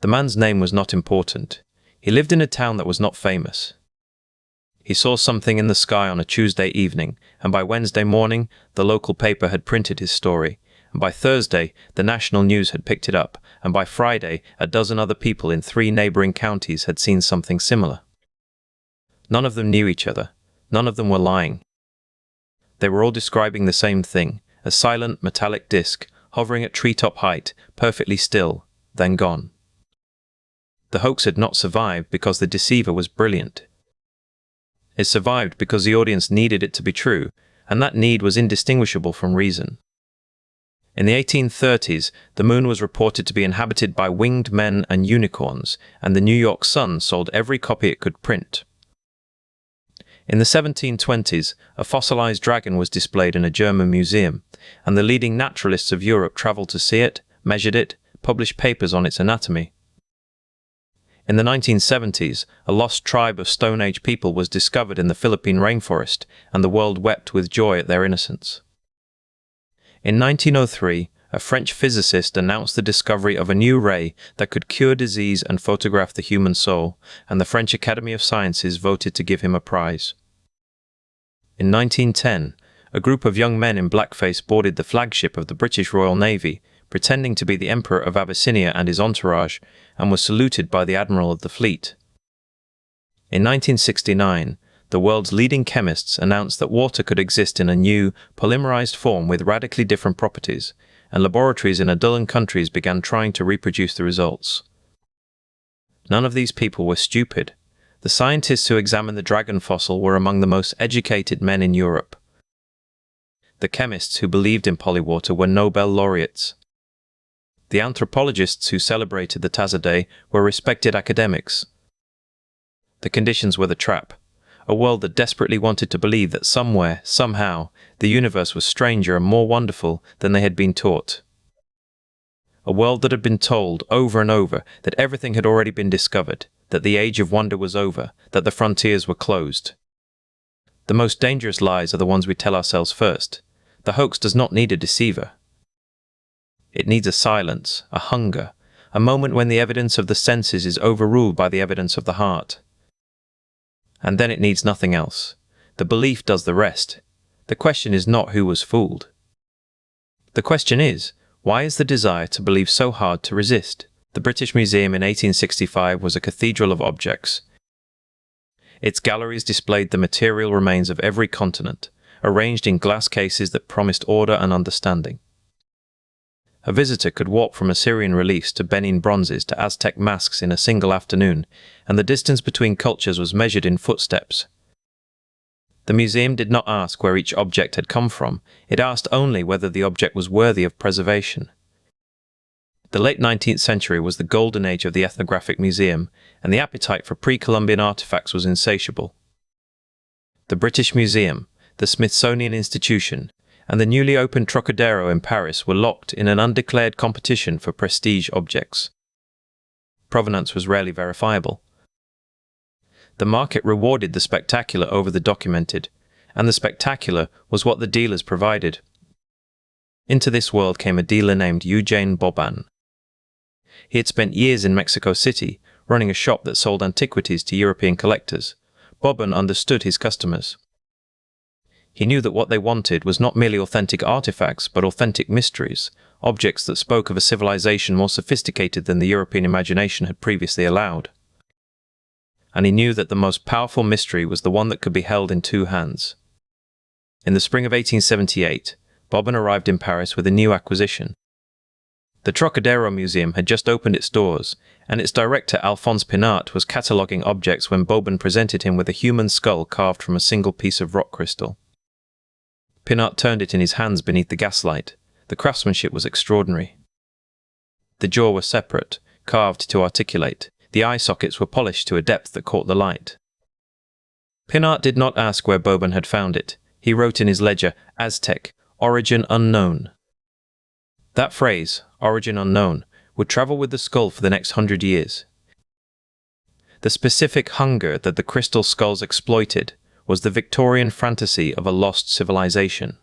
The man's name was not important. He lived in a town that was not famous. He saw something in the sky on a Tuesday evening, and by Wednesday morning, the local paper had printed his story, and by Thursday, the national news had picked it up, and by Friday, a dozen other people in 3 neighboring counties had seen something similar. None of them knew each other. None of them were lying. They were all describing the same thing, a silent metallic disc, hovering at treetop height, perfectly still, then gone. The hoax had not survived because the deceiver was brilliant. It survived because the audience needed it to be true, and that need was indistinguishable from reason. In the 1830s, the moon was reported to be inhabited by winged men and unicorns, and the New York Sun sold every copy it could print. In the 1720s, a fossilized dragon was displayed in a German museum, and the leading naturalists of Europe traveled to see it, measured it, published papers on its anatomy. In the 1970s, a lost tribe of Stone Age people was discovered in the Philippine rainforest, and the world wept with joy at their innocence. In 1903, a French physicist announced the discovery of a new ray that could cure disease and photograph the human soul, and the French Academy of Sciences voted to give him a prize. In 1910, a group of young men in blackface boarded the flagship of the British Royal Navy, pretending to be the Emperor of Abyssinia and his entourage, and was saluted by the Admiral of the fleet. In 1969, the world's leading chemists announced that water could exist in a new, polymerized form with radically different properties, and laboratories in a dozen countries began trying to reproduce the results. None of these people were stupid. The scientists who examined the dragon fossil were among the most educated men in Europe. The chemists who believed in Polywater were Nobel laureates. The anthropologists who celebrated the Tasaday were respected academics. The conditions were the trap. A world that desperately wanted to believe that somewhere, somehow, the universe was stranger and more wonderful than they had been taught. A world that had been told over and over that everything had already been discovered, that the age of wonder was over, that the frontiers were closed. The most dangerous lies are the ones we tell ourselves first. The hoax does not need a deceiver. It needs a silence, a hunger, a moment when the evidence of the senses is overruled by the evidence of the heart. And then it needs nothing else. The belief does the rest. The question is not who was fooled. The question is, why is the desire to believe so hard to resist? The British Museum in 1865 was a cathedral of objects. Its galleries displayed the material remains of every continent, arranged in glass cases that promised order and understanding. A visitor could walk from Assyrian reliefs to Benin bronzes to Aztec masks in a single afternoon, and the distance between cultures was measured in footsteps. The museum did not ask where each object had come from, it asked only whether the object was worthy of preservation. The late 19th century was the golden age of the ethnographic museum, and the appetite for pre-Columbian artifacts was insatiable. The British Museum, the Smithsonian Institution, and the newly opened Trocadero in Paris were locked in an undeclared competition for prestige objects. Provenance was rarely verifiable. The market rewarded the spectacular over the documented, and the spectacular was what the dealers provided. Into this world came a dealer named Eugene Boban. He had spent years in Mexico City, running a shop that sold antiquities to European collectors. Boban understood his customers. He knew that what they wanted was not merely authentic artifacts, but authentic mysteries, objects that spoke of a civilization more sophisticated than the European imagination had previously allowed. And he knew that the most powerful mystery was the one that could be held in 2 hands. In the spring of 1878, Boban arrived in Paris with a new acquisition. The Trocadero Museum had just opened its doors, and its director Alphonse Pinart was cataloguing objects when Boban presented him with a human skull carved from a single piece of rock crystal. Pinart turned it in his hands beneath the gaslight. The craftsmanship was extraordinary. The jaw was separate, carved to articulate. The eye sockets were polished to a depth that caught the light. Pinart did not ask where Boban had found it. He wrote in his ledger, Aztec, origin unknown. That phrase, origin unknown, would travel with the skull for the next 100 years. The specific hunger that the crystal skulls exploited was the Victorian fantasy of a lost civilization.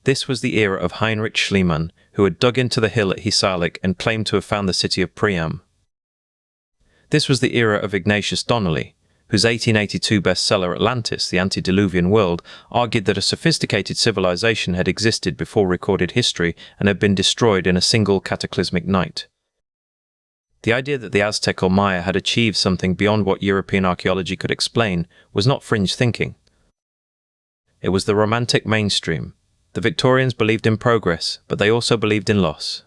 This was the era of Heinrich Schliemann, who had dug into the hill at Hisarlik and claimed to have found the city of Priam. This was the era of Ignatius Donnelly, whose 1882 bestseller Atlantis, the Antediluvian World, argued that a sophisticated civilization had existed before recorded history and had been destroyed in a single cataclysmic night. The idea that the Aztec or Maya had achieved something beyond what European archaeology could explain was not fringe thinking. It was the Romantic mainstream. The Victorians believed in progress, but they also believed in loss.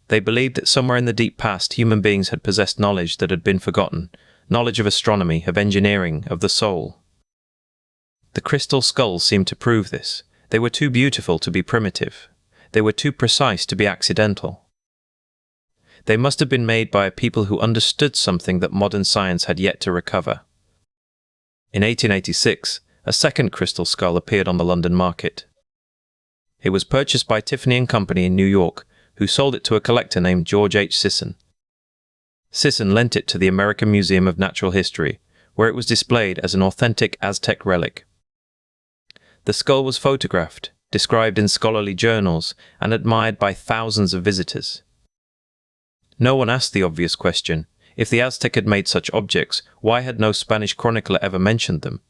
They believed that somewhere in the deep past human beings had possessed knowledge that had been forgotten, knowledge of astronomy, of engineering, of the soul. The crystal skulls seemed to prove this. They were too beautiful to be primitive. They were too precise to be accidental. They must have been made by a people who understood something that modern science had yet to recover. In 1886, a second crystal skull appeared on the London market. It was purchased by Tiffany & Company in New York, who sold it to a collector named George H. Sisson. Sisson lent it to the American Museum of Natural History, where it was displayed as an authentic Aztec relic. The skull was photographed, described in scholarly journals, and admired by thousands of visitors. No one asked the obvious question: if the Aztec had made such objects, why had no Spanish chronicler ever mentioned them?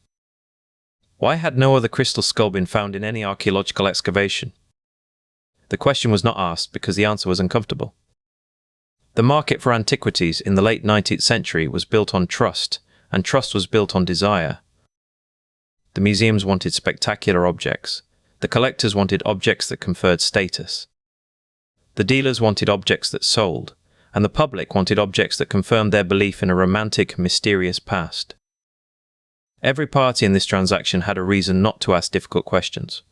Why had no other crystal skull been found in any archaeological excavation? The question was not asked because the answer was uncomfortable. The market for antiquities in the late 19th century was built on trust, and trust was built on desire. The museums wanted spectacular objects. The collectors wanted objects that conferred status. The dealers wanted objects that sold, and the public wanted objects that confirmed their belief in a romantic, mysterious past. Every party in this transaction had a reason not to ask difficult questions.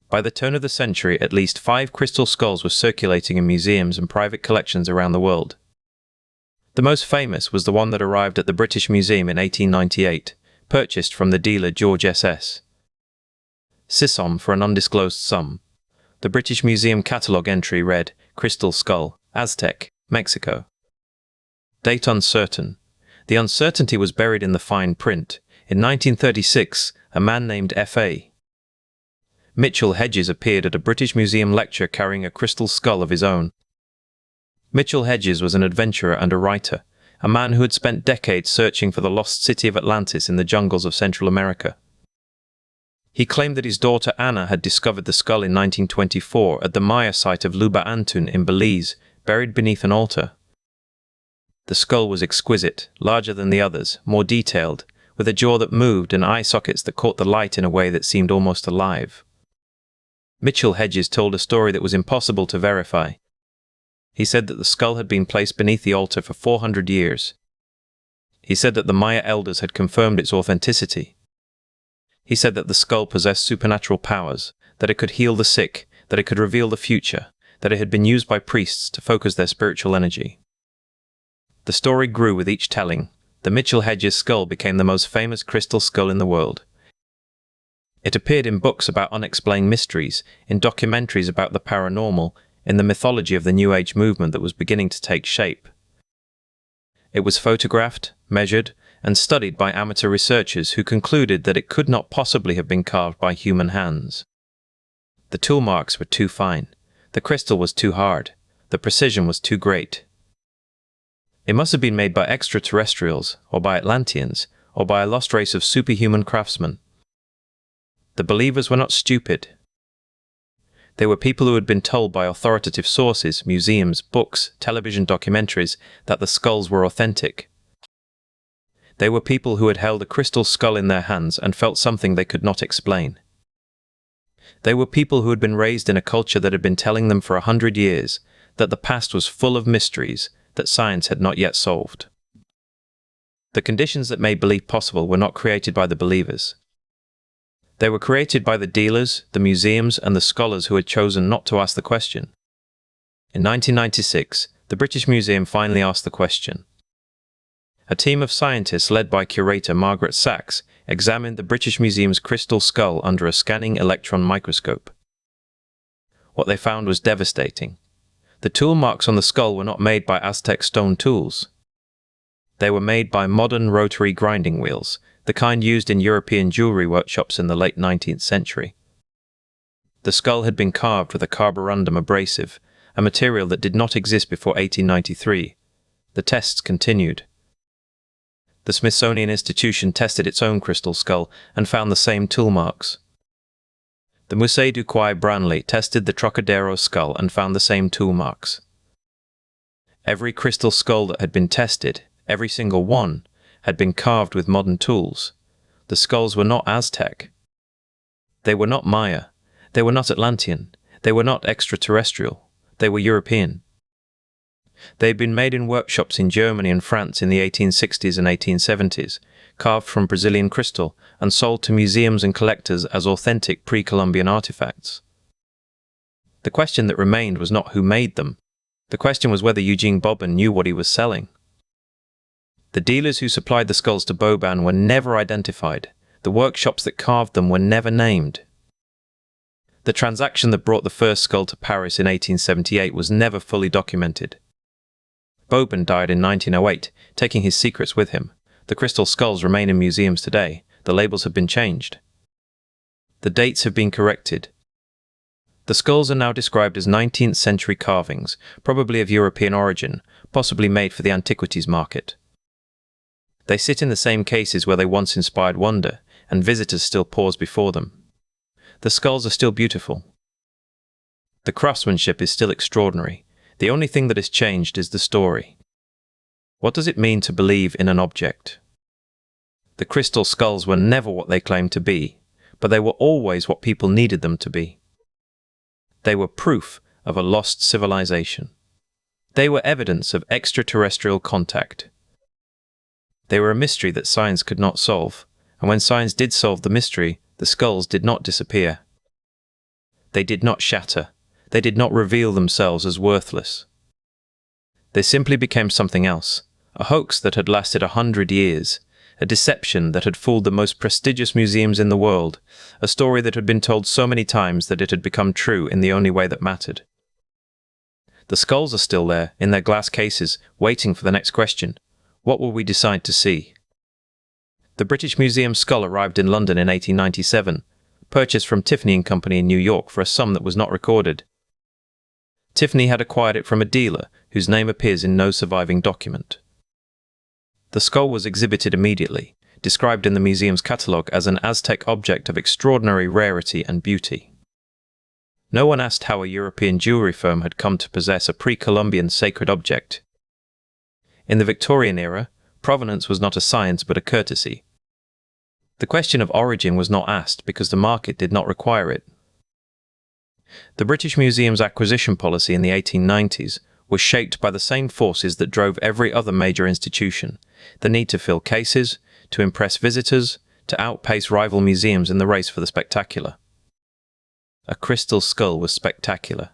By the turn of the century, at least 5 crystal skulls were circulating in museums and private collections around the world. The most famous was the one that arrived at the British Museum in 1898, purchased from the dealer George S.S. Sisson for an undisclosed sum. The British Museum catalogue entry read, "Crystal Skull, Aztec, Mexico." Date uncertain. The uncertainty was buried in the fine print. In 1936, a man named F.A. Mitchell Hedges appeared at a British Museum lecture carrying a crystal skull of his own. Mitchell Hedges was an adventurer and a writer, a man who had spent decades searching for the lost city of Atlantis in the jungles of Central America. He claimed that his daughter Anna had discovered the skull in 1924 at the Maya site of Luba Antun in Belize, buried beneath an altar. The skull was exquisite, larger than the others, more detailed, with a jaw that moved and eye sockets that caught the light in a way that seemed almost alive. Mitchell Hedges told a story that was impossible to verify. He said that the skull had been placed beneath the altar for 400 years. He said that the Maya elders had confirmed its authenticity. He said that the skull possessed supernatural powers, that it could heal the sick, that it could reveal the future, that it had been used by priests to focus their spiritual energy. The story grew with each telling. The Mitchell Hedges skull became the most famous crystal skull in the world. It appeared in books about unexplained mysteries, in documentaries about the paranormal, in the mythology of the New Age movement that was beginning to take shape. It was photographed, measured, and studied by amateur researchers who concluded that it could not possibly have been carved by human hands. The tool marks were too fine. The crystal was too hard. The precision was too great. It must have been made by extraterrestrials, or by Atlanteans, or by a lost race of superhuman craftsmen. The believers were not stupid. They were people who had been told by authoritative sources, museums, books, television documentaries, that the skulls were authentic. They were people who had held a crystal skull in their hands and felt something they could not explain. They were people who had been raised in a culture that had been telling them for 100 years that the past was full of mysteries that science had not yet solved. The conditions that made belief possible were not created by the believers. They were created by the dealers, the museums, and the scholars who had chosen not to ask the question. In 1996, the British Museum finally asked the question. A team of scientists led by curator Margaret Sachs examined the British Museum's crystal skull under a scanning electron microscope. What they found was devastating. The tool marks on the skull were not made by Aztec stone tools. They were made by modern rotary grinding wheels, the kind used in European jewelry workshops in the late 19th century. The skull had been carved with a carborundum abrasive, a material that did not exist before 1893. The tests continued. The Smithsonian Institution tested its own crystal skull and found the same tool marks. The Musée du Quai Branly tested the Trocadero skull and found the same tool marks. Every crystal skull that had been tested, every single one, had been carved with modern tools. The skulls were not Aztec. They were not Maya. They were not Atlantean. They were not extraterrestrial. They were European. They had been made in workshops in Germany and France in the 1860s and 1870s, carved from Brazilian crystal, and sold to museums and collectors as authentic pre-Columbian artifacts. The question that remained was not who made them. The question was whether Eugene Boban knew what he was selling. The dealers who supplied the skulls to Boban were never identified. The workshops that carved them were never named. The transaction that brought the first skull to Paris in 1878 was never fully documented. Boban died in 1908, taking his secrets with him. The crystal skulls remain in museums today. The labels have been changed. The dates have been corrected. The skulls are now described as 19th century carvings, probably of European origin, possibly made for the antiquities market. They sit in the same cases where they once inspired wonder, and visitors still pause before them. The skulls are still beautiful. The craftsmanship is still extraordinary. The only thing that has changed is the story. What does it mean to believe in an object? The crystal skulls were never what they claimed to be, but they were always what people needed them to be. They were proof of a lost civilization. They were evidence of extraterrestrial contact. They were a mystery that science could not solve, and when science did solve the mystery, the skulls did not disappear. They did not shatter. They did not reveal themselves as worthless. They simply became something else, a hoax that had lasted 100 years, a deception that had fooled the most prestigious museums in the world, a story that had been told so many times that it had become true in the only way that mattered. The skulls are still there, in their glass cases, waiting for the next question. What will we decide to see? The British Museum skull arrived in London in 1897, purchased from Tiffany & Company in New York for a sum that was not recorded. Tiffany had acquired it from a dealer whose name appears in no surviving document. The skull was exhibited immediately, described in the museum's catalogue as an Aztec object of extraordinary rarity and beauty. No one asked how a European jewellery firm had come to possess a pre-Columbian sacred object. In the Victorian era, provenance was not a science but a courtesy. The question of origin was not asked because the market did not require it. The British Museum's acquisition policy in the 1890s was shaped by the same forces that drove every other major institution: the need to fill cases, to impress visitors, to outpace rival museums in the race for the spectacular. A crystal skull was spectacular.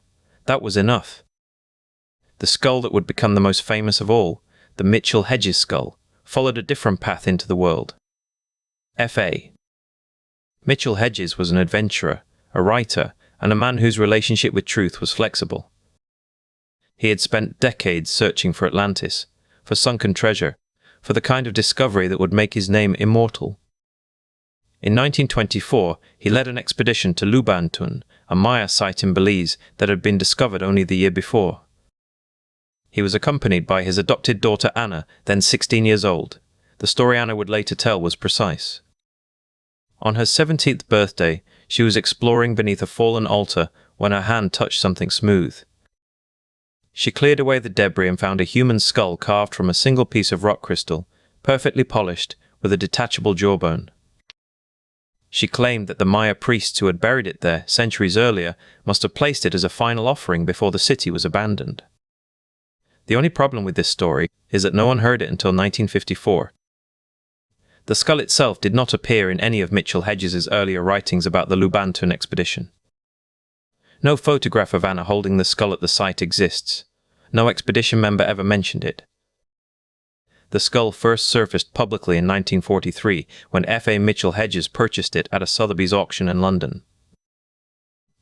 That was enough. The skull that would become the most famous of all, the Mitchell-Hedges skull, followed a different path into the world. F.A. Mitchell-Hedges was an adventurer, a writer, and a man whose relationship with truth was flexible. He had spent decades searching for Atlantis, for sunken treasure, for the kind of discovery that would make his name immortal. In 1924, he led an expedition to Lubantun, a Maya site in Belize that had been discovered only the year before. He was accompanied by his adopted daughter Anna, then 16 years old. The story Anna would later tell was precise. On her 17th birthday, she was exploring beneath a fallen altar when her hand touched something smooth. She cleared away the debris and found a human skull carved from a single piece of rock crystal, perfectly polished, with a detachable jawbone. She claimed that the Maya priests who had buried it there centuries earlier must have placed it as a final offering before the city was abandoned. The only problem with this story is that no one heard it until 1954. The skull itself did not appear in any of Mitchell-Hedges' earlier writings about the Lubantun expedition. No photograph of Anna holding the skull at the site exists. No expedition member ever mentioned it. The skull first surfaced publicly in 1943 when F.A. Mitchell-Hedges purchased it at a Sotheby's auction in London.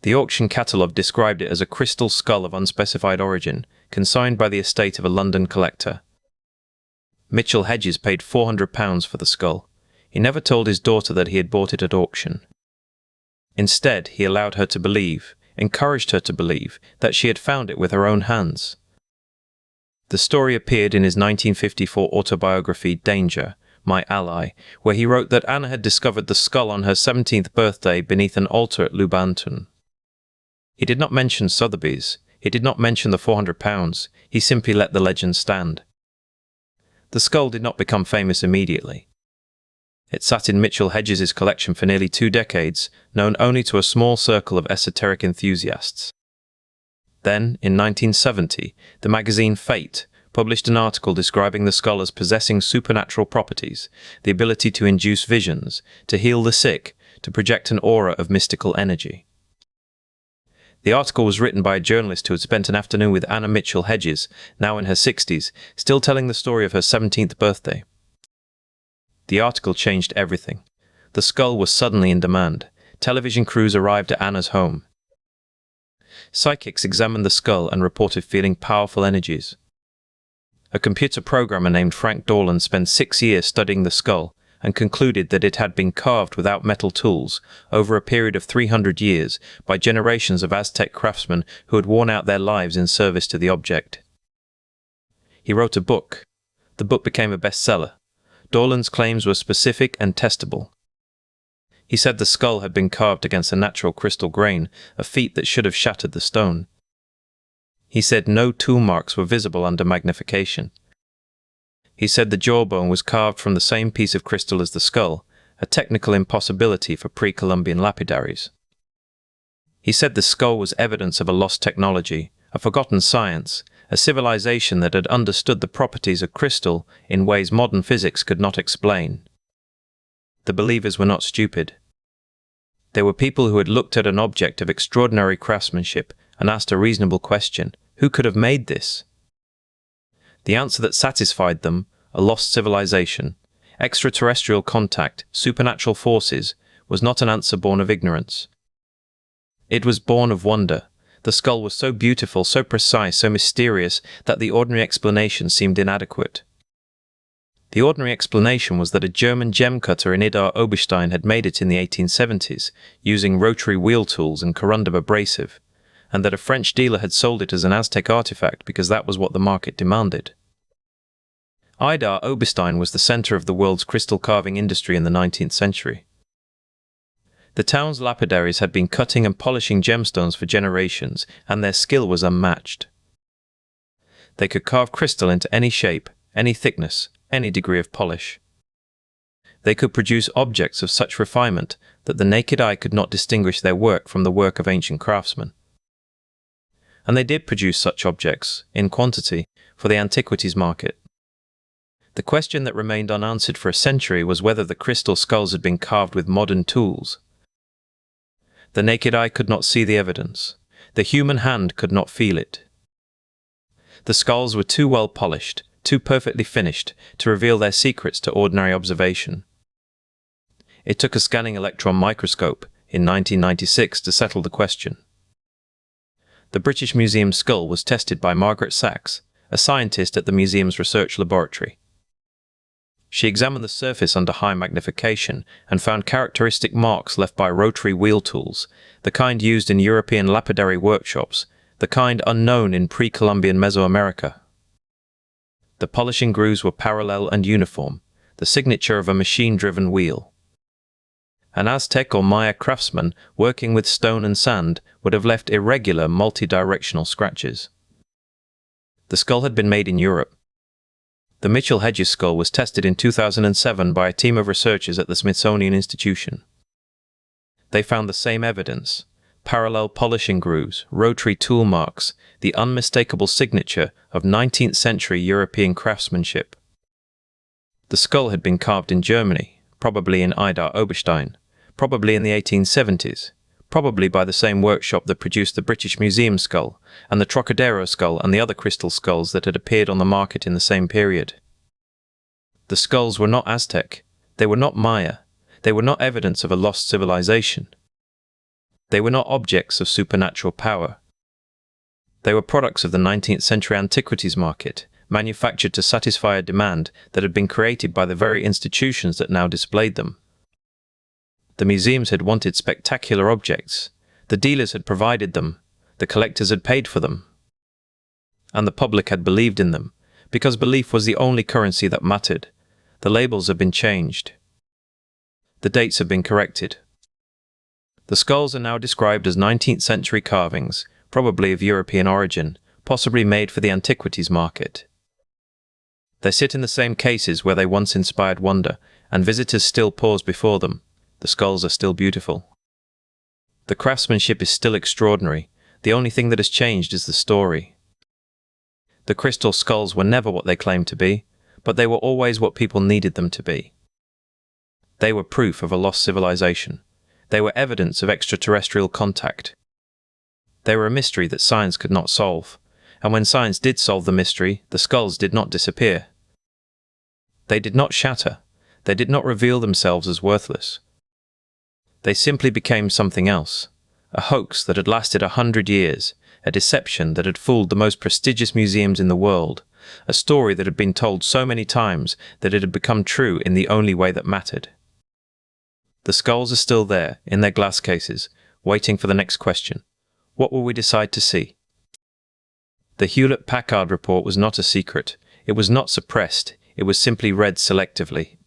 The auction catalogue described it as a crystal skull of unspecified origin, consigned by the estate of a London collector. Mitchell-Hedges paid £400 for the skull. He never told his daughter that he had bought it at auction. Instead, he allowed her to believe, encouraged her to believe, that she had found it with her own hands. The story appeared in his 1954 autobiography Danger, My Ally, where he wrote that Anna had discovered the skull on her 17th birthday beneath an altar at Lubanton. He did not mention Sotheby's, he did not mention the £400, he simply let the legend stand. The skull did not become famous immediately. It sat in Mitchell Hedges' collection for nearly 2 decades, known only to a small circle of esoteric enthusiasts. Then, in 1970, the magazine Fate published an article describing the skull as possessing supernatural properties, the ability to induce visions, to heal the sick, to project an aura of mystical energy. The article was written by a journalist who had spent an afternoon with Anna Mitchell Hedges, now in her 60s, still telling the story of her 17th birthday. The article changed everything. The skull was suddenly in demand. Television crews arrived at Anna's home. Psychics examined the skull and reported feeling powerful energies. A computer programmer named Frank Dorland spent 6 years studying the skull and concluded that it had been carved without metal tools over a period of 300 years by generations of Aztec craftsmen who had worn out their lives in service to the object. He wrote a book. The book became a bestseller. Dorland's claims were specific and testable. He said the skull had been carved against a natural crystal grain, a feat that should have shattered the stone. He said no tool marks were visible under magnification. He said the jawbone was carved from the same piece of crystal as the skull, a technical impossibility for pre-Columbian lapidaries. He said the skull was evidence of a lost technology, a forgotten science, a civilization that had understood the properties of crystal in ways modern physics could not explain. The believers were not stupid. They were people who had looked at an object of extraordinary craftsmanship and asked a reasonable question: who could have made this? The answer that satisfied them, a lost civilization, extraterrestrial contact, supernatural forces, was not an answer born of ignorance. It was born of wonder. The skull was so beautiful, so precise, so mysterious that the ordinary explanation seemed inadequate. The ordinary explanation was that a German gem cutter in Idar Oberstein had made it in the 1870s, using rotary wheel tools and corundum abrasive, and that a French dealer had sold it as an Aztec artifact because that was what the market demanded. Idar Oberstein was the center of the world's crystal carving industry in the 19th century. The town's lapidaries had been cutting and polishing gemstones for generations, and their skill was unmatched. They could carve crystal into any shape, any thickness, any degree of polish. They could produce objects of such refinement that the naked eye could not distinguish their work from the work of ancient craftsmen. And they did produce such objects, in quantity, for the antiquities market. The question that remained unanswered for a century was whether the crystal skulls had been carved with modern tools. The naked eye could not see the evidence. The human hand could not feel it. The skulls were too well polished, too perfectly finished, to reveal their secrets to ordinary observation. It took a scanning electron microscope in 1996 to settle the question. The British Museum skull was tested by Margaret Sachs, a scientist at the museum's research laboratory. She examined the surface under high magnification and found characteristic marks left by rotary wheel tools, the kind used in European lapidary workshops, the kind unknown in pre-Columbian Mesoamerica. The polishing grooves were parallel and uniform, the signature of a machine-driven wheel. An Aztec or Maya craftsman working with stone and sand would have left irregular, multi-directional scratches. The skull had been made in Europe. The Mitchell Hedges skull was tested in 2007 by a team of researchers at the Smithsonian Institution. They found the same evidence: parallel polishing grooves, rotary tool marks, the unmistakable signature of 19th century European craftsmanship. The skull had been carved in Germany, probably in Idar Oberstein, probably in the 1870s, probably by the same workshop that produced the British Museum skull, and the Trocadero skull and the other crystal skulls that had appeared on the market in the same period. The skulls were not Aztec, they were not Maya, they were not evidence of a lost civilization. They were not objects of supernatural power. They were products of the 19th century antiquities market, manufactured to satisfy a demand that had been created by the very institutions that now displayed them. The museums had wanted spectacular objects. The dealers had provided them. The collectors had paid for them. And the public had believed in them, because belief was the only currency that mattered. The labels have been changed. The dates have been corrected. The skulls are now described as 19th century carvings, probably of European origin, possibly made for the antiquities market. They sit in the same cases where they once inspired wonder, and visitors still pause before them. The skulls are still beautiful. The craftsmanship is still extraordinary. The only thing that has changed is the story. The crystal skulls were never what they claimed to be, but they were always what people needed them to be. They were proof of a lost civilization. They were evidence of extraterrestrial contact. They were a mystery that science could not solve, and when science did solve the mystery, the skulls did not disappear. They did not shatter. They did not reveal themselves as worthless. They simply became something else, a hoax that had lasted 100 years, a deception that had fooled the most prestigious museums in the world, a story that had been told so many times that it had become true in the only way that mattered. The skulls are still there, in their glass cases, waiting for the next question. What will we decide to see? The Hewlett-Packard report was not a secret. It was not suppressed. It was simply read selectively.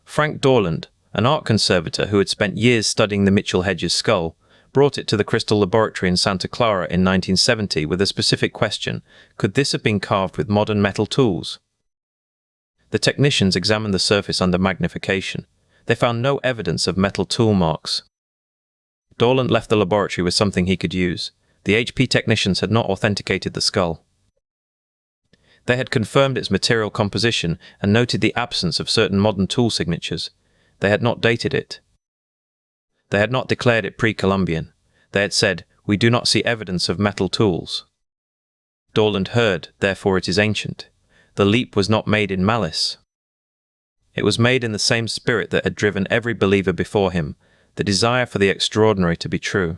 Frank Dorland, an art conservator who had spent years studying the Mitchell-Hedges skull, brought it to the Crystal Laboratory in Santa Clara in 1970 with a specific question: could this have been carved with modern metal tools? The technicians examined the surface under magnification. They found no evidence of metal tool marks. Dorland left the laboratory with something he could use. The HP technicians had not authenticated the skull. They had confirmed its material composition and noted the absence of certain modern tool signatures. They had not dated it. They had not declared it pre-Columbian. They had said, "We do not see evidence of metal tools." Dorland heard, therefore it is ancient. The leap was not made in malice. It was made in the same spirit that had driven every believer before him, the desire for the extraordinary to be true.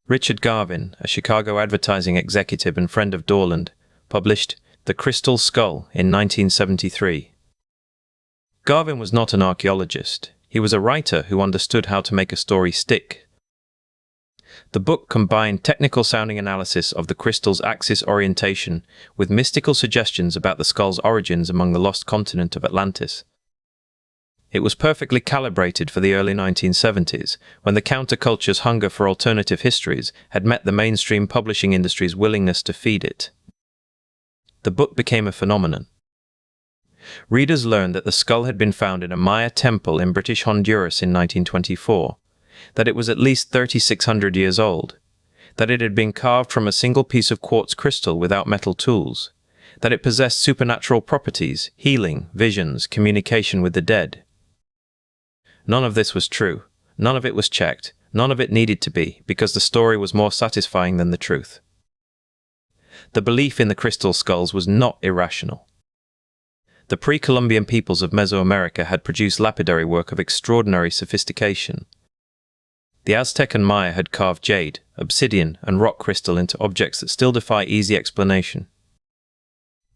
Richard Garvin, a Chicago advertising executive and friend of Dorland, published The Crystal Skull in 1973. Garvin was not an archaeologist. He was a writer who understood how to make a story stick. The book combined technical-sounding analysis of the crystal's axis orientation with mystical suggestions about the skull's origins among the lost continent of Atlantis. It was perfectly calibrated for the early 1970s, when the counterculture's hunger for alternative histories had met the mainstream publishing industry's willingness to feed it. The book became a phenomenon. Readers learned that the skull had been found in a Maya temple in British Honduras in 1924, that it was at least 3,600 years old, that it had been carved from a single piece of quartz crystal without metal tools, that it possessed supernatural properties, healing, visions, communication with the dead. None of this was true. None of it was checked. None of it needed to be, because the story was more satisfying than the truth. The belief in the crystal skulls was not irrational. The pre-Columbian peoples of Mesoamerica had produced lapidary work of extraordinary sophistication. The Aztec and Maya had carved jade, obsidian, and rock crystal into objects that still defy easy explanation.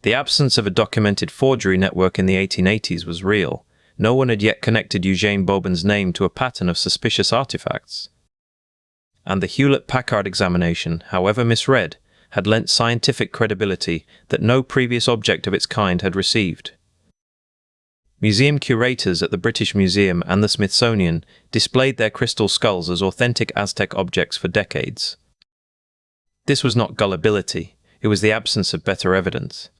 The absence of a documented forgery network in the 1880s was real. No one had yet connected Eugene Bobin's name to a pattern of suspicious artifacts. And the Hewlett-Packard examination, however misread, had lent scientific credibility that no previous object of its kind had received. Museum curators at the British Museum and the Smithsonian displayed their crystal skulls as authentic Aztec objects for decades. This was not gullibility, it was the absence of better evidence.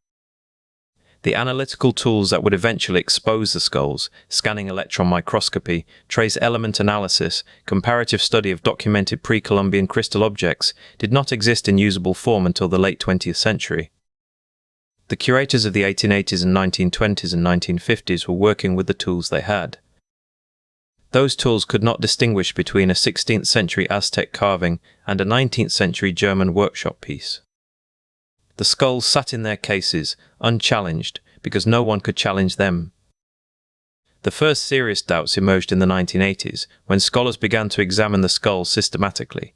The analytical tools that would eventually expose the skulls, scanning electron microscopy, trace element analysis, comparative study of documented pre-Columbian crystal objects, did not exist in usable form until the late 20th century. The curators of the 1880s and 1920s and 1950s were working with the tools they had. Those tools could not distinguish between a 16th century Aztec carving and a 19th century German workshop piece. The skulls sat in their cases, unchallenged, because no one could challenge them. The first serious doubts emerged in the 1980s, when scholars began to examine the skulls systematically.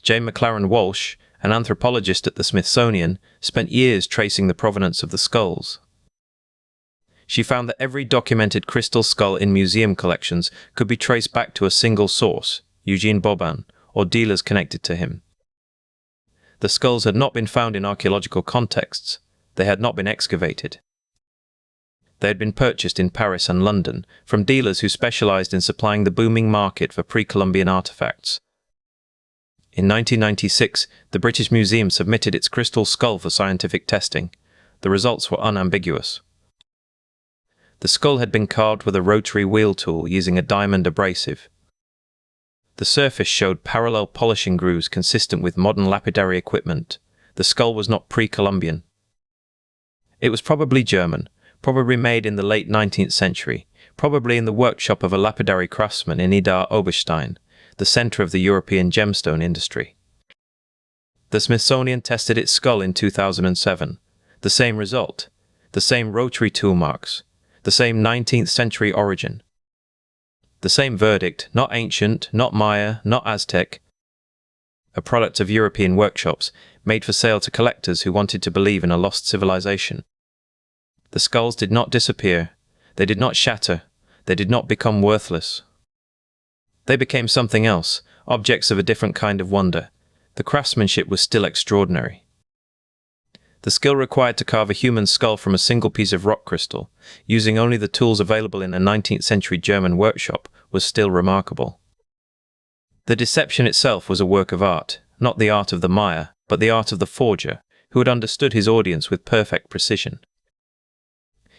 J. McLaren Walsh, an anthropologist at the Smithsonian, spent years tracing the provenance of the skulls. She found that every documented crystal skull in museum collections could be traced back to a single source, Eugene Boban, or dealers connected to him. The skulls had not been found in archaeological contexts. They had not been excavated. They had been purchased in Paris and London from dealers who specialized in supplying the booming market for pre-Columbian artifacts. In 1996, the British Museum submitted its crystal skull for scientific testing. The results were unambiguous. The skull had been carved with a rotary wheel tool using a diamond abrasive. The surface showed parallel polishing grooves consistent with modern lapidary equipment. The skull was not pre-Columbian. It was probably German, probably made in the late 19th century, probably in the workshop of a lapidary craftsman in Idar Oberstein, the center of the European gemstone industry. The Smithsonian tested its skull in 2007. The same result, the same rotary tool marks, the same 19th century origin. The same verdict, not ancient, not Maya, not Aztec. A product of European workshops, made for sale to collectors who wanted to believe in a lost civilization. The skulls did not disappear, they did not shatter, they did not become worthless. They became something else, objects of a different kind of wonder. The craftsmanship was still extraordinary. The skill required to carve a human skull from a single piece of rock crystal, using only the tools available in a 19th century German workshop, was still remarkable. The deception itself was a work of art, not the art of the Maya, but the art of the forger, who had understood his audience with perfect precision.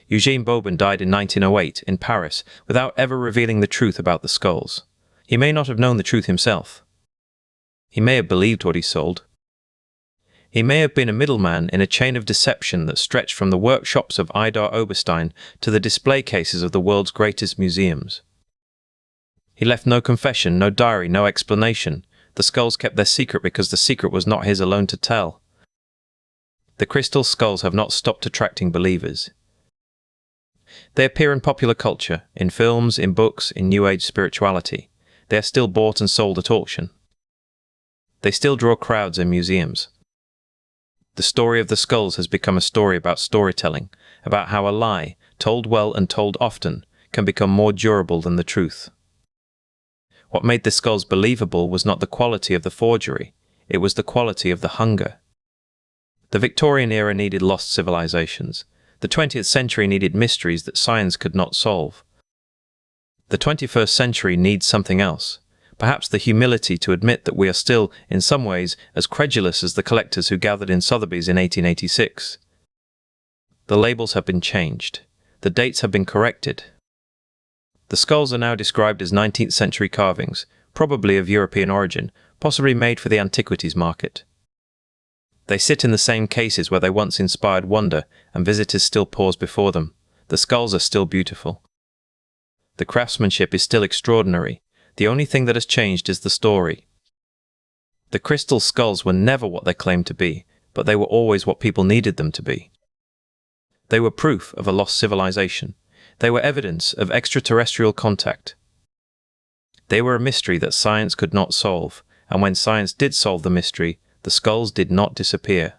Eugene Boban died in 1908 in Paris without ever revealing the truth about the skulls. He may not have known the truth himself. He may have believed what he sold. He may have been a middleman in a chain of deception that stretched from the workshops of Idar Oberstein to the display cases of the world's greatest museums. He left no confession, no diary, no explanation. The skulls kept their secret because the secret was not his alone to tell. The crystal skulls have not stopped attracting believers. They appear in popular culture, in films, in books, in New Age spirituality. They are still bought and sold at auction. They still draw crowds in museums. The story of the skulls has become a story about storytelling, about how a lie, told well and told often, can become more durable than the truth. What made the skulls believable was not the quality of the forgery, it was the quality of the hunger. The Victorian era needed lost civilizations. The 20th century needed mysteries that science could not solve. The 21st century needs something else. Perhaps the humility to admit that we are still, in some ways, as credulous as the collectors who gathered in Sotheby's in 1886. The labels have been changed. The dates have been corrected. The skulls are now described as 19th century carvings, probably of European origin, possibly made for the antiquities market. They sit in the same cases where they once inspired wonder, and visitors still pause before them. The skulls are still beautiful. The craftsmanship is still extraordinary. The only thing that has changed is the story. The crystal skulls were never what they claimed to be, but they were always what people needed them to be. They were proof of a lost civilization. They were evidence of extraterrestrial contact. They were a mystery that science could not solve, and when science did solve the mystery, the skulls did not disappear.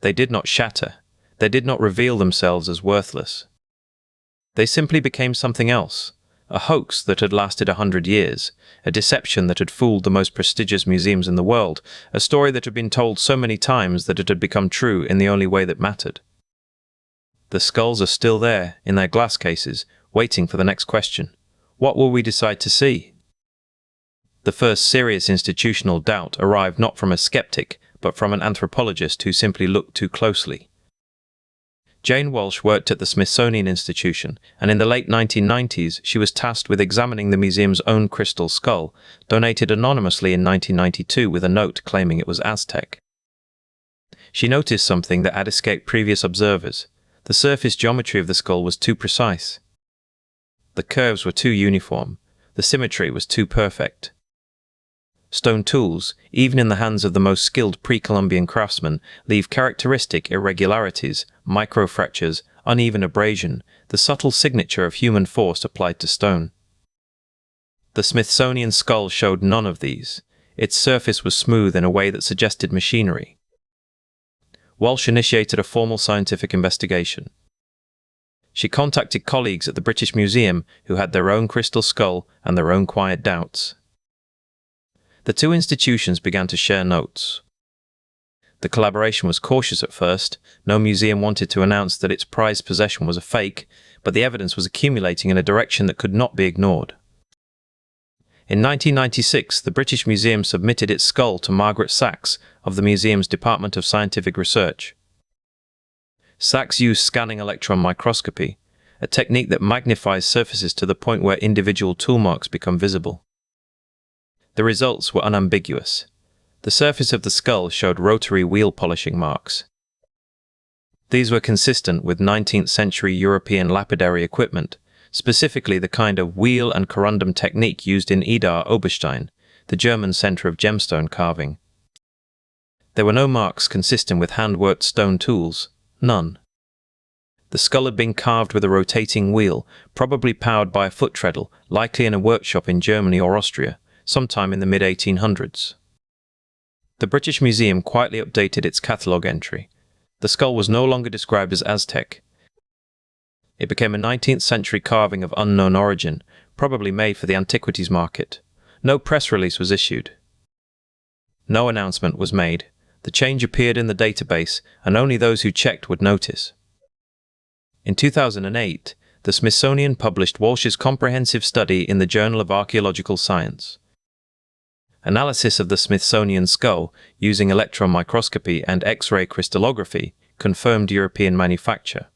They did not shatter. They did not reveal themselves as worthless. They simply became something else. A hoax that had lasted 100 years, a deception that had fooled the most prestigious museums in the world, a story that had been told so many times that it had become true in the only way that mattered. The skulls are still there, in their glass cases, waiting for the next question. What will we decide to see? The first serious institutional doubt arrived not from a skeptic, but from an anthropologist who simply looked too closely. Jane Walsh worked at the Smithsonian Institution, and in the late 1990s she was tasked with examining the museum's own crystal skull, donated anonymously in 1992 with a note claiming it was Aztec. She noticed something that had escaped previous observers. The surface geometry of the skull was too precise. The curves were too uniform. The symmetry was too perfect. Stone tools, even in the hands of the most skilled pre-Columbian craftsmen, leave characteristic irregularities, microfractures, uneven abrasion, the subtle signature of human force applied to stone. The Smithsonian skull showed none of these. Its surface was smooth in a way that suggested machinery. Walsh initiated a formal scientific investigation. She contacted colleagues at the British Museum who had their own crystal skull and their own quiet doubts. The two institutions began to share notes. The collaboration was cautious at first. No museum wanted to announce that its prized possession was a fake, but the evidence was accumulating in a direction that could not be ignored. In 1996, the British Museum submitted its skull to Margaret Sachs of the museum's Department of Scientific Research. Sachs used scanning electron microscopy, a technique that magnifies surfaces to the point where individual tool marks become visible. The results were unambiguous. The surface of the skull showed rotary wheel polishing marks. These were consistent with 19th century European lapidary equipment, specifically the kind of wheel and corundum technique used in Idar Oberstein, the German center of gemstone carving. There were no marks consistent with hand-worked stone tools, none. The skull had been carved with a rotating wheel, probably powered by a foot treadle, likely in a workshop in Germany or Austria, sometime in the mid-1800s. The British Museum quietly updated its catalogue entry. The skull was no longer described as Aztec. It became a 19th century carving of unknown origin, probably made for the antiquities market. No press release was issued. No announcement was made. The change appeared in the database, and only those who checked would notice. In 2008, the Smithsonian published Walsh's comprehensive study in the Journal of Archaeological Science. Analysis of the Smithsonian skull using electron microscopy and X-ray crystallography confirmed European manufacture.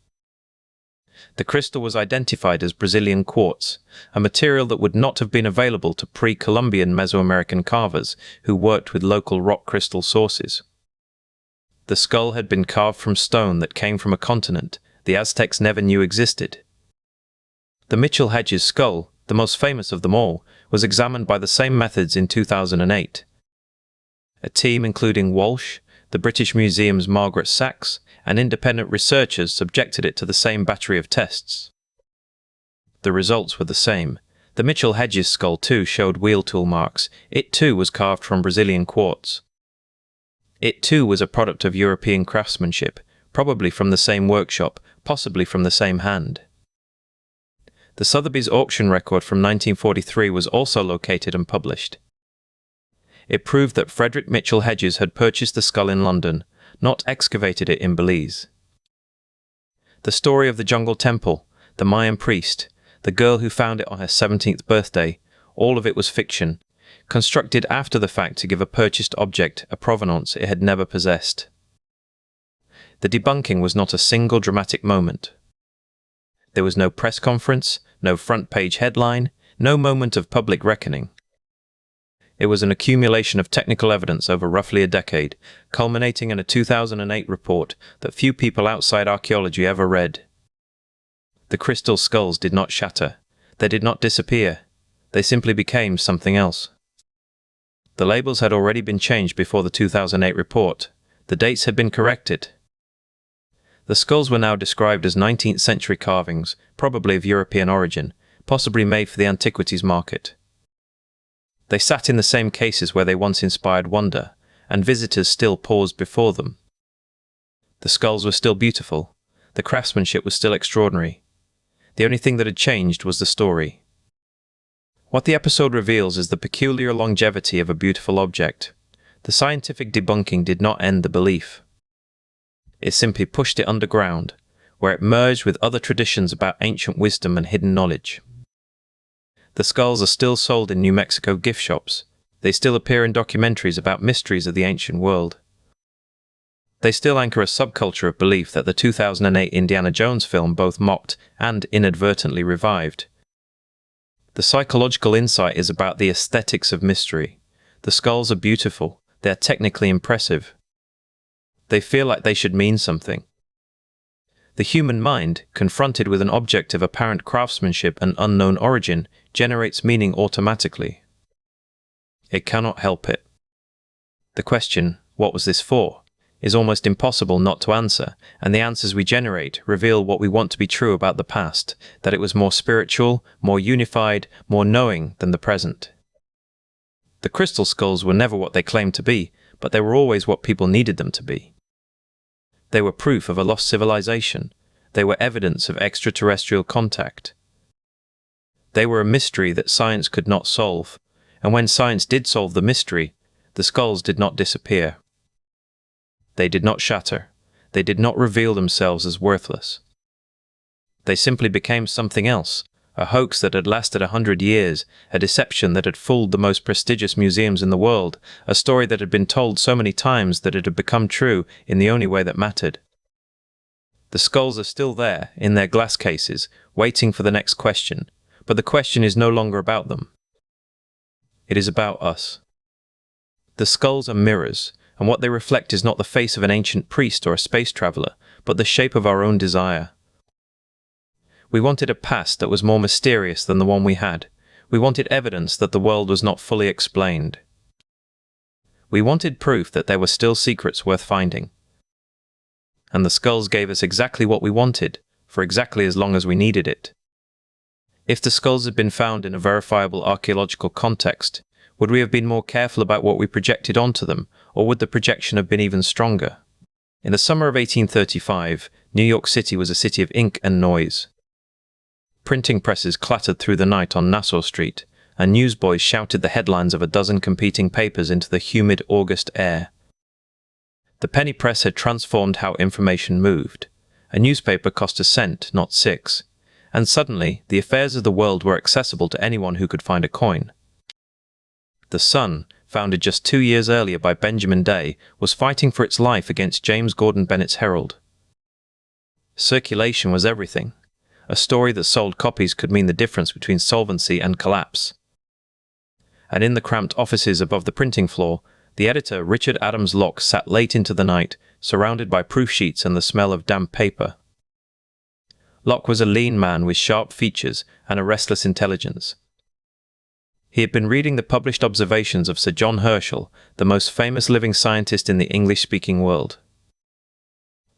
The crystal was identified as Brazilian quartz, a material that would not have been available to pre-Columbian Mesoamerican carvers who worked with local rock crystal sources. The skull had been carved from stone that came from a continent the Aztecs never knew existed. The Mitchell-Hedges skull, the most famous of them all, was examined by the same methods in 2008. A team including Walsh, the British Museum's Margaret Sachs, and independent researchers subjected it to the same battery of tests. The results were the same. The Mitchell-Hedges skull too showed wheel tool marks. It too was carved from Brazilian quartz. It too was a product of European craftsmanship, probably from the same workshop, possibly from the same hand. The Sotheby's auction record from 1943 was also located and published. It proved that Frederick Mitchell-Hedges had purchased the skull in London, not excavated it in Belize. The story of the jungle temple, the Mayan priest, the girl who found it on her 17th birthday, all of it was fiction, constructed after the fact to give a purchased object a provenance it had never possessed. The debunking was not a single dramatic moment. There was no press conference, no front-page headline, no moment of public reckoning. It was an accumulation of technical evidence over roughly a decade, culminating in a 2008 report that few people outside archaeology ever read. The crystal skulls did not shatter. They did not disappear. They simply became something else. The labels had already been changed before the 2008 report. The dates had been corrected. The skulls were now described as 19th century carvings, probably of European origin, possibly made for the antiquities market. They sat in the same cases where they once inspired wonder, and visitors still paused before them. The skulls were still beautiful. The craftsmanship was still extraordinary. The only thing that had changed was the story. What the episode reveals is the peculiar longevity of a beautiful object. The scientific debunking did not end the belief. It simply pushed it underground, where it merged with other traditions about ancient wisdom and hidden knowledge. The skulls are still sold in New Mexico gift shops. They still appear in documentaries about mysteries of the ancient world. They still anchor a subculture of belief that the 2008 Indiana Jones film both mocked and inadvertently revived. The psychological insight is about the aesthetics of mystery. The skulls are beautiful. They are technically impressive. They feel like they should mean something. The human mind, confronted with an object of apparent craftsmanship and unknown origin, generates meaning automatically. It cannot help it. The question, what was this for, is almost impossible not to answer, and the answers we generate reveal what we want to be true about the past, that it was more spiritual, more unified, more knowing than the present. The crystal skulls were never what they claimed to be, but they were always what people needed them to be. They were proof of a lost civilization. They were evidence of extraterrestrial contact. They were a mystery that science could not solve, and when science did solve the mystery, the skulls did not disappear. They did not shatter. They did not reveal themselves as worthless. They simply became something else, a hoax that had lasted 100 years, a deception that had fooled the most prestigious museums in the world, a story that had been told so many times that it had become true in the only way that mattered. The skulls are still there, in their glass cases, waiting for the next question, but the question is no longer about them. It is about us. The skulls are mirrors, and what they reflect is not the face of an ancient priest or a space traveler, but the shape of our own desire. We wanted a past that was more mysterious than the one we had. We wanted evidence that the world was not fully explained. We wanted proof that there were still secrets worth finding. And the skulls gave us exactly what we wanted, for exactly as long as we needed it. If the skulls had been found in a verifiable archaeological context, would we have been more careful about what we projected onto them, or would the projection have been even stronger? In the summer of 1835, New York City was a city of ink and noise. Printing presses clattered through the night on Nassau Street, and newsboys shouted the headlines of a dozen competing papers into the humid August air. The penny press had transformed how information moved. A newspaper cost a cent, not 6, and suddenly the affairs of the world were accessible to anyone who could find a coin. The Sun, founded just 2 years earlier by Benjamin Day, was fighting for its life against James Gordon Bennett's Herald. Circulation was everything. A story that sold copies could mean the difference between solvency and collapse. And in the cramped offices above the printing floor, the editor, Richard Adams Locke, sat late into the night, surrounded by proof sheets and the smell of damp paper. Locke was a lean man with sharp features and a restless intelligence. He had been reading the published observations of Sir John Herschel, the most famous living scientist in the English-speaking world.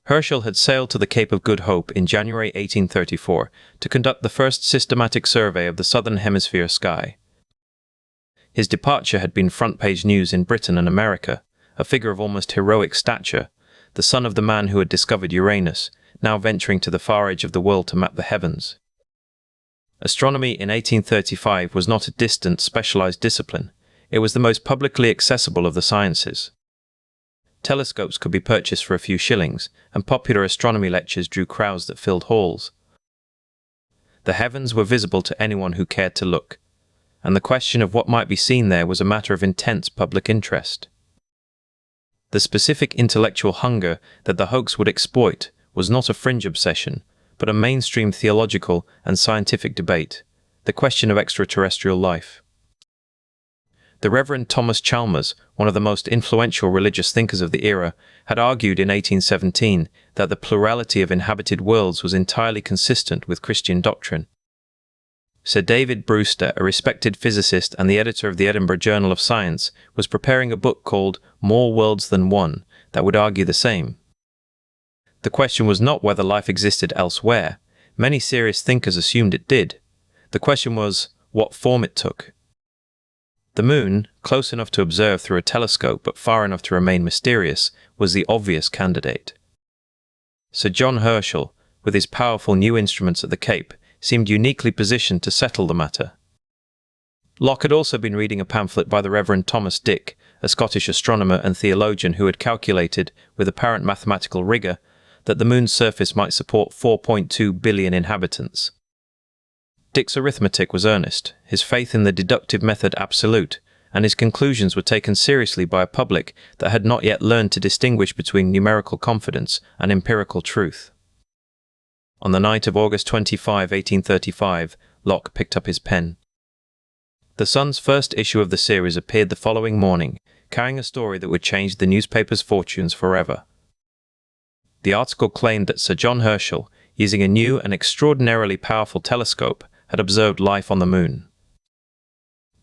Herschel had sailed to the Cape of Good Hope in January 1834 to conduct the first systematic survey of the southern hemisphere sky. His departure had been front-page news in Britain and America, a figure of almost heroic stature, the son of the man who had discovered Uranus, now venturing to the far edge of the world to map the heavens. Astronomy in 1835 was not a distant, specialized discipline. It was the most publicly accessible of the sciences. Telescopes could be purchased for a few shillings, and popular astronomy lectures drew crowds that filled halls. The heavens were visible to anyone who cared to look, and the question of what might be seen there was a matter of intense public interest. The specific intellectual hunger that the hoax would exploit was not a fringe obsession, but a mainstream theological and scientific debate, the question of extraterrestrial life. The Reverend Thomas Chalmers, one of the most influential religious thinkers of the era, had argued in 1817 that the plurality of inhabited worlds was entirely consistent with Christian doctrine. Sir David Brewster, a respected physicist and the editor of the Edinburgh Journal of Science, was preparing a book called More Worlds Than One that would argue the same. The question was not whether life existed elsewhere. Many serious thinkers assumed it did. The question was what form it took. The moon, close enough to observe through a telescope but far enough to remain mysterious, was the obvious candidate. Sir John Herschel, with his powerful new instruments at the Cape, seemed uniquely positioned to settle the matter. Locke had also been reading a pamphlet by the Reverend Thomas Dick, a Scottish astronomer and theologian who had calculated, with apparent mathematical rigour, that the moon's surface might support 4.2 billion inhabitants. Dick's arithmetic was earnest, his faith in the deductive method absolute, and his conclusions were taken seriously by a public that had not yet learned to distinguish between numerical confidence and empirical truth. On the night of August 25, 1835, Locke picked up his pen. The Sun's first issue of the series appeared the following morning, carrying a story that would change the newspaper's fortunes forever. The article claimed that Sir John Herschel, using a new and extraordinarily powerful telescope, had observed life on the moon.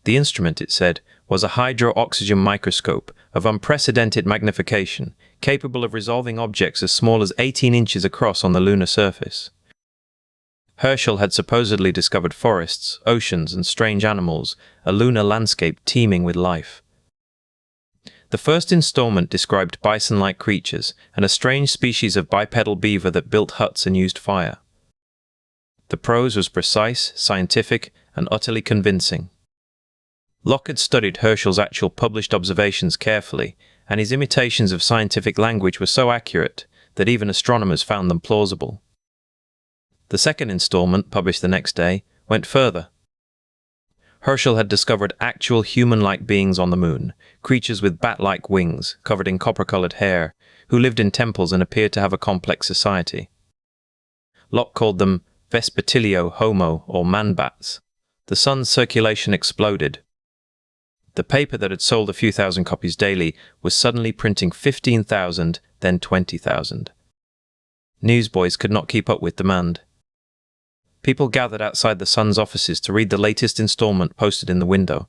The instrument, it said, was a hydro-oxygen microscope of unprecedented magnification, capable of resolving objects as small as 18 inches across on the lunar surface. Herschel had supposedly discovered forests, oceans, and strange animals, a lunar landscape teeming with life. The first installment described bison-like creatures and a strange species of bipedal beaver that built huts and used fire. The prose was precise, scientific, and utterly convincing. Locke had studied Herschel's actual published observations carefully, and his imitations of scientific language were so accurate that even astronomers found them plausible. The second installment, published the next day, went further. Herschel had discovered actual human-like beings on the moon, creatures with bat-like wings, covered in copper-colored hair, who lived in temples and appeared to have a complex society. Locke called them Vespertilio Homo, or man-bats. The sun's circulation exploded. The paper that had sold a few thousand copies daily was suddenly printing 15,000, then 20,000. Newsboys could not keep up with demand. People gathered outside the Sun's offices to read the latest installment posted in the window.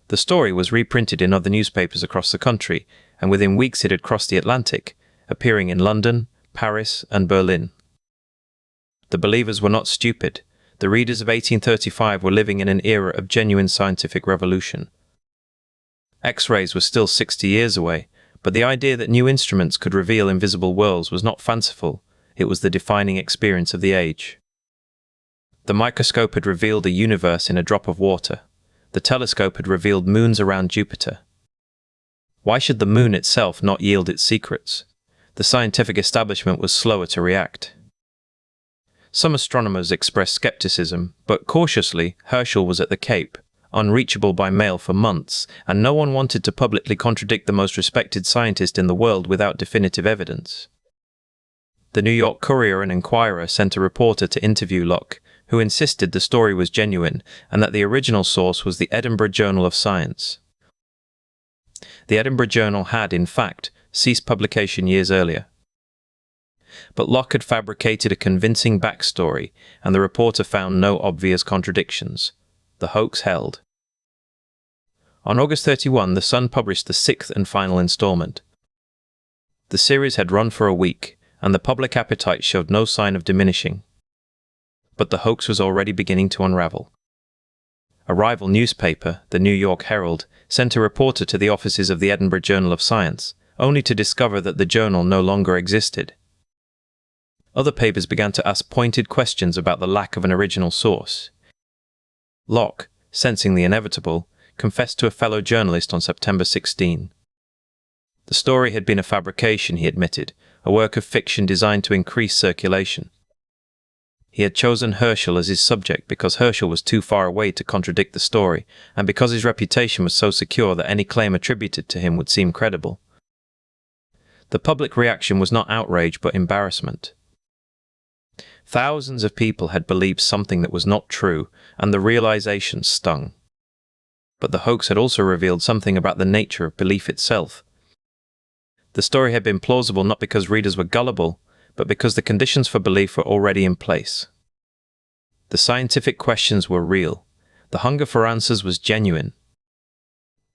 The story was reprinted in other newspapers across the country, and within weeks it had crossed the Atlantic, appearing in London, Paris, and Berlin. The believers were not stupid. The readers of 1835 were living in an era of genuine scientific revolution. X-rays were still 60 years away, but the idea that new instruments could reveal invisible worlds was not fanciful. It was the defining experience of the age. The microscope had revealed a universe in a drop of water. The telescope had revealed moons around Jupiter. Why should the moon itself not yield its secrets? The scientific establishment was slower to react. Some astronomers expressed skepticism, but cautiously, Herschel was at the Cape, unreachable by mail for months, and no one wanted to publicly contradict the most respected scientist in the world without definitive evidence. The New York Courier and Enquirer sent a reporter to interview Locke, who insisted the story was genuine and that the original source was the Edinburgh Journal of Science. The Edinburgh Journal had, in fact, ceased publication years earlier. But Locke had fabricated a convincing backstory, and the reporter found no obvious contradictions. The hoax held. On August 31, The Sun published the sixth and final installment. The series had run for a week, and the public appetite showed no sign of diminishing. But the hoax was already beginning to unravel. A rival newspaper, the New York Herald, sent a reporter to the offices of the Edinburgh Journal of Science, only to discover that the journal no longer existed. Other papers began to ask pointed questions about the lack of an original source. Locke, sensing the inevitable, confessed to a fellow journalist on September 16. The story had been a fabrication, he admitted, a work of fiction designed to increase circulation. He had chosen Herschel as his subject because Herschel was too far away to contradict the story, and because his reputation was so secure that any claim attributed to him would seem credible. The public reaction was not outrage but embarrassment. Thousands of people had believed something that was not true, and the realization stung. But the hoax had also revealed something about the nature of belief itself. The story had been plausible not because readers were gullible, but because the conditions for belief were already in place. The scientific questions were real. The hunger for answers was genuine.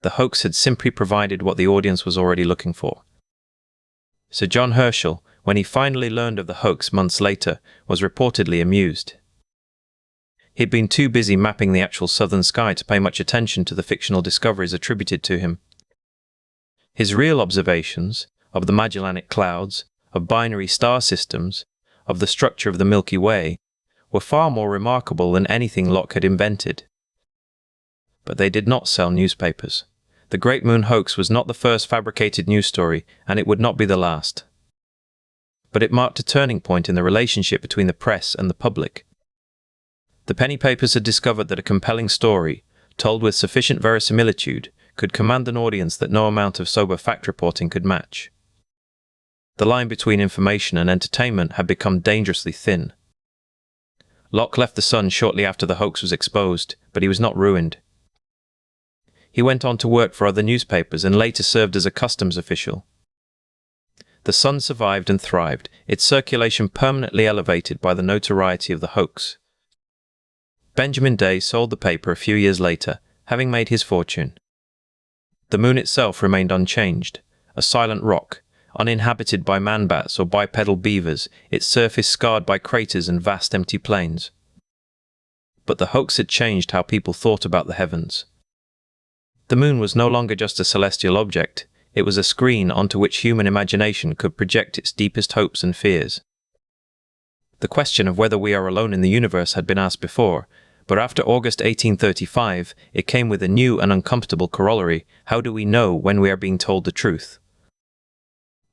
The hoax had simply provided what the audience was already looking for. Sir John Herschel, when he finally learned of the hoax months later, was reportedly amused. He'd been too busy mapping the actual southern sky to pay much attention to the fictional discoveries attributed to him. His real observations, of the Magellanic Clouds, of binary star systems, of the structure of the Milky Way, were far more remarkable than anything Locke had invented. But they did not sell newspapers. The Great Moon Hoax was not the first fabricated news story, and it would not be the last. But it marked a turning point in the relationship between the press and the public. The penny papers had discovered that a compelling story, told with sufficient verisimilitude, could command an audience that no amount of sober fact reporting could match. The line between information and entertainment had become dangerously thin. Locke left the Sun shortly after the hoax was exposed, but he was not ruined. He went on to work for other newspapers and later served as a customs official. The Sun survived and thrived, its circulation permanently elevated by the notoriety of the hoax. Benjamin Day sold the paper a few years later, having made his fortune. The moon itself remained unchanged, a silent rock, uninhabited by man-bats or bipedal beavers, its surface scarred by craters and vast empty plains. But the hoax had changed how people thought about the heavens. The moon was no longer just a celestial object, it was a screen onto which human imagination could project its deepest hopes and fears. The question of whether we are alone in the universe had been asked before, but after August 1835, it came with a new and uncomfortable corollary: how do we know when we are being told the truth?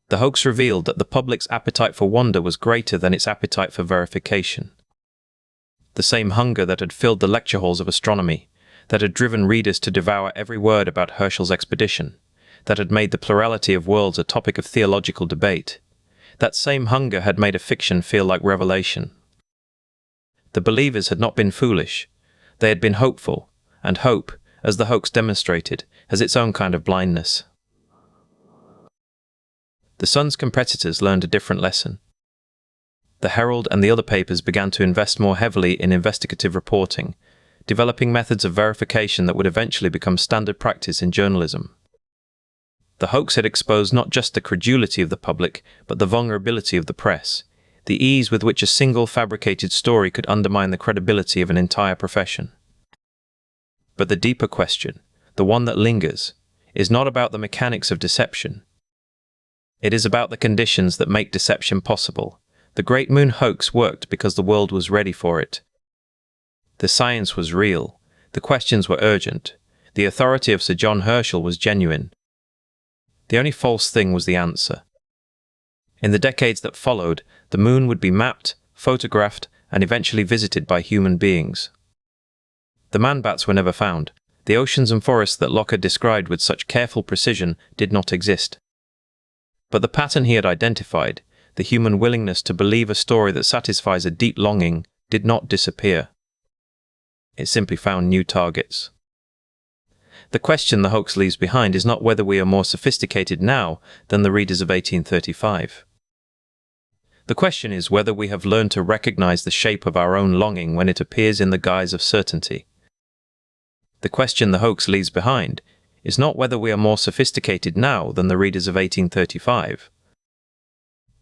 The hoax revealed that the public's appetite for wonder was greater than its appetite for verification. The same hunger that had filled the lecture halls of astronomy, that had driven readers to devour every word about Herschel's expedition, that had made the plurality of worlds a topic of theological debate, that same hunger had made a fiction feel like revelation. The believers had not been foolish, they had been hopeful, and hope, as the hoax demonstrated, has its own kind of blindness. The Sun's competitors learned a different lesson. The Herald and the other papers began to invest more heavily in investigative reporting, developing methods of verification that would eventually become standard practice in journalism. The hoax had exposed not just the credulity of the public, but the vulnerability of the press, the ease with which a single fabricated story could undermine the credibility of an entire profession. But the deeper question, the one that lingers, is not about the mechanics of deception. It is about the conditions that make deception possible. The Great Moon hoax worked because the world was ready for it. The science was real, the questions were urgent, the authority of Sir John Herschel was genuine. The only false thing was the answer. In the decades that followed, the moon would be mapped, photographed, and eventually visited by human beings. The man-bats were never found. The oceans and forests that Locke had described with such careful precision did not exist. But the pattern he had identified, the human willingness to believe a story that satisfies a deep longing, did not disappear. It simply found new targets. The question the hoax leaves behind is not whether we are more sophisticated now than the readers of 1835. The question is whether we have learned to recognize the shape of our own longing when it appears in the guise of certainty. The question the hoax leaves behind is not whether we are more sophisticated now than the readers of 1835.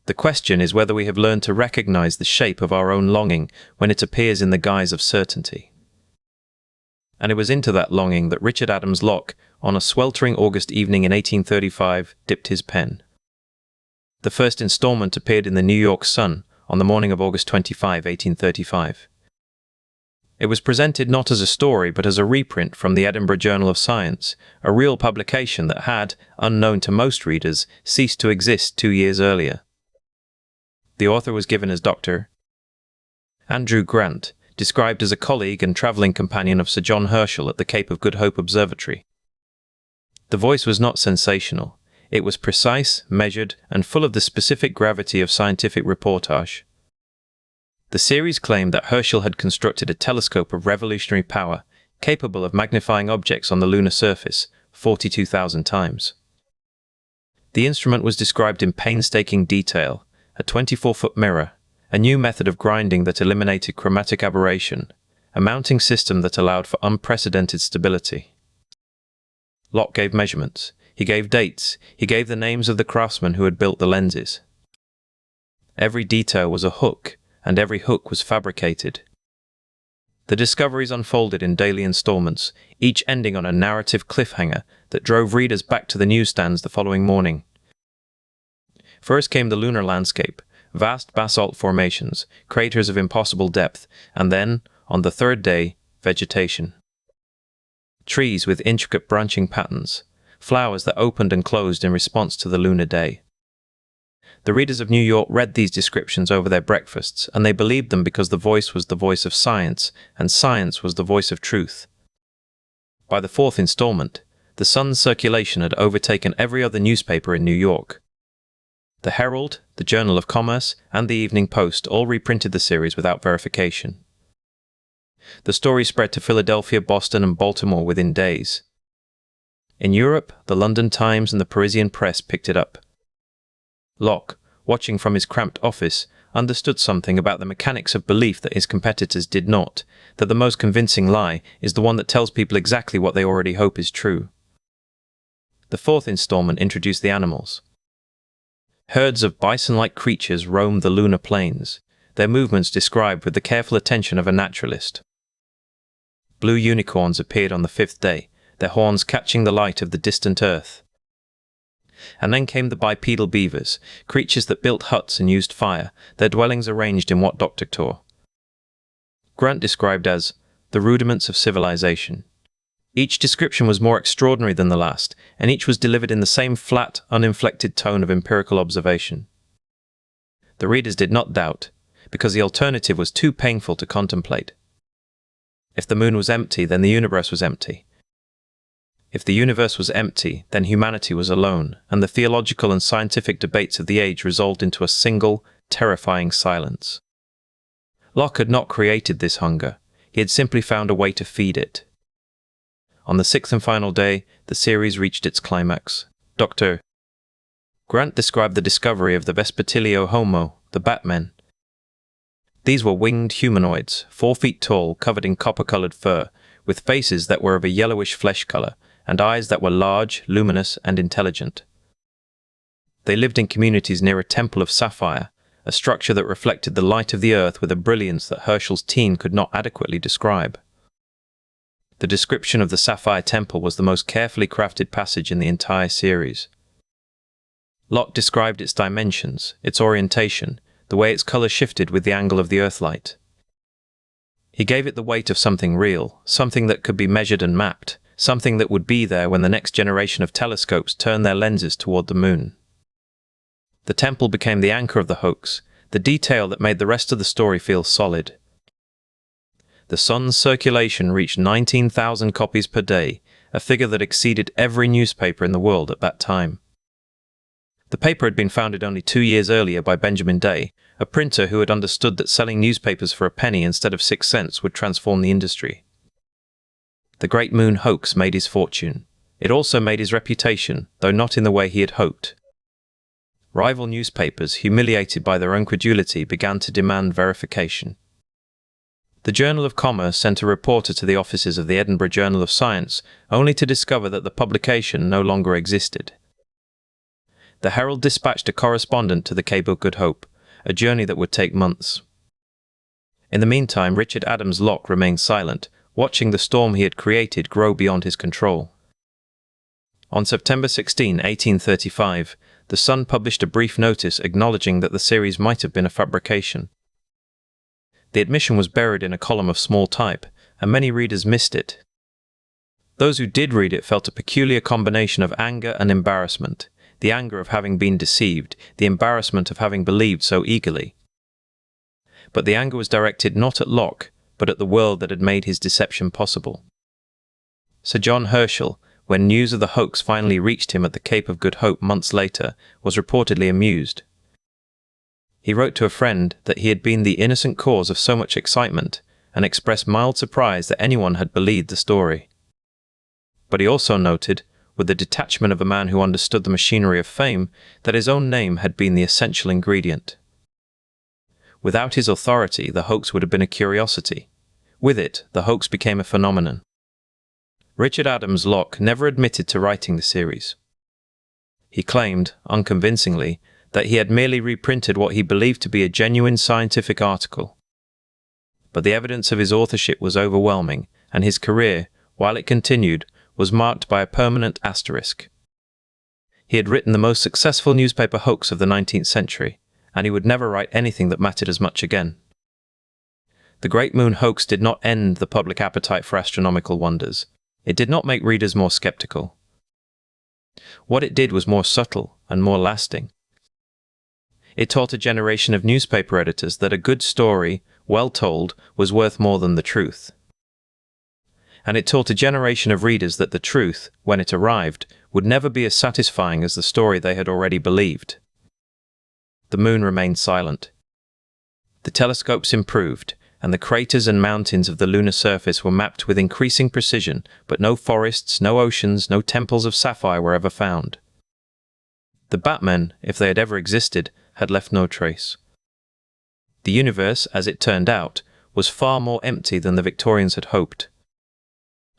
The question is whether we have learned to recognize the shape of our own longing when it appears in the guise of certainty. And it was into that longing that Richard Adams Locke, on a sweltering August evening in 1835, dipped his pen. The first installment appeared in the New York Sun on the morning of August 25, 1835. It was presented not as a story but as a reprint from the Edinburgh Journal of Science, a real publication that had, unknown to most readers, ceased to exist 2 years earlier. The author was given as Dr. Andrew Grant, described as a colleague and travelling companion of Sir John Herschel at the Cape of Good Hope Observatory. The voice was not sensational. It was precise, measured, and full of the specific gravity of scientific reportage. The series claimed that Herschel had constructed a telescope of revolutionary power, capable of magnifying objects on the lunar surface 42,000 times. The instrument was described in painstaking detail: a 24-foot mirror, a new method of grinding that eliminated chromatic aberration, a mounting system that allowed for unprecedented stability. Locke gave measurements, he gave dates, he gave the names of the craftsmen who had built the lenses. Every detail was a hook, and every hook was fabricated. The discoveries unfolded in daily installments, each ending on a narrative cliffhanger that drove readers back to the newsstands the following morning. First came the lunar landscape, vast basalt formations, craters of impossible depth, and then, on the third day, vegetation. Trees with intricate branching patterns, flowers that opened and closed in response to the lunar day. The readers of New York read these descriptions over their breakfasts, and they believed them because the voice was the voice of science, and science was the voice of truth. By the fourth installment, the Sun's circulation had overtaken every other newspaper in New York. The Herald, the Journal of Commerce, and the Evening Post all reprinted the series without verification. The story spread to Philadelphia, Boston, and Baltimore within days. In Europe, the London Times and the Parisian press picked it up. Locke, watching from his cramped office, understood something about the mechanics of belief that his competitors did not, that the most convincing lie is the one that tells people exactly what they already hope is true. The fourth installment introduced the animals. Herds of bison-like creatures roamed the lunar plains, their movements described with the careful attention of a naturalist. Blue unicorns appeared on the fifth day, their horns catching the light of the distant earth. And then came the bipedal beavers, creatures that built huts and used fire, their dwellings arranged in what Dr. Grant described as the rudiments of civilization. Each description was more extraordinary than the last, and each was delivered in the same flat, uninflected tone of empirical observation. The readers did not doubt, because the alternative was too painful to contemplate. If the moon was empty, then the universe was empty. If the universe was empty, then humanity was alone, and the theological and scientific debates of the age resolved into a single, terrifying silence. Locke had not created this hunger. He had simply found a way to feed it. On the sixth and final day, the series reached its climax. Dr. Grant described the discovery of the Vespertilio Homo, the Batmen. These were winged humanoids, 4 feet tall, covered in copper-colored fur, with faces that were of a yellowish flesh color, and eyes that were large, luminous, and intelligent. They lived in communities near a temple of sapphire, a structure that reflected the light of the earth with a brilliance that Herschel's teen could not adequately describe. The description of the Sapphire Temple was the most carefully crafted passage in the entire series. Locke described its dimensions, its orientation, the way its color shifted with the angle of the earthlight. He gave it the weight of something real, something that could be measured and mapped, something that would be there when the next generation of telescopes turned their lenses toward the moon. The temple became the anchor of the hoax, the detail that made the rest of the story feel solid. The sun's circulation reached 19,000 copies per day, a figure that exceeded every newspaper in the world at that time. The paper had been founded only 2 years earlier by Benjamin Day, a printer who had understood that selling newspapers for a penny instead of 6 cents would transform the industry. The Great Moon Hoax made his fortune. It also made his reputation, though not in the way he had hoped. Rival newspapers, humiliated by their own credulity, began to demand verification. The Journal of Commerce sent a reporter to the offices of the Edinburgh Journal of Science, only to discover that the publication no longer existed. The Herald dispatched a correspondent to the Cape of Good Hope, a journey that would take months. In the meantime, Richard Adams Locke remained silent, watching the storm he had created grow beyond his control. On September 16, 1835, the Sun published a brief notice acknowledging that the series might have been a fabrication. The admission was buried in a column of small type, and many readers missed it. Those who did read it felt a peculiar combination of anger and embarrassment, the anger of having been deceived, the embarrassment of having believed so eagerly. But the anger was directed not at Locke, but at the world that had made his deception possible. Sir John Herschel, when news of the hoax finally reached him at the Cape of Good Hope months later, was reportedly amused. He wrote to a friend that he had been the innocent cause of so much excitement, and expressed mild surprise that anyone had believed the story. But he also noted, with the detachment of a man who understood the machinery of fame, that his own name had been the essential ingredient. Without his authority, the hoax would have been a curiosity. With it, the hoax became a phenomenon. Richard Adams Locke never admitted to writing the series. He claimed, unconvincingly, that he had merely reprinted what he believed to be a genuine scientific article. But the evidence of his authorship was overwhelming, and his career, while it continued, was marked by a permanent asterisk. He had written the most successful newspaper hoax of the 19th century, and he would never write anything that mattered as much again. The Great Moon Hoax did not end the public appetite for astronomical wonders. It did not make readers more skeptical. What it did was more subtle and more lasting. It taught a generation of newspaper editors that a good story, well told, was worth more than the truth. And it taught a generation of readers that the truth, when it arrived, would never be as satisfying as the story they had already believed. The moon remained silent. The telescopes improved, and the craters and mountains of the lunar surface were mapped with increasing precision, but no forests, no oceans, no temples of sapphire were ever found. The Batmen, if they had ever existed, had left no trace. The universe, as it turned out, was far more empty than the Victorians had hoped.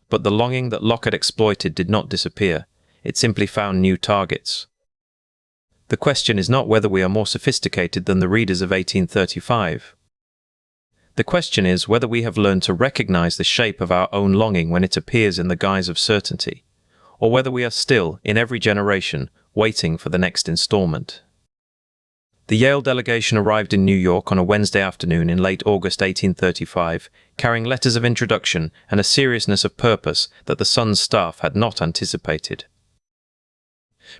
But the longing that Locke had exploited did not disappear. It simply found new targets. The question is not whether we are more sophisticated than the readers of 1835. The question is whether we have learned to recognize the shape of our own longing when it appears in the guise of certainty, or whether we are still, in every generation, waiting for the next installment. The Yale delegation arrived in New York on a Wednesday afternoon in late August 1835, carrying letters of introduction and a seriousness of purpose that the Sun's staff had not anticipated.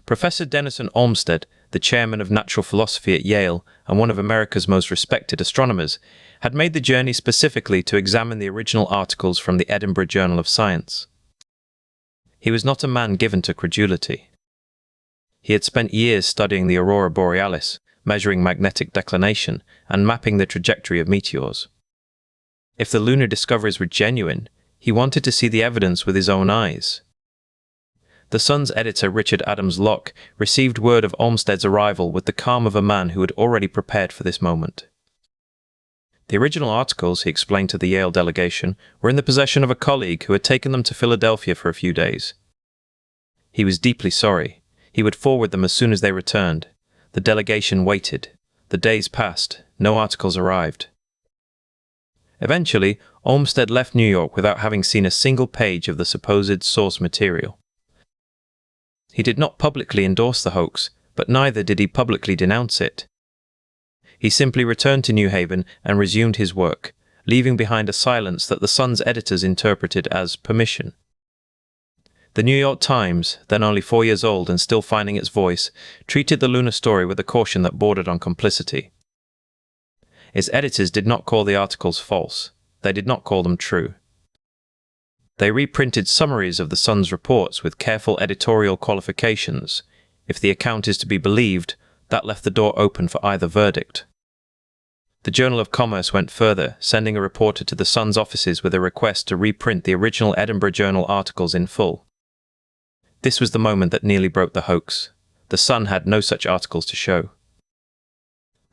Professor Denison Olmsted, the chairman of natural philosophy at Yale and one of America's most respected astronomers, had made the journey specifically to examine the original articles from the Edinburgh Journal of Science. He was not a man given to credulity. He had spent years studying the aurora borealis, measuring magnetic declination, and mapping the trajectory of meteors. If the lunar discoveries were genuine, he wanted to see the evidence with his own eyes. The Sun's editor Richard Adams Locke received word of Olmsted's arrival with the calm of a man who had already prepared for this moment. The original articles, he explained to the Yale delegation, were in the possession of a colleague who had taken them to Philadelphia for a few days. He was deeply sorry. He would forward them as soon as they returned. The delegation waited. The days passed. No articles arrived. Eventually, Olmsted left New York without having seen a single page of the supposed source material. He did not publicly endorse the hoax, but neither did he publicly denounce it. He simply returned to New Haven and resumed his work, leaving behind a silence that the Sun's editors interpreted as permission. The New York Times, then only 4 years old and still finding its voice, treated the lunar story with a caution that bordered on complicity. Its editors did not call the articles false. They did not call them true. They reprinted summaries of the Sun's reports with careful editorial qualifications. If the account is to be believed, that left the door open for either verdict. The Journal of Commerce went further, sending a reporter to the Sun's offices with a request to reprint the original Edinburgh Journal articles in full. This was the moment that nearly broke the hoax. The Sun had no such articles to show.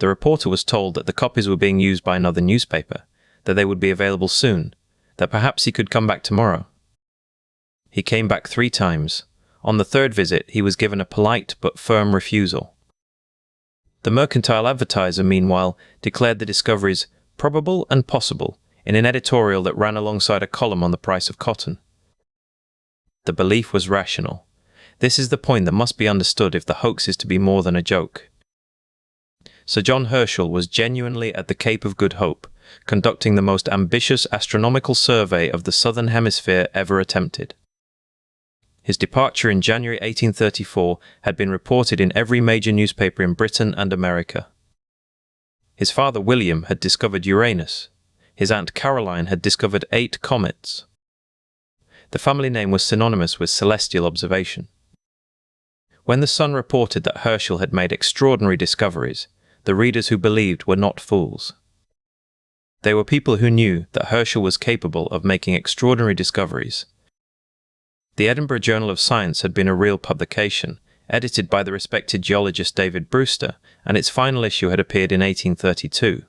The reporter was told that the copies were being used by another newspaper, that they would be available soon, that perhaps he could come back tomorrow. He came back 3 times. On the 3rd visit, he was given a polite but firm refusal. The Mercantile Advertiser, meanwhile, declared the discoveries probable and possible in an editorial that ran alongside a column on the price of cotton. The belief was rational. This is the point that must be understood if the hoax is to be more than a joke. Sir John Herschel was genuinely at the Cape of Good Hope, conducting the most ambitious astronomical survey of the southern hemisphere ever attempted. His departure in January 1834 had been reported in every major newspaper in Britain and America. His father William had discovered Uranus. His aunt Caroline had discovered 8 comets. The family name was synonymous with celestial observation. When the Sun reported that Herschel had made extraordinary discoveries, the readers who believed were not fools. They were people who knew that Herschel was capable of making extraordinary discoveries. The Edinburgh Journal of Science had been a real publication, edited by the respected geologist David Brewster, and its final issue had appeared in 1832.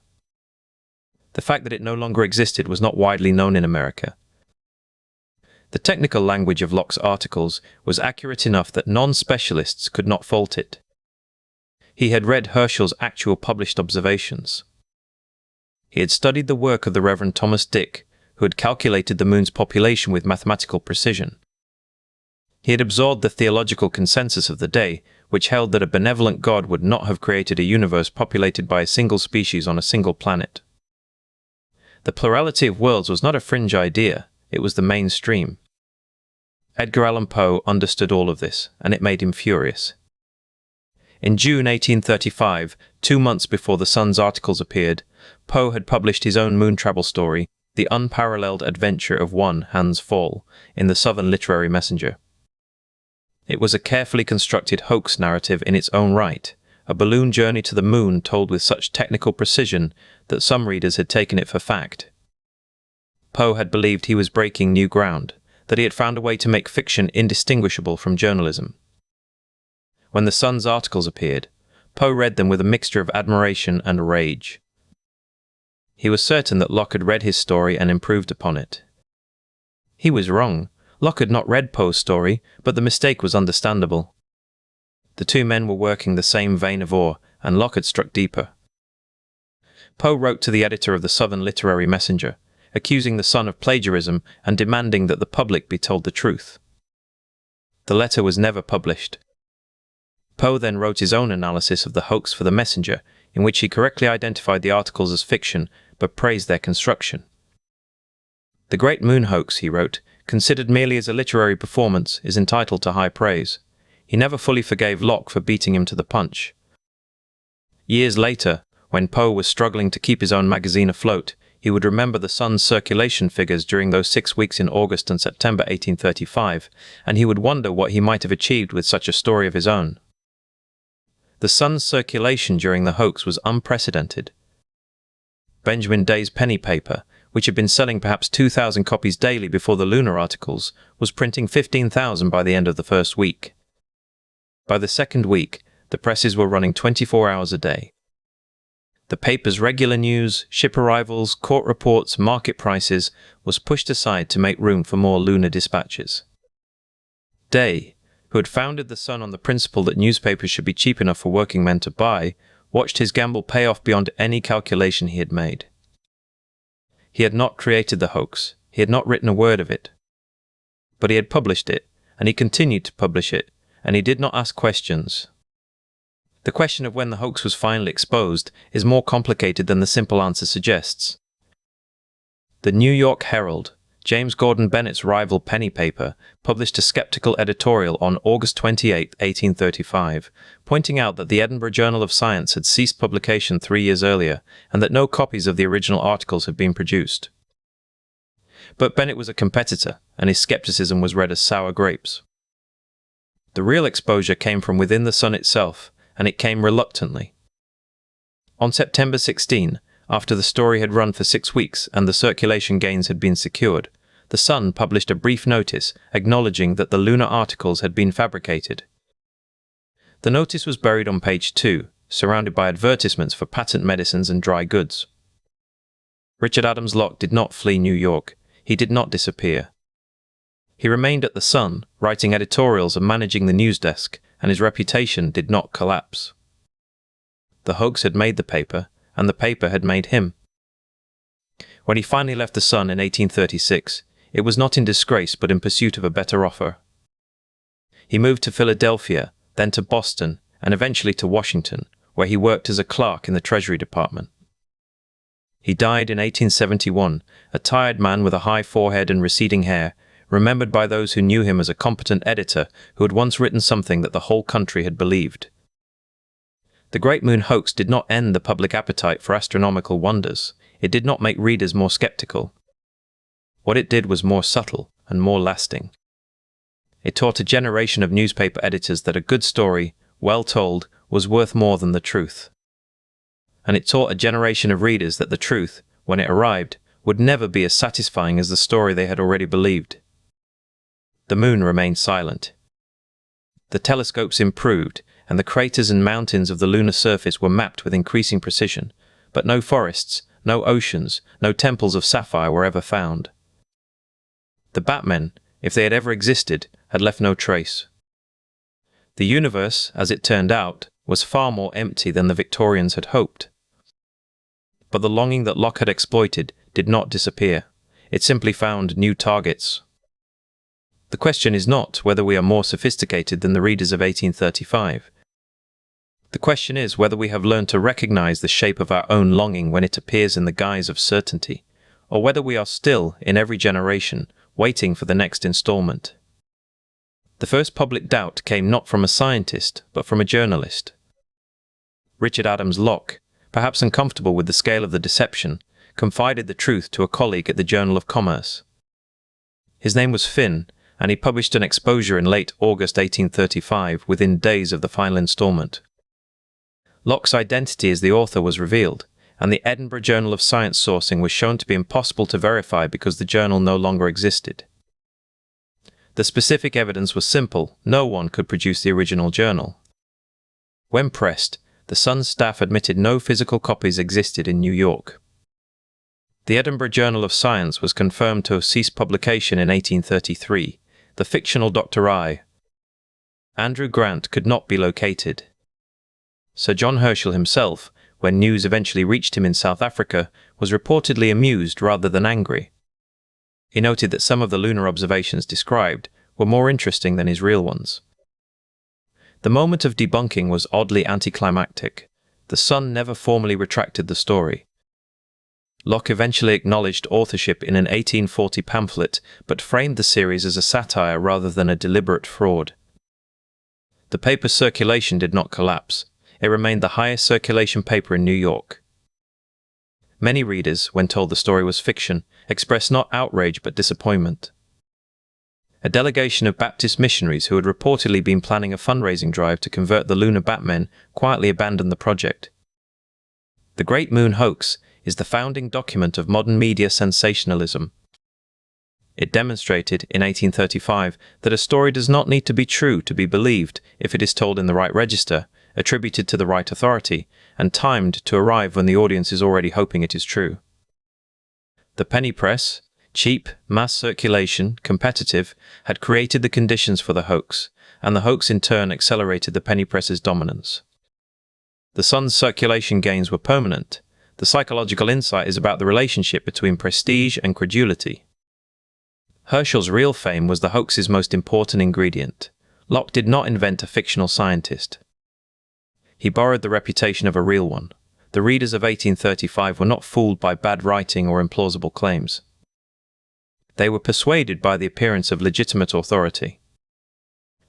The fact that it no longer existed was not widely known in America. The technical language of Locke's articles was accurate enough that non-specialists could not fault it. He had read Herschel's actual published observations. He had studied the work of the Reverend Thomas Dick, who had calculated the moon's population with mathematical precision. He had absorbed the theological consensus of the day, which held that a benevolent God would not have created a universe populated by a single species on a single planet. The plurality of worlds was not a fringe idea, it was the mainstream. Edgar Allan Poe understood all of this, and it made him furious. In June 1835, 2 months before the Sun's articles appeared, Poe had published his own moon travel story, The Unparalleled Adventure of One Hans Pfaall, in the Southern Literary Messenger. It was a carefully constructed hoax narrative in its own right, a balloon journey to the moon told with such technical precision that some readers had taken it for fact. Poe had believed he was breaking new ground, that he had found a way to make fiction indistinguishable from journalism. When the Sun's articles appeared, Poe read them with a mixture of admiration and rage. He was certain that Locke had read his story and improved upon it. He was wrong. Locke had not read Poe's story, but the mistake was understandable. The 2 men were working the same vein of awe, and Locke had struck deeper. Poe wrote to the editor of the Southern Literary Messenger, accusing the Sun of plagiarism and demanding that the public be told the truth. The letter was never published. Poe then wrote his own analysis of the hoax for the Messenger, in which he correctly identified the articles as fiction, but praised their construction. The Great Moon Hoax, he wrote, considered merely as a literary performance, is entitled to high praise. He never fully forgave Locke for beating him to the punch. Years later, when Poe was struggling to keep his own magazine afloat, he would remember the Sun's circulation figures during those 6 weeks in August and September 1835, and he would wonder what he might have achieved with such a story of his own. The Sun's circulation during the hoax was unprecedented. Benjamin Day's penny paper, which had been selling perhaps 2,000 copies daily before the lunar articles, was printing 15,000 by the end of the first week. By the second week, the presses were running 24 hours a day. The paper's regular news, ship arrivals, court reports, market prices was pushed aside to make room for more lunar dispatches. Day, who had founded the Sun on the principle that newspapers should be cheap enough for working men to buy, watched his gamble pay off beyond any calculation he had made. He had not created the hoax, he had not written a word of it. But he had published it, and he continued to publish it, and he did not ask questions. The question of when the hoax was finally exposed is more complicated than the simple answer suggests. The New York Herald, James Gordon Bennett's rival penny paper, published a skeptical editorial on August 28, 1835, pointing out that the Edinburgh Journal of Science had ceased publication 3 years earlier, and that no copies of the original articles had been produced. But Bennett was a competitor, and his skepticism was read as sour grapes. The real exposure came from within the Sun itself, and it came reluctantly. On September 16, after the story had run for 6 weeks and the circulation gains had been secured, the Sun published a brief notice acknowledging that the lunar articles had been fabricated. The notice was buried on page 2, surrounded by advertisements for patent medicines and dry goods. Richard Adams Locke did not flee New York. He did not disappear. He remained at the Sun, writing editorials and managing the news desk, and his reputation did not collapse. The hoax had made the paper, and the paper had made him. When he finally left the Sun in 1836, it was not in disgrace but in pursuit of a better offer. He moved to Philadelphia, then to Boston, and eventually to Washington, where he worked as a clerk in the Treasury Department. He died in 1871, a tired man with a high forehead and receding hair, remembered by those who knew him as a competent editor who had once written something that the whole country had believed. The Great Moon Hoax did not end the public appetite for astronomical wonders. It did not make readers more skeptical. What it did was more subtle and more lasting. It taught a generation of newspaper editors that a good story, well told, was worth more than the truth. And it taught a generation of readers that the truth, when it arrived, would never be as satisfying as the story they had already believed. The moon remained silent. The telescopes improved, and the craters and mountains of the lunar surface were mapped with increasing precision, but no forests, no oceans, no temples of sapphire were ever found. The Batmen, if they had ever existed, had left no trace. The universe, as it turned out, was far more empty than the Victorians had hoped. But the longing that Locke had exploited did not disappear. It simply found new targets. The question is not whether we are more sophisticated than the readers of 1835. The question is whether we have learned to recognize the shape of our own longing when it appears in the guise of certainty, or whether we are still, in every generation, waiting for the next installment. The first public doubt came not from a scientist, but from a journalist. Richard Adams Locke, perhaps uncomfortable with the scale of the deception, confided the truth to a colleague at the Journal of Commerce. His name was Finn, and he published an exposure in late August 1835 within days of the final installment. Locke's identity as the author was revealed, and the Edinburgh Journal of Science sourcing was shown to be impossible to verify because the journal no longer existed. The specific evidence was simple: no one could produce the original journal. When pressed, the Sun's staff admitted no physical copies existed in New York. The Edinburgh Journal of Science was confirmed to have ceased publication in 1833. The fictional Dr. I. Andrew Grant could not be located. Sir John Herschel himself, when news eventually reached him in South Africa, was reportedly amused rather than angry. He noted that some of the lunar observations described were more interesting than his real ones. The moment of debunking was oddly anticlimactic. The Sun never formally retracted the story. Locke eventually acknowledged authorship in an 1840 pamphlet, but framed the series as a satire rather than a deliberate fraud. The paper's circulation did not collapse. It remained the highest circulation paper in New York. Many readers, when told the story was fiction, expressed not outrage but disappointment. A delegation of Baptist missionaries who had reportedly been planning a fundraising drive to convert the lunar Batmen quietly abandoned the project. The Great Moon Hoax is the founding document of modern media sensationalism. It demonstrated, in 1835, that a story does not need to be true to be believed if it is told in the right register, attributed to the right authority, and timed to arrive when the audience is already hoping it is true. The penny press, cheap, mass circulation, competitive, had created the conditions for the hoax, and the hoax in turn accelerated the penny press's dominance. The Sun's circulation gains were permanent. The psychological insight is about the relationship between prestige and credulity. Herschel's real fame was the hoax's most important ingredient. Locke did not invent a fictional scientist. He borrowed the reputation of a real one. The readers of 1835 were not fooled by bad writing or implausible claims. They were persuaded by the appearance of legitimate authority.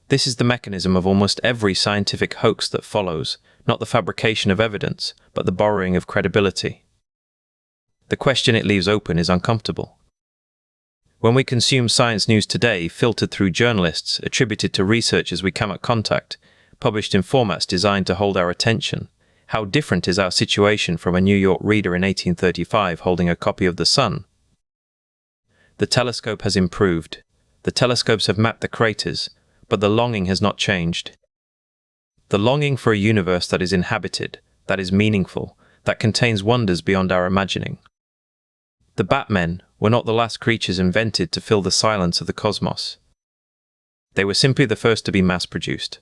This is the mechanism of almost every scientific hoax that follows, not the fabrication of evidence, but the borrowing of credibility. The question it leaves open is uncomfortable. When we consume science news today, filtered through journalists, attributed to researchers we cannot contact, published in formats designed to hold our attention, how different is our situation from a New York reader in 1835 holding a copy of The Sun? The telescope has improved. The telescopes have mapped the craters, but the longing has not changed. The longing for a universe that is inhabited, that is meaningful, that contains wonders beyond our imagining. The Batmen were not the last creatures invented to fill the silence of the cosmos. They were simply the first to be mass-produced.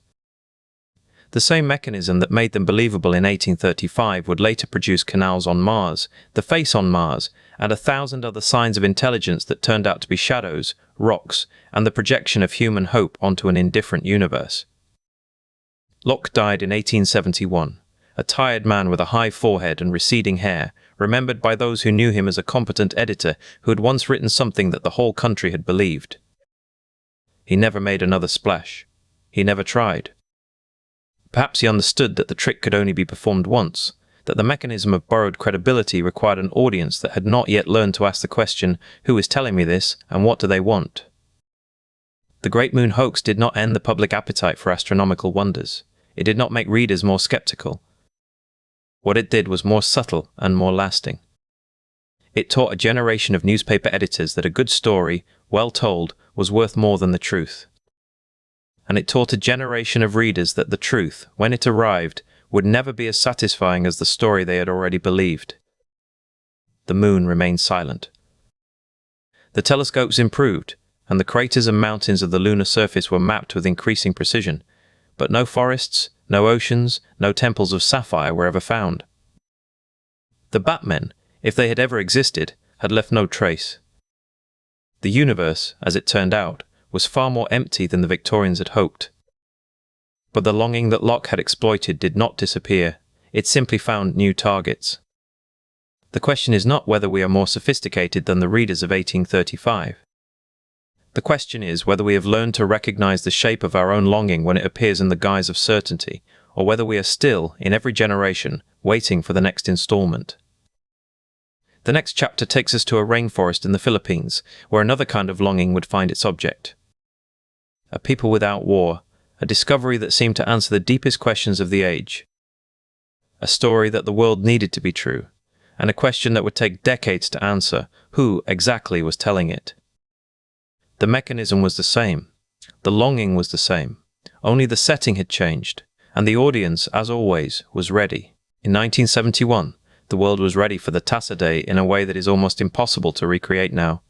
The same mechanism that made them believable in 1835 would later produce canals on Mars, the face on Mars, and 1,000 other signs of intelligence that turned out to be shadows, rocks, and the projection of human hope onto an indifferent universe. Locke died in 1871, a tired man with a high forehead and receding hair, remembered by those who knew him as a competent editor who had once written something that the whole country had believed. He never made another splash. He never tried. Perhaps he understood that the trick could only be performed once, that the mechanism of borrowed credibility required an audience that had not yet learned to ask the question, who is telling me this, and what do they want? The Great Moon Hoax did not end the public appetite for astronomical wonders. It did not make readers more skeptical. What it did was more subtle and more lasting. It taught a generation of newspaper editors that a good story, well told, was worth more than the truth. And it taught a generation of readers that the truth, when it arrived, would never be as satisfying as the story they had already believed. The moon remained silent. The telescopes improved, and the craters and mountains of the lunar surface were mapped with increasing precision, but no forests, no oceans, no temples of sapphire were ever found. The Batmen, if they had ever existed, had left no trace. The universe, as it turned out, was far more empty than the Victorians had hoped. But the longing that Locke had exploited did not disappear. It simply found new targets. The question is not whether we are more sophisticated than the readers of 1835. The question is whether we have learned to recognize the shape of our own longing when it appears in the guise of certainty, or whether we are still, in every generation, waiting for the next installment. The next chapter takes us to a rainforest in the Philippines, where another kind of longing would find its object. A people without war, a discovery that seemed to answer the deepest questions of the age. A story that the world needed to be true, and a question that would take decades to answer: who exactly was telling it? The mechanism was the same. The longing was the same. Only the setting had changed, and the audience, as always, was ready. In 1971, the world was ready for the Tasaday in a way that is almost impossible to recreate now.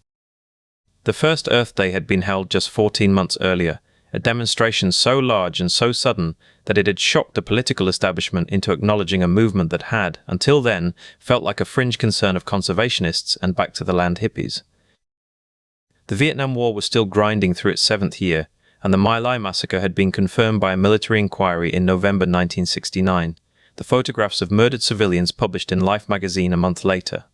The first Earth Day had been held just 14 months earlier, a demonstration so large and so sudden that it had shocked the political establishment into acknowledging a movement that had, until then, felt like a fringe concern of conservationists and back-to-the-land hippies. The Vietnam War was still grinding through its 7th year, and the My Lai massacre had been confirmed by a military inquiry in November 1969, the photographs of murdered civilians published in Life magazine a month later.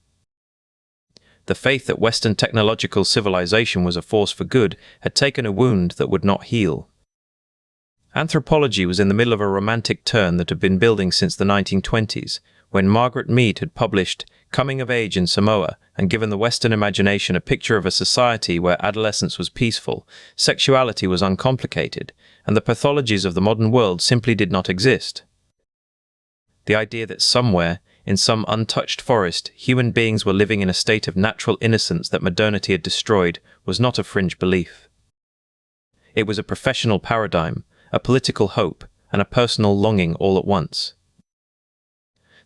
The faith that Western technological civilization was a force for good had taken a wound that would not heal. Anthropology was in the middle of a romantic turn that had been building since the 1920s, when Margaret Mead had published Coming of Age in Samoa and given the Western imagination a picture of a society where adolescence was peaceful, sexuality was uncomplicated, and the pathologies of the modern world simply did not exist. The idea that somewhere, in some untouched forest, human beings were living in a state of natural innocence that modernity had destroyed was not a fringe belief. It was a professional paradigm, a political hope, and a personal longing all at once.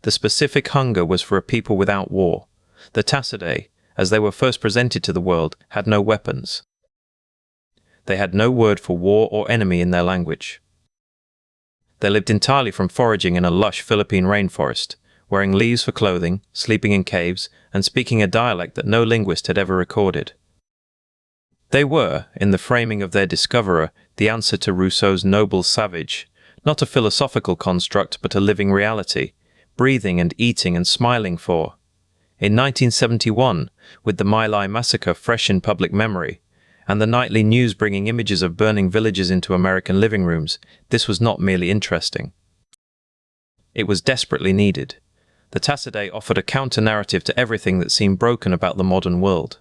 The specific hunger was for a people without war. The Tasaday, as they were first presented to the world, had no weapons. They had no word for war or enemy in their language. They lived entirely from foraging in a lush Philippine rainforest, wearing leaves for clothing, sleeping in caves, and speaking a dialect that no linguist had ever recorded. They were, in the framing of their discoverer, the answer to Rousseau's noble savage, not a philosophical construct but a living reality, breathing and eating and smiling for. In 1971, with the My Lai massacre fresh in public memory, and the nightly news bringing images of burning villages into American living rooms, this was not merely interesting. It was desperately needed. The Tasaday offered a counter-narrative to everything that seemed broken about the modern world.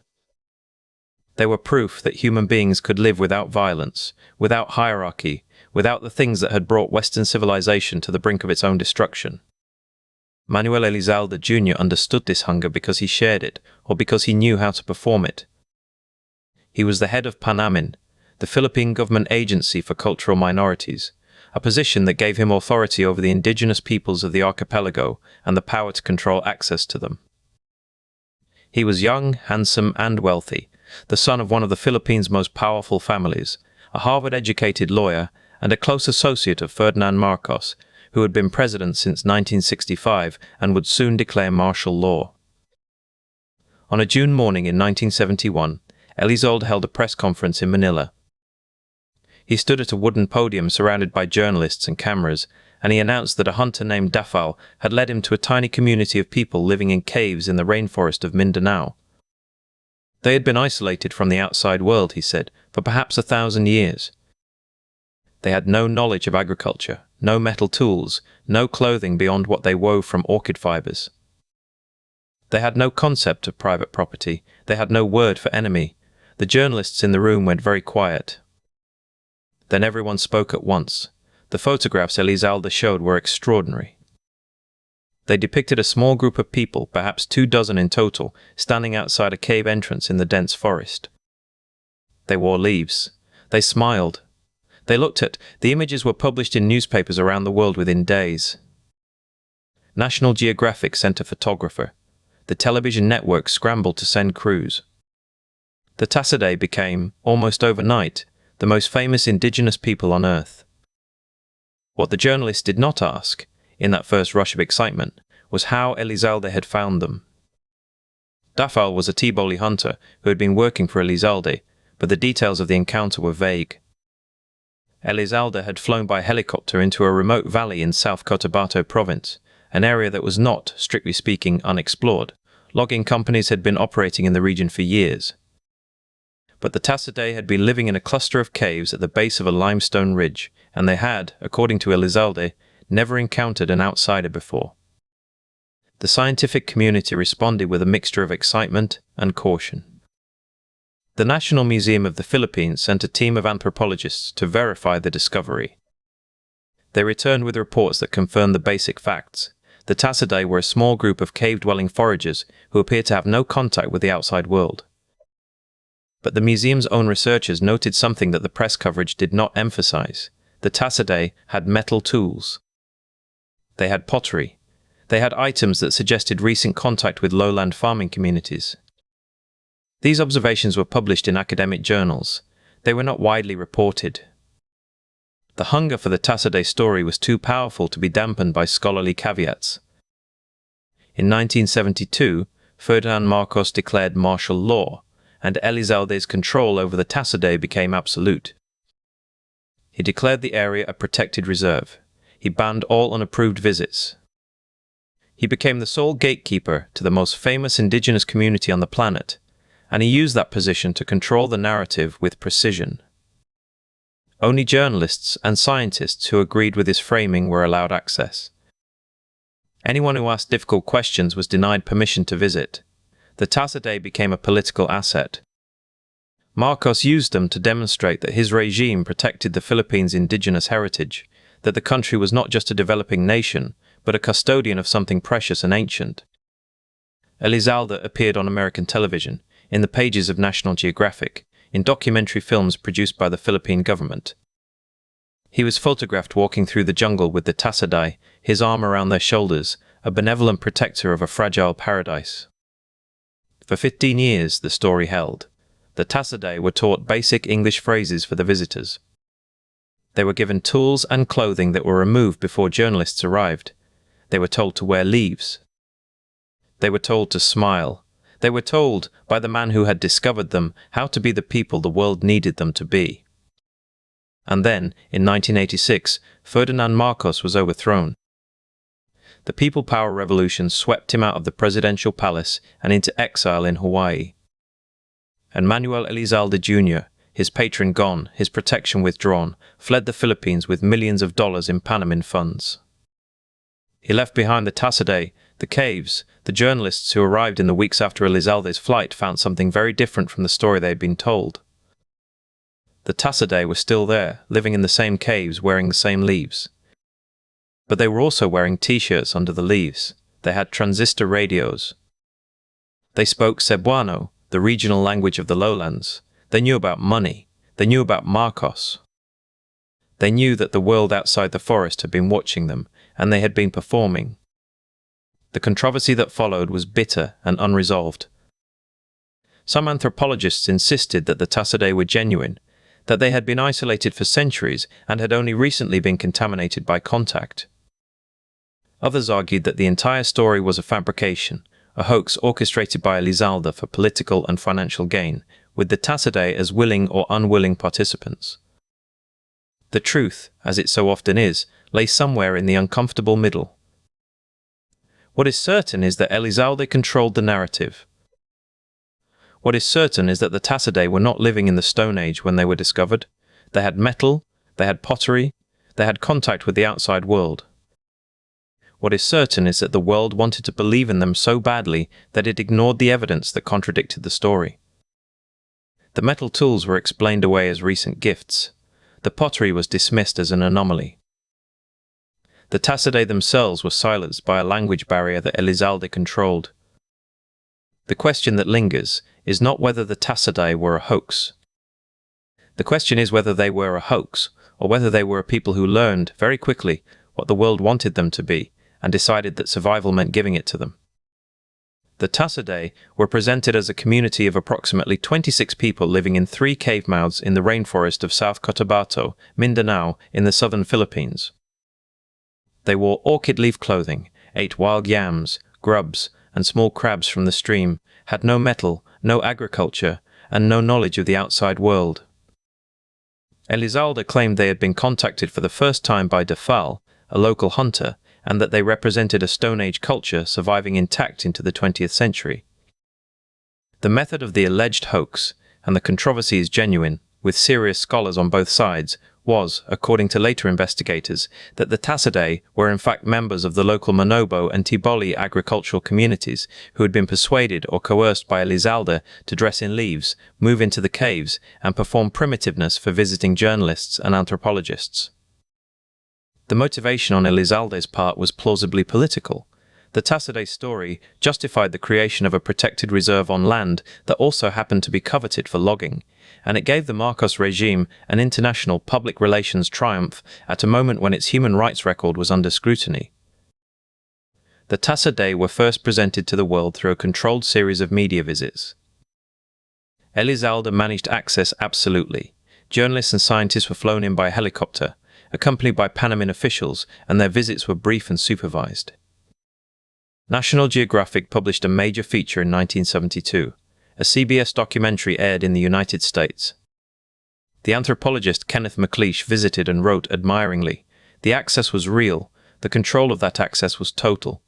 They were proof that human beings could live without violence, without hierarchy, without the things that had brought Western civilization to the brink of its own destruction. Manuel Elizalde Jr. understood this hunger because he shared it, or because he knew how to perform it. He was the head of PANAMIN, the Philippine Government Agency for Cultural Minorities, a position that gave him authority over the indigenous peoples of the archipelago and the power to control access to them. He was young, handsome, and wealthy, the son of one of the Philippines' most powerful families, a Harvard-educated lawyer, and a close associate of Ferdinand Marcos, who had been president since 1965 and would soon declare martial law. On a June morning in 1971, Elizalde held a press conference in Manila. He stood at a wooden podium surrounded by journalists and cameras, and he announced that a hunter named Dafal had led him to a tiny community of people living in caves in the rainforest of Mindanao. They had been isolated from the outside world, he said, for perhaps 1,000 years. They had no knowledge of agriculture, no metal tools, no clothing beyond what they wove from orchid fibers. They had no concept of private property, they had no word for enemy. The journalists in the room went very quiet. Then everyone spoke at once. The photographs Elizalde showed were extraordinary. They depicted a small group of people, perhaps 24 in total, standing outside a cave entrance in the dense forest. They wore leaves. They smiled. They looked at. The images were published in newspapers around the world within days. National Geographic sent a photographer. The television network scrambled to send crews. The Tasaday became, almost overnight, the most famous indigenous people on Earth. What the journalists did not ask, in that first rush of excitement, was how Elizalde had found them. Dafal was a Tiboli hunter who had been working for Elizalde, but the details of the encounter were vague. Elizalde had flown by helicopter into a remote valley in South Cotabato province, an area that was not, strictly speaking, unexplored. Logging companies had been operating in the region for years. But the Tasaday had been living in a cluster of caves at the base of a limestone ridge, and they had, according to Elizalde, never encountered an outsider before. The scientific community responded with a mixture of excitement and caution. The National Museum of the Philippines sent a team of anthropologists to verify the discovery. They returned with reports that confirmed the basic facts. The Tasaday were a small group of cave-dwelling foragers who appeared to have no contact with the outside world. But the museum's own researchers noted something that the press coverage did not emphasize. The Tasaday had metal tools. They had pottery. They had items that suggested recent contact with lowland farming communities. These observations were published in academic journals. They were not widely reported. The hunger for the Tasaday story was too powerful to be dampened by scholarly caveats. In 1972, Ferdinand Marcos declared martial law, and Elizalde's control over the Tasaday became absolute. He declared the area a protected reserve. He banned all unapproved visits. He became the sole gatekeeper to the most famous indigenous community on the planet, and he used that position to control the narrative with precision. Only journalists and scientists who agreed with his framing were allowed access. Anyone who asked difficult questions was denied permission to visit. The Tasaday became a political asset. Marcos used them to demonstrate that his regime protected the Philippines' indigenous heritage, that the country was not just a developing nation, but a custodian of something precious and ancient. Elizalde appeared on American television, in the pages of National Geographic, in documentary films produced by the Philippine government. He was photographed walking through the jungle with the Tasaday, his arm around their shoulders, a benevolent protector of a fragile paradise. For 15 years, the story held. The Tasaday were taught basic English phrases for the visitors. They were given tools and clothing that were removed before journalists arrived. They were told to wear leaves. They were told to smile. They were told, by the man who had discovered them, how to be the people the world needed them to be. And then, in 1986, Ferdinand Marcos was overthrown. The People Power Revolution swept him out of the presidential palace and into exile in Hawaii. And Manuel Elizalde Jr., his patron gone, his protection withdrawn, fled the Philippines with millions of dollars in Panaman funds. He left behind the Tasaday, the caves. The journalists who arrived in the weeks after Elizalde's flight found something very different from the story they had been told. The Tasaday were still there, living in the same caves, wearing the same leaves. But they were also wearing t-shirts under the leaves. They had transistor radios. They spoke Cebuano, the regional language of the lowlands. They knew about money. They knew about Marcos. They knew that the world outside the forest had been watching them, and they had been performing. The controversy that followed was bitter and unresolved. Some anthropologists insisted that the Tasaday were genuine, that they had been isolated for centuries and had only recently been contaminated by contact. Others argued that the entire story was a fabrication, a hoax orchestrated by Elizalde for political and financial gain, with the Tasaday as willing or unwilling participants. The truth, as it so often is, lay somewhere in the uncomfortable middle. What is certain is that Elizalde controlled the narrative. What is certain is that the Tasaday were not living in the Stone Age when they were discovered. They had metal, they had pottery, they had contact with the outside world. What is certain is that the world wanted to believe in them so badly that it ignored the evidence that contradicted the story. The metal tools were explained away as recent gifts. The pottery was dismissed as an anomaly. The Tasaday themselves were silenced by a language barrier that Elizalde controlled. The question that lingers is not whether the Tasaday were a hoax. The question is whether they were a hoax, or whether they were a people who learned, very quickly, what the world wanted them to be, and decided that survival meant giving it to them. The Tasaday were presented as a community of approximately 26 people living in 3 cave mouths in the rainforest of South Cotabato, Mindanao, in the southern Philippines. They wore orchid leaf clothing, ate wild yams, grubs, and small crabs from the stream, had no metal, no agriculture, and no knowledge of the outside world. Elizalde claimed they had been contacted for the first time by Defal, a local hunter, and that they represented a Stone Age culture surviving intact into the 20th century. The method of the alleged hoax, and the controversy is genuine, with serious scholars on both sides, was, according to later investigators, that the Tasaday were in fact members of the local Manobo and Tiboli agricultural communities who had been persuaded or coerced by Elizalde to dress in leaves, move into the caves, and perform primitiveness for visiting journalists and anthropologists. The motivation on Elizalde's part was plausibly political. The Tasaday story justified the creation of a protected reserve on land that also happened to be coveted for logging, and it gave the Marcos regime an international public relations triumph at a moment when its human rights record was under scrutiny. The Tasaday were first presented to the world through a controlled series of media visits. Elizalde managed access absolutely. Journalists and scientists were flown in by helicopter, accompanied by Panaman officials, and their visits were brief and supervised. National Geographic published a major feature in 1972. A CBS documentary aired in the United States. The anthropologist Kenneth McLeish visited and wrote admiringly, "The access was real, the control of that access was total."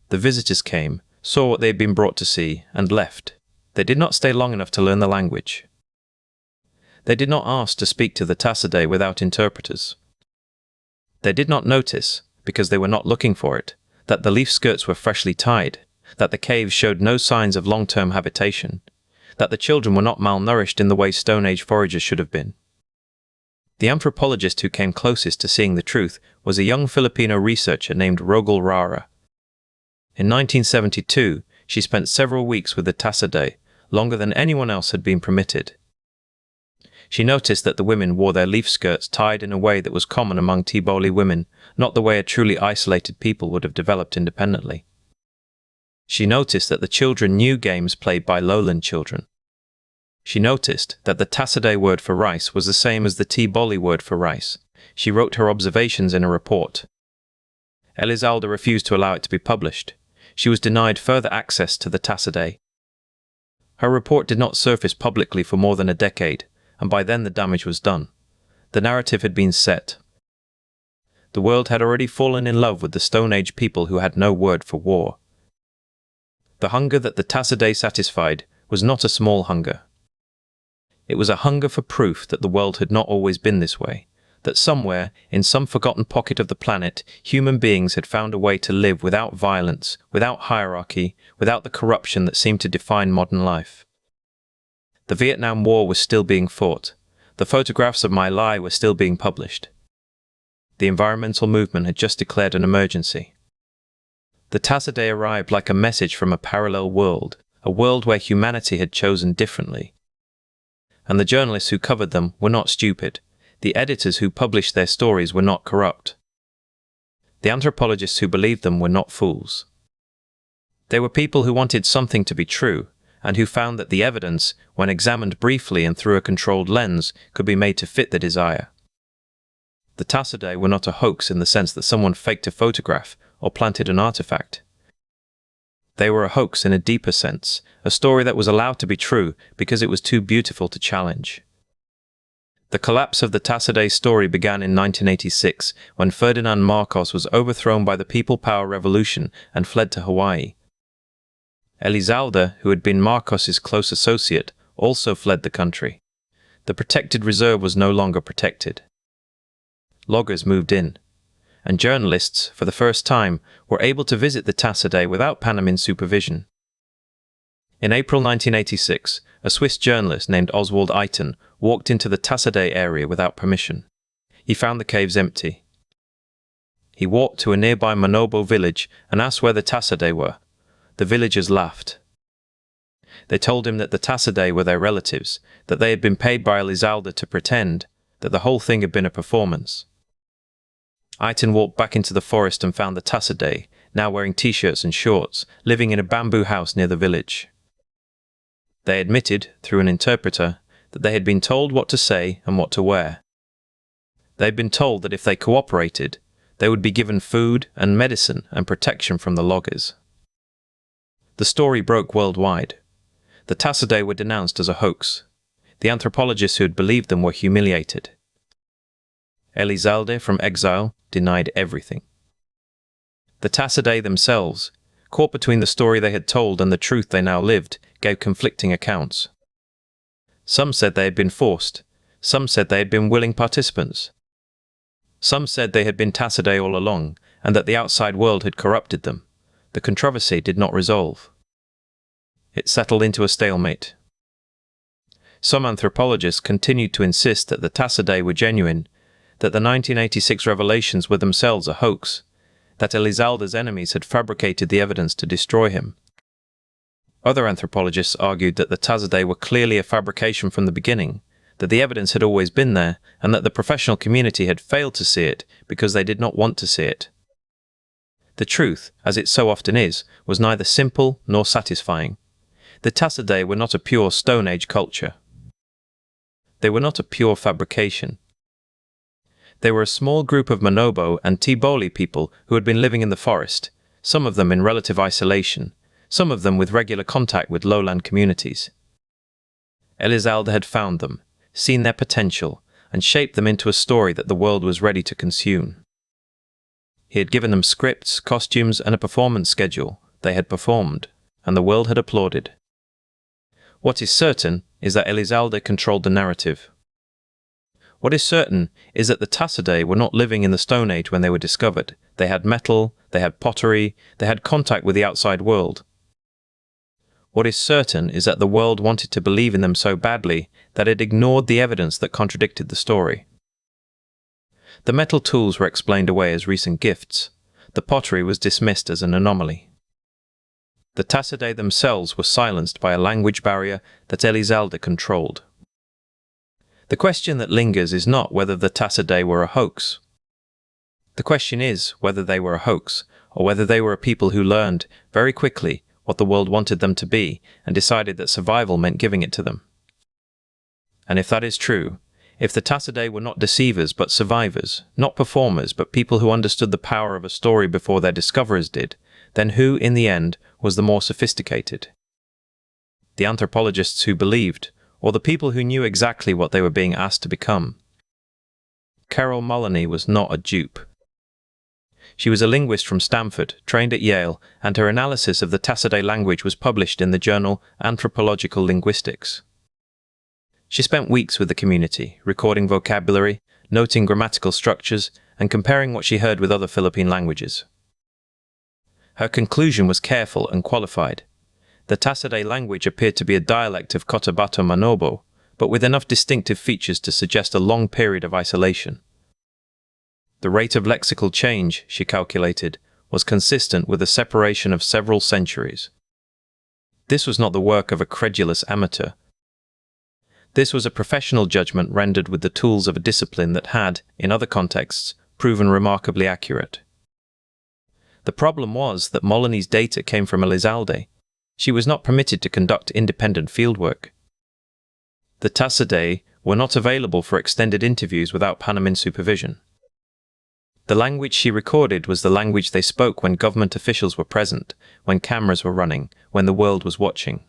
The visitors came, saw what they had been brought to see, and left. They did not stay long enough to learn the language. They did not ask to speak to the Tasaday without interpreters. They did not notice, because they were not looking for it, that the leaf skirts were freshly tied, that the caves showed no signs of long-term habitation, that the children were not malnourished in the way Stone Age foragers should have been. The anthropologist who came closest to seeing the truth was a young Filipino researcher named Rogel Rara. In 1972, she spent several weeks with the Tasaday, longer than anyone else had been permitted. She noticed that the women wore their leaf skirts tied in a way that was common among Tiboli women, not the way a truly isolated people would have developed independently. She noticed that the children knew games played by lowland children. She noticed that the Tasaday word for rice was the same as the Tiboli word for rice. She wrote her observations in a report. Elizalde refused to allow it to be published. She was denied further access to the Tasaday. Her report did not surface publicly for more than a decade, and by then the damage was done. The narrative had been set. The world had already fallen in love with the Stone Age people who had no word for war. The hunger that the Tasaday satisfied was not a small hunger. It was a hunger for proof that the world had not always been this way, that somewhere, in some forgotten pocket of the planet, human beings had found a way to live without violence, without hierarchy, without the corruption that seemed to define modern life. The Vietnam War was still being fought. The photographs of My Lai were still being published. The environmental movement had just declared an emergency. The Tasaday arrived like a message from a parallel world, a world where humanity had chosen differently. And the journalists who covered them were not stupid. The editors who published their stories were not corrupt. The anthropologists who believed them were not fools. They were people who wanted something to be true, and who found that the evidence, when examined briefly and through a controlled lens, could be made to fit the desire. The Tasaday were not a hoax in the sense that someone faked a photograph or planted an artifact. They were a hoax in a deeper sense, a story that was allowed to be true because it was too beautiful to challenge. The collapse of the Tasaday story began in 1986, when Ferdinand Marcos was overthrown by the People Power Revolution and fled to Hawaii. Elizalde, who had been Marcos's close associate, also fled the country. The protected reserve was no longer protected. Loggers moved in, and journalists, for the first time, were able to visit the Tasaday without Panaman supervision. In April 1986, a Swiss journalist named Oswald Eiten walked into the Tasaday area without permission. He found the caves empty. He walked to a nearby Manobo village and asked where the Tasaday were. The villagers laughed. They told him that the Tasaday were their relatives, that they had been paid by Elizalde to pretend, that the whole thing had been a performance. Eiten walked back into the forest and found the Tasaday, now wearing t-shirts and shorts, living in a bamboo house near the village. They admitted, through an interpreter, that they had been told what to say and what to wear. They had been told that if they cooperated, they would be given food and medicine and protection from the loggers. The story broke worldwide. The Tasaday were denounced as a hoax. The anthropologists who had believed them were humiliated. Elizalde, from exile, denied everything. The Tasaday themselves, caught between the story they had told and the truth they now lived, gave conflicting accounts. Some said they had been forced. Some said they had been willing participants. Some said they had been Tasaday all along, and that the outside world had corrupted them. The controversy did not resolve. It settled into a stalemate. Some anthropologists continued to insist that the Tasaday were genuine, that the 1986 revelations were themselves a hoax, that Elizalde's enemies had fabricated the evidence to destroy him. Other anthropologists argued that the Tasaday were clearly a fabrication from the beginning, that the evidence had always been there, and that the professional community had failed to see it because they did not want to see it. The truth, as it so often is, was neither simple nor satisfying. The Tasaday were not a pure Stone Age culture. They were not a pure fabrication. They were a small group of Manobo and Tiboli people who had been living in the forest, some of them in relative isolation, some of them with regular contact with lowland communities. Elizalde had found them, seen their potential, and shaped them into a story that the world was ready to consume. He had given them scripts, costumes, and a performance schedule. They had performed, and the world had applauded. What is certain is that Elizalde controlled the narrative. What is certain is that the Tasaday were not living in the Stone Age when they were discovered. They had metal, they had pottery, they had contact with the outside world. What is certain is that the world wanted to believe in them so badly that it ignored the evidence that contradicted the story. The metal tools were explained away as recent gifts. The pottery was dismissed as an anomaly. The Tasaday themselves were silenced by a language barrier that Elizalde controlled. The question that lingers is not whether the Tasaday were a hoax. The question is whether they were a hoax, or whether they were a people who learned, very quickly, what the world wanted them to be, and decided that survival meant giving it to them. And if that is true, if the Tasaday were not deceivers but survivors, not performers but people who understood the power of a story before their discoverers did, then who, in the end, was the more sophisticated? The anthropologists who believed, or the people who knew exactly what they were being asked to become? Carol Moloney was not a dupe. She was a linguist from Stanford, trained at Yale, and her analysis of the Tasaday language was published in the journal Anthropological Linguistics. She spent weeks with the community, recording vocabulary, noting grammatical structures, and comparing what she heard with other Philippine languages. Her conclusion was careful and qualified. The Tasaday language appeared to be a dialect of Cotabato Manobo, but with enough distinctive features to suggest a long period of isolation. The rate of lexical change, she calculated, was consistent with a separation of several centuries. This was not the work of a credulous amateur. This was a professional judgment rendered with the tools of a discipline that had, in other contexts, proven remarkably accurate. The problem was that Moloney's data came from Elizalde. She was not permitted to conduct independent fieldwork. The Tasaday were not available for extended interviews without Panamin supervision. The language she recorded was the language they spoke when government officials were present, when cameras were running, when the world was watching.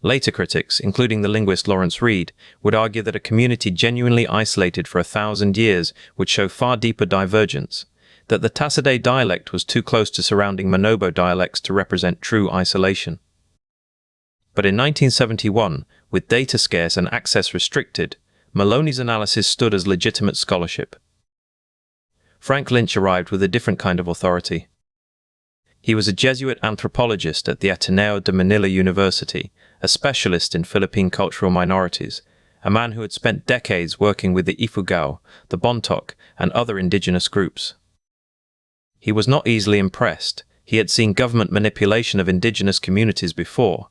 Later critics, including the linguist Lawrence Reed, would argue that a community genuinely isolated for 1,000 years would show far deeper divergence, that the Tasaday dialect was too close to surrounding Manobo dialects to represent true isolation. But in 1971, with data scarce and access restricted, Moloney's analysis stood as legitimate scholarship. Frank Lynch arrived with a different kind of authority. He was a Jesuit anthropologist at the Ateneo de Manila University, a specialist in Philippine cultural minorities, a man who had spent decades working with the Ifugao, the Bontoc, and other indigenous groups. He was not easily impressed. He had seen government manipulation of indigenous communities before.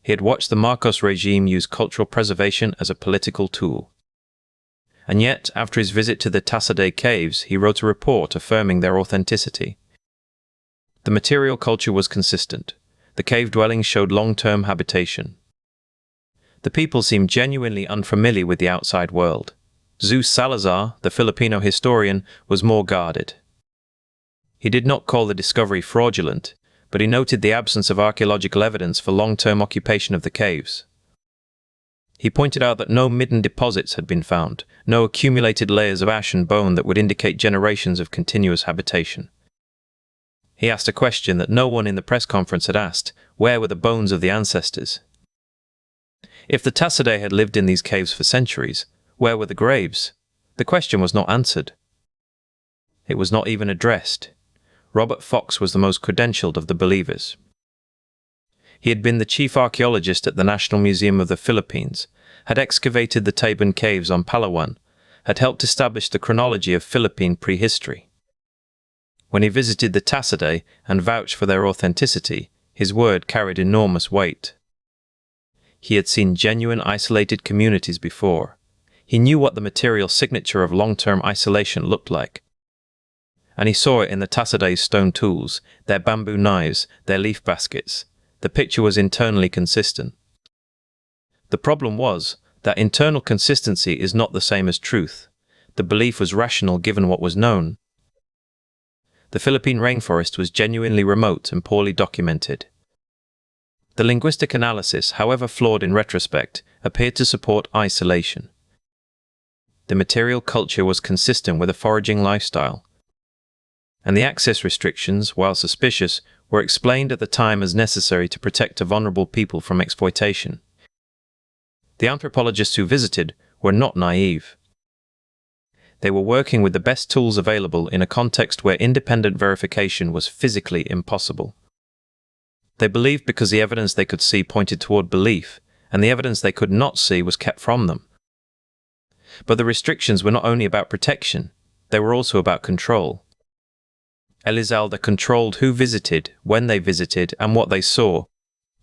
He had watched the Marcos regime use cultural preservation as a political tool. And yet, after his visit to the Tasaday caves, he wrote a report affirming their authenticity. The material culture was consistent. The cave dwellings showed long-term habitation. The people seemed genuinely unfamiliar with the outside world. Zeus Salazar, the Filipino historian, was more guarded. He did not call the discovery fraudulent, but he noted the absence of archaeological evidence for long-term occupation of the caves. He pointed out that no midden deposits had been found, no accumulated layers of ash and bone that would indicate generations of continuous habitation. He asked a question that no one in the press conference had asked: where were the bones of the ancestors? If the Tasaday had lived in these caves for centuries, where were the graves? The question was not answered. It was not even addressed. Robert Fox was the most credentialed of the believers. He had been the chief archaeologist at the National Museum of the Philippines, had excavated the Taban caves on Palawan, had helped establish the chronology of Philippine prehistory. When he visited the Tasaday and vouched for their authenticity, his word carried enormous weight. He had seen genuine isolated communities before. He knew what the material signature of long-term isolation looked like. And he saw it in the Tasaday's stone tools, their bamboo knives, their leaf baskets. The picture was internally consistent. The problem was that internal consistency is not the same as truth. the belief was rational given what was known. The Philippine rainforest was genuinely remote and poorly documented. The linguistic analysis, however flawed in retrospect, appeared to support isolation. The material culture was consistent with a foraging lifestyle, and the access restrictions, while suspicious, were explained at the time as necessary to protect a vulnerable people from exploitation. The anthropologists who visited were not naive. They were working with the best tools available in a context where independent verification was physically impossible. They believed because the evidence they could see pointed toward belief, and the evidence they could not see was kept from them. But the restrictions were not only about protection, they were also about control. Elizalde controlled who visited, when they visited, and what they saw.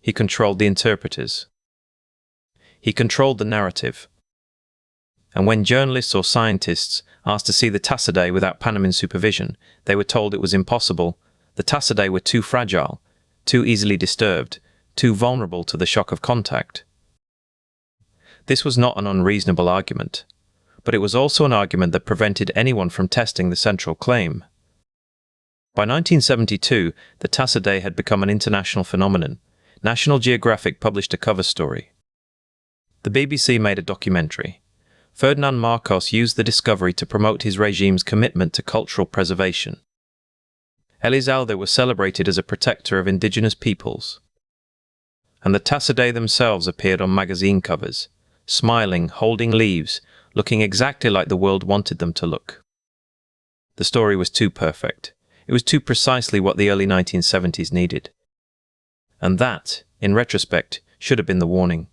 He controlled the interpreters. He controlled the narrative. And when journalists or scientists asked to see the Tasaday without Panamin supervision, they were told it was impossible. The Tasaday were too fragile, too easily disturbed, too vulnerable to the shock of contact. This was not an unreasonable argument, but it was also an argument that prevented anyone from testing the central claim. By 1972, the Tasaday had become an international phenomenon. National Geographic published a cover story. The BBC made a documentary. Ferdinand Marcos used the discovery to promote his regime's commitment to cultural preservation. Elizalde was celebrated as a protector of indigenous peoples. And the Tasaday themselves appeared on magazine covers, smiling, holding leaves, looking exactly like the world wanted them to look. The story was too perfect. It was too precisely what the early 1970s needed. And that, in retrospect, should have been the warning.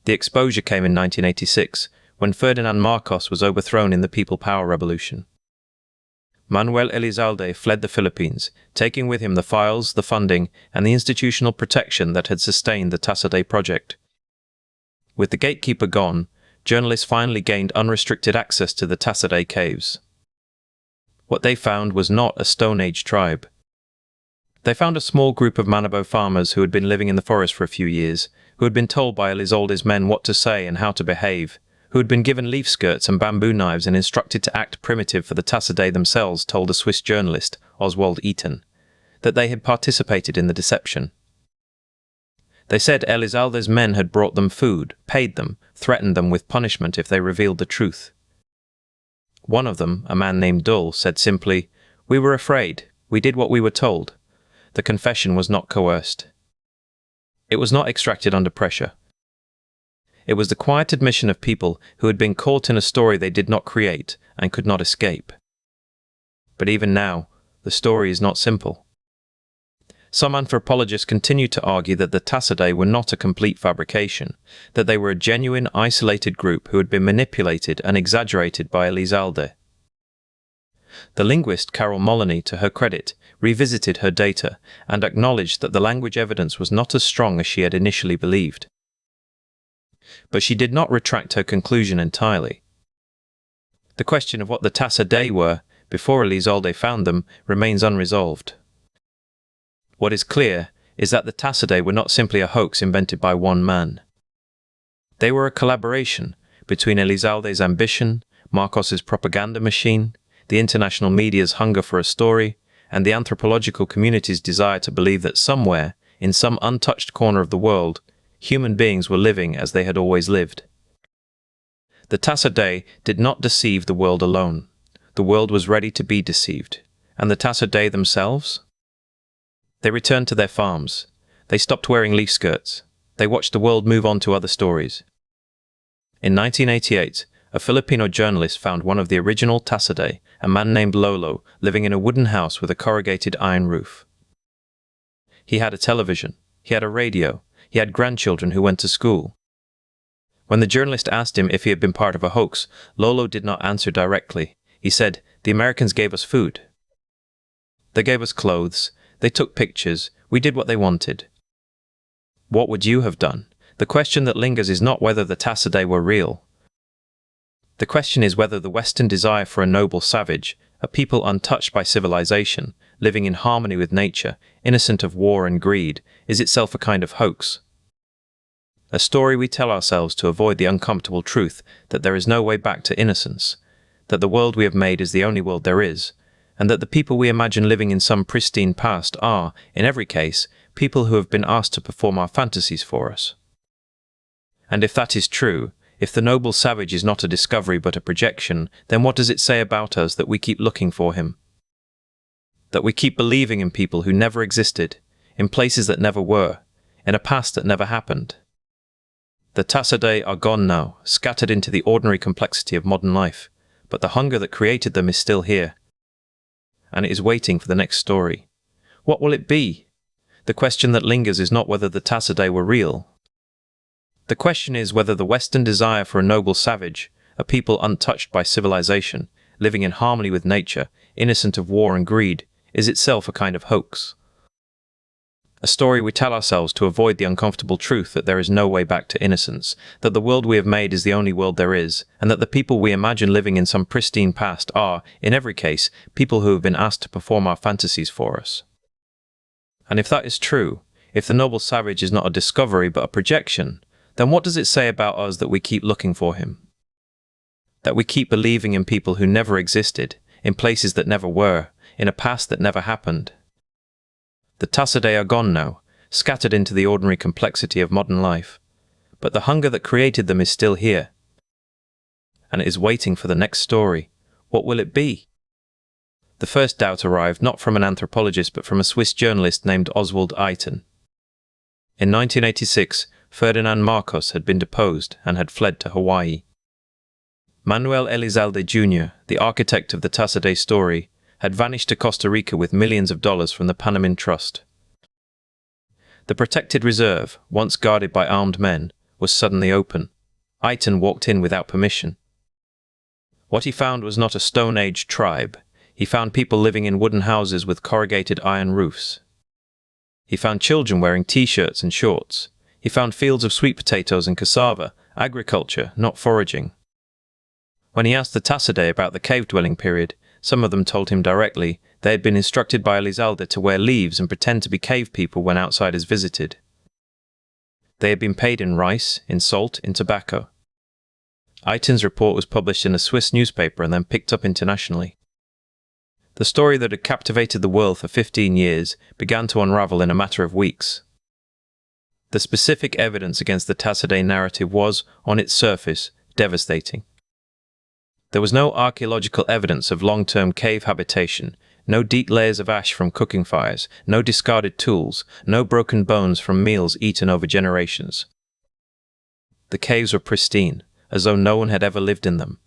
The exposure came in 1986, when Ferdinand Marcos was overthrown in the People Power Revolution. Manuel Elizalde fled the Philippines, taking with him the files, the funding, and the institutional protection that had sustained the Tasaday project. With the gatekeeper gone, journalists finally gained unrestricted access to the Tasaday caves. What they found was not a Stone Age tribe. They found a small group of Manabo farmers who had been living in the forest for a few years, who had been told by Elizalde's men what to say and how to behave, who had been given leaf skirts and bamboo knives and instructed to act primitive for the Tasaday themselves told a Swiss journalist, Oswald Eaton, that they had participated in the deception. They said Elizalde's men had brought them food, paid them, threatened them with punishment if they revealed the truth. One of them, a man named Dull, said simply, "We were afraid. We did what we were told." The confession was not coerced. It was not extracted under pressure. It was the quiet admission of people who had been caught in a story they did not create and could not escape. But even now, the story is not simple. Some anthropologists continue to argue that the Tasaday were not a complete fabrication, that they were a genuine, isolated group who had been manipulated and exaggerated by Elizalde. The linguist Carol Moloney, to her credit, revisited her data and acknowledged that the language evidence was not as strong as she had initially believed. But she did not retract her conclusion entirely. The question of what the Tasaday were, before Elizalde found them, remains unresolved. What is clear is that the Tasaday were not simply a hoax invented by one man. They were a collaboration between Elizalde's ambition, Marcos's propaganda machine, the international media's hunger for a story, and the anthropological community's desire to believe that somewhere, in some untouched corner of the world, human beings were living as they had always lived. The Tasaday did not deceive the world alone. The world was ready to be deceived. And the Tasaday themselves? They returned to their farms. They stopped wearing leaf skirts. They watched the world move on to other stories. In 1988, a Filipino journalist found one of the original Tasaday, a man named Lolo, living in a wooden house with a corrugated iron roof. He had a television. He had a radio. He had grandchildren who went to school. When the journalist asked him if he had been part of a hoax, Lolo did not answer directly. He said, "The Americans gave us food. They gave us clothes. They took pictures. We did what they wanted." What would you have done? The question that lingers is not whether the Tasaday were real. The question is whether the Western desire for a noble savage, a people untouched by civilization, living in harmony with nature, innocent of war and greed, is itself a kind of hoax. A story we tell ourselves to avoid the uncomfortable truth that there is no way back to innocence, that the world we have made is the only world there is, and that the people we imagine living in some pristine past are, in every case, people who have been asked to perform our fantasies for us. And if that is true, if the noble savage is not a discovery but a projection, then what does it say about us that we keep looking for him? That we keep believing in people who never existed, in places that never were, in a past that never happened. The Tasaday are gone now, scattered into the ordinary complexity of modern life, but the hunger that created them is still here, and it is waiting for the next story. What will it be? The question that lingers is not whether the Tasaday were real. The question is whether the Western desire for a noble savage, a people untouched by civilization, living in harmony with nature, innocent of war and greed, is itself a kind of hoax. A story we tell ourselves to avoid the uncomfortable truth that there is no way back to innocence, that the world we have made is the only world there is, and that the people we imagine living in some pristine past are, in every case, people who have been asked to perform our fantasies for us. And if that is true, if the noble savage is not a discovery but a projection, then what does it say about us that we keep looking for him? That we keep believing in people who never existed, in places that never were, in a past that never happened. The Tasaday are gone now, scattered into the ordinary complexity of modern life, but the hunger that created them is still here, and it is waiting for the next story. What will it be? The first doubt arrived not from an anthropologist but from a Swiss journalist named Oswald Eyton. In 1986, Ferdinand Marcos had been deposed and had fled to Hawaii. Manuel Elizalde Jr., the architect of the Tasaday story, had vanished to Costa Rica with millions of dollars from the Panamin Trust. The protected reserve, once guarded by armed men, was suddenly open. Eyton walked in without permission. What he found was not a Stone Age tribe. He found people living in wooden houses with corrugated iron roofs. He found children wearing t-shirts and shorts. He found fields of sweet potatoes and cassava, agriculture, not foraging. When he asked the Tasaday about the cave-dwelling period, some of them told him directly they had been instructed by Elizalde to wear leaves and pretend to be cave people when outsiders visited. They had been paid in rice, in salt, in tobacco. Eyton's report was published in a Swiss newspaper and then picked up internationally. The story that had captivated the world for 15 years began to unravel in a matter of weeks. The specific evidence against the Tasaday narrative was, on its surface, devastating. There was no archaeological evidence of long-term cave habitation, no deep layers of ash from cooking fires, no discarded tools, no broken bones from meals eaten over generations. The caves were pristine, as though no one had ever lived in them.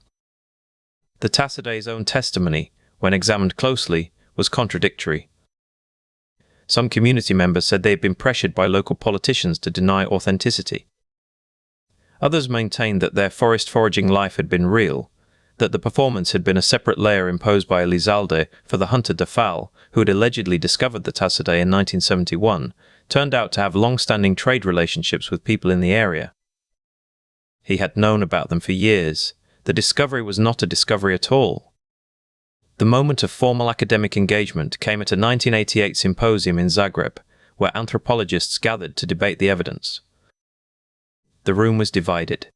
The Tasaday's own testimony, when examined closely, was contradictory. Some community members said they had been pressured by local politicians to deny authenticity. Others maintained that their forest foraging life had been real, that the performance had been a separate layer imposed by Elizalde for the hunter de Fal, who had allegedly discovered the Tasaday in 1971, turned out to have long-standing trade relationships with people in the area. He had known about them for years. The discovery was not a discovery at all. The moment of formal academic engagement came at a 1988 symposium in Zagreb, where anthropologists gathered to debate the evidence. The room was divided.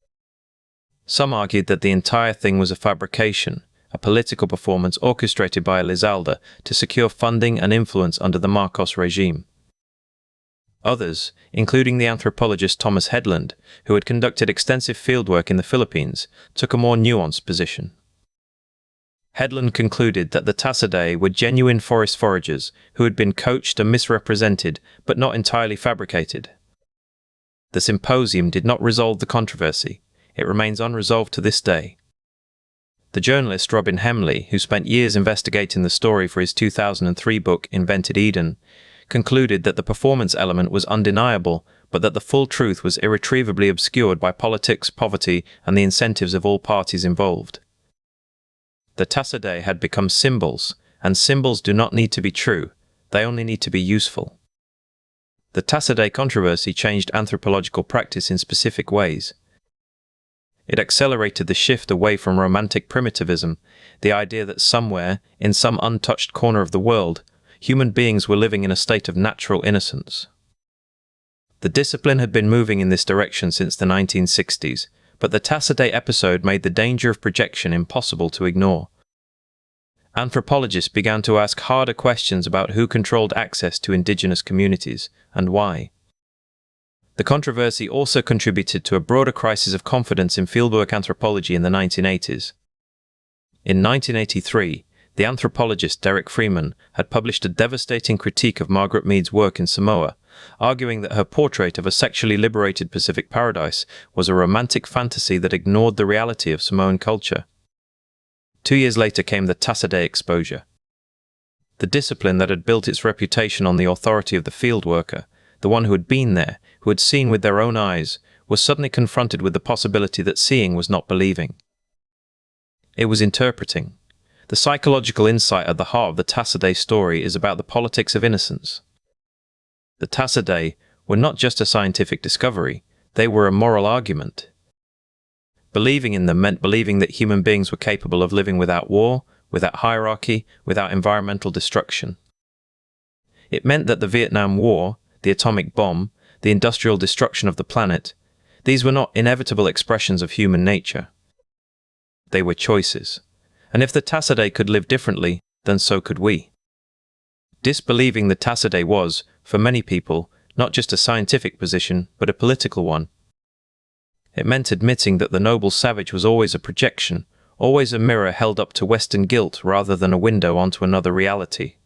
Some argued that the entire thing was a fabrication, a political performance orchestrated by Elizalde to secure funding and influence under the Marcos regime. Others, including the anthropologist Thomas Headland, who had conducted extensive fieldwork in the Philippines, took a more nuanced position. Headland concluded that the Tasaday were genuine forest foragers who had been coached and misrepresented, but not entirely fabricated. The symposium did not resolve the controversy. It remains unresolved to this day. The journalist Robin Hemley, who spent years investigating the story for his 2003 book Invented Eden, concluded that the performance element was undeniable, but that the full truth was irretrievably obscured by politics, poverty, and the incentives of all parties involved. The Tasaday had become symbols, and symbols do not need to be true, they only need to be useful. The Tasaday controversy changed anthropological practice in specific ways. It accelerated the shift away from romantic primitivism, the idea that somewhere, in some untouched corner of the world, human beings were living in a state of natural innocence. The discipline had been moving in this direction since the 1960s, but the Tasaday episode made the danger of projection impossible to ignore. Anthropologists began to ask harder questions about who controlled access to indigenous communities and why. The controversy also contributed to a broader crisis of confidence in fieldwork anthropology in the 1980s. In 1983, the anthropologist Derek Freeman had published a devastating critique of Margaret Mead's work in Samoa, arguing that her portrait of a sexually liberated Pacific paradise was a romantic fantasy that ignored the reality of Samoan culture. 2 years later came the Tasaday exposure. The discipline that had built its reputation on the authority of the field worker, the one who had been there, who had seen with their own eyes, was suddenly confronted with the possibility that seeing was not believing. It was interpreting. The psychological insight at the heart of the Tasaday story is about the politics of innocence. The Tasaday were not just a scientific discovery, they were a moral argument. Believing in them meant believing that human beings were capable of living without war, without hierarchy, without environmental destruction. It meant that the Vietnam War, the atomic bomb, the industrial destruction of the planet, these were not inevitable expressions of human nature. They were choices. And if the Tasaday could live differently, then so could we. Disbelieving the Tasaday was, for many people, not just a scientific position, but a political one. It meant admitting that the noble savage was always a projection, always a mirror held up to Western guilt rather than a window onto another reality.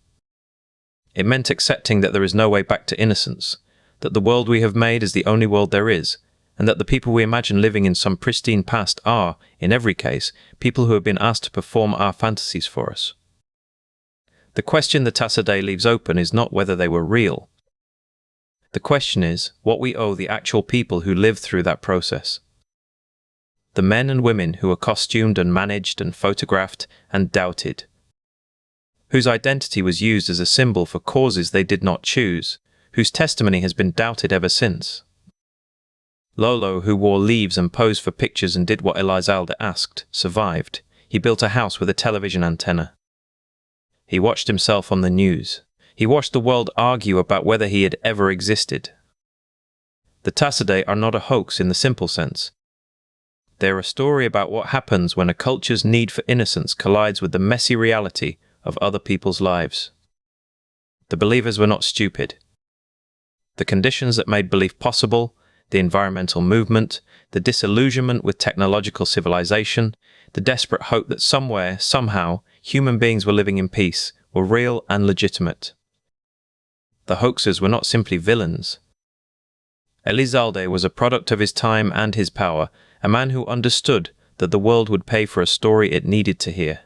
It meant accepting that there is no way back to innocence, that the world we have made is the only world there is, and that the people we imagine living in some pristine past are, in every case, people who have been asked to perform our fantasies for us. The question the Tasaday leaves open is not whether they were real. The question is what we owe the actual people who lived through that process. The men and women who were costumed and managed and photographed and doubted. Whose identity was used as a symbol for causes they did not choose, whose testimony has been doubted ever since. Lolo, who wore leaves and posed for pictures and did what Elizalde asked, survived. He built a house with a television antenna. He watched himself on the news. He watched the world argue about whether he had ever existed. The Tasaday are not a hoax in the simple sense. They are a story about what happens when a culture's need for innocence collides with the messy reality of other people's lives. The believers were not stupid. The conditions that made belief possible, the environmental movement, the disillusionment with technological civilization, the desperate hope that somewhere, somehow, human beings were living in peace, were real and legitimate. The hoaxes were not simply villains. Elizalde was a product of his time and his power, a man who understood that the world would pay for a story it needed to hear.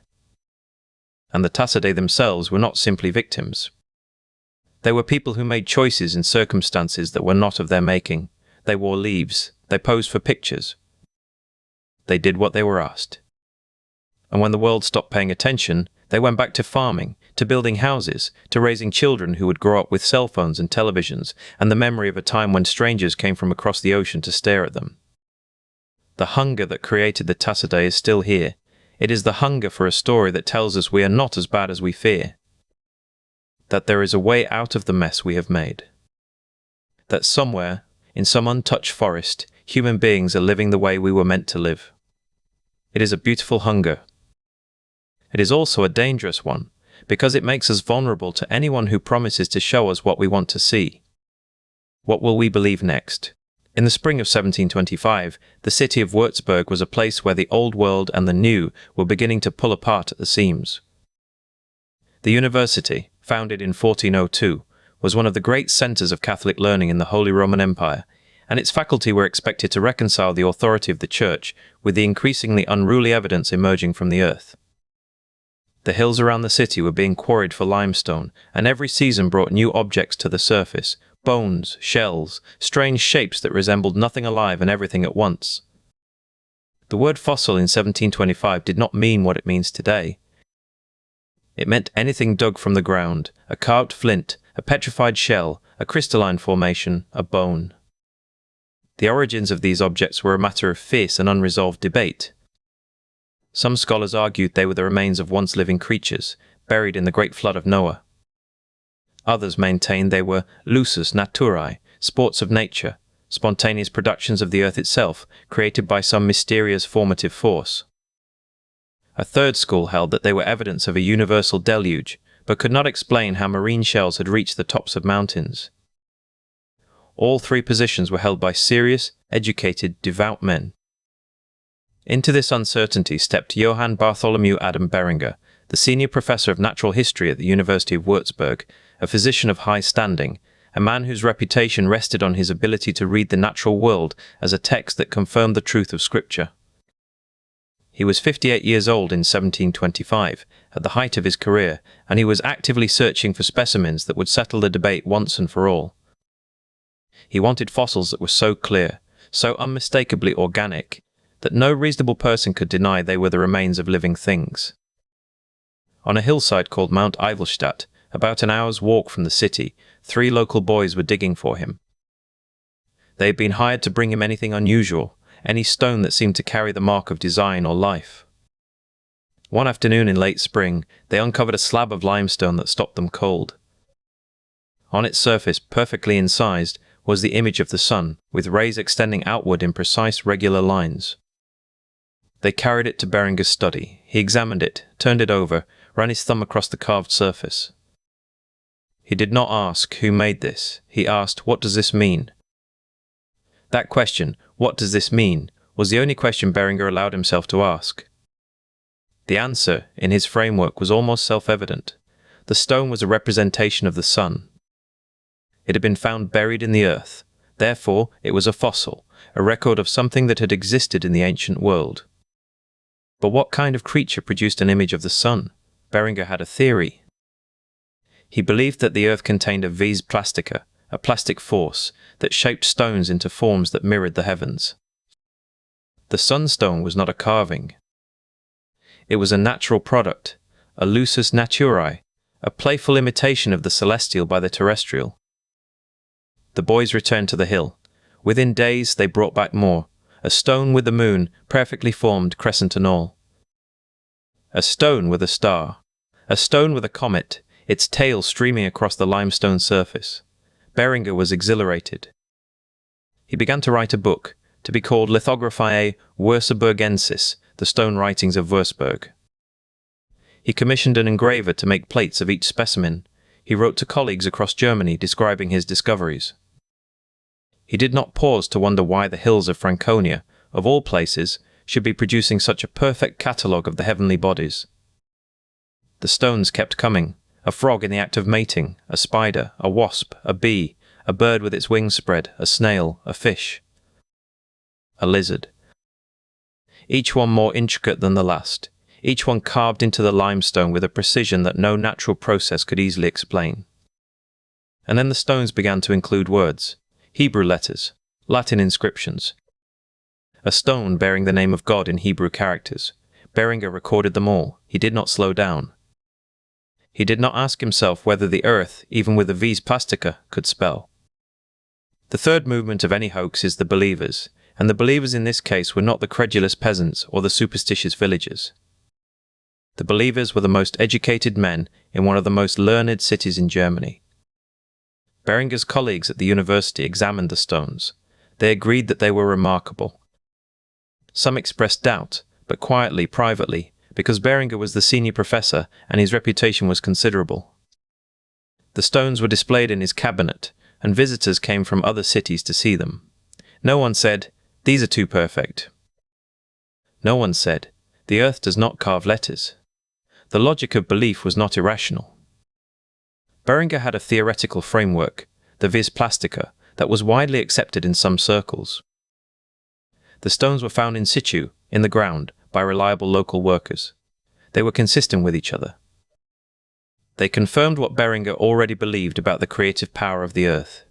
And the Tasaday themselves were not simply victims. They were people who made choices in circumstances that were not of their making. They wore leaves. They posed for pictures. They did what they were asked. And when the world stopped paying attention, they went back to farming, to building houses, to raising children who would grow up with cell phones and televisions, and the memory of a time when strangers came from across the ocean to stare at them. The hunger that created the Tasaday is still here. It is the hunger for a story that tells us we are not as bad as we fear. That there is a way out of the mess we have made. That somewhere, in some untouched forest, human beings are living the way we were meant to live. It is a beautiful hunger. It is also a dangerous one, because it makes us vulnerable to anyone who promises to show us what we want to see. What will we believe next? In the spring of 1725, the city of Würzburg was a place where the old world and the new were beginning to pull apart at the seams. The university, founded in 1402, was one of the great centers of Catholic learning in the Holy Roman Empire, and its faculty were expected to reconcile the authority of the Church with the increasingly unruly evidence emerging from the earth. The hills around the city were being quarried for limestone, and every season brought new objects to the surface, bones, shells, strange shapes that resembled nothing alive and everything at once. The word fossil in 1725 did not mean what it means today. It meant anything dug from the ground, a carved flint, a petrified shell, a crystalline formation, a bone. The origins of these objects were a matter of fierce and unresolved debate. Some scholars argued they were the remains of once living creatures, buried in the great flood of Noah. Others maintained they were lusus naturae, sports of nature, spontaneous productions of the Earth itself, created by some mysterious formative force. A third school held that they were evidence of a universal deluge, but could not explain how marine shells had reached the tops of mountains. All three positions were held by serious, educated, devout men. Into this uncertainty stepped Johann Bartholomew Adam Beringer, the senior professor of natural history at the University of Würzburg, a physician of high standing, a man whose reputation rested on his ability to read the natural world as a text that confirmed the truth of Scripture. He was 58 years old in 1725, at the height of his career, and he was actively searching for specimens that would settle the debate once and for all. He wanted fossils that were so clear, so unmistakably organic, that no reasonable person could deny they were the remains of living things. On a hillside called Mount Eivelstadt, about an hour's walk from the city, 3 local boys were digging for him. They had been hired to bring him anything unusual, any stone that seemed to carry the mark of design or life. One afternoon in late spring, they uncovered a slab of limestone that stopped them cold. On its surface, perfectly incised, was the image of the sun, with rays extending outward in precise, regular lines. They carried it to Beringer's study. He examined it, turned it over, ran his thumb across the carved surface. He did not ask, "Who made this?" He asked, "What does this mean?" That question, "What does this mean?" was the only question Beringer allowed himself to ask. The answer, in his framework, was almost self-evident. The stone was a representation of the sun. It had been found buried in the earth. Therefore, it was a fossil, a record of something that had existed in the ancient world. But what kind of creature produced an image of the sun? Beringer had a theory. He believed that the earth contained a vis plastica, a plastic force, that shaped stones into forms that mirrored the heavens. The sunstone was not a carving. It was a natural product, a lusus naturae, a playful imitation of the celestial by the terrestrial. The boys returned to the hill. Within days they brought back more, a stone with the moon, perfectly formed, crescent and all. A stone with a star. A stone with a comet, its tail streaming across the limestone surface. Beringer was exhilarated. He began to write a book, to be called Lithographiae Würzburgensis, the stone writings of Würzburg. He commissioned an engraver to make plates of each specimen. He wrote to colleagues across Germany describing his discoveries. He did not pause to wonder why the hills of Franconia, of all places, should be producing such a perfect catalogue of the heavenly bodies. The stones kept coming, a frog in the act of mating, a spider, a wasp, a bee, a bird with its wings spread, a snail, a fish, a lizard. Each one more intricate than the last, each one carved into the limestone with a precision that no natural process could easily explain. And then the stones began to include words, Hebrew letters, Latin inscriptions. A stone bearing the name of God in Hebrew characters. Beringer recorded them all. He did not slow down. He did not ask himself whether the earth, even with the vis plastica, could spell. The third movement of any hoax is the believers, and the believers in this case were not the credulous peasants or the superstitious villagers. The believers were the most educated men in one of the most learned cities in Germany. Beringer's colleagues at the university examined the stones. They agreed that they were remarkable. Some expressed doubt, but quietly, privately, because Beringer was the senior professor and his reputation was considerable. The stones were displayed in his cabinet, and visitors came from other cities to see them. No one said, "These are too perfect." No one said, "The earth does not carve letters." The logic of belief was not irrational. Beringer had a theoretical framework, the vis plastica, that was widely accepted in some circles. The stones were found in situ, in the ground, by reliable local workers. They were consistent with each other. They confirmed what Beringer already believed about the creative power of the earth.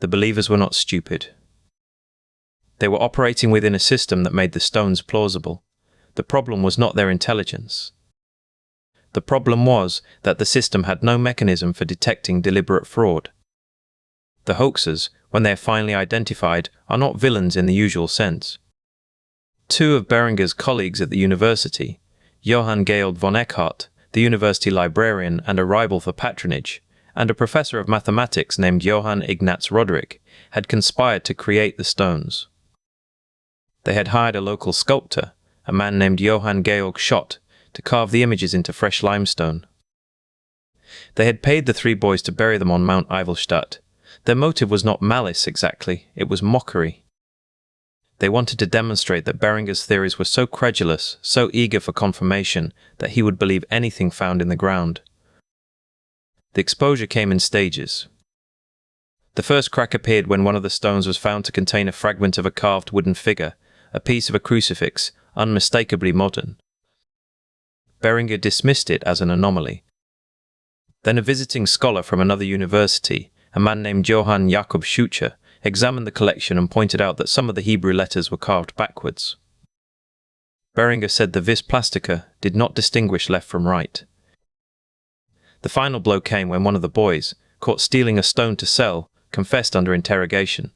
The believers were not stupid. They were operating within a system that made the stones plausible. The problem was not their intelligence. The problem was that the system had no mechanism for detecting deliberate fraud. The hoaxes, when they are finally identified, are not villains in the usual sense. 2 of Beringer's colleagues at the university, Johann Georg von Eckhardt, the university librarian and a rival for patronage, and a professor of mathematics named Johann Ignaz Roderick, had conspired to create the stones. They had hired a local sculptor, a man named Johann Georg Schott, to carve the images into fresh limestone. They had paid the three boys to bury them on Mount Ivelstadt. Their motive was not malice exactly, it was mockery. They wanted to demonstrate that Beringer's theories were so credulous, so eager for confirmation, that he would believe anything found in the ground. The exposure came in stages. The first crack appeared when one of the stones was found to contain a fragment of a carved wooden figure, a piece of a crucifix, unmistakably modern. Beringer dismissed it as an anomaly. Then a visiting scholar from another university, a man named Johann Jakob Schucher, examined the collection and pointed out that some of the Hebrew letters were carved backwards. Beringer said the vis plastica did not distinguish left from right. The final blow came when one of the boys, caught stealing a stone to sell, confessed under interrogation.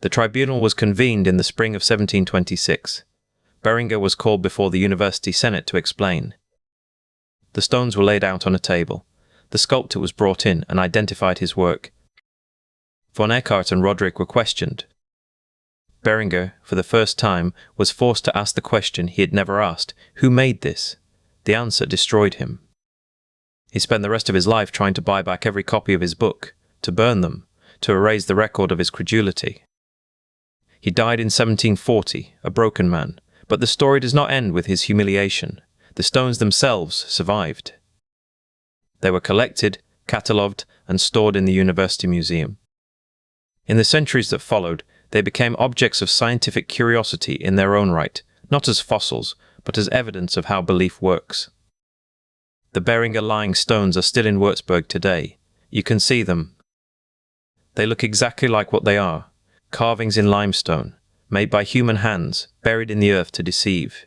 The tribunal was convened in the spring of 1726. Beringer was called before the University Senate to explain. The stones were laid out on a table. The sculptor was brought in and identified his work. Von Eckart and Roderick were questioned. Beringer, for the first time, was forced to ask the question he had never asked: who made this? The answer destroyed him. He spent the rest of his life trying to buy back every copy of his book, to burn them, to erase the record of his credulity. He died in 1740, a broken man, but the story does not end with his humiliation. The stones themselves survived. They were collected, catalogued, and stored in the University Museum. In the centuries that followed, they became objects of scientific curiosity in their own right, not as fossils, but as evidence of how belief works. The Beringer lying stones are still in Würzburg today. You can see them. They look exactly like what they are, carvings in limestone, made by human hands, buried in the earth to deceive.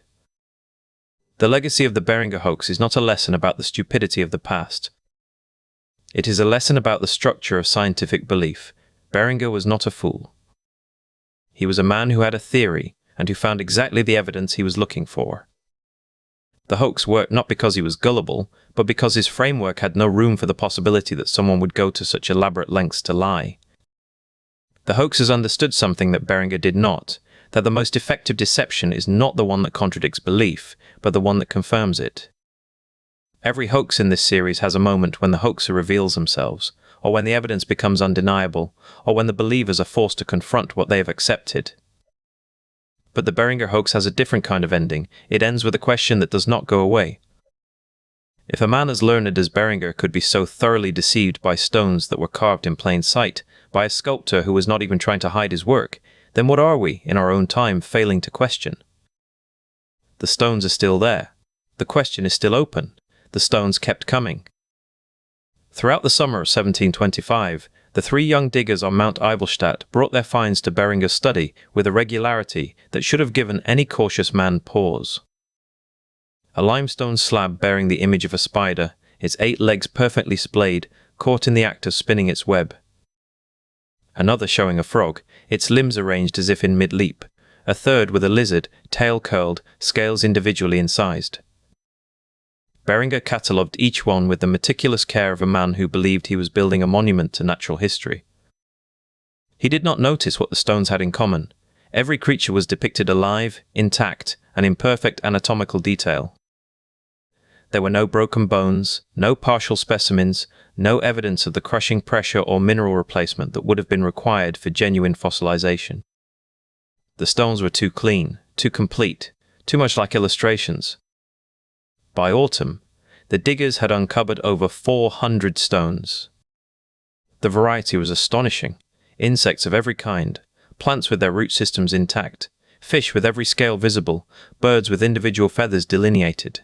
The legacy of the Beringer hoax is not a lesson about the stupidity of the past. It is a lesson about the structure of scientific belief. Beringer was not a fool. He was a man who had a theory, and who found exactly the evidence he was looking for. The hoax worked not because he was gullible, but because his framework had no room for the possibility that someone would go to such elaborate lengths to lie. The hoaxers understood something that Beringer did not, that the most effective deception is not the one that contradicts belief, but the one that confirms it. Every hoax in this series has a moment when the hoaxer reveals themselves, or when the evidence becomes undeniable, or when the believers are forced to confront what they have accepted. But the Beringer hoax has a different kind of ending. It ends with a question that does not go away. If a man as learned as Beringer could be so thoroughly deceived by stones that were carved in plain sight, by a sculptor who was not even trying to hide his work, then what are we, in our own time, failing to question? The stones are still there. The question is still open. The stones kept coming. Throughout the summer of 1725, the three young diggers on Mount Ivelstadt brought their finds to Beringer's study with a regularity that should have given any cautious man pause. A limestone slab bearing the image of a spider, its 8 legs perfectly splayed, caught in the act of spinning its web. Another showing a frog, its limbs arranged as if in mid-leap. A third with a lizard, tail curled, scales individually incised. Beringer catalogued each one with the meticulous care of a man who believed he was building a monument to natural history. He did not notice what the stones had in common. Every creature was depicted alive, intact, and in perfect anatomical detail. There were no broken bones, no partial specimens, no evidence of the crushing pressure or mineral replacement that would have been required for genuine fossilization. The stones were too clean, too complete, too much like illustrations. By autumn, the diggers had uncovered over 400 stones. The variety was astonishing. Insects of every kind, plants with their root systems intact, fish with every scale visible, birds with individual feathers delineated.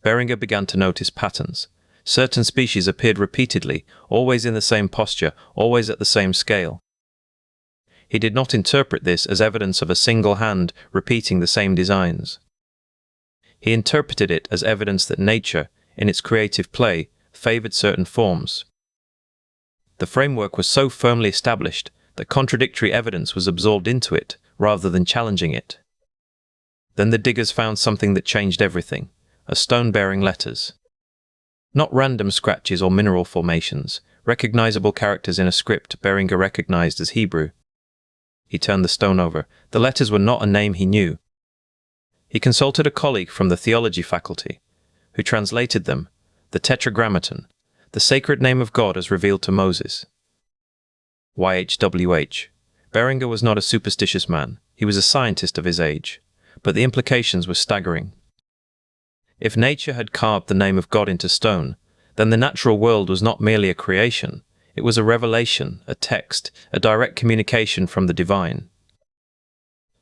Beringer began to notice patterns. Certain species appeared repeatedly, always in the same posture, always at the same scale. He did not interpret this as evidence of a single hand repeating the same designs. He interpreted it as evidence that nature, in its creative play, favored certain forms. The framework was so firmly established that contradictory evidence was absorbed into it, rather than challenging it. Then the diggers found something that changed everything: a stone bearing letters. Not random scratches or mineral formations, recognizable characters in a script Beringer recognized as Hebrew. He turned the stone over. The letters were not a name he knew. He consulted a colleague from the theology faculty, who translated them, the Tetragrammaton, the sacred name of God as revealed to Moses. YHWH. Beringer was not a superstitious man. He was a scientist of his age, but the implications were staggering. If nature had carved the name of God into stone, then the natural world was not merely a creation, it was a revelation, a text, a direct communication from the divine.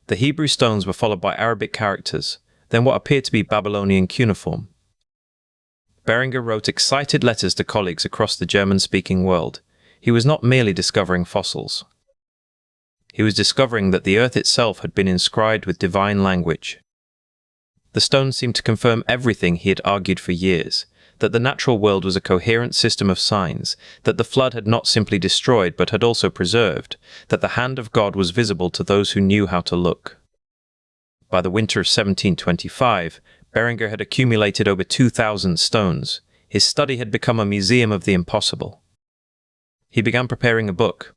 The Hebrew stones were followed by Arabic characters, then what appeared to be Babylonian cuneiform. Beringer wrote excited letters to colleagues across the German-speaking world. He was not merely discovering fossils. He was discovering that the earth itself had been inscribed with divine language. The stones seemed to confirm everything he had argued for years, that the natural world was a coherent system of signs, that the flood had not simply destroyed but had also preserved, that the hand of God was visible to those who knew how to look. By the winter of 1725, Beringer had accumulated over 2,000 stones. His study had become a museum of the impossible. He began preparing a book.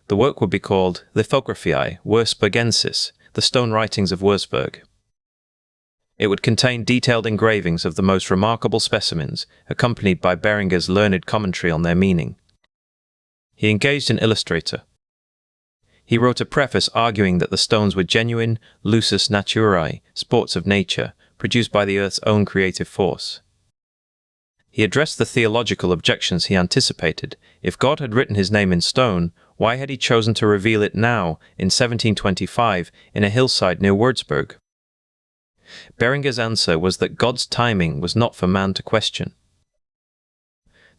The work would be called Lithographiae Wurzburgensis, the Stone Writings of Wurzburg. It would contain detailed engravings of the most remarkable specimens, accompanied by Beringer's learned commentary on their meaning. He engaged an illustrator. He wrote a preface arguing that the stones were genuine lusus naturae, sports of nature, produced by the Earth's own creative force. He addressed the theological objections he anticipated. If God had written his name in stone, why had he chosen to reveal it now, in 1725, in a hillside near Würzburg? Beringer's answer was that God's timing was not for man to question.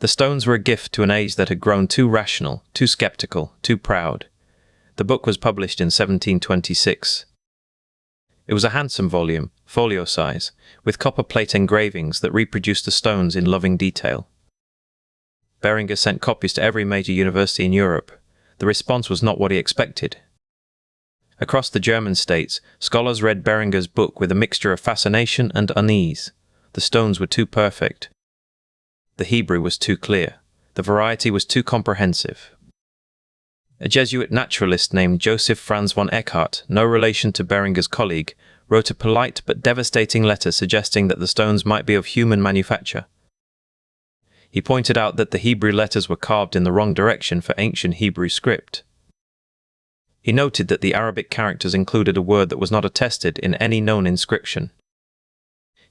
The stones were a gift to an age that had grown too rational, too skeptical, too proud. The book was published in 1726. It was a handsome volume, folio size, with copperplate engravings that reproduced the stones in loving detail. Beringer sent copies to every major university in Europe. The response was not what he expected. Across the German states, scholars read Beringer's book with a mixture of fascination and unease. The stones were too perfect. The Hebrew was too clear. The variety was too comprehensive. A Jesuit naturalist named Joseph Franz von Eckhart, no relation to Beringer's colleague, wrote a polite but devastating letter suggesting that the stones might be of human manufacture. He pointed out that the Hebrew letters were carved in the wrong direction for ancient Hebrew script. He noted that the Arabic characters included a word that was not attested in any known inscription.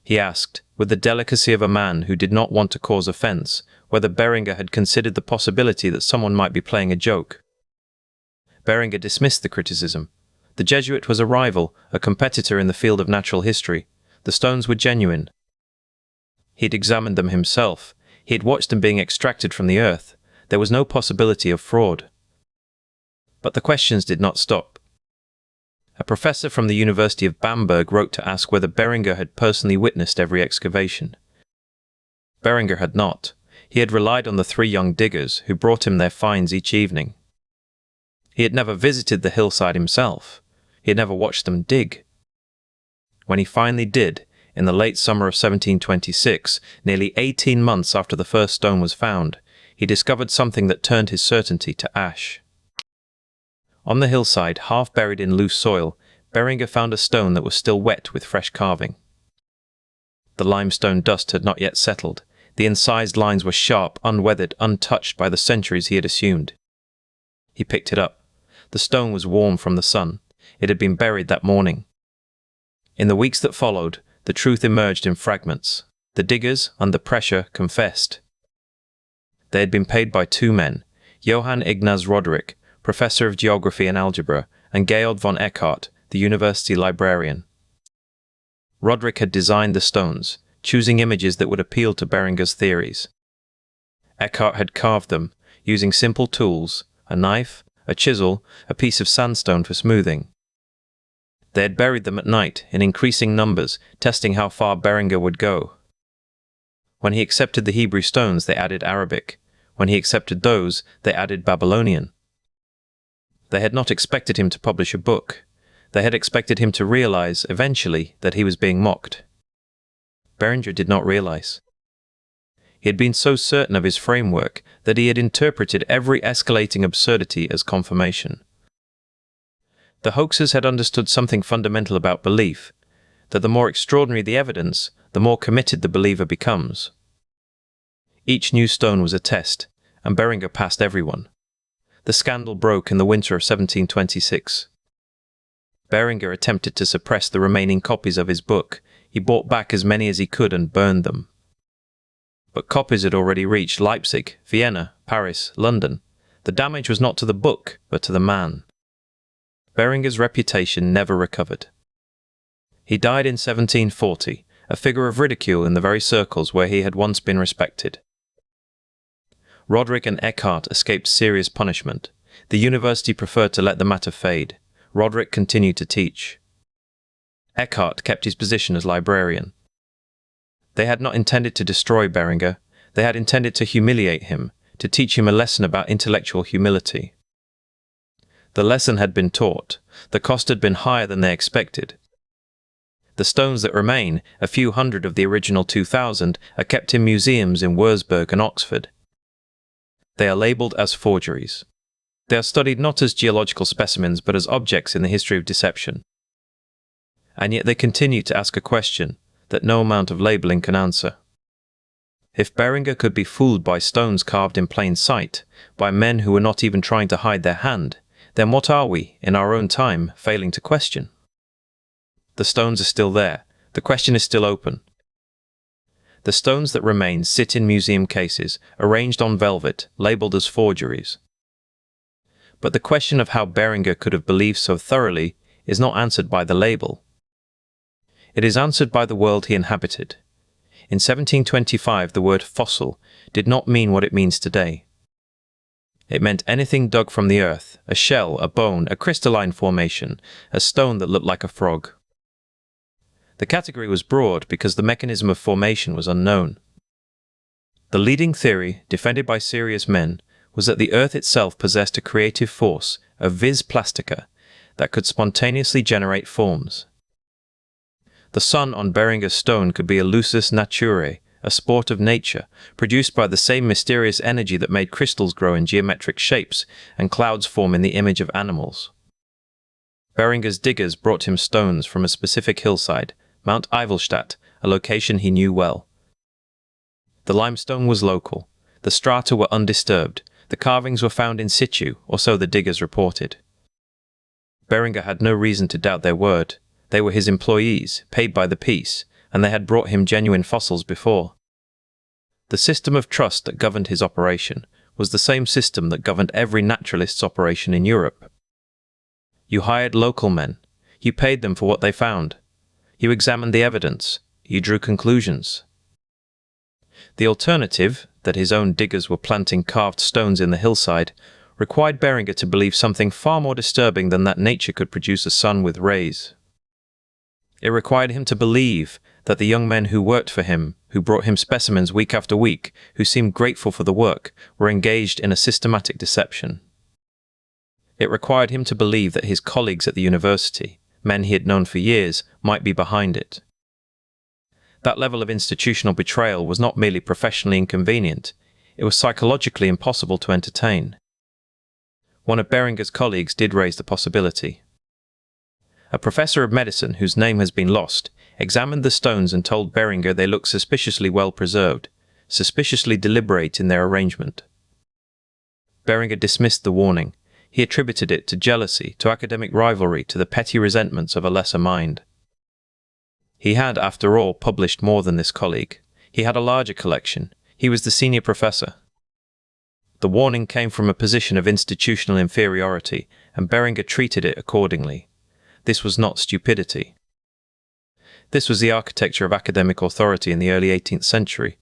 He asked, with the delicacy of a man who did not want to cause offense, whether Beringer had considered the possibility that someone might be playing a joke. Beringer dismissed the criticism. The Jesuit was a rival, a competitor in the field of natural history. The stones were genuine. He had examined them himself. He had watched them being extracted from the earth. There was no possibility of fraud. But the questions did not stop. A professor from the University of Bamberg wrote to ask whether Beringer had personally witnessed every excavation. Beringer had not. He had relied on the 3 young diggers who brought him their finds each evening. He had never visited the hillside himself. He had never watched them dig. When he finally did, in the late summer of 1726, nearly 18 months after the first stone was found, he discovered something that turned his certainty to ash. On the hillside, half buried in loose soil, Beringer found a stone that was still wet with fresh carving. The limestone dust had not yet settled. The incised lines were sharp, unweathered, untouched by the centuries he had assumed. He picked it up. The stone was warm from the sun. It had been buried that morning. In the weeks that followed, the truth emerged in fragments. The diggers, under pressure, confessed. They had been paid by 2 men, Johann Ignaz Roderick, professor of geography and algebra, and Georg von Eckhart, the university librarian. Roderick had designed the stones, choosing images that would appeal to Beringer's theories. Eckhart had carved them, using simple tools, a knife, a chisel, a piece of sandstone for smoothing. They had buried them at night, in increasing numbers, testing how far Beringer would go. When he accepted the Hebrew stones, they added Arabic. When he accepted those, they added Babylonian. They had not expected him to publish a book. They had expected him to realize, eventually, that he was being mocked. Beringer did not realize. He had been so certain of his framework that he had interpreted every escalating absurdity as confirmation. The hoaxers had understood something fundamental about belief, that the more extraordinary the evidence, the more committed the believer becomes. Each new stone was a test, and Beringer passed everyone. The scandal broke in the winter of 1726. Beringer attempted to suppress the remaining copies of his book. He bought back as many as he could and burned them. But copies had already reached Leipzig, Vienna, Paris, London. The damage was not to the book, but to the man. Beringer's reputation never recovered. He died in 1740, a figure of ridicule in the very circles where he had once been respected. Roderick and Eckhart escaped serious punishment. The university preferred to let the matter fade. Roderick continued to teach. Eckhart kept his position as librarian. They had not intended to destroy Beringer. They had intended to humiliate him, to teach him a lesson about intellectual humility. The lesson had been taught. The cost had been higher than they expected. The stones that remain, a few hundred of the original 2,000, are kept in museums in Würzburg and Oxford. They are labelled as forgeries. They are studied not as geological specimens but as objects in the history of deception. And yet they continue to ask a question that no amount of labelling can answer. If Beringer could be fooled by stones carved in plain sight, by men who were not even trying to hide their hand, then what are we, in our own time, failing to question? The stones are still there. The question is still open. The stones that remain sit in museum cases, arranged on velvet, labelled as forgeries. But the question of how Beringer could have believed so thoroughly is not answered by the label. It is answered by the world he inhabited. In 1725, the word fossil did not mean what it means today. It meant anything dug from the earth, a shell, a bone, a crystalline formation, a stone that looked like a frog. The category was broad because the mechanism of formation was unknown. The leading theory, defended by serious men, was that the earth itself possessed a creative force, a vis plastica, that could spontaneously generate forms. The sun on Beringer's stone could be a lusus naturae, a sport of nature, produced by the same mysterious energy that made crystals grow in geometric shapes and clouds form in the image of animals. Beringer's diggers brought him stones from a specific hillside, Mount Ivelstadt, a location he knew well. The limestone was local. The strata were undisturbed. The carvings were found in situ, or so the diggers reported. Beringer had no reason to doubt their word. They were his employees, paid by the piece, and they had brought him genuine fossils before. The system of trust that governed his operation was the same system that governed every naturalist's operation in Europe. You hired local men. You paid them for what they found. You examined the evidence. You drew conclusions. The alternative, that his own diggers were planting carved stones in the hillside, required Beringer to believe something far more disturbing than that nature could produce a sun with rays. It required him to believe that the young men who worked for him, who brought him specimens week after week, who seemed grateful for the work, were engaged in a systematic deception. It required him to believe that his colleagues at the university, men he had known for years, might be behind it. That level of institutional betrayal was not merely professionally inconvenient, it was psychologically impossible to entertain. One of Beringer's colleagues did raise the possibility. A professor of medicine, whose name has been lost, examined the stones and told Beringer they looked suspiciously well preserved, suspiciously deliberate in their arrangement. Beringer dismissed the warning. He attributed it to jealousy, to academic rivalry, to the petty resentments of a lesser mind. He had, after all, published more than this colleague. He had a larger collection. He was the senior professor. The warning came from a position of institutional inferiority, and Beringer treated it accordingly. This was not stupidity. This was the architecture of academic authority in the early 18th century.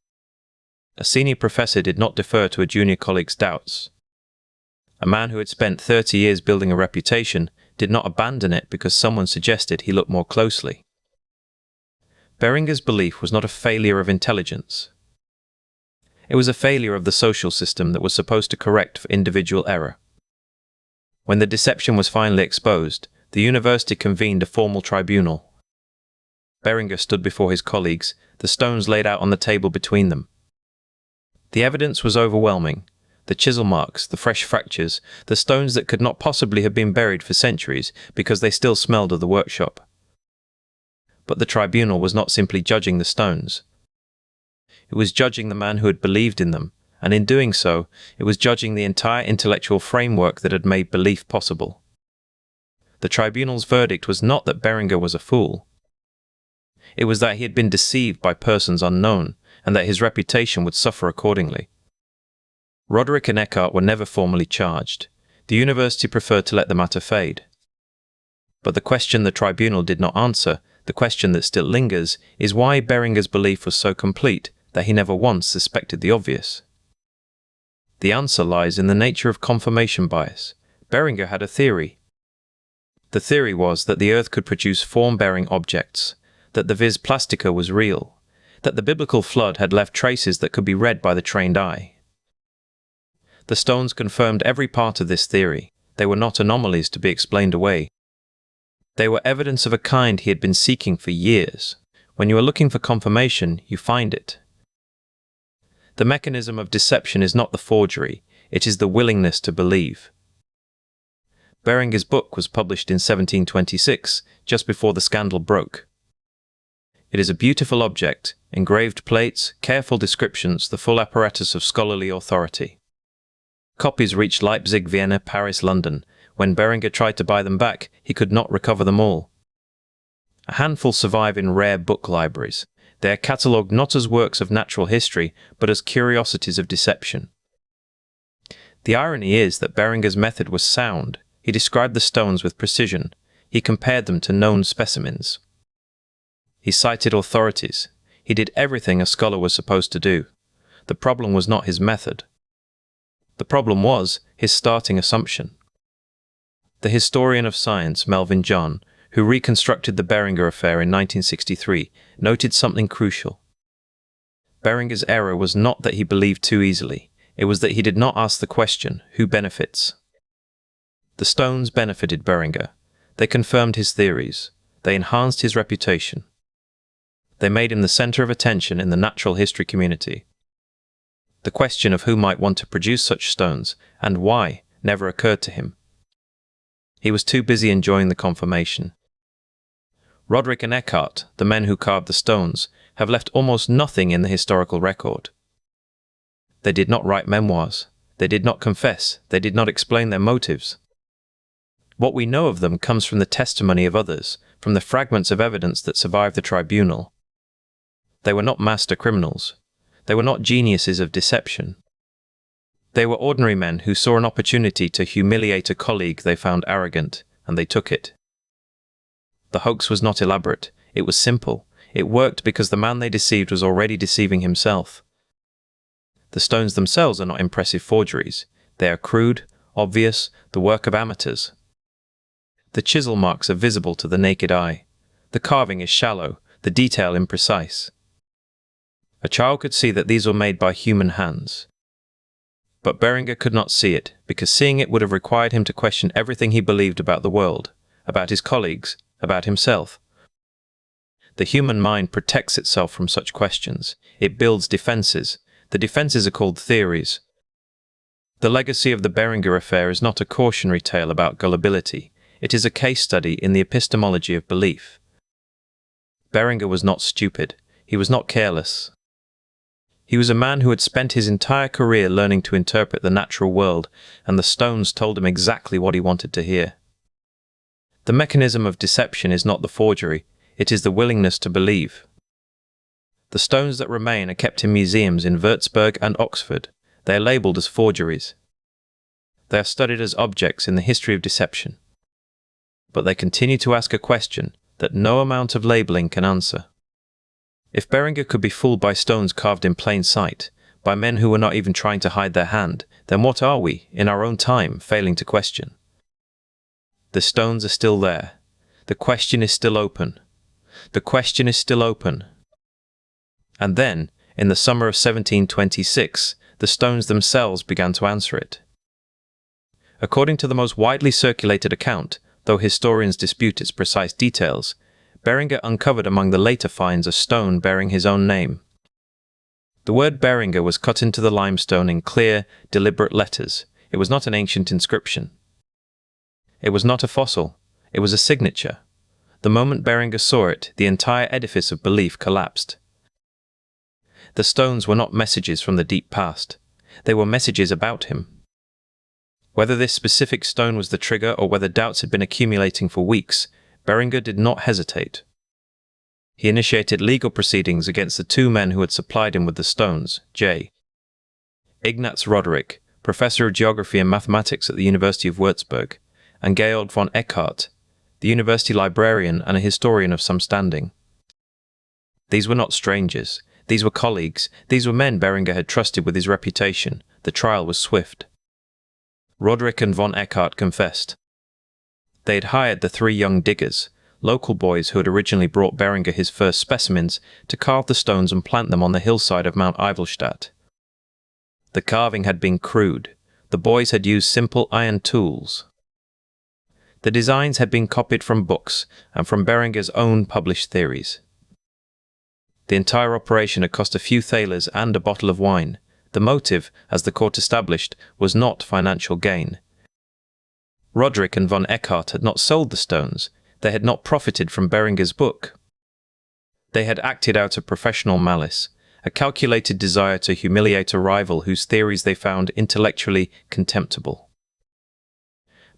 A senior professor did not defer to a junior colleague's doubts. A man who had spent 30 years building a reputation did not abandon it because someone suggested he look more closely. Beringer's belief was not a failure of intelligence. It was a failure of the social system that was supposed to correct for individual error. When the deception was finally exposed, the university convened a formal tribunal. Beringer stood before his colleagues, the stones laid out on the table between them. The evidence was overwhelming. The chisel marks, the fresh fractures, the stones that could not possibly have been buried for centuries because they still smelled of the workshop. But the tribunal was not simply judging the stones. It was judging the man who had believed in them, and in doing so, it was judging the entire intellectual framework that had made belief possible. The tribunal's verdict was not that Beringer was a fool. It was that he had been deceived by persons unknown, and that his reputation would suffer accordingly. Roderick and Eckhart were never formally charged. The university preferred to let the matter fade. But the question the tribunal did not answer, the question that still lingers, is why Beringer's belief was so complete that he never once suspected the obvious. The answer lies in the nature of confirmation bias. Beringer had a theory. The theory was that the Earth could produce form-bearing objects, that the vis plastica was real, that the biblical flood had left traces that could be read by the trained eye. The stones confirmed every part of this theory. They were not anomalies to be explained away. They were evidence of a kind he had been seeking for years. When you are looking for confirmation, you find it. The mechanism of deception is not the forgery, it is the willingness to believe. Beringer's book was published in 1726, just before the scandal broke. It is a beautiful object, engraved plates, careful descriptions, the full apparatus of scholarly authority. Copies reached Leipzig, Vienna, Paris, London. When Beringer tried to buy them back, he could not recover them all. A handful survive in rare book libraries. They are catalogued not as works of natural history, but as curiosities of deception. The irony is that Beringer's method was sound. He described the stones with precision. He compared them to known specimens. He cited authorities. He did everything a scholar was supposed to do. The problem was not his method. The problem was his starting assumption. The historian of science, Melvin John, who reconstructed the Beringer affair in 1963, noted something crucial. Beringer's error was not that he believed too easily. It was that he did not ask the question, who benefits? The stones benefited Beringer. They confirmed his theories. They enhanced his reputation. They made him the center of attention in the natural history community. The question of who might want to produce such stones, and why, never occurred to him. He was too busy enjoying the confirmation. Roderick and Eckhart, the men who carved the stones, have left almost nothing in the historical record. They did not write memoirs. They did not confess. They did not explain their motives. What we know of them comes from the testimony of others, from the fragments of evidence that survived the tribunal. They were not master criminals. They were not geniuses of deception. They were ordinary men who saw an opportunity to humiliate a colleague they found arrogant, and they took it. The hoax was not elaborate. It was simple. It worked because the man they deceived was already deceiving himself. The stones themselves are not impressive forgeries. They are crude, obvious, the work of amateurs. The chisel marks are visible to the naked eye. The carving is shallow, the detail imprecise. A child could see that these were made by human hands. But Beringer could not see it, because seeing it would have required him to question everything he believed about the world, about his colleagues, about himself. The human mind protects itself from such questions. It builds defenses. The defenses are called theories. The legacy of the Beringer affair is not a cautionary tale about gullibility. It is a case study in the epistemology of belief. Beringer was not stupid. He was not careless. He was a man who had spent his entire career learning to interpret the natural world, and the stones told him exactly what he wanted to hear. The mechanism of deception is not the forgery, it is the willingness to believe. The stones that remain are kept in museums in Würzburg and Oxford. They are labelled as forgeries. They are studied as objects in the history of deception. But they continue to ask a question that no amount of labelling can answer. If Beringer could be fooled by stones carved in plain sight, by men who were not even trying to hide their hand, then what are we, in our own time, failing to question? The stones are still there. The question is still open. The question is still open. And then, in the summer of 1726, the stones themselves began to answer it. According to the most widely circulated account, though historians dispute its precise details, Beringer uncovered among the later finds a stone bearing his own name. The word Beringer was cut into the limestone in clear, deliberate letters. It was not an ancient inscription. It was not a fossil. It was a signature. The moment Beringer saw it, the entire edifice of belief collapsed. The stones were not messages from the deep past. They were messages about him. Whether this specific stone was the trigger or whether doubts had been accumulating for weeks, Beringer did not hesitate. He initiated legal proceedings against the two men who had supplied him with the stones, J. Ignaz Roderick, professor of geography and mathematics at the University of Würzburg, and Georg von Eckhart, the university librarian and a historian of some standing. These were not strangers. These were colleagues. These were men Beringer had trusted with his reputation. The trial was swift. Roderick and von Eckhart confessed. They had hired the three young diggers, local boys who had originally brought Beringer his first specimens, to carve the stones and plant them on the hillside of Mount Eivelstadt. The carving had been crude. The boys had used simple iron tools. The designs had been copied from books and from Beringer's own published theories. The entire operation had cost a few thalers and a bottle of wine. The motive, as the court established, was not financial gain. Roderick and von Eckhart had not sold the stones. They had not profited from Beringer's book. They had acted out of professional malice, a calculated desire to humiliate a rival whose theories they found intellectually contemptible.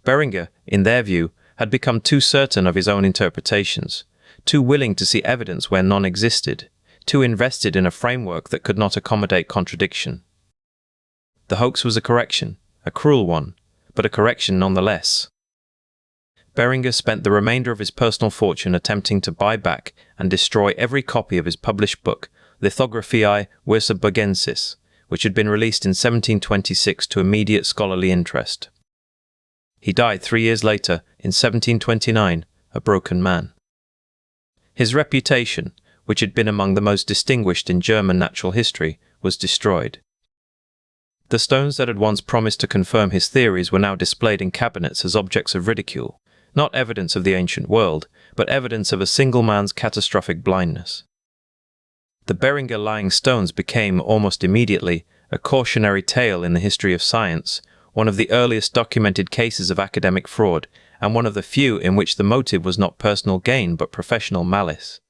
Beringer, in their view, had become too certain of his own interpretations, too willing to see evidence where none existed, too invested in a framework that could not accommodate contradiction. The hoax was a correction, a cruel one, but a correction nonetheless. Beringer spent the remainder of his personal fortune attempting to buy back and destroy every copy of his published book, Lithographiae Würzburgensis, which had been released in 1726 to immediate scholarly interest. He died 3 years later, in 1729, a broken man. His reputation, which had been among the most distinguished in German natural history, was destroyed. The stones that had once promised to confirm his theories were now displayed in cabinets as objects of ridicule, not evidence of the ancient world, but evidence of a single man's catastrophic blindness. The Beringer lying stones became, almost immediately, a cautionary tale in the history of science, one of the earliest documented cases of academic fraud, and one of the few in which the motive was not personal gain but professional malice.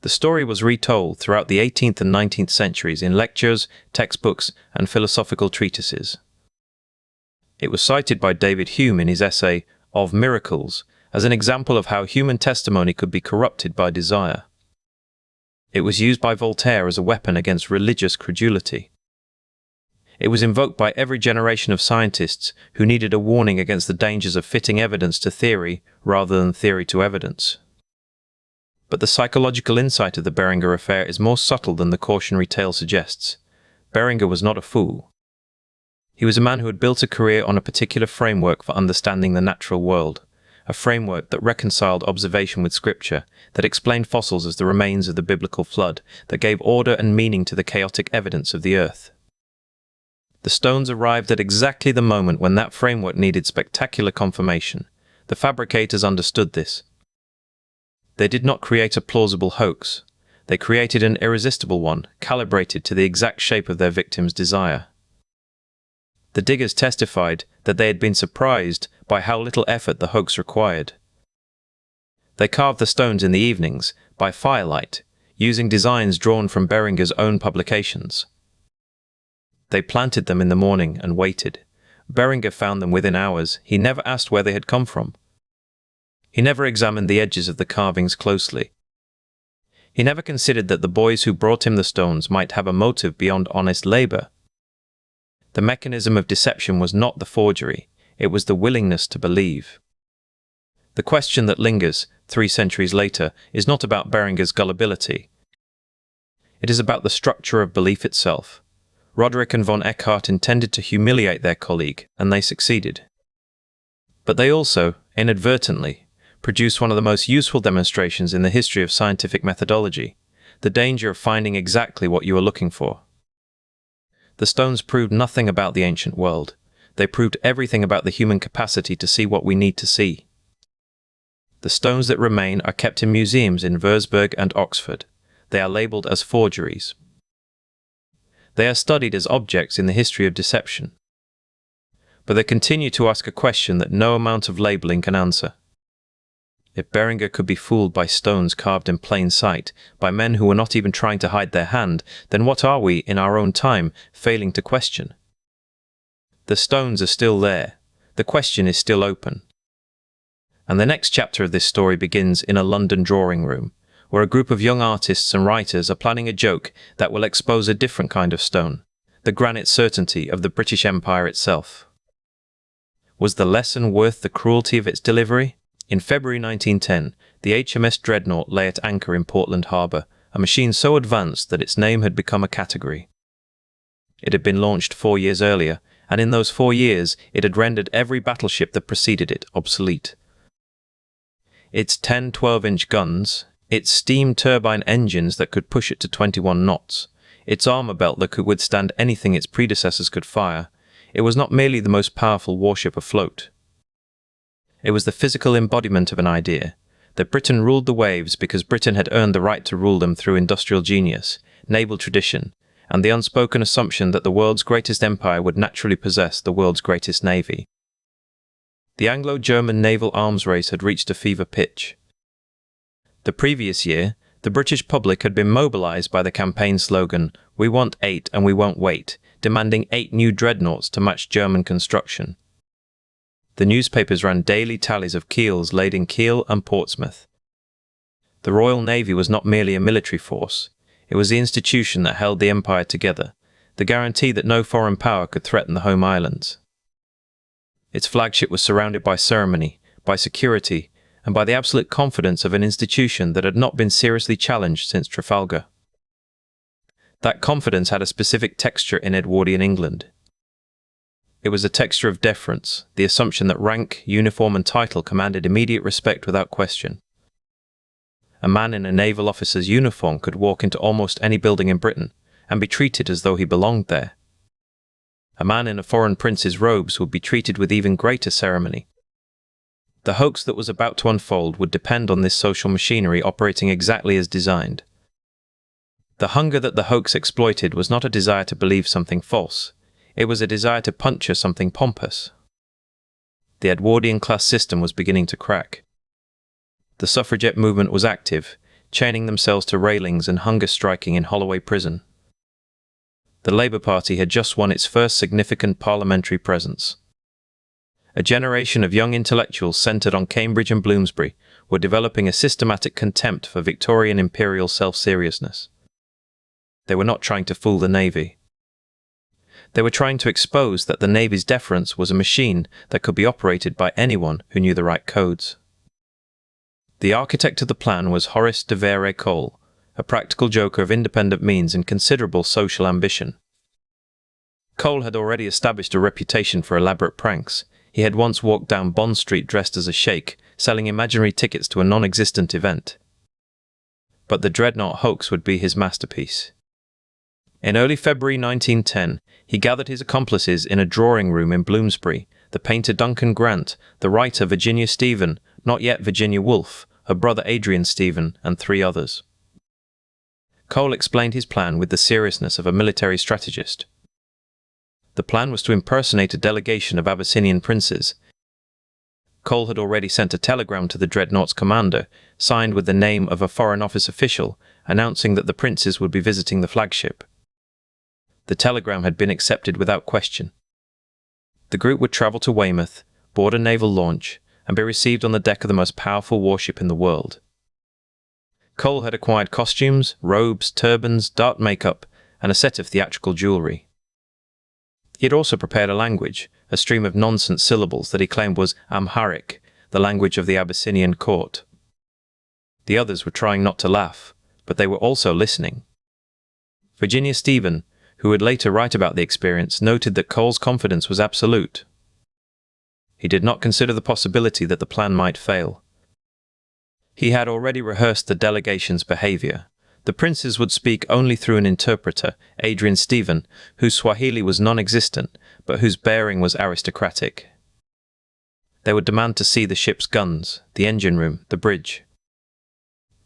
The story was retold throughout the 18th and 19th centuries in lectures, textbooks, and philosophical treatises. It was cited by David Hume in his essay, Of Miracles, as an example of how human testimony could be corrupted by desire. It was used by Voltaire as a weapon against religious credulity. It was invoked by every generation of scientists who needed a warning against the dangers of fitting evidence to theory rather than theory to evidence. But the psychological insight of the Beringer affair is more subtle than the cautionary tale suggests. Beringer was not a fool. He was a man who had built a career on a particular framework for understanding the natural world, a framework that reconciled observation with scripture, that explained fossils as the remains of the biblical flood, that gave order and meaning to the chaotic evidence of the earth. The stones arrived at exactly the moment when that framework needed spectacular confirmation. The fabricators understood this. They did not create a plausible hoax. They created an irresistible one, calibrated to the exact shape of their victim's desire. The diggers testified that they had been surprised by how little effort the hoax required. They carved the stones in the evenings, by firelight, using designs drawn from Beringer's own publications. They planted them in the morning and waited. Beringer found them within hours. He never asked where they had come from. He never examined the edges of the carvings closely. He never considered that the boys who brought him the stones might have a motive beyond honest labor. The mechanism of deception was not the forgery, it was the willingness to believe. The question that lingers, 3 centuries later, is not about Beringer's gullibility. It is about the structure of belief itself. Roderick and von Eckhart intended to humiliate their colleague, and they succeeded. But they also, inadvertently, produced one of the most useful demonstrations in the history of scientific methodology, the danger of finding exactly what you are looking for. The stones proved nothing about the ancient world. They proved everything about the human capacity to see what we need to see. The stones that remain are kept in museums in Würzburg and Oxford. They are labeled as forgeries. They are studied as objects in the history of deception. But they continue to ask a question that no amount of labeling can answer. If Beringer could be fooled by stones carved in plain sight, by men who were not even trying to hide their hand, then what are we, in our own time, failing to question? The stones are still there. The question is still open. And the next chapter of this story begins in a London drawing room, where a group of young artists and writers are planning a joke that will expose a different kind of stone, the granite certainty of the British Empire itself. Was the lesson worth the cruelty of its delivery? In February 1910, the HMS Dreadnought lay at anchor in Portland Harbour, a machine so advanced that its name had become a category. It had been launched 4 years earlier, and in those 4 years it had rendered every battleship that preceded it obsolete. Its 10 12-inch guns, its steam turbine engines that could push it to 21 knots, its armour belt that could withstand anything its predecessors could fire, it was not merely the most powerful warship afloat. It was the physical embodiment of an idea, that Britain ruled the waves because Britain had earned the right to rule them through industrial genius, naval tradition, and the unspoken assumption that the world's greatest empire would naturally possess the world's greatest navy. The Anglo-German naval arms race had reached a fever pitch. The previous year, the British public had been mobilized by the campaign slogan, "We want 8 and we won't wait," demanding 8 new dreadnoughts to match German construction. The newspapers ran daily tallies of keels laid in Kiel and Portsmouth. The Royal Navy was not merely a military force, it was the institution that held the empire together, the guarantee that no foreign power could threaten the home islands. Its flagship was surrounded by ceremony, by security, and by the absolute confidence of an institution that had not been seriously challenged since Trafalgar. That confidence had a specific texture in Edwardian England. It was a texture of deference, the assumption that rank, uniform and title commanded immediate respect without question. A man in a naval officer's uniform could walk into almost any building in Britain and be treated as though he belonged there. A man in a foreign prince's robes would be treated with even greater ceremony. The hoax that was about to unfold would depend on this social machinery operating exactly as designed. The hunger that the hoax exploited was not a desire to believe something false. It was a desire to puncture something pompous. The Edwardian class system was beginning to crack. The suffragette movement was active, chaining themselves to railings and hunger striking in Holloway Prison. The Labour Party had just won its first significant parliamentary presence. A generation of young intellectuals centred on Cambridge and Bloomsbury were developing a systematic contempt for Victorian imperial self-seriousness. They were not trying to fool the Navy. They were trying to expose that the Navy's deference was a machine that could be operated by anyone who knew the right codes. The architect of the plan was Horace de Vere Cole, a practical joker of independent means and considerable social ambition. Cole had already established a reputation for elaborate pranks. He had once walked down Bond Street dressed as a sheikh, selling imaginary tickets to a non-existent event. But the Dreadnought Hoax would be his masterpiece. In early February 1910, he gathered his accomplices in a drawing room in Bloomsbury, the painter Duncan Grant, the writer Virginia Stephen, not yet Virginia Woolf, her brother Adrian Stephen, and 3 others. Cole explained his plan with the seriousness of a military strategist. The plan was to impersonate a delegation of Abyssinian princes. Cole had already sent a telegram to the Dreadnought's commander, signed with the name of a Foreign Office official, announcing that the princes would be visiting the flagship. The telegram had been accepted without question. The group would travel to Weymouth, board a naval launch, and be received on the deck of the most powerful warship in the world. Cole had acquired costumes, robes, turbans, dark makeup, and a set of theatrical jewellery. He had also prepared a language, a stream of nonsense syllables that he claimed was Amharic, the language of the Abyssinian court. The others were trying not to laugh, but they were also listening. Virginia Stephen, who would later write about the experience, noted that Cole's confidence was absolute. He did not consider the possibility that the plan might fail. He had already rehearsed the delegation's behavior. The princes would speak only through an interpreter, Adrian Stephen, whose Swahili was non-existent, but whose bearing was aristocratic. They would demand to see the ship's guns, the engine room, the bridge.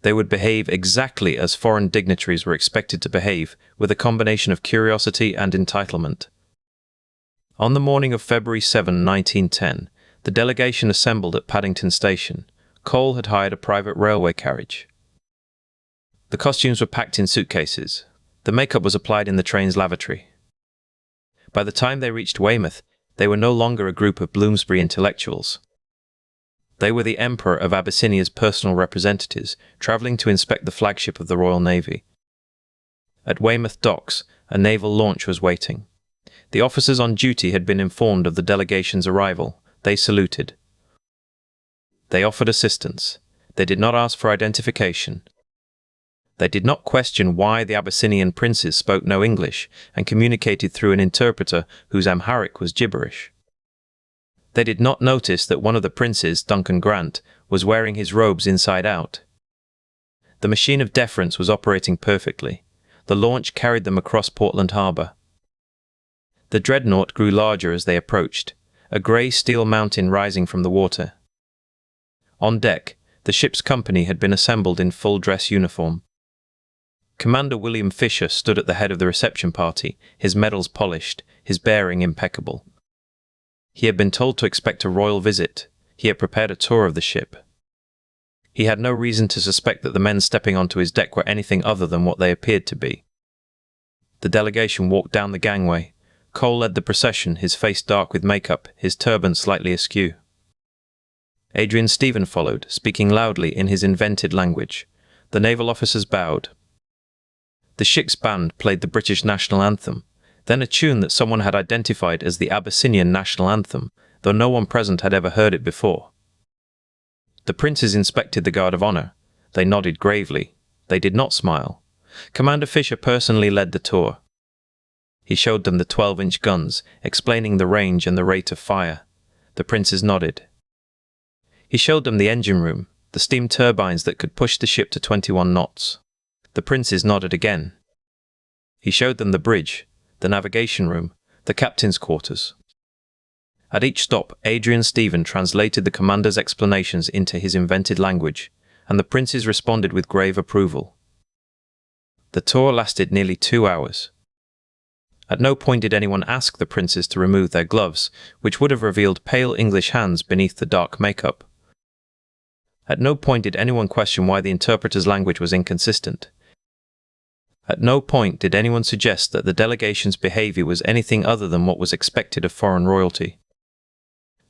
They would behave exactly as foreign dignitaries were expected to behave, with a combination of curiosity and entitlement. On the morning of February 7, 1910, the delegation assembled at Paddington Station. Cole had hired a private railway carriage. The costumes were packed in suitcases. The makeup was applied in the train's lavatory. By the time they reached Weymouth, they were no longer a group of Bloomsbury intellectuals. They were the Emperor of Abyssinia's personal representatives, travelling to inspect the flagship of the Royal Navy. At Weymouth docks, a naval launch was waiting. The officers on duty had been informed of the delegation's arrival. They saluted. They offered assistance. They did not ask for identification. They did not question why the Abyssinian princes spoke no English and communicated through an interpreter whose Amharic was gibberish. They did not notice that one of the princes, Duncan Grant, was wearing his robes inside out. The machine of deference was operating perfectly. The launch carried them across Portland Harbor. The Dreadnought grew larger as they approached, a grey steel mountain rising from the water. On deck, the ship's company had been assembled in full-dress uniform. Commander William Fisher stood at the head of the reception party, his medals polished, his bearing impeccable. He had been told to expect a royal visit. He had prepared a tour of the ship. He had no reason to suspect that the men stepping onto his deck were anything other than what they appeared to be. The delegation walked down the gangway. Cole led the procession, his face dark with makeup, his turban slightly askew. Adrian Stephen followed, speaking loudly in his invented language. The naval officers bowed. The ship's band played the British national anthem, then a tune that someone had identified as the Abyssinian national anthem, though no one present had ever heard it before. The princes inspected the guard of honor. They nodded gravely. They did not smile. Commander Fisher personally led the tour. He showed them the 12-inch guns, explaining the range and the rate of fire. The princes nodded. He showed them the engine room, the steam turbines that could push the ship to 21 knots. The princes nodded again. He showed them the bridge, the navigation room, the captain's quarters. At each stop, Adrian Stephen translated the commander's explanations into his invented language, and the princes responded with grave approval. The tour lasted nearly 2 hours. At no point did anyone ask the princes to remove their gloves, which would have revealed pale English hands beneath the dark makeup. At no point did anyone question why the interpreter's language was inconsistent. At no point did anyone suggest that the delegation's behavior was anything other than what was expected of foreign royalty.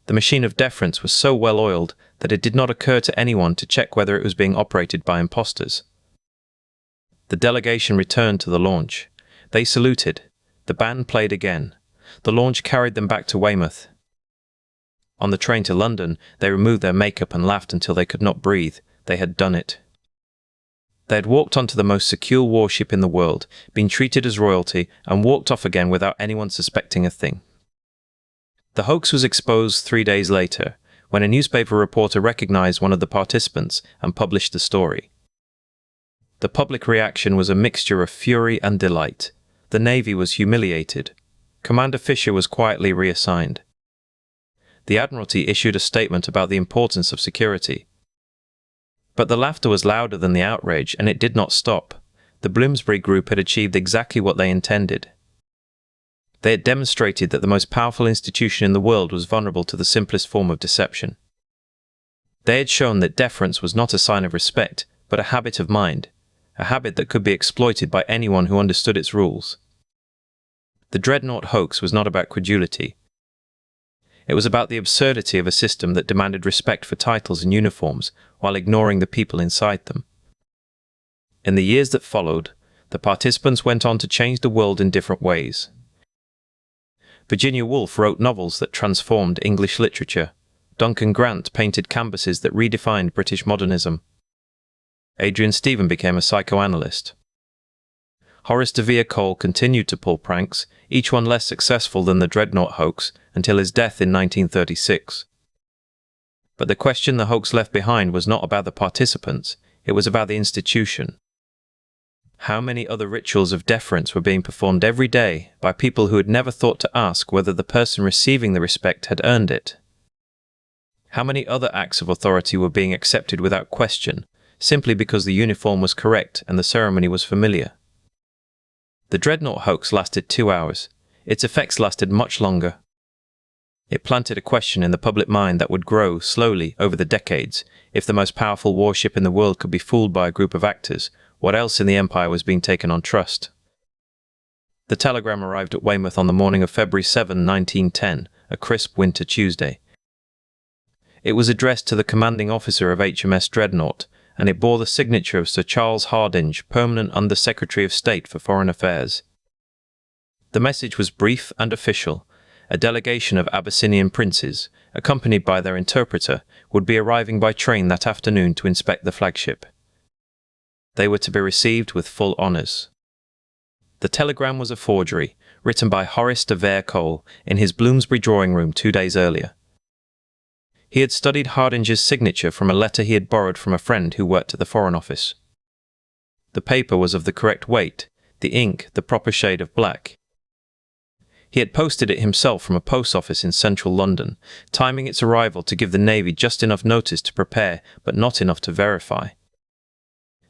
The machine of deference was so well oiled that it did not occur to anyone to check whether it was being operated by imposters. The delegation returned to the launch. They saluted. The band played again. The launch carried them back to Weymouth. On the train to London, they removed their makeup and laughed until they could not breathe. They had done it. They had walked onto the most secure warship in the world, been treated as royalty, and walked off again without anyone suspecting a thing. The hoax was exposed 3 days later, when a newspaper reporter recognized one of the participants and published the story. The public reaction was a mixture of fury and delight. The Navy was humiliated. Commander Fisher was quietly reassigned. The Admiralty issued a statement about the importance of security. But the laughter was louder than the outrage, and it did not stop. The Bloomsbury Group had achieved exactly what they intended. They had demonstrated that the most powerful institution in the world was vulnerable to the simplest form of deception. They had shown that deference was not a sign of respect, but a habit of mind, a habit that could be exploited by anyone who understood its rules. The Dreadnought Hoax was not about credulity. It was about the absurdity of a system that demanded respect for titles and uniforms while ignoring the people inside them. In the years that followed, the participants went on to change the world in different ways. Virginia Woolf wrote novels that transformed English literature. Duncan Grant painted canvases that redefined British modernism. Adrian Stephen became a psychoanalyst. Horace de Vere Cole continued to pull pranks, each one less successful than the Dreadnought Hoax, until his death in 1936. But the question the hoax left behind was not about the participants, it was about the institution. How many other rituals of deference were being performed every day by people who had never thought to ask whether the person receiving the respect had earned it? How many other acts of authority were being accepted without question, simply because the uniform was correct and the ceremony was familiar. The Dreadnought hoax lasted 2 hours. Its effects lasted much longer. It planted a question in the public mind that would grow slowly over the decades. If the most powerful warship in the world could be fooled by a group of actors, what else in the Empire was being taken on trust? The telegram arrived at Weymouth on the morning of February 7, 1910, a crisp winter Tuesday. It was addressed to the commanding officer of HMS Dreadnought, and it bore the signature of Sir Charles Hardinge, Permanent Under-Secretary of State for Foreign Affairs. The message was brief and official. A delegation of Abyssinian princes, accompanied by their interpreter, would be arriving by train that afternoon to inspect the flagship. They were to be received with full honours. The telegram was a forgery, written by Horace de Vere Cole in his Bloomsbury drawing room 2 days earlier. He had studied Hardinge's signature from a letter he had borrowed from a friend who worked at the Foreign Office. The paper was of the correct weight, the ink the proper shade of black. He had posted it himself from a post office in central London, timing its arrival to give the Navy just enough notice to prepare, but not enough to verify.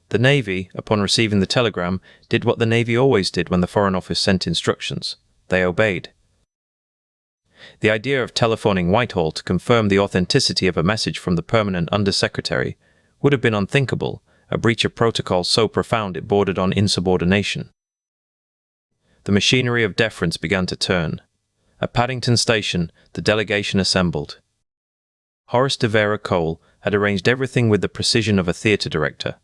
The Navy, upon receiving the telegram, did what the Navy always did when the Foreign Office sent instructions. They obeyed. The idea of telephoning Whitehall to confirm the authenticity of a message from the Permanent Under-Secretary would have been unthinkable, a breach of protocol so profound it bordered on insubordination. The machinery of deference began to turn. At Paddington Station, the delegation assembled. Horace de Vere Cole had arranged everything with the precision of a theatre director.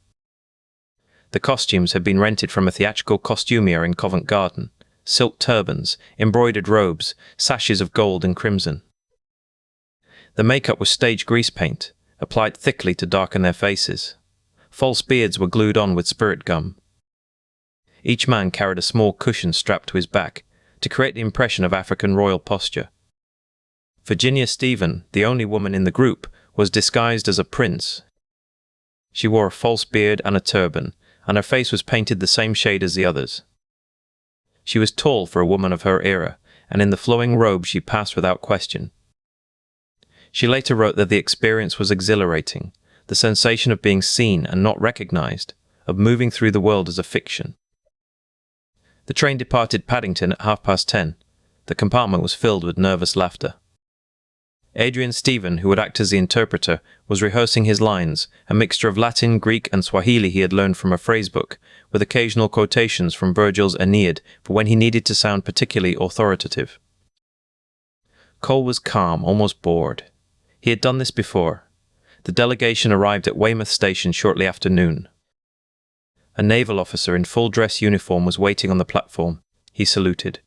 The costumes had been rented from a theatrical costumier in Covent Garden. Silk turbans, embroidered robes, sashes of gold and crimson. The makeup was stage grease paint, applied thickly to darken their faces. False beards were glued on with spirit gum. Each man carried a small cushion strapped to his back, to create the impression of African royal posture. Virginia Stephen, the only woman in the group, was disguised as a prince. She wore a false beard and a turban, and her face was painted the same shade as the others. She was tall for a woman of her era, and in the flowing robe she passed without question. She later wrote that the experience was exhilarating, the sensation of being seen and not recognized, of moving through the world as a fiction. The train departed Paddington at 10:30. The compartment was filled with nervous laughter. Adrian Stephen, who would act as the interpreter, was rehearsing his lines, a mixture of Latin, Greek and Swahili he had learned from a phrasebook, with occasional quotations from Virgil's Aeneid for when he needed to sound particularly authoritative. Cole was calm, almost bored. He had done this before. The delegation arrived at Weymouth Station shortly after noon. A naval officer in full dress uniform was waiting on the platform. He saluted.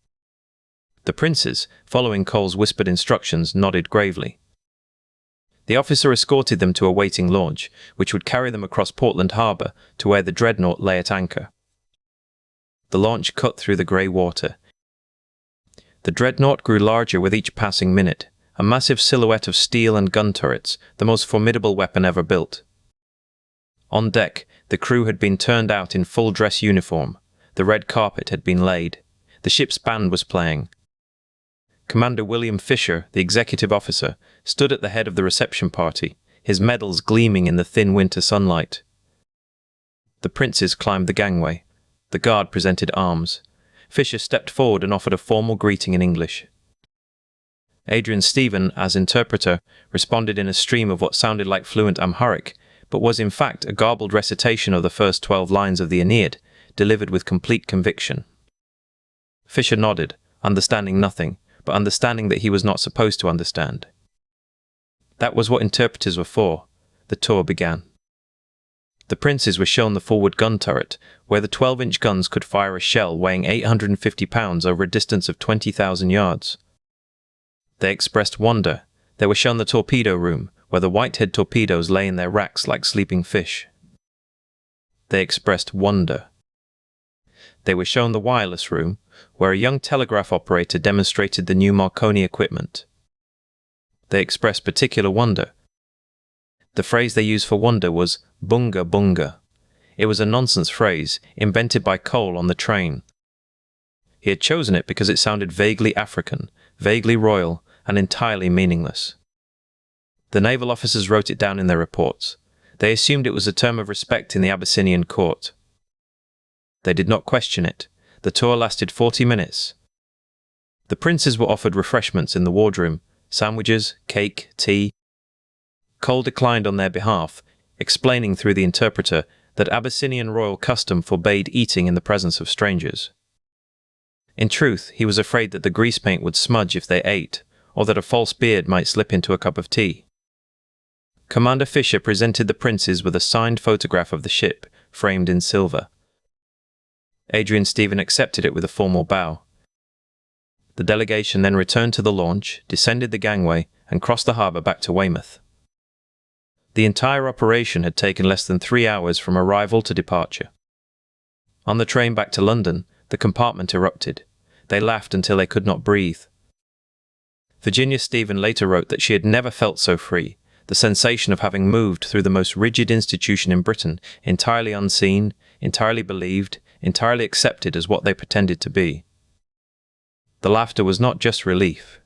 The princes, following Cole's whispered instructions, nodded gravely. The officer escorted them to a waiting launch, which would carry them across Portland Harbour to where the Dreadnought lay at anchor. The launch cut through the grey water. The Dreadnought grew larger with each passing minute, a massive silhouette of steel and gun turrets, the most formidable weapon ever built. On deck, the crew had been turned out in full dress uniform. The red carpet had been laid. The ship's band was playing. Commander William Fisher, the executive officer, stood at the head of the reception party, his medals gleaming in the thin winter sunlight. The princes climbed the gangway. The guard presented arms. Fisher stepped forward and offered a formal greeting in English. Adrian Stephen, as interpreter, responded in a stream of what sounded like fluent Amharic, but was in fact a garbled recitation of the first 12 lines of the Aeneid, delivered with complete conviction. Fisher nodded, understanding nothing, but understanding that he was not supposed to understand. That was what interpreters were for. The tour began. The princes were shown the forward gun turret, where the 12-inch guns could fire a shell weighing 850 pounds over a distance of 20,000 yards. They expressed wonder. They were shown the torpedo room, where the Whitehead torpedoes lay in their racks like sleeping fish. They expressed wonder. They were shown the wireless room, where a young telegraph operator demonstrated the new Marconi equipment. They expressed particular wonder. The phrase they used for wonder was bunga bunga. It was a nonsense phrase, invented by Cole on the train. He had chosen it because it sounded vaguely African, vaguely royal, and entirely meaningless. The naval officers wrote it down in their reports. They assumed it was a term of respect in the Abyssinian court. They did not question it. The tour lasted 40 minutes. The princes were offered refreshments in the wardroom, sandwiches, cake, tea. Cole declined on their behalf, explaining through the interpreter that Abyssinian royal custom forbade eating in the presence of strangers. In truth, he was afraid that the grease paint would smudge if they ate, or that a false beard might slip into a cup of tea. Commander Fisher presented the princes with a signed photograph of the ship, framed in silver. Adrian Stephen accepted it with a formal bow. The delegation then returned to the launch, descended the gangway, and crossed the harbour back to Weymouth. The entire operation had taken less than 3 hours from arrival to departure. On the train back to London, the compartment erupted. They laughed until they could not breathe. Virginia Stephen later wrote that she had never felt so free, the sensation of having moved through the most rigid institution in Britain, entirely unseen, entirely believed, entirely accepted as what they pretended to be. The laughter was not just relief.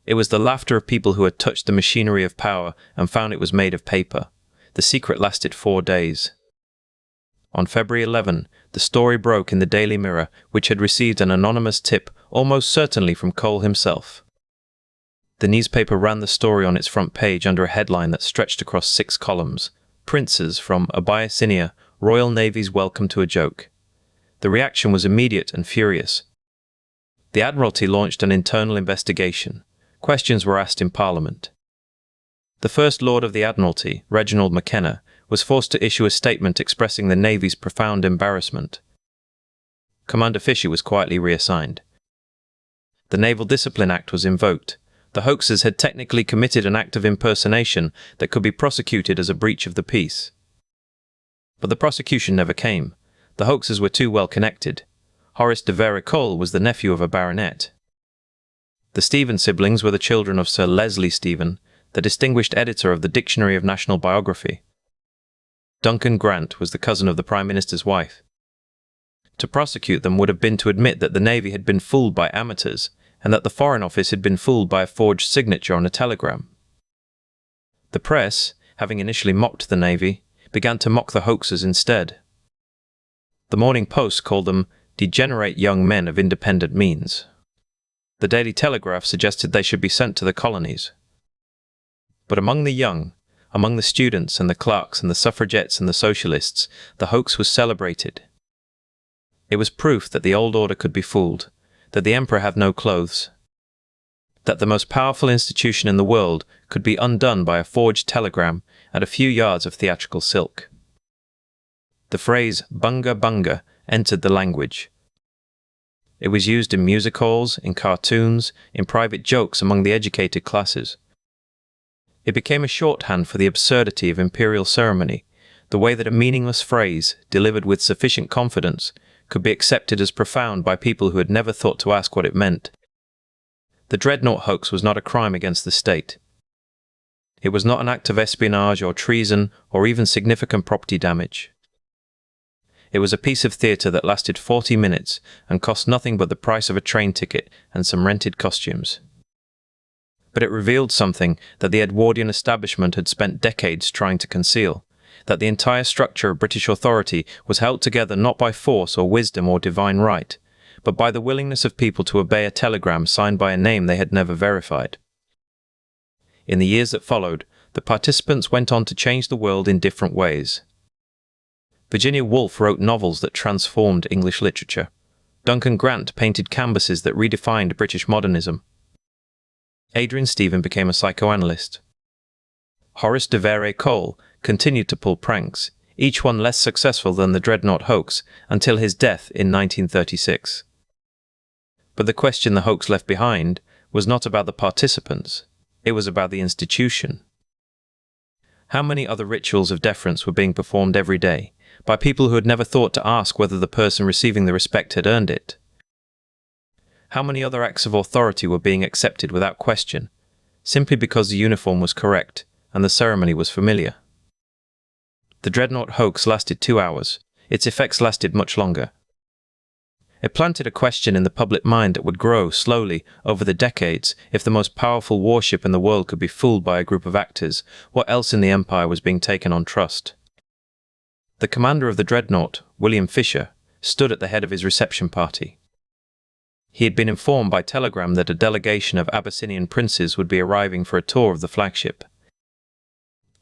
It was the laughter of people who had touched the machinery of power and found it was made of paper. The secret lasted 4 days. On February 11, the story broke in the Daily Mirror, which had received an anonymous tip, almost certainly from Cole himself. The newspaper ran the story on its front page under a headline that stretched across 6 columns: Princes from Abyssinia, Royal Navy's welcome to a joke. The reaction was immediate and furious. The Admiralty launched an internal investigation. Questions were asked in Parliament. The First Lord of the Admiralty, Reginald McKenna, was forced to issue a statement expressing the Navy's profound embarrassment. Commander Fisher was quietly reassigned. The Naval Discipline Act was invoked. The Hoaxes had technically committed an act of impersonation that could be prosecuted as a breach of the peace. But the prosecution never came. The Hoaxes were too well connected. Horace de Vere-Cole was the nephew of a baronet. The Stephen siblings were the children of Sir Leslie Stephen, the distinguished editor of the Dictionary of National Biography. Duncan Grant was the cousin of the Prime Minister's wife. To prosecute them would have been to admit that the Navy had been fooled by amateurs, and that the Foreign Office had been fooled by a forged signature on a telegram. The press, having initially mocked the Navy, began to mock the Hoaxes instead. The Morning Post called them degenerate young men of independent means. The Daily Telegraph suggested they should be sent to the colonies. But among the young, among the students and the clerks and the suffragettes and the socialists, the hoax was celebrated. It was proof that the old order could be fooled, that the emperor had no clothes, that the most powerful institution in the world could be undone by a forged telegram and a few yards of theatrical silk. The phrase bunga bunga entered the language. It was used in music halls, in cartoons, in private jokes among the educated classes. It became a shorthand for the absurdity of imperial ceremony, the way that a meaningless phrase, delivered with sufficient confidence, could be accepted as profound by people who had never thought to ask what it meant. The Dreadnought Hoax was not a crime against the state. It was not an act of espionage or treason or even significant property damage. It was a piece of theatre that lasted 40 minutes and cost nothing but the price of a train ticket and some rented costumes. But it revealed something that the Edwardian establishment had spent decades trying to conceal, that the entire structure of British authority was held together not by force or wisdom or divine right, but by the willingness of people to obey a telegram signed by a name they had never verified. In the years that followed, the participants went on to change the world in different ways. Virginia Woolf wrote novels that transformed English literature. Duncan Grant painted canvases that redefined British modernism. Adrian Stephen became a psychoanalyst. Horace de Vere-Cole continued to pull pranks, each one less successful than the Dreadnought Hoax, until his death in 1936. But the question the hoax left behind was not about the participants, it was about the institution. How many other rituals of deference were being performed every day, by people who had never thought to ask whether the person receiving the respect had earned it? How many other acts of authority were being accepted without question, simply because the uniform was correct and the ceremony was familiar? The Dreadnought Hoax lasted 2 hours. Its effects lasted much longer. It planted a question in the public mind that would grow slowly over the decades. If the most powerful warship in the world could be fooled by a group of actors, what else in the Empire was being taken on trust? The commander of the Dreadnought, William Fisher, stood at the head of his reception party. He had been informed by telegram that a delegation of Abyssinian princes would be arriving for a tour of the flagship.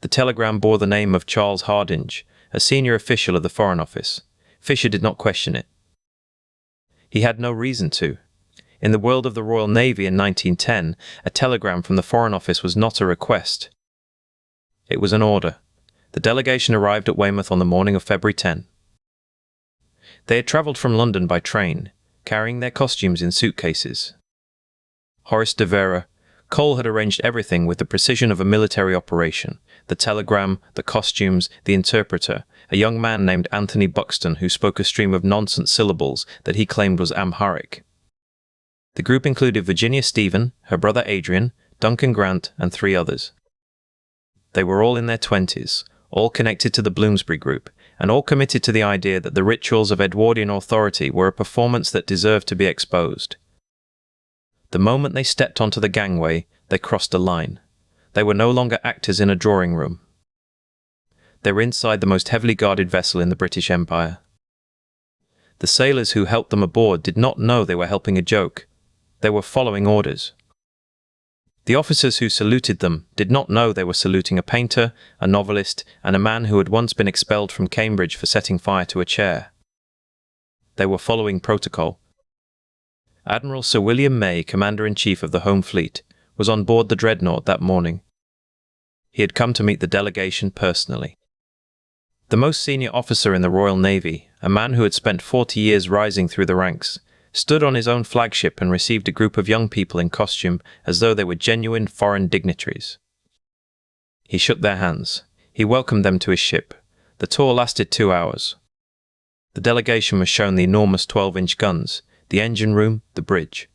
The telegram bore the name of Charles Hardinge, a senior official of the Foreign Office. Fisher did not question it. He had no reason to. In the world of the Royal Navy in 1910, a telegram from the Foreign Office was not a request. It was an order. The delegation arrived at Weymouth on the morning of February 10. They had travelled from London by train, carrying their costumes in suitcases. Horace de Vera, Cole had arranged everything with the precision of a military operation: the telegram, the costumes, the interpreter, a young man named Anthony Buxton who spoke a stream of nonsense syllables that he claimed was Amharic. The group included Virginia Stephen, her brother Adrian, Duncan Grant, and 3 others. They were all in their 20s, all connected to the Bloomsbury Group, and all committed to the idea that the rituals of Edwardian authority were a performance that deserved to be exposed. The moment they stepped onto the gangway, they crossed a line. They were no longer actors in a drawing room. They were inside the most heavily guarded vessel in the British Empire. The sailors who helped them aboard did not know they were helping a joke. They were following orders. The officers who saluted them did not know they were saluting a painter, a novelist, and a man who had once been expelled from Cambridge for setting fire to a chair. They were following protocol. Admiral Sir William May, Commander-in-Chief of the Home Fleet, was on board the Dreadnought that morning. He had come to meet the delegation personally. The most senior officer in the Royal Navy, a man who had spent 40 years rising through the ranks, stood on his own flagship and received a group of young people in costume as though they were genuine foreign dignitaries. He shook their hands. He welcomed them to his ship. The tour lasted 2 hours. The delegation was shown the enormous 12-inch guns, the engine room, the bridge.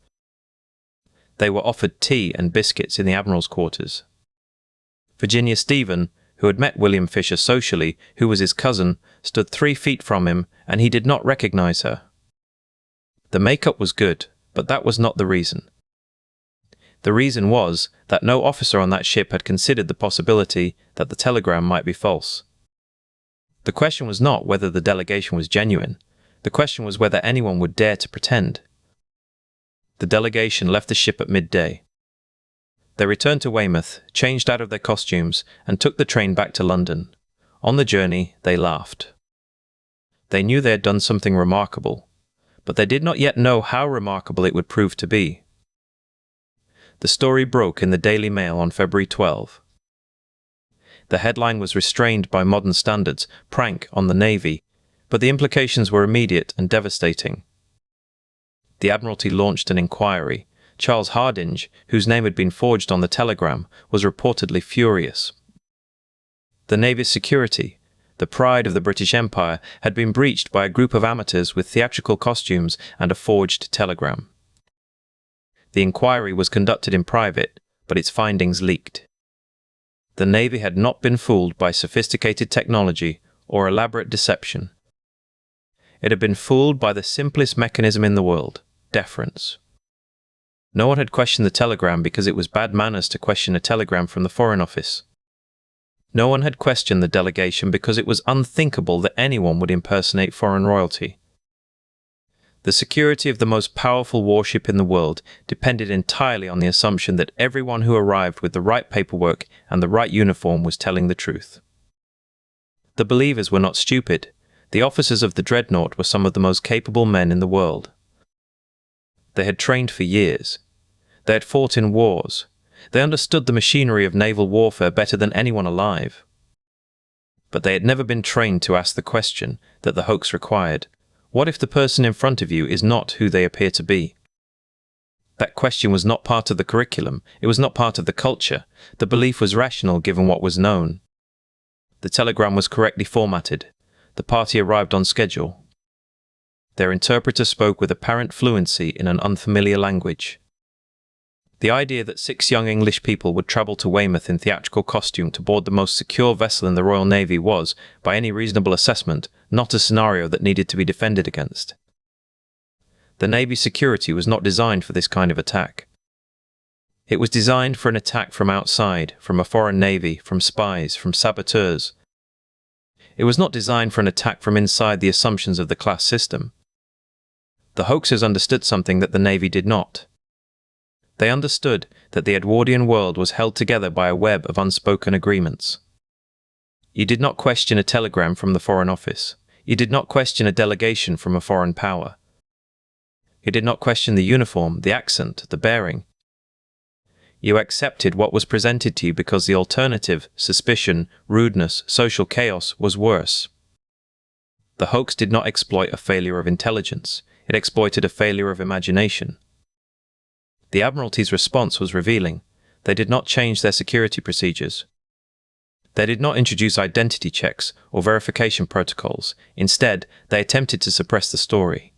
They were offered tea and biscuits in the Admiral's quarters. Virginia Stephen, who had met William Fisher socially, who was his cousin, stood 3 feet from him, and he did not recognize her. The makeup was good, but that was not the reason. The reason was that no officer on that ship had considered the possibility that the telegram might be false. The question was not whether the delegation was genuine. The question was whether anyone would dare to pretend. The delegation left the ship at midday. They returned to Weymouth, changed out of their costumes, and took the train back to London. On the journey, they laughed. They knew they had done something remarkable, but they did not yet know how remarkable it would prove to be. The story broke in the Daily Mail on February 12. The headline was restrained by modern standards, "Prank on the Navy," but the implications were immediate and devastating. The Admiralty launched an inquiry. Charles Hardinge, whose name had been forged on the telegram, was reportedly furious. The Navy's security, the pride of the British Empire, had been breached by a group of amateurs with theatrical costumes and a forged telegram. The inquiry was conducted in private, but its findings leaked. The Navy had not been fooled by sophisticated technology or elaborate deception. It had been fooled by the simplest mechanism in the world: deference. No one had questioned the telegram because it was bad manners to question a telegram from the Foreign Office. No one had questioned the delegation because it was unthinkable that anyone would impersonate foreign royalty. The security of the most powerful warship in the world depended entirely on the assumption that everyone who arrived with the right paperwork and the right uniform was telling the truth. The believers were not stupid. The officers of the Dreadnought were some of the most capable men in the world. They had trained for years. They had fought in wars. They understood the machinery of naval warfare better than anyone alive. But they had never been trained to ask the question that the hoax required: what if the person in front of you is not who they appear to be? That question was not part of the curriculum. It was not part of the culture. The belief was rational given what was known. The telegram was correctly formatted. The party arrived on schedule. Their interpreter spoke with apparent fluency in an unfamiliar language. The idea that 6 young English people would travel to Weymouth in theatrical costume to board the most secure vessel in the Royal Navy was, by any reasonable assessment, not a scenario that needed to be defended against. The Navy's security was not designed for this kind of attack. It was designed for an attack from outside, from a foreign navy, from spies, from saboteurs. It was not designed for an attack from inside the assumptions of the class system. The hoaxers understood something that the Navy did not. They understood that the Edwardian world was held together by a web of unspoken agreements. You did not question a telegram from the Foreign Office. You did not question a delegation from a foreign power. You did not question the uniform, the accent, the bearing. You accepted what was presented to you because the alternative, suspicion, rudeness, social chaos, was worse. The hoax did not exploit a failure of intelligence. It exploited a failure of imagination. The Admiralty's response was revealing. They did not change their security procedures. They did not introduce identity checks or verification protocols. Instead, they attempted to suppress the story.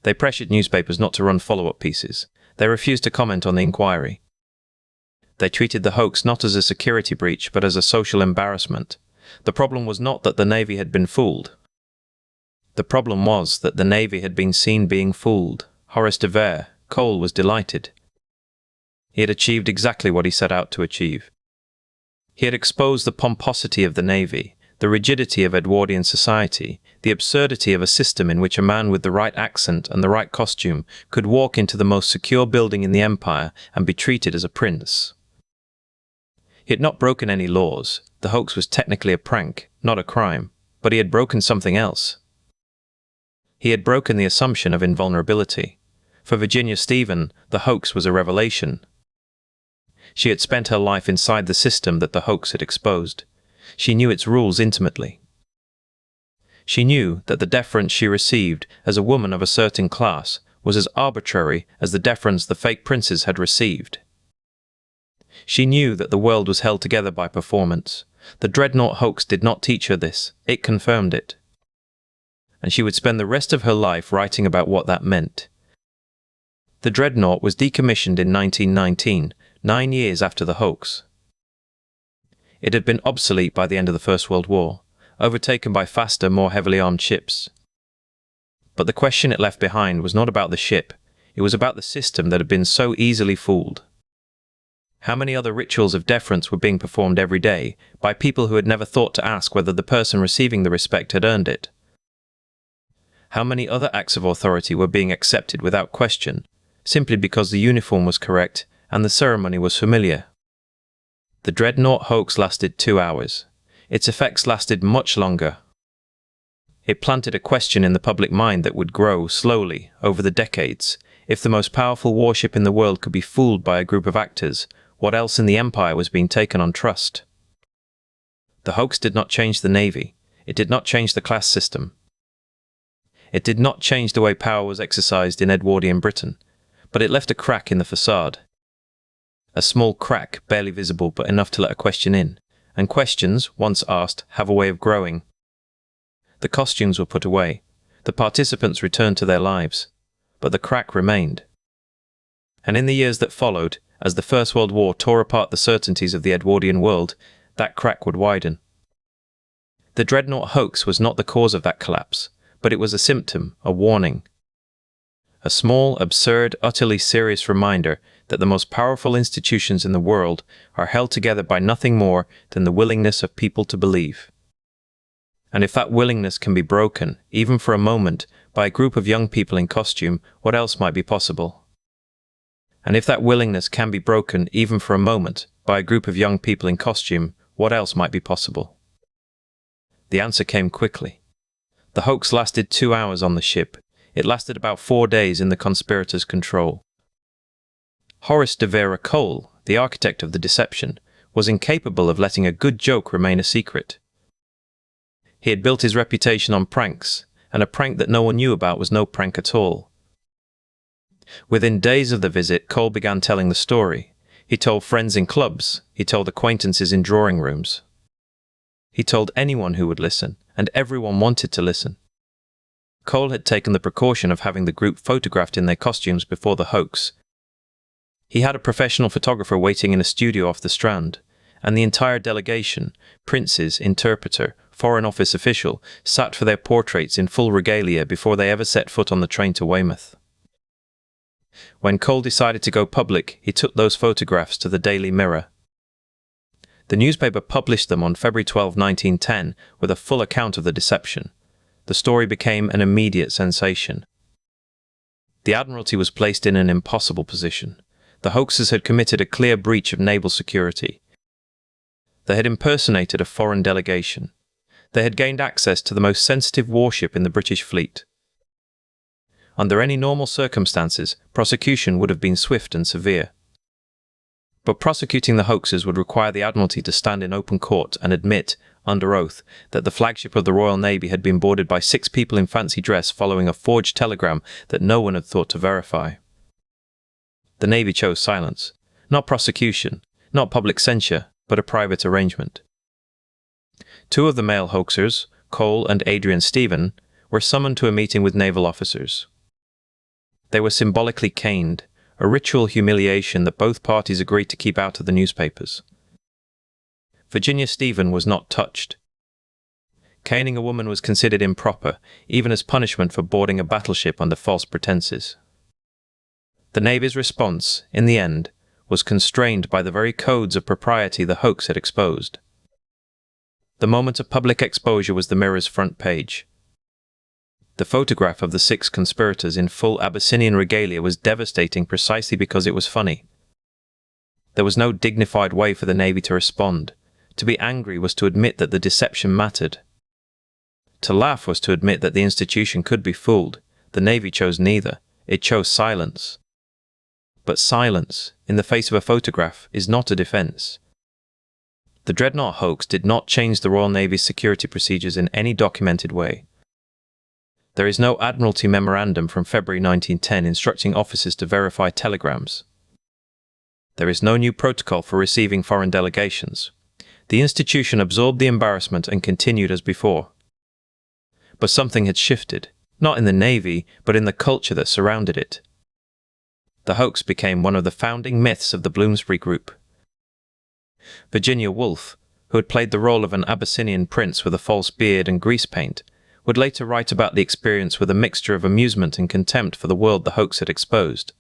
They pressured newspapers not to run follow-up pieces. They refused to comment on the inquiry. They treated the hoax not as a security breach, but as a social embarrassment. The problem was not that the Navy had been fooled. The problem was that the Navy had been seen being fooled. Horace de Vere, Cole, was delighted. He had achieved exactly what he set out to achieve. He had exposed the pomposity of the Navy, the rigidity of Edwardian society, the absurdity of a system in which a man with the right accent and the right costume could walk into the most secure building in the empire and be treated as a prince. He had not broken any laws. The hoax was technically a prank, not a crime, but he had broken something else. He had broken the assumption of invulnerability. For Virginia Stephen, the hoax was a revelation. She had spent her life inside the system that the hoax had exposed. She knew its rules intimately. She knew that the deference she received as a woman of a certain class was as arbitrary as the deference the fake princes had received. She knew that the world was held together by performance. The Dreadnought Hoax did not teach her this, it confirmed it. And she would spend the rest of her life writing about what that meant. The Dreadnought was decommissioned in 1919, 9 years after the hoax. It had been obsolete by the end of the First World War, overtaken by faster, more heavily armed ships. But the question it left behind was not about the ship, it was about the system that had been so easily fooled. How many other rituals of deference were being performed every day by people who had never thought to ask whether the person receiving the respect had earned it? How many other acts of authority were being accepted without question, simply because the uniform was correct and the ceremony was familiar? The Dreadnought Hoax lasted 2 hours. Its effects lasted much longer. It planted a question in the public mind that would grow slowly over the decades. If the most powerful warship in the world could be fooled by a group of actors, what else in the empire was being taken on trust? The hoax did not change the Navy. It did not change the class system. It did not change the way power was exercised in Edwardian Britain, but it left a crack in the facade. A small crack, barely visible but enough to let a question in, and questions, once asked, have a way of growing. The costumes were put away. The participants returned to their lives, but the crack remained. And in the years that followed, as the First World War tore apart the certainties of the Edwardian world, that crack would widen. The Dreadnought Hoax was not the cause of that collapse, but it was a symptom, a warning. A small, absurd, utterly serious reminder that the most powerful institutions in the world are held together by nothing more than the willingness of people to believe. And if that willingness can be broken, even for a moment, by a group of young people in costume, what else might be possible? And if that willingness can be broken, even for a moment, by a group of young people in costume, what else might be possible? The answer came quickly. The hoax lasted 2 hours on the ship. It lasted about 4 days in the conspirators' control. Horace de Vere Cole, the architect of the deception, was incapable of letting a good joke remain a secret. He had built his reputation on pranks, and a prank that no one knew about was no prank at all. Within days of the visit, Cole began telling the story. He told friends in clubs. He told acquaintances in drawing rooms. He told anyone who would listen, and everyone wanted to listen. Cole had taken the precaution of having the group photographed in their costumes before the hoax. He had a professional photographer waiting in a studio off the Strand, and the entire delegation, princes, interpreter, Foreign Office official, sat for their portraits in full regalia before they ever set foot on the train to Weymouth. When Cole decided to go public, he took those photographs to the Daily Mirror. The newspaper published them on February 12, 1910, with a full account of the deception. The story became an immediate sensation. The Admiralty was placed in an impossible position. The hoaxers had committed a clear breach of naval security. They had impersonated a foreign delegation. They had gained access to the most sensitive warship in the British fleet. Under any normal circumstances, prosecution would have been swift and severe. But prosecuting the hoaxers would require the Admiralty to stand in open court and admit, under oath, that the flagship of the Royal Navy had been boarded by 6 people in fancy dress following a forged telegram that no one had thought to verify. The Navy chose silence. Not prosecution, not public censure, but a private arrangement. 2 of the male hoaxers, Cole and Adrian Stephen, were summoned to a meeting with naval officers. They were symbolically caned, a ritual humiliation that both parties agreed to keep out of the newspapers. Virginia Stephen was not touched. Caning a woman was considered improper, even as punishment for boarding a battleship under false pretenses. The Navy's response, in the end, was constrained by the very codes of propriety the hoax had exposed. The moment of public exposure was the Mirror's front page. The photograph of the 6 conspirators in full Abyssinian regalia was devastating precisely because it was funny. There was no dignified way for the Navy to respond. To be angry was to admit that the deception mattered. To laugh was to admit that the institution could be fooled. The Navy chose neither. It chose silence. But silence, in the face of a photograph, is not a defense. The Dreadnought hoax did not change the Royal Navy's security procedures in any documented way. There is no Admiralty memorandum from February 1910 instructing officers to verify telegrams. There is no new protocol for receiving foreign delegations. The institution absorbed the embarrassment and continued as before. But something had shifted, not in the Navy, but in the culture that surrounded it. The hoax became one of the founding myths of the Bloomsbury Group. Virginia Woolf, who had played the role of an Abyssinian prince with a false beard and grease paint, would later write about the experience with a mixture of amusement and contempt for the world the hoax had exposed.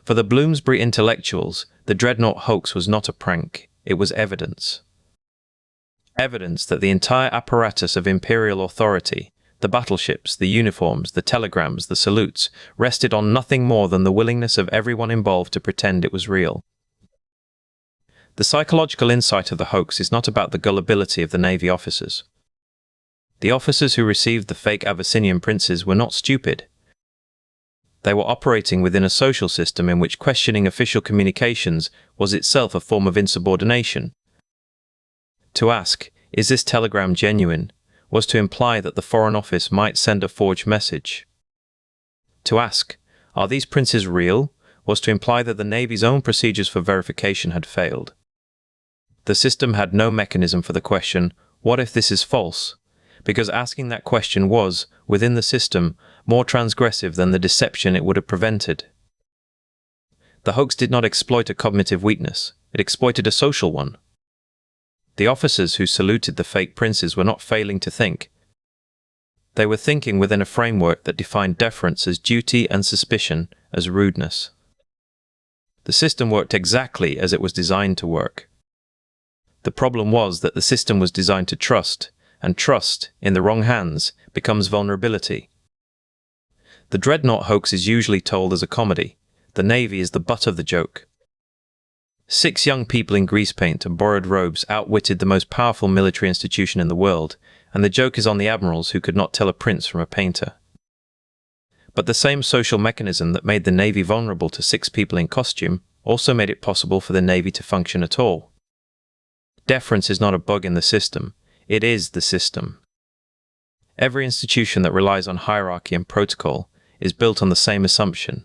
For the Bloomsbury intellectuals, the Dreadnought hoax was not a prank, it was evidence. Evidence that the entire apparatus of imperial authority, the battleships, the uniforms, the telegrams, the salutes, rested on nothing more than the willingness of everyone involved to pretend it was real. The psychological insight of the hoax is not about the gullibility of the Navy officers. The officers who received the fake Abyssinian princes were not stupid. They were operating within a social system in which questioning official communications was itself a form of insubordination. To ask, "Is this telegram genuine?" was to imply that the Foreign Office might send a forged message. To ask, "Are these princes real?" was to imply that the Navy's own procedures for verification had failed. The system had no mechanism for the question, "What if this is false?" because asking that question was, within the system, more transgressive than the deception it would have prevented. The hoax did not exploit a cognitive weakness, it exploited a social one. The officers who saluted the fake princes were not failing to think. They were thinking within a framework that defined deference as duty and suspicion as rudeness. The system worked exactly as it was designed to work. The problem was that the system was designed to trust, and trust, in the wrong hands, becomes vulnerability. The Dreadnought hoax is usually told as a comedy. The Navy is the butt of the joke. 6 young people in grease paint and borrowed robes outwitted the most powerful military institution in the world, and the joke is on the admirals who could not tell a prince from a painter. But the same social mechanism that made the Navy vulnerable to 6 people in costume also made it possible for the Navy to function at all. Deference is not a bug in the system. It is the system. Every institution that relies on hierarchy and protocol is built on the same assumption,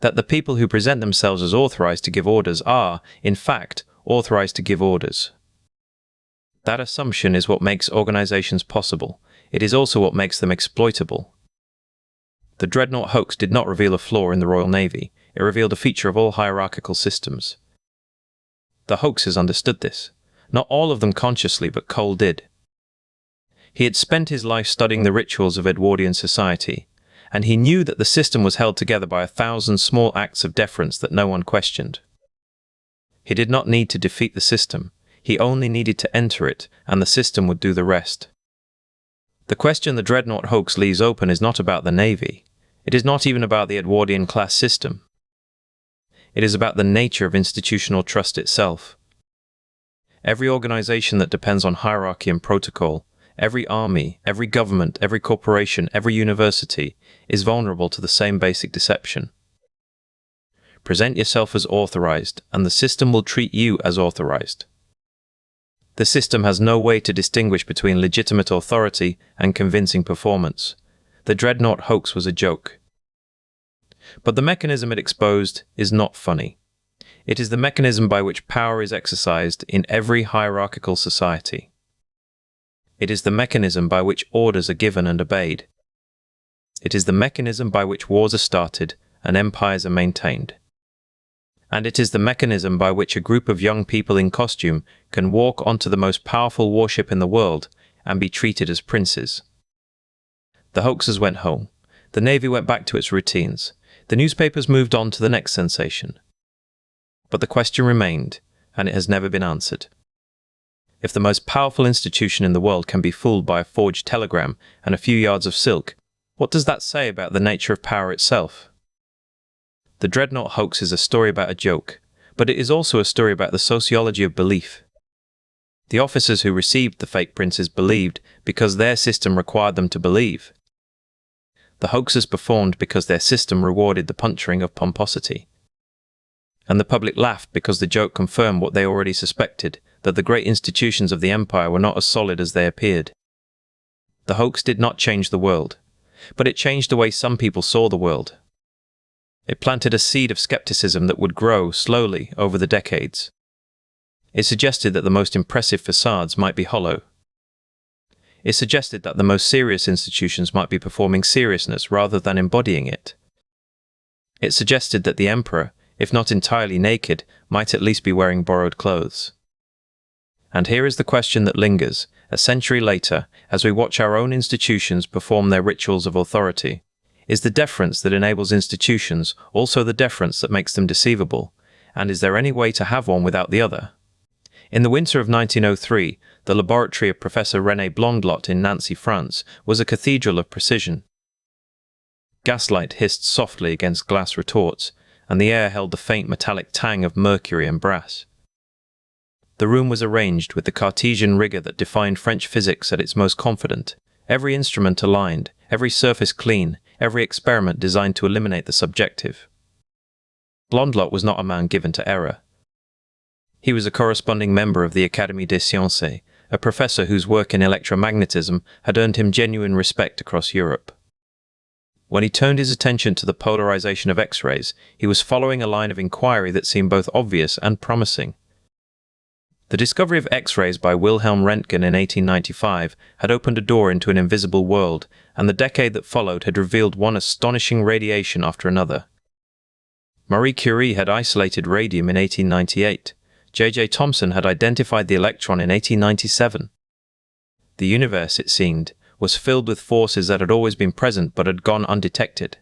that the people who present themselves as authorized to give orders are, in fact, authorized to give orders. That assumption is what makes organizations possible. It is also what makes them exploitable. The Dreadnought hoax did not reveal a flaw in the Royal Navy. It revealed a feature of all hierarchical systems. The Hoaxes understood this. Not all of them consciously, but Cole did. He had spent his life studying the rituals of Edwardian society, and he knew that the system was held together by 1,000 small acts of deference that no one questioned. He did not need to defeat the system. He only needed to enter it, and the system would do the rest. The question the Dreadnought Hoax leaves open is not about the Navy. It is not even about the Edwardian class system. It is about the nature of institutional trust itself. Every organization that depends on hierarchy and protocol, every army, every government, every corporation, every university, is vulnerable to the same basic deception. Present yourself as authorized, and the system will treat you as authorized. The system has no way to distinguish between legitimate authority and convincing performance. The Dreadnought Hoax was a joke. But the mechanism it exposed is not funny. It is the mechanism by which power is exercised in every hierarchical society. It is the mechanism by which orders are given and obeyed. It is the mechanism by which wars are started and empires are maintained. And it is the mechanism by which a group of young people in costume can walk onto the most powerful warship in the world and be treated as princes. The Hoaxes went home. The Navy went back to its routines. The newspapers moved on to the next sensation. But the question remained, and it has never been answered. If the most powerful institution in the world can be fooled by a forged telegram and a few yards of silk, what does that say about the nature of power itself? The Dreadnought Hoax is a story about a joke, but it is also a story about the sociology of belief. The officers who received the fake princes believed because their system required them to believe. The Hoaxes performed because their system rewarded the puncturing of pomposity. And the public laughed because the joke confirmed what they already suspected, that the great institutions of the empire were not as solid as they appeared. The hoax did not change the world, but it changed the way some people saw the world. It planted a seed of skepticism that would grow slowly over the decades. It suggested that the most impressive facades might be hollow. It suggested that the most serious institutions might be performing seriousness rather than embodying it. It suggested that the emperor, if not entirely naked, might at least be wearing borrowed clothes. And here is the question that lingers, a century later, as we watch our own institutions perform their rituals of authority. Is the deference that enables institutions also the deference that makes them deceivable? And is there any way to have one without the other? In the winter of 1903, the laboratory of Professor René Blondlot in Nancy, France, was a cathedral of precision. Gaslight hissed softly against glass retorts, and the air held the faint metallic tang of mercury and brass. The room was arranged with the Cartesian rigor that defined French physics at its most confident, every instrument aligned, every surface clean, every experiment designed to eliminate the subjective. Blondlot was not a man given to error. He was a corresponding member of the Académie des Sciences, a professor whose work in electromagnetism had earned him genuine respect across Europe. When he turned his attention to the polarization of X-rays, he was following a line of inquiry that seemed both obvious and promising. The discovery of X-rays by Wilhelm Röntgen in 1895 had opened a door into an invisible world, and the decade that followed had revealed one astonishing radiation after another. Marie Curie had isolated radium in 1898. J.J. Thomson had identified the electron in 1897. The universe, it seemed, was filled with forces that had always been present but had gone undetected.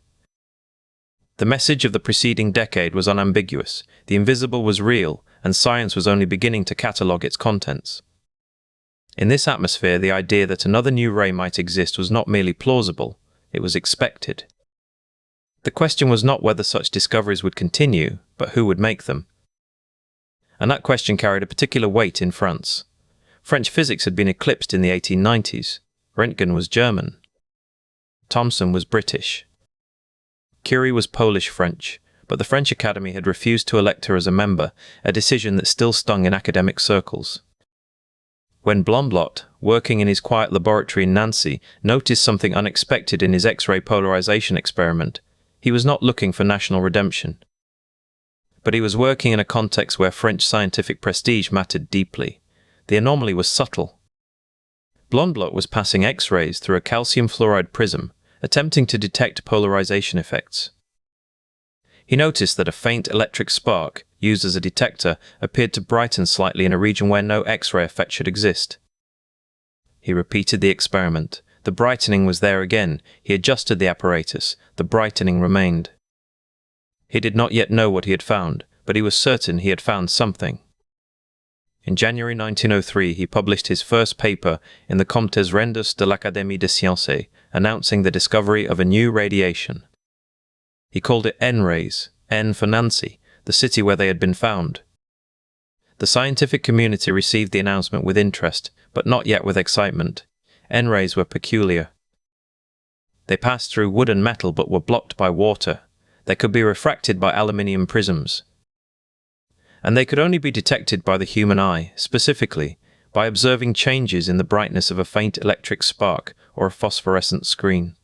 The message of the preceding decade was unambiguous. The invisible was real, and science was only beginning to catalogue its contents. In this atmosphere, the idea that another new ray might exist was not merely plausible, it was expected. The question was not whether such discoveries would continue, but who would make them. And that question carried a particular weight in France. French physics had been eclipsed in the 1890s. Röntgen was German. Thomson was British. Curie was Polish-French, but the French Academy had refused to elect her as a member, a decision that still stung in academic circles. When Blondlot, working in his quiet laboratory in Nancy, noticed something unexpected in his X-ray polarization experiment, he was not looking for national redemption. But he was working in a context where French scientific prestige mattered deeply. The anomaly was subtle. Blondlot was passing X-rays through a calcium fluoride prism, attempting to detect polarization effects. He noticed that a faint electric spark, used as a detector, appeared to brighten slightly in a region where no X-ray effect should exist. He repeated the experiment. The brightening was there again. He adjusted the apparatus. The brightening remained. He did not yet know what he had found, but he was certain he had found something. In January 1903, he published his first paper in the Comptes Rendus de l'Académie des Sciences, announcing the discovery of a new radiation. He called it Nrays, N for Nancy, the city where they had been found. The scientific community received the announcement with interest, but not yet with excitement. Nrays were peculiar. They passed through wood and metal but were blocked by water. They could be refracted by aluminium prisms. And they could only be detected by the human eye, specifically by observing changes in the brightness of a faint electric spark or a phosphorescent screen.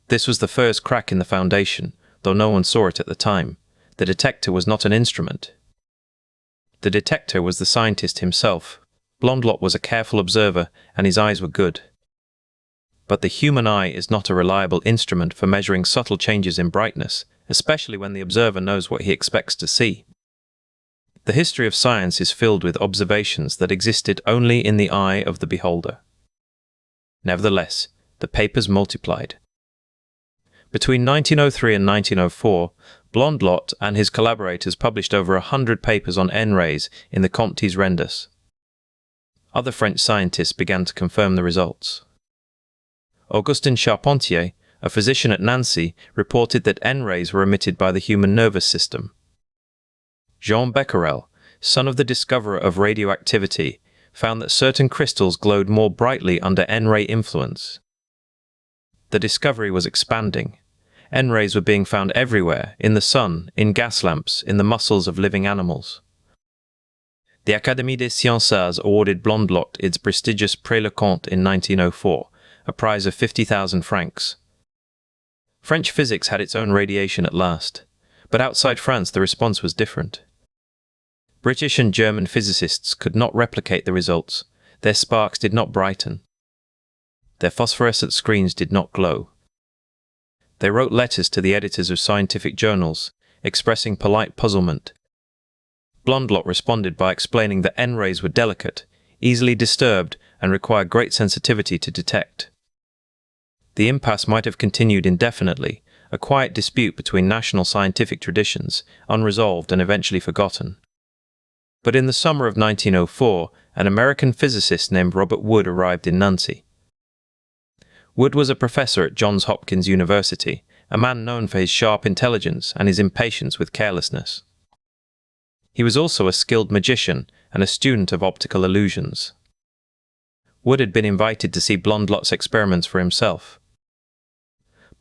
This was the first crack in the foundation, though no one saw it at the time. The detector was not an instrument. The detector was the scientist himself. Blondlot was a careful observer, and his eyes were good. But the human eye is not a reliable instrument for measuring subtle changes in brightness, especially when the observer knows what he expects to see. The history of science is filled with observations that existed only in the eye of the beholder. Nevertheless, the papers multiplied. Between 1903 and 1904, Blondlot and his collaborators published over 100 papers on Nrays in the Comptes Rendus. Other French scientists began to confirm the results. Augustin Charpentier, a physician at Nancy, reported that Nrays were emitted by the human nervous system. Jean Becquerel, son of the discoverer of radioactivity, found that certain crystals glowed more brightly under N-ray influence. The discovery was expanding. N-rays were being found everywhere, in the sun, in gas lamps, in the muscles of living animals. The Académie des Sciences awarded Blondlot its prestigious Prix Leconte in 1904, a prize of 50,000 francs. French physics had its own radiation at last, but outside France the response was different. British and German physicists could not replicate the results. Their sparks did not brighten. Their phosphorescent screens did not glow. They wrote letters to the editors of scientific journals, expressing polite puzzlement. Blondlot responded by explaining that N-rays were delicate, easily disturbed, and required great sensitivity to detect. The impasse might have continued indefinitely, a quiet dispute between national scientific traditions, unresolved and eventually forgotten. But in the summer of 1904, an American physicist named Robert Wood arrived in Nancy. Wood was a professor at Johns Hopkins University, a man known for his sharp intelligence and his impatience with carelessness. He was also a skilled magician and a student of optical illusions. Wood had been invited to see Blondlot's experiments for himself.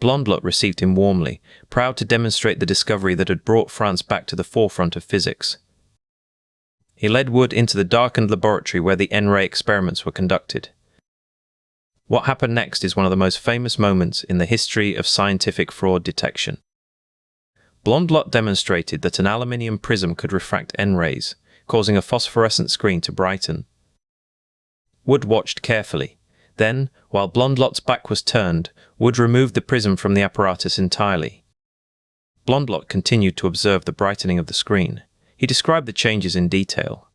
Blondlot received him warmly, proud to demonstrate the discovery that had brought France back to the forefront of physics. He led Wood into the darkened laboratory where the N-ray experiments were conducted. What happened next is one of the most famous moments in the history of scientific fraud detection. Blondlot demonstrated that an aluminium prism could refract N-rays, causing a phosphorescent screen to brighten. Wood watched carefully. Then, while Blondlot's back was turned, Wood removed the prism from the apparatus entirely. Blondlot continued to observe the brightening of the screen. He described the changes in detail.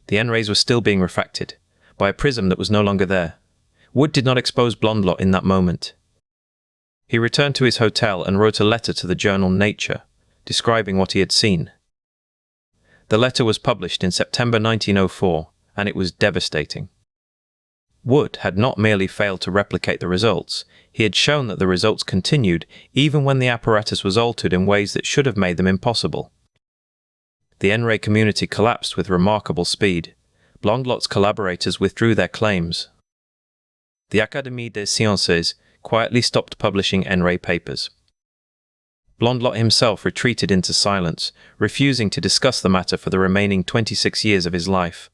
The N-rays were still being refracted, by a prism that was no longer there. Wood did not expose Blondlot in that moment. He returned to his hotel and wrote a letter to the journal Nature, describing what he had seen. The letter was published in September 1904, and it was devastating. Wood had not merely failed to replicate the results, he had shown that the results continued even when the apparatus was altered in ways that should have made them impossible. The N-ray community collapsed with remarkable speed. Blondlot's collaborators withdrew their claims. The Académie des Sciences quietly stopped publishing N-ray papers. Blondlot himself retreated into silence, refusing to discuss the matter for the remaining 26 years of his life.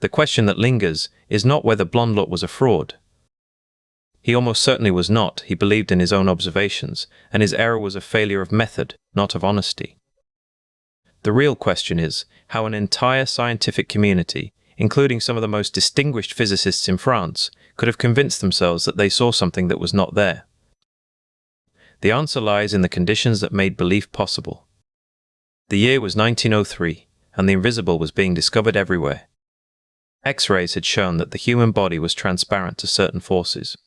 The question that lingers is not whether Blondlot was a fraud. He almost certainly was not. He believed in his own observations, and his error was a failure of method, not of honesty. The real question is how an entire scientific community, including some of the most distinguished physicists in France, could have convinced themselves that they saw something that was not there. The answer lies in the conditions that made belief possible. The year was 1903, and the invisible was being discovered everywhere. X-rays had shown that the human body was transparent to certain forces.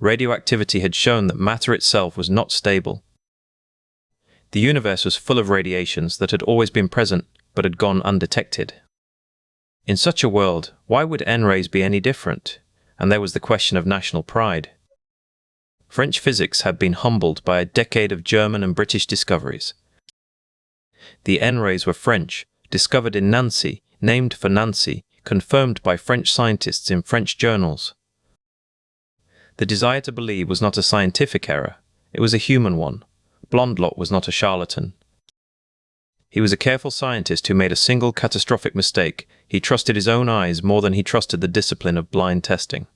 Radioactivity had shown that matter itself was not stable. The universe was full of radiations that had always been present but had gone undetected. In such a world, why would Nrays be any different? And there was the question of national pride. French physics had been humbled by a decade of German and British discoveries. The Nrays were French, discovered in Nancy, named for Nancy, confirmed by French scientists in French journals. The desire to believe was not a scientific error, it was a human one. Blondlot was not a charlatan. He was a careful scientist who made a single catastrophic mistake. He trusted his own eyes more than he trusted the discipline of blind testing.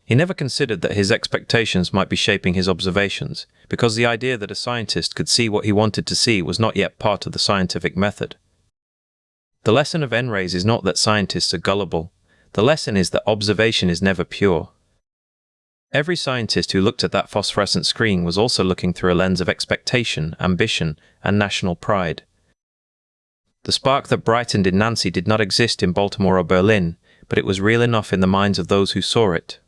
He never considered that his expectations might be shaping his observations, because the idea that a scientist could see what he wanted to see was not yet part of the scientific method. The lesson of Nrays is not that scientists are gullible. The lesson is that observation is never pure. Every scientist who looked at that phosphorescent screen was also looking through a lens of expectation, ambition, and national pride. The spark that brightened in Nancy did not exist in Baltimore or Berlin, but it was real enough in the minds of those who saw it.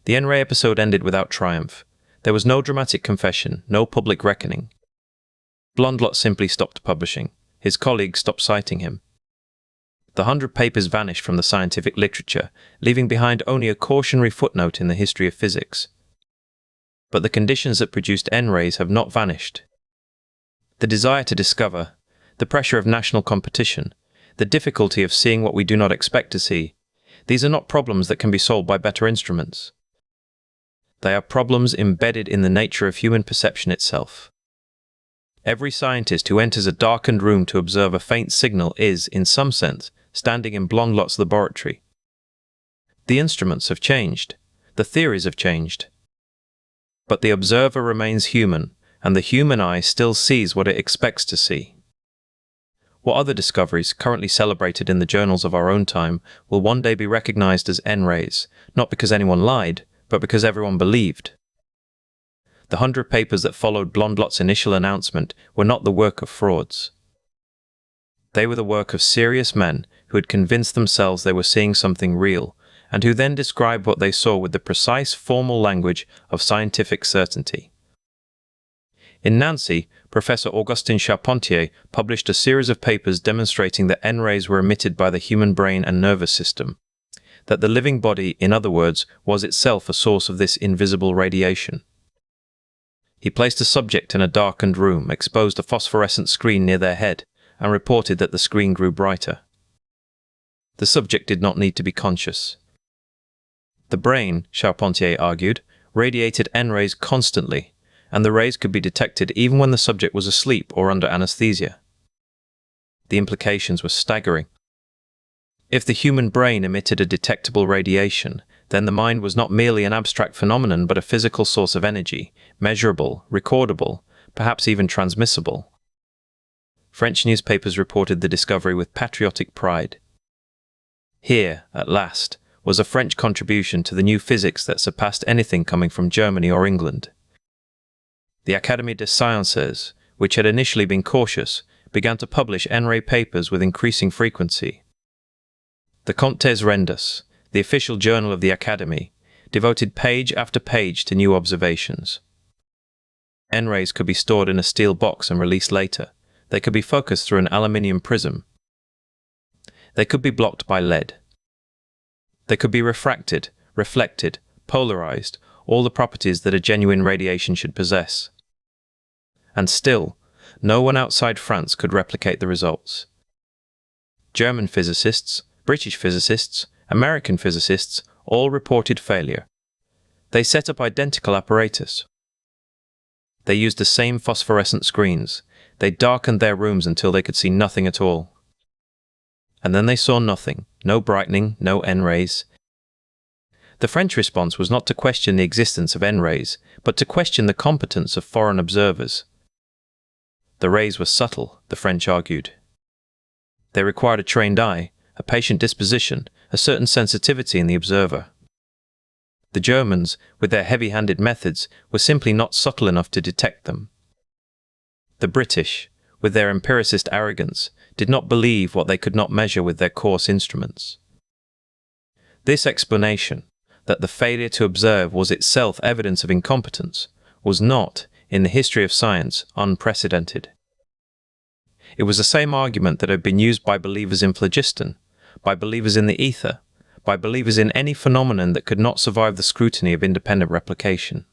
The Nray episode ended without triumph. There was no dramatic confession, no public reckoning. Blondlot simply stopped publishing. His colleagues stopped citing him. The 100 papers vanished from the scientific literature, leaving behind only a cautionary footnote in the history of physics. But the conditions that produced Nrays have not vanished. The desire to discover, the pressure of national competition, the difficulty of seeing what we do not expect to see, these are not problems that can be solved by better instruments. They are problems embedded in the nature of human perception itself. Every scientist who enters a darkened room to observe a faint signal is, in some sense, standing in Blondlot's laboratory. The instruments have changed. The theories have changed. But the observer remains human, and the human eye still sees what it expects to see. What other discoveries, currently celebrated in the journals of our own time, will one day be recognized as Nrays, not because anyone lied, but because everyone believed? The 100 papers that followed Blondlot's initial announcement were not the work of frauds. They were the work of serious men who had convinced themselves they were seeing something real, and who then described what they saw with the precise formal language of scientific certainty. In Nancy, Professor Augustin Charpentier published a series of papers demonstrating that Nrays were emitted by the human brain and nervous system, that the living body, in other words, was itself a source of this invisible radiation. He placed a subject in a darkened room, exposed a phosphorescent screen near their head, and reported that the screen grew brighter. The subject did not need to be conscious. The brain, Charpentier argued, radiated Nrays constantly, and the rays could be detected even when the subject was asleep or under anesthesia. The implications were staggering. If the human brain emitted a detectable radiation, then the mind was not merely an abstract phenomenon but a physical source of energy, measurable, recordable, perhaps even transmissible. French newspapers reported the discovery with patriotic pride. Here, at last, was a French contribution to the new physics that surpassed anything coming from Germany or England. The Académie des Sciences, which had initially been cautious, began to publish Nray papers with increasing frequency. The Comptes Rendus, the official journal of the Academy, devoted page after page to new observations. Nrays could be stored in a steel box and released later. They could be focused through an aluminium prism. They could be blocked by lead. They could be refracted, reflected, polarized, all the properties that a genuine radiation should possess. And still, no one outside France could replicate the results. German physicists, British physicists, American physicists all reported failure. They set up identical apparatus. They used the same phosphorescent screens. They darkened their rooms until they could see nothing at all. And then they saw nothing, no brightening, no Nrays. The French response was not to question the existence of Nrays, but to question the competence of foreign observers. The rays were subtle, the French argued. They required a trained eye, a patient disposition, a certain sensitivity in the observer. The Germans, with their heavy-handed methods, were simply not subtle enough to detect them. The British, with their empiricist arrogance, did not believe what they could not measure with their coarse instruments. This explanation, that the failure to observe was itself evidence of incompetence, was not, in the history of science, unprecedented. It was the same argument that had been used by believers in phlogiston, by believers in the ether, by believers in any phenomenon that could not survive the scrutiny of independent replication.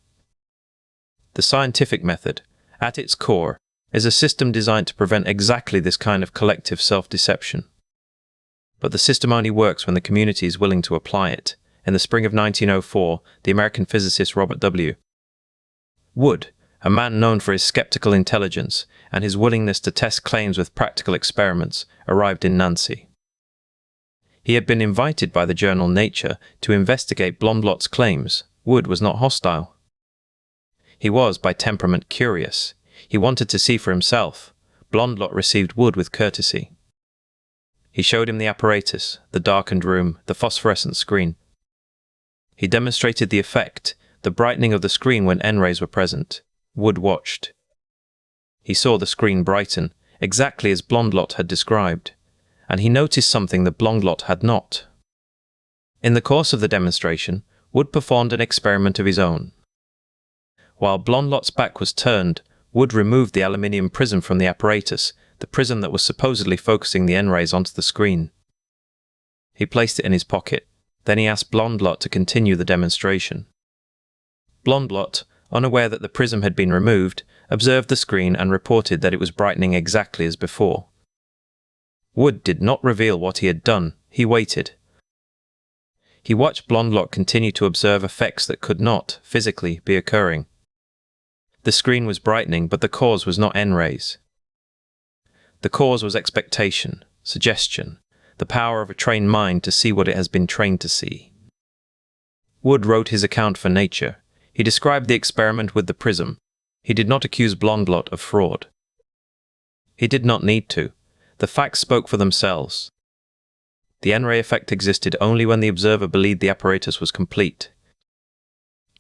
The scientific method, at its core, is a system designed to prevent exactly this kind of collective self-deception. But the system only works when the community is willing to apply it. In the spring of 1904, the American physicist Robert W. Wood, a man known for his skeptical intelligence and his willingness to test claims with practical experiments, arrived in Nancy. He had been invited by the journal Nature to investigate Blondlot's claims. Wood was not hostile. He was, by temperament, curious. He wanted to see for himself. Blondlot received Wood with courtesy. He showed him the apparatus, the darkened room, the phosphorescent screen. He demonstrated the effect, the brightening of the screen when Nrays were present. Wood watched. He saw the screen brighten, exactly as Blondlot had described, and he noticed something that Blondlot had not. In the course of the demonstration, Wood performed an experiment of his own. While Blondlot's back was turned, Wood removed the aluminium prism from the apparatus, the prism that was supposedly focusing the Nrays onto the screen. He placed it in his pocket. Then he asked Blondlot to continue the demonstration. Blondlot, unaware that the prism had been removed, observed the screen and reported that it was brightening exactly as before. Wood did not reveal what he had done. He waited. He watched Blondlot continue to observe effects that could not, physically, be occurring. The screen was brightening, but the cause was not Nrays. The cause was expectation, suggestion, the power of a trained mind to see what it has been trained to see. Wood wrote his account for Nature. He described the experiment with the prism. He did not accuse Blondlot of fraud. He did not need to. The facts spoke for themselves. The Nray effect existed only when the observer believed the apparatus was complete.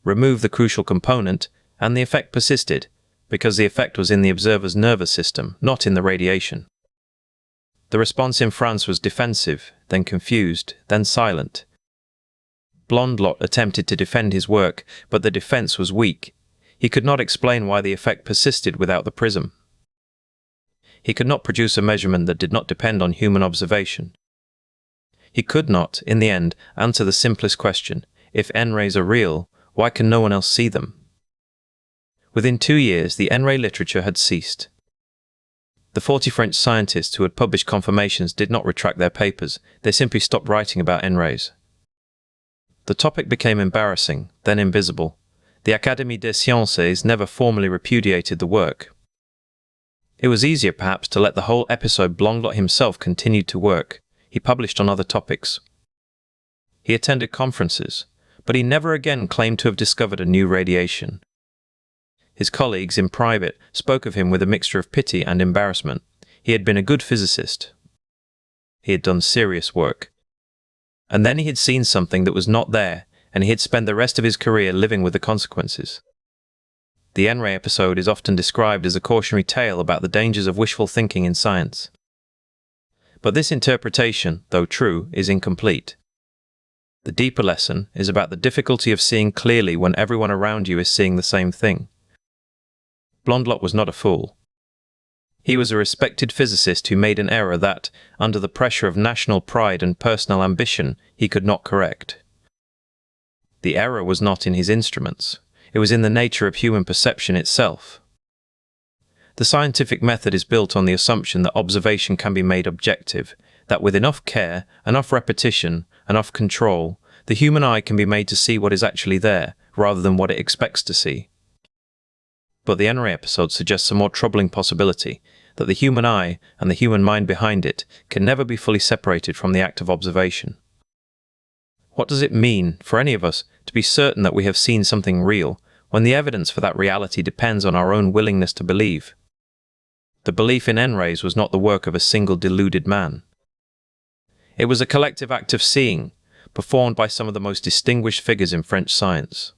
Remove the crucial component, and the effect persisted, because the effect was in the observer's nervous system, not in the radiation. The response in France was defensive, then confused, then silent. Blondlot attempted to defend his work, but the defense was weak. He could not explain why the effect persisted without the prism. He could not produce a measurement that did not depend on human observation. He could not, in the end, answer the simplest question: if Nrays are real, why can no one else see them? Within 2 years, the Nray literature had ceased. The 40 French scientists who had published confirmations did not retract their papers. They simply stopped writing about Nrays. The topic became embarrassing, then invisible. The Académie des Sciences never formally repudiated the work. It was easier, perhaps, to let the whole episode. Blondlot himself continued to work. He published on other topics. He attended conferences, but he never again claimed to have discovered a new radiation. His colleagues, in private, spoke of him with a mixture of pity and embarrassment. He had been a good physicist. He had done serious work. And then he had seen something that was not there, and he had spent the rest of his career living with the consequences. The Nray episode is often described as a cautionary tale about the dangers of wishful thinking in science. But this interpretation, though true, is incomplete. The deeper lesson is about the difficulty of seeing clearly when everyone around you is seeing the same thing. Blondlot was not a fool. He was a respected physicist who made an error that, under the pressure of national pride and personal ambition, he could not correct. The error was not in his instruments. It was in the nature of human perception itself. The scientific method is built on the assumption that observation can be made objective, that with enough care, enough repetition, enough control, the human eye can be made to see what is actually there, rather than what it expects to see. But the Nray episode suggests a more troubling possibility, that the human eye and the human mind behind it can never be fully separated from the act of observation. What does it mean, for any of us, to be certain that we have seen something real, when the evidence for that reality depends on our own willingness to believe? The belief in Nrays was not the work of a single deluded man. It was a collective act of seeing, performed by some of the most distinguished figures in French science.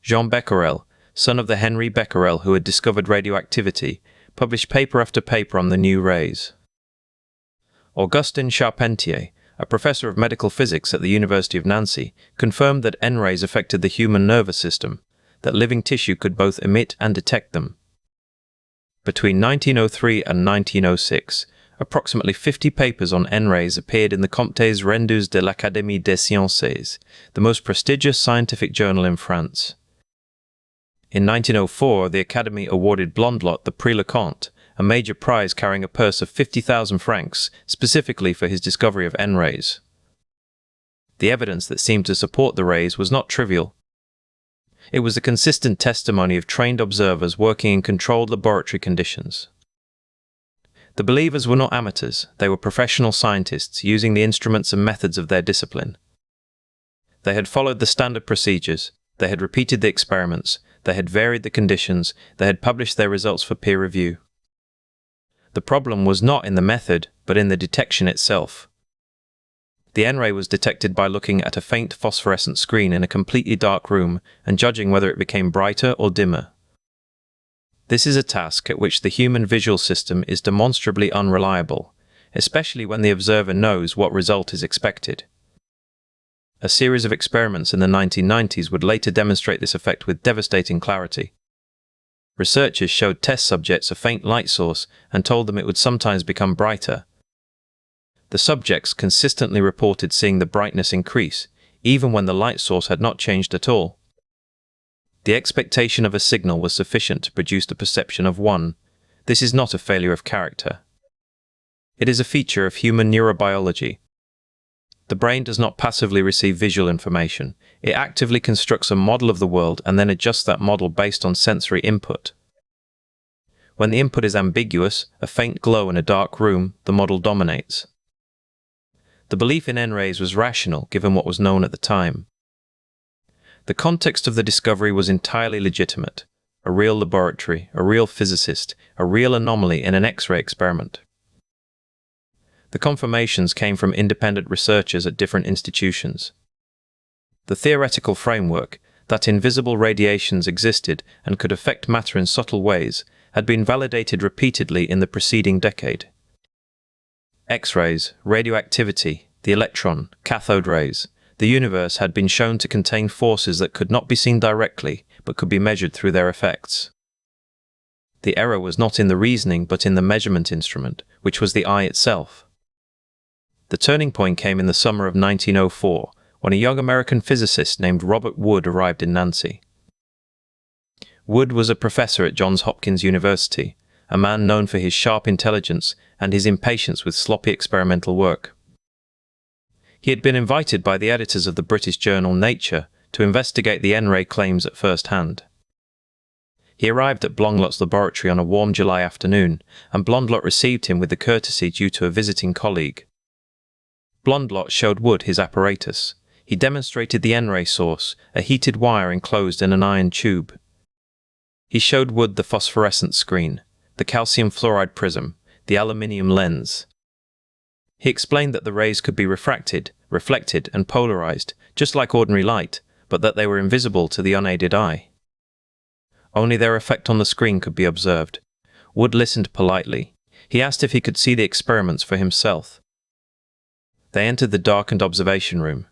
Jean Becquerel, son of the Henri Becquerel who had discovered radioactivity, published paper after paper on the new rays. Augustin Charpentier, a professor of medical physics at the University of Nancy, confirmed that Nrays affected the human nervous system, that living tissue could both emit and detect them. Between 1903 and 1906, approximately 50 papers on Nrays appeared in the Comptes Rendus de l'Académie des Sciences, the most prestigious scientific journal in France. In 1904, the Academy awarded Blondlot the Prix Leconte, a major prize carrying a purse of 50,000 francs, specifically for his discovery of Nrays. The evidence that seemed to support the rays was not trivial. It was the consistent testimony of trained observers working in controlled laboratory conditions. The believers were not amateurs, they were professional scientists using the instruments and methods of their discipline. They had followed the standard procedures, they had repeated the experiments, they had varied the conditions, they had published their results for peer review. The problem was not in the method, but in the detection itself. The Nray was detected by looking at a faint phosphorescent screen in a completely dark room and judging whether it became brighter or dimmer. This is a task at which the human visual system is demonstrably unreliable, especially when the observer knows what result is expected. A series of experiments in the 1990s would later demonstrate this effect with devastating clarity. Researchers showed test subjects a faint light source and told them it would sometimes become brighter. The subjects consistently reported seeing the brightness increase, even when the light source had not changed at all. The expectation of a signal was sufficient to produce the perception of one. This is not a failure of character. It is a feature of human neurobiology. The brain does not passively receive visual information. It actively constructs a model of the world and then adjusts that model based on sensory input. When the input is ambiguous, a faint glow in a dark room, the model dominates. The belief in Nrays was rational given what was known at the time. The context of the discovery was entirely legitimate. A real laboratory, a real physicist, a real anomaly in an X-ray experiment. The confirmations came from independent researchers at different institutions. The theoretical framework, that invisible radiations existed and could affect matter in subtle ways, had been validated repeatedly in the preceding decade. X-rays, radioactivity, the electron, cathode rays, the universe had been shown to contain forces that could not be seen directly, but could be measured through their effects. The error was not in the reasoning but in the measurement instrument, which was the eye itself. The turning point came in the summer of 1904, when a young American physicist named Robert Wood arrived in Nancy. Wood was a professor at Johns Hopkins University, a man known for his sharp intelligence and his impatience with sloppy experimental work. He had been invited by the editors of the British journal Nature to investigate the Nray claims at first hand. He arrived at Blondlot's laboratory on a warm July afternoon, and Blondlot received him with the courtesy due to a visiting colleague. Blondlot showed Wood his apparatus. He demonstrated the Nray source, a heated wire enclosed in an iron tube. He showed Wood the phosphorescent screen, the calcium fluoride prism, the aluminium lens. He explained that the rays could be refracted, reflected, and polarized, just like ordinary light, but that they were invisible to the unaided eye. Only their effect on the screen could be observed. Wood listened politely. He asked if he could see the experiments for himself. They entered the darkened observation room.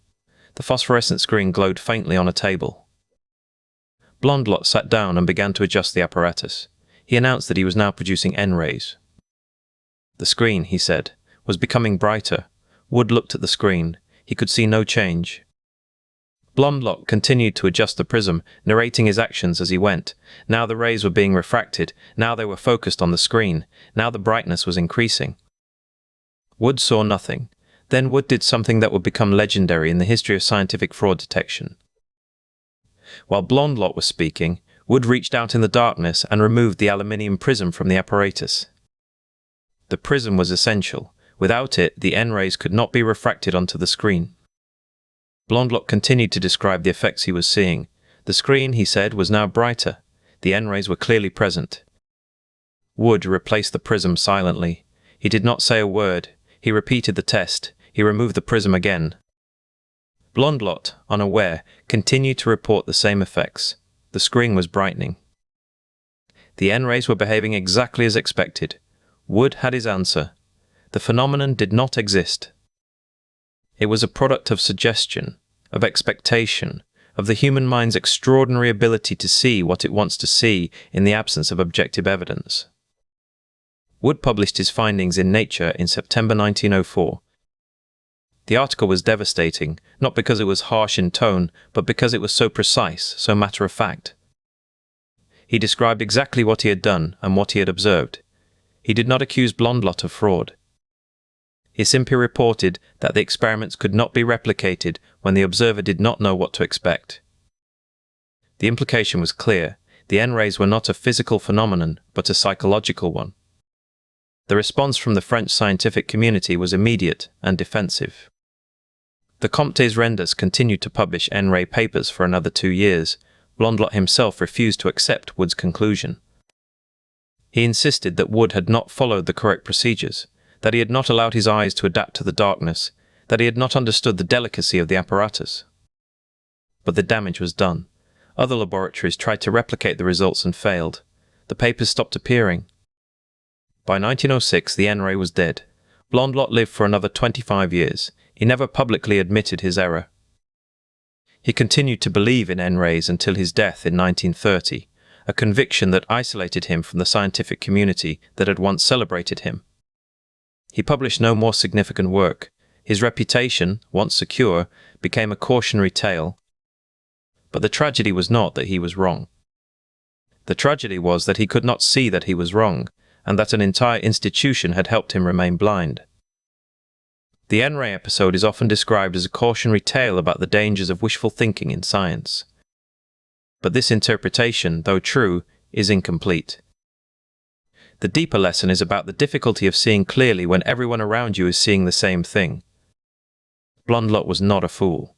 The phosphorescent screen glowed faintly on a table. Blondlot sat down and began to adjust the apparatus. He announced that he was now producing Nrays. The screen, he said, was becoming brighter. Wood looked at the screen. He could see no change. Blondlot continued to adjust the prism, narrating his actions as he went. Now the rays were being refracted. Now they were focused on the screen. Now the brightness was increasing. Wood saw nothing. Then Wood did something that would become legendary in the history of scientific fraud detection. While Blondlot was speaking, Wood reached out in the darkness and removed the aluminium prism from the apparatus. The prism was essential. Without it, the Nrays could not be refracted onto the screen. Blondlot continued to describe the effects he was seeing. The screen, he said, was now brighter. The Nrays were clearly present. Wood replaced the prism silently. He did not say a word. He repeated the test. He removed the prism again. Blondlot, unaware, continued to report the same effects. The screen was brightening. The Nrays were behaving exactly as expected. Wood had his answer. The phenomenon did not exist. It was a product of suggestion, of expectation, of the human mind's extraordinary ability to see what it wants to see in the absence of objective evidence. Wood published his findings in Nature in September 1904. The article was devastating, not because it was harsh in tone, but because it was so precise, so matter-of-fact. He described exactly what he had done and what he had observed. He did not accuse Blondlot of fraud. He simply reported that the experiments could not be replicated when the observer did not know what to expect. The implication was clear. The Nrays were not a physical phenomenon, but a psychological one. The response from the French scientific community was immediate and defensive. The Comtes Renders continued to publish Nray papers for another 2 years. Blondlot himself refused to accept Wood's conclusion. He insisted that Wood had not followed the correct procedures, that he had not allowed his eyes to adapt to the darkness, that he had not understood the delicacy of the apparatus. But the damage was done. Other laboratories tried to replicate the results and failed. The papers stopped appearing. By 1906, the Nray was dead. Blondlot lived for another 25 years. He never publicly admitted his error. He continued to believe in Nrays until his death in 1930, a conviction that isolated him from the scientific community that had once celebrated him. He published no more significant work. His reputation, once secure, became a cautionary tale. But the tragedy was not that he was wrong. The tragedy was that he could not see that he was wrong, and that an entire institution had helped him remain blind. The Nray episode is often described as a cautionary tale about the dangers of wishful thinking in science. But this interpretation, though true, is incomplete. The deeper lesson is about the difficulty of seeing clearly when everyone around you is seeing the same thing. Blondlot was not a fool.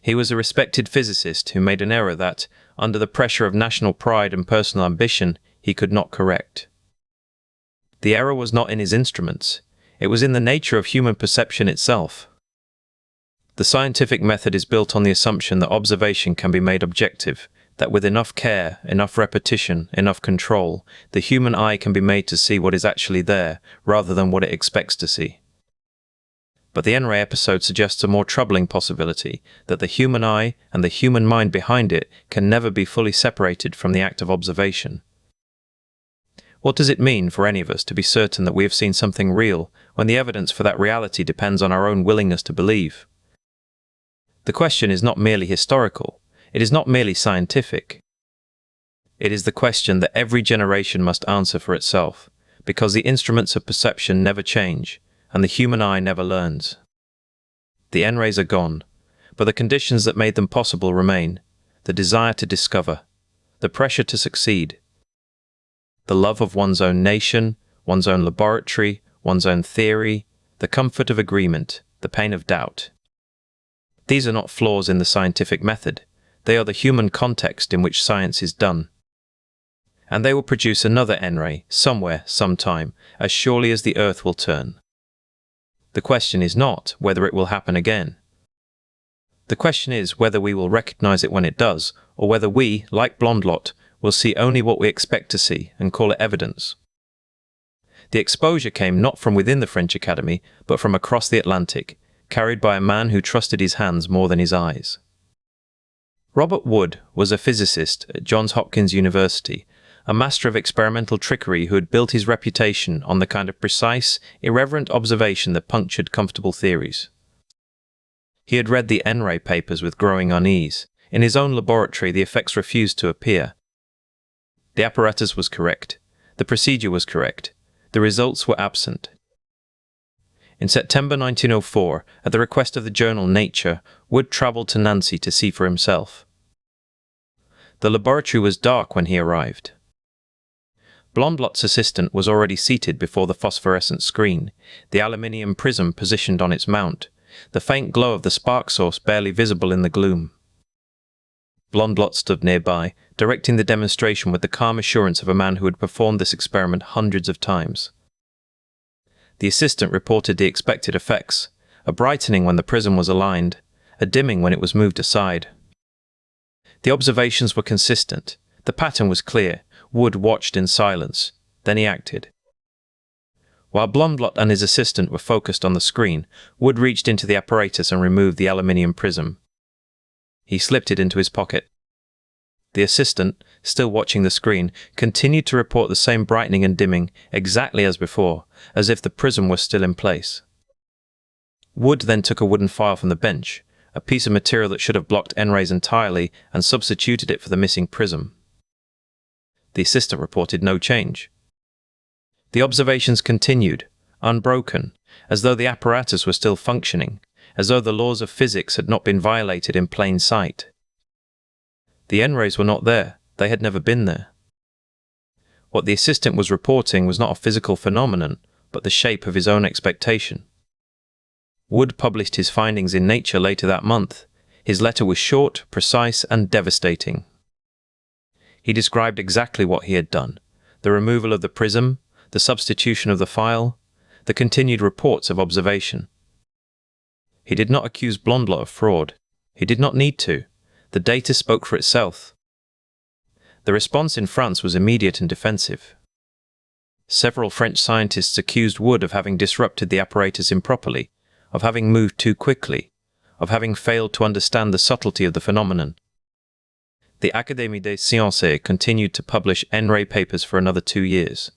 He was a respected physicist who made an error that, under the pressure of national pride and personal ambition, he could not correct. The error was not in his instruments. It was in the nature of human perception itself. The scientific method is built on the assumption that observation can be made objective, that with enough care, enough repetition, enough control, the human eye can be made to see what is actually there, rather than what it expects to see. But the Nray episode suggests a more troubling possibility, that the human eye and the human mind behind it can never be fully separated from the act of observation. What does it mean for any of us to be certain that we have seen something real, when the evidence for that reality depends on our own willingness to believe? The question is not merely historical. It is not merely scientific. It is the question that every generation must answer for itself, because the instruments of perception never change, and the human eye never learns. The Nrays are gone, but the conditions that made them possible remain: the desire to discover, the pressure to succeed, the love of one's own nation, one's own laboratory, one's own theory, the comfort of agreement, the pain of doubt. These are not flaws in the scientific method. They are the human context in which science is done. And they will produce another Nray, somewhere, sometime, as surely as the earth will turn. The question is not whether it will happen again. The question is whether we will recognize it when it does, or whether we, like Blondlot, will see only what we expect to see and call it evidence. The exposure came not from within the French Academy, but from across the Atlantic, carried by a man who trusted his hands more than his eyes. Robert Wood was a physicist at Johns Hopkins University, a master of experimental trickery who had built his reputation on the kind of precise, irreverent observation that punctured comfortable theories. He had read the Nray papers with growing unease. In his own laboratory, the effects refused to appear. The apparatus was correct. The procedure was correct. The results were absent. In September 1904, at the request of the journal Nature, Wood travelled to Nancy to see for himself. The laboratory was dark when he arrived. Blondlot's assistant was already seated before the phosphorescent screen, the aluminium prism positioned on its mount, the faint glow of the spark source barely visible in the gloom. Blondlot stood nearby, directing the demonstration with the calm assurance of a man who had performed this experiment hundreds of times. The assistant reported the expected effects: a brightening when the prism was aligned, a dimming when it was moved aside. The observations were consistent. The pattern was clear. Wood watched in silence. Then he acted. While Blondlot and his assistant were focused on the screen, Wood reached into the apparatus and removed the aluminium prism. He slipped it into his pocket. The assistant, still watching the screen, continued to report the same brightening and dimming, exactly as before, as if the prism was still in place. Wood then took a wooden file from the bench, a piece of material that should have blocked Nrays entirely, and substituted it for the missing prism. The assistant reported no change. The observations continued, unbroken, as though the apparatus were still functioning, as though the laws of physics had not been violated in plain sight. The Nrays were not there. They had never been there. What the assistant was reporting was not a physical phenomenon, but the shape of his own expectation. Wood published his findings in Nature later that month. His letter was short, precise, and devastating. He described exactly what he had done: the removal of the prism, the substitution of the file, the continued reports of observation. He did not accuse Blondlot of fraud. He did not need to. The data spoke for itself. The response in France was immediate and defensive. Several French scientists accused Wood of having disrupted the apparatus improperly, of having moved too quickly, of having failed to understand the subtlety of the phenomenon. The Académie des Sciences continued to publish Nray papers for another 2 years.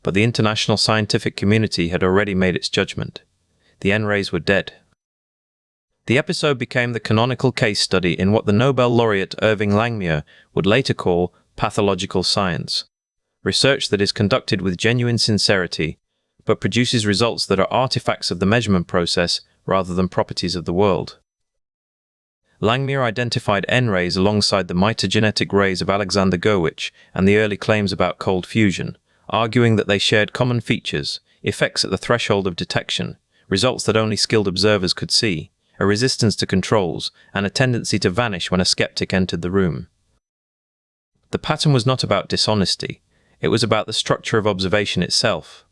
But the international scientific community had already made its judgment. The Nrays were dead. The episode became the canonical case study in what the Nobel laureate Irving Langmuir would later call pathological science, research that is conducted with genuine sincerity, but produces results that are artifacts of the measurement process rather than properties of the world. Langmuir identified Nrays alongside the mitogenetic rays of Alexander Gurwitch and the early claims about cold fusion, arguing that they shared common features, effects at the threshold of detection, results that only skilled observers could see, a resistance to controls, and a tendency to vanish when a skeptic entered the room. The pattern was not about dishonesty. It was about the structure of observation itself.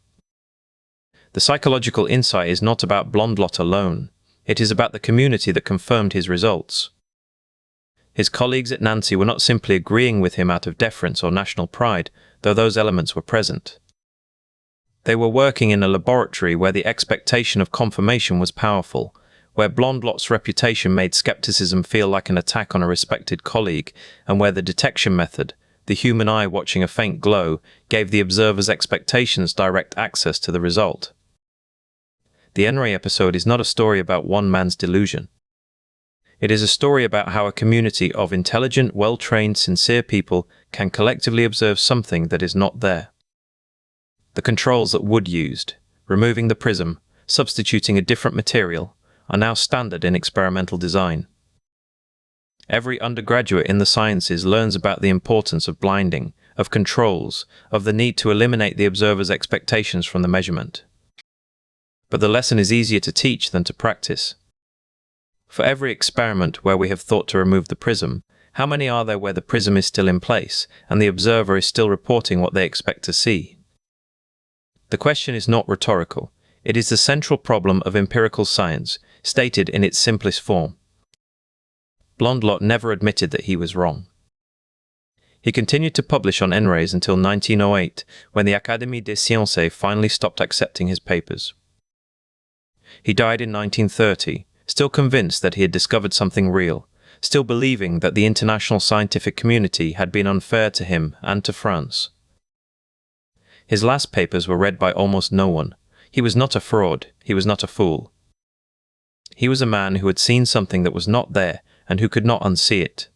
The psychological insight is not about Blondlot alone. It is about the community that confirmed his results. His colleagues at Nancy were not simply agreeing with him out of deference or national pride, though those elements were present. They were working in a laboratory where the expectation of confirmation was powerful, where Blondlot's reputation made skepticism feel like an attack on a respected colleague, and where the detection method, the human eye watching a faint glow, gave the observer's expectations direct access to the result. The Nray episode is not a story about one man's delusion. It is a story about how a community of intelligent, well-trained, sincere people can collectively observe something that is not there. The controls that Wood used, removing the prism, substituting a different material, are now standard in experimental design. Every undergraduate in the sciences learns about the importance of blinding, of controls, of the need to eliminate the observer's expectations from the measurement. But the lesson is easier to teach than to practice. For every experiment where we have thought to remove the prism, how many are there where the prism is still in place and the observer is still reporting what they expect to see? The question is not rhetorical. It is the central problem of empirical science, stated in its simplest form. Blondlot never admitted that he was wrong. He continued to publish on Nrays until 1908, when the Académie des Sciences finally stopped accepting his papers. He died in 1930, still convinced that he had discovered something real, still believing that the international scientific community had been unfair to him and to France. His last papers were read by almost no one. He was not a fraud. He was not a fool. He was a man who had seen something that was not there and who could not unsee it.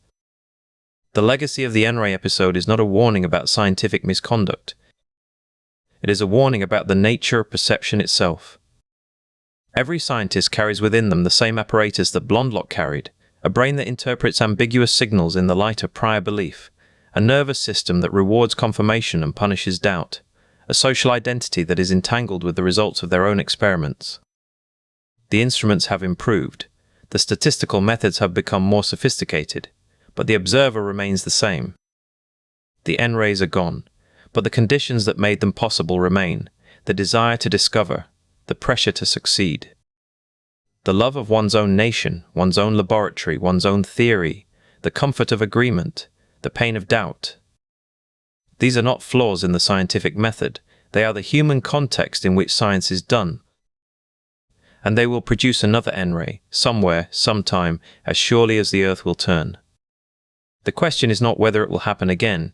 The legacy of the Nray episode is not a warning about scientific misconduct. It is a warning about the nature of perception itself. Every scientist carries within them the same apparatus that Blondlot carried, a brain that interprets ambiguous signals in the light of prior belief, a nervous system that rewards confirmation and punishes doubt, a social identity that is entangled with the results of their own experiments. The instruments have improved, the statistical methods have become more sophisticated, but the observer remains the same. The Nrays are gone, but the conditions that made them possible remain: the desire to discover, the pressure to succeed. The love of one's own nation, one's own laboratory, one's own theory, the comfort of agreement, the pain of doubt. These are not flaws in the scientific method, they are the human context in which science is done. And they will produce another Nray, somewhere, sometime, as surely as the earth will turn. The question is not whether it will happen again.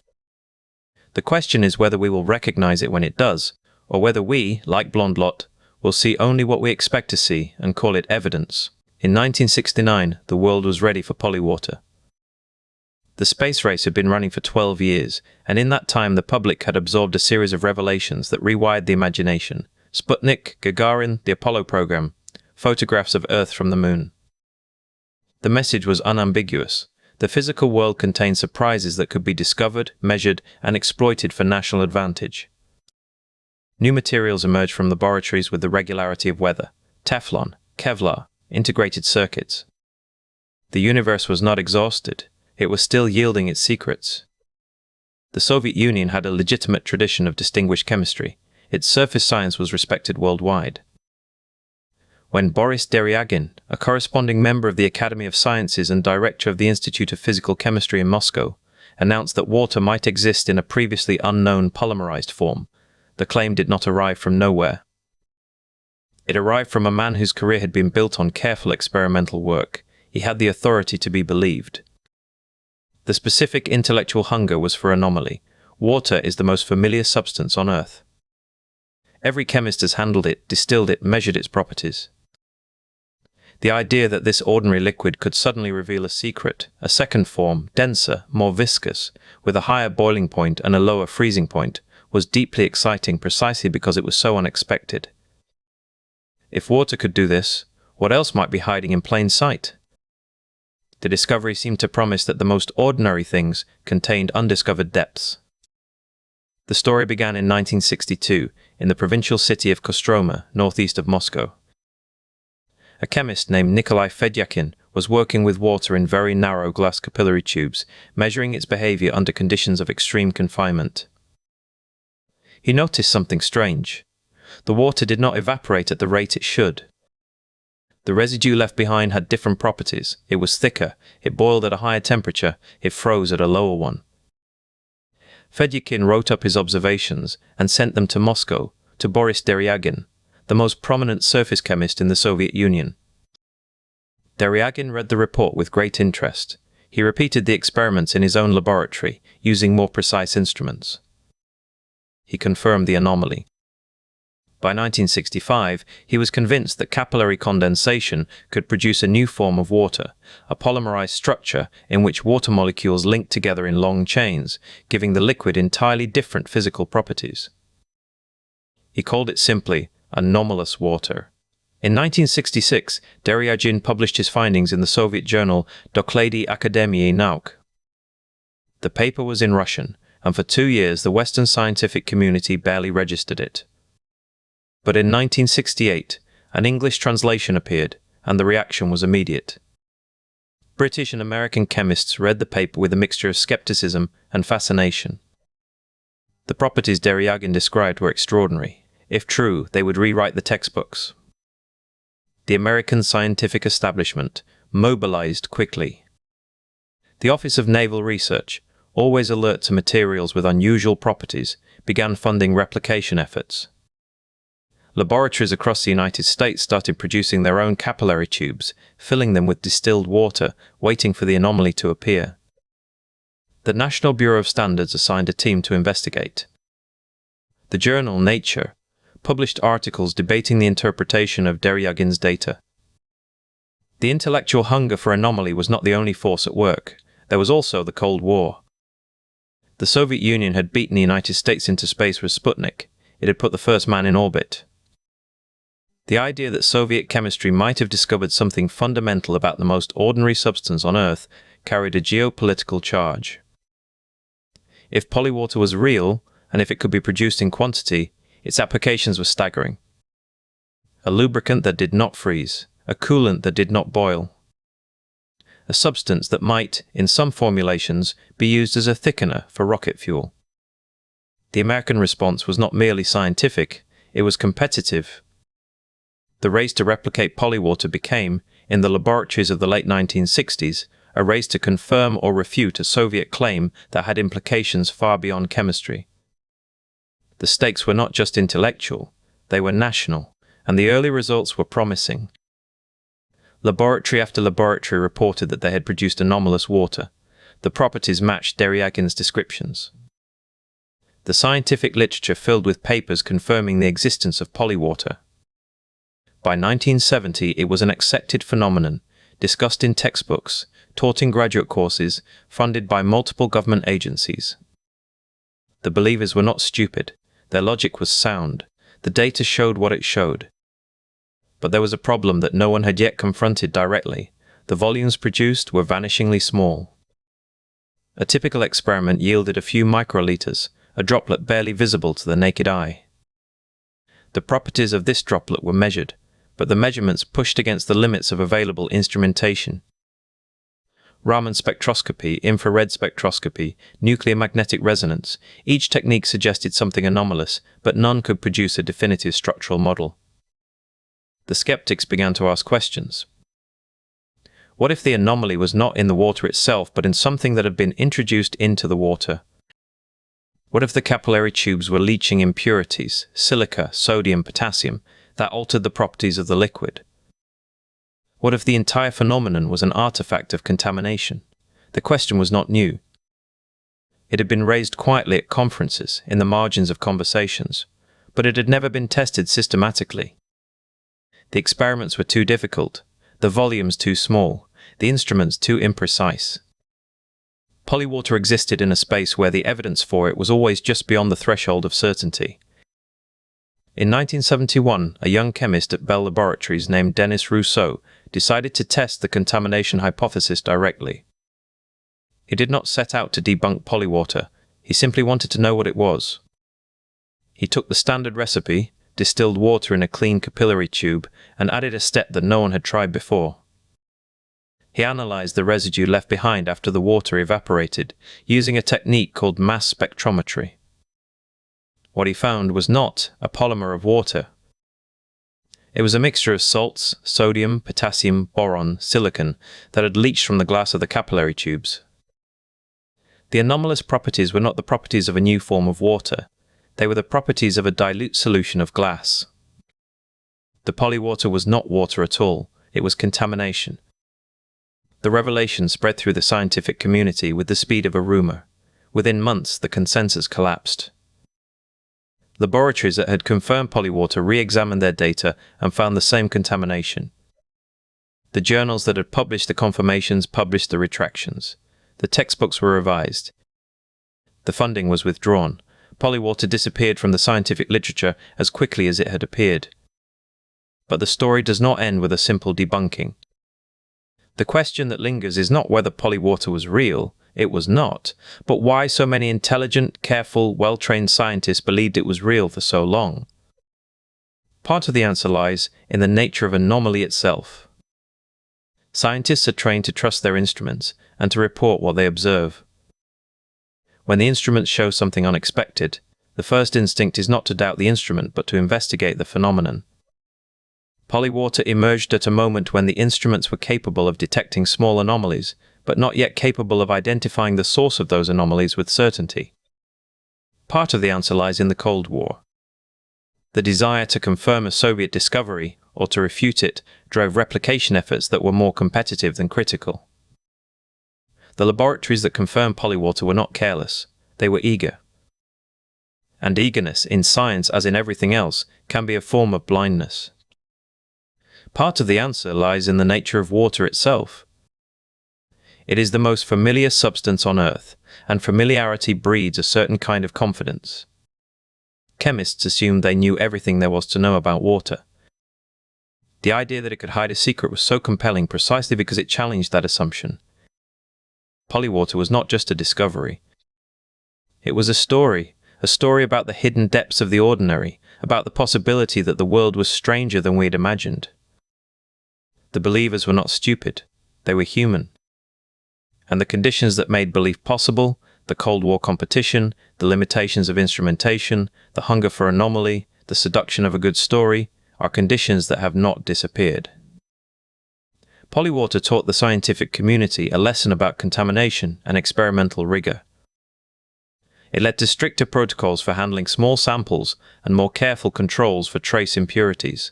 The question is whether we will recognize it when it does, or whether we, like Blondlot, will see only what we expect to see and call it evidence. In 1969, the world was ready for Polywater. The space race had been running for 12 years, and in that time the public had absorbed a series of revelations that rewired the imagination. Sputnik, Gagarin, the Apollo program, photographs of Earth from the moon. The message was unambiguous. The physical world contained surprises that could be discovered, measured, and exploited for national advantage. New materials emerged from laboratories with the regularity of weather: Teflon, Kevlar, integrated circuits. The universe was not exhausted. It was still yielding its secrets. The Soviet Union had a legitimate tradition of distinguished chemistry. Its surface science was respected worldwide. When Boris Deryagin, a corresponding member of the Academy of Sciences and director of the Institute of Physical Chemistry in Moscow, announced that water might exist in a previously unknown polymerized form, the claim did not arrive from nowhere. It arrived from a man whose career had been built on careful experimental work. He had the authority to be believed. The specific intellectual hunger was for anomaly. Water is the most familiar substance on Earth. Every chemist has handled it, distilled it, measured its properties. The idea that this ordinary liquid could suddenly reveal a secret, a second form, denser, more viscous, with a higher boiling point and a lower freezing point, was deeply exciting precisely because it was so unexpected. If water could do this, what else might be hiding in plain sight? The discovery seemed to promise that the most ordinary things contained undiscovered depths. The story began in 1962 in the provincial city of Kostroma, northeast of Moscow. A chemist named Nikolai Fedyakin was working with water in very narrow glass capillary tubes, measuring its behavior under conditions of extreme confinement. He noticed something strange. The water did not evaporate at the rate it should. The residue left behind had different properties. It was thicker, it boiled at a higher temperature, it froze at a lower one. Fedyakin wrote up his observations and sent them to Moscow, to Boris Deryagin, the most prominent surface chemist in the Soviet Union. Deryagin read the report with great interest. He repeated the experiments in his own laboratory, using more precise instruments. He confirmed the anomaly. By 1965, he was convinced that capillary condensation could produce a new form of water, a polymerized structure in which water molecules link together in long chains, giving the liquid entirely different physical properties. He called it simply anomalous water. In 1966, Deryagin published his findings in the Soviet journal Doklady Akademii Nauk. The paper was in Russian, and for 2 years the Western scientific community barely registered it. But in 1968, an English translation appeared, and the reaction was immediate. British and American chemists read the paper with a mixture of skepticism and fascination. The properties Deryagin described were extraordinary. If true, they would rewrite the textbooks. The American scientific establishment mobilized quickly. The Office of Naval Research, always alert to materials with unusual properties, began funding replication efforts. Laboratories across the United States started producing their own capillary tubes, filling them with distilled water, waiting for the anomaly to appear. The National Bureau of Standards assigned a team to investigate. The journal Nature published articles debating the interpretation of Deryagin's data. The intellectual hunger for anomaly was not the only force at work. There was also the Cold War. The Soviet Union had beaten the United States into space with Sputnik. It had put the first man in orbit. The idea that Soviet chemistry might have discovered something fundamental about the most ordinary substance on Earth carried a geopolitical charge. If polywater was real, and if it could be produced in quantity, its applications were staggering. A lubricant that did not freeze, a coolant that did not boil, a substance that might, in some formulations, be used as a thickener for rocket fuel. The American response was not merely scientific, it was competitive. The race to replicate polywater became, in the laboratories of the late 1960s, a race to confirm or refute a Soviet claim that had implications far beyond chemistry. The stakes were not just intellectual, they were national, and the early results were promising. Laboratory after laboratory reported that they had produced anomalous water. The properties matched Deryagin's descriptions. The scientific literature filled with papers confirming the existence of polywater. By 1970, it was an accepted phenomenon, discussed in textbooks, taught in graduate courses, funded by multiple government agencies. The believers were not stupid. Their logic was sound. The data showed what it showed. But there was a problem that no one had yet confronted directly. The volumes produced were vanishingly small. A typical experiment yielded a few microliters, a droplet barely visible to the naked eye. The properties of this droplet were measured, but the measurements pushed against the limits of available instrumentation. Raman spectroscopy, infrared spectroscopy, nuclear magnetic resonance, each technique suggested something anomalous, but none could produce a definitive structural model. The skeptics began to ask questions. What if the anomaly was not in the water itself, but in something that had been introduced into the water? What if the capillary tubes were leaching impurities, silica, sodium, potassium, that altered the properties of the liquid? What if the entire phenomenon was an artifact of contamination? The question was not new. It had been raised quietly at conferences, in the margins of conversations, but it had never been tested systematically. The experiments were too difficult, the volumes too small, the instruments too imprecise. Polywater existed in a space where the evidence for it was always just beyond the threshold of certainty. In 1971, a young chemist at Bell Laboratories named Denis Rousseau decided to test the contamination hypothesis directly. He did not set out to debunk polywater, he simply wanted to know what it was. He took the standard recipe, distilled water in a clean capillary tube, and added a step that no one had tried before. He analyzed the residue left behind after the water evaporated, using a technique called mass spectrometry. What he found was not a polymer of water. It was a mixture of salts, sodium, potassium, boron, silicon, that had leached from the glass of the capillary tubes. The anomalous properties were not the properties of a new form of water. They were the properties of a dilute solution of glass. The polywater was not water at all. It was contamination. The revelation spread through the scientific community with the speed of a rumor. Within months, the consensus collapsed. Laboratories that had confirmed polywater re-examined their data and found the same contamination. The journals that had published the confirmations published the retractions. The textbooks were revised. The funding was withdrawn. Polywater disappeared from the scientific literature as quickly as it had appeared. But the story does not end with a simple debunking. The question that lingers is not whether polywater was real. It was not, but why so many intelligent, careful, well-trained scientists believed it was real for so long. Part of the answer lies in the nature of anomaly itself. Scientists are trained to trust their instruments and to report what they observe. When the instruments show something unexpected, the first instinct is not to doubt the instrument but to investigate the phenomenon. Polywater emerged at a moment when the instruments were capable of detecting small anomalies, but not yet capable of identifying the source of those anomalies with certainty. Part of the answer lies in the Cold War. The desire to confirm a Soviet discovery, or to refute it, drove replication efforts that were more competitive than critical. The laboratories that confirmed polywater were not careless, they were eager. And eagerness, in science as in everything else, can be a form of blindness. Part of the answer lies in the nature of water itself. It is the most familiar substance on Earth, and familiarity breeds a certain kind of confidence. Chemists assumed they knew everything there was to know about water. The idea that it could hide a secret was so compelling precisely because it challenged that assumption. Polywater was not just a discovery. It was a story about the hidden depths of the ordinary, about the possibility that the world was stranger than we had imagined. The believers were not stupid, they were human. And the conditions that made belief possible, the Cold War competition, the limitations of instrumentation, the hunger for anomaly, the seduction of a good story, are conditions that have not disappeared. Polywater taught the scientific community a lesson about contamination and experimental rigor. It led to stricter protocols for handling small samples and more careful controls for trace impurities.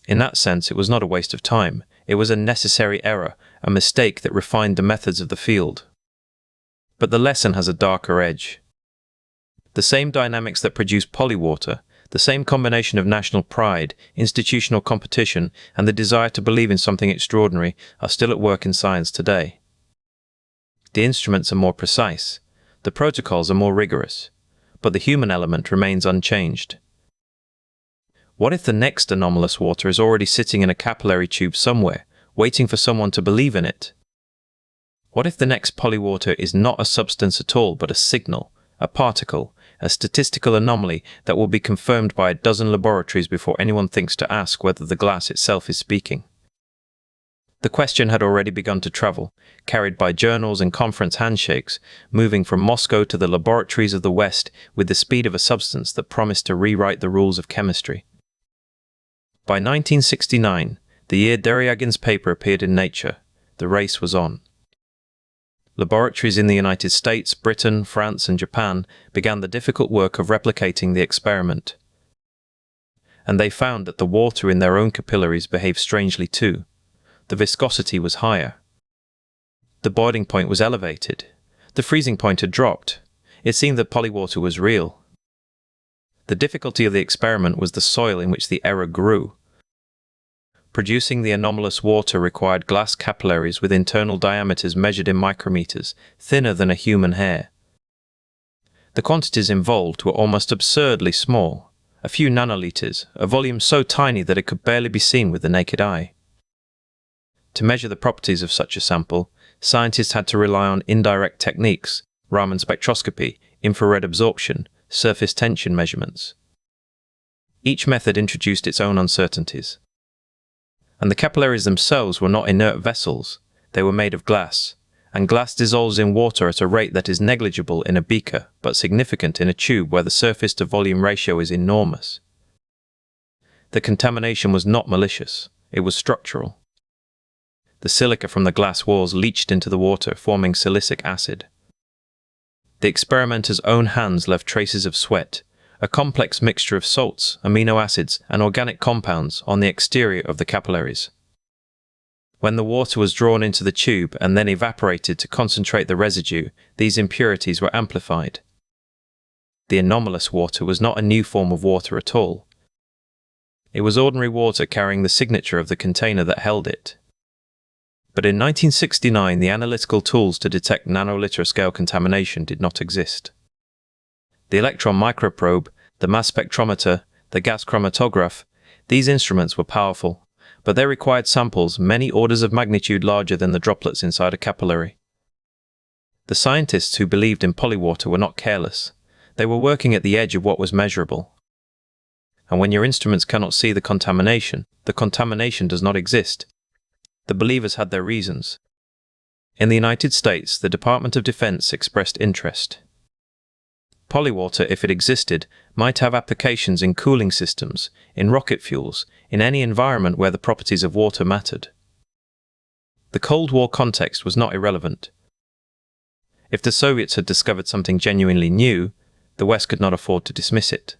In that sense, it was not a waste of time. It was a necessary error, a mistake that refined the methods of the field. But the lesson has a darker edge. The same dynamics that produced Polywater, the same combination of national pride, institutional competition, and the desire to believe in something extraordinary are still at work in science today. The instruments are more precise, the protocols are more rigorous, but the human element remains unchanged. What if the next anomalous water is already sitting in a capillary tube somewhere, waiting for someone to believe in it? What if the next Polywater is not a substance at all, but a signal, a particle, a statistical anomaly that will be confirmed by a dozen laboratories before anyone thinks to ask whether the glass itself is speaking? The question had already begun to travel, carried by journals and conference handshakes, moving from Moscow to the laboratories of the West with the speed of a substance that promised to rewrite the rules of chemistry. By 1969, the year Deryagin's paper appeared in Nature, the race was on. Laboratories in the United States, Britain, France, and Japan began the difficult work of replicating the experiment. And they found that the water in their own capillaries behaved strangely too. The viscosity was higher. The boiling point was elevated. The freezing point had dropped. It seemed that Polywater was real. The difficulty of the experiment was the soil in which the error grew. Producing the anomalous water required glass capillaries with internal diameters measured in micrometers, thinner than a human hair. The quantities involved were almost absurdly small, a few nanoliters, a volume so tiny that it could barely be seen with the naked eye. To measure the properties of such a sample, scientists had to rely on indirect techniques, Raman spectroscopy, infrared absorption, surface tension measurements. Each method introduced its own uncertainties. And the capillaries themselves were not inert vessels, they were made of glass, and glass dissolves in water at a rate that is negligible in a beaker, but significant in a tube where the surface-to-volume ratio is enormous. The contamination was not malicious, it was structural. The silica from the glass walls leached into the water, forming silicic acid. The experimenter's own hands left traces of sweat, a complex mixture of salts, amino acids, and organic compounds on the exterior of the capillaries. When the water was drawn into the tube and then evaporated to concentrate the residue, these impurities were amplified. The anomalous water was not a new form of water at all. It was ordinary water carrying the signature of the container that held it. But in 1969, the analytical tools to detect nanoliter scale contamination did not exist. The electron microprobe, the mass spectrometer, the gas chromatograph, these instruments were powerful, but they required samples many orders of magnitude larger than the droplets inside a capillary. The scientists who believed in Polywater were not careless. They were working at the edge of what was measurable. And when your instruments cannot see the contamination does not exist. The believers had their reasons. In the United States, the Department of Defense expressed interest. Polywater, if it existed, might have applications in cooling systems, in rocket fuels, in any environment where the properties of water mattered. The Cold War context was not irrelevant. If the Soviets had discovered something genuinely new, the West could not afford to dismiss it.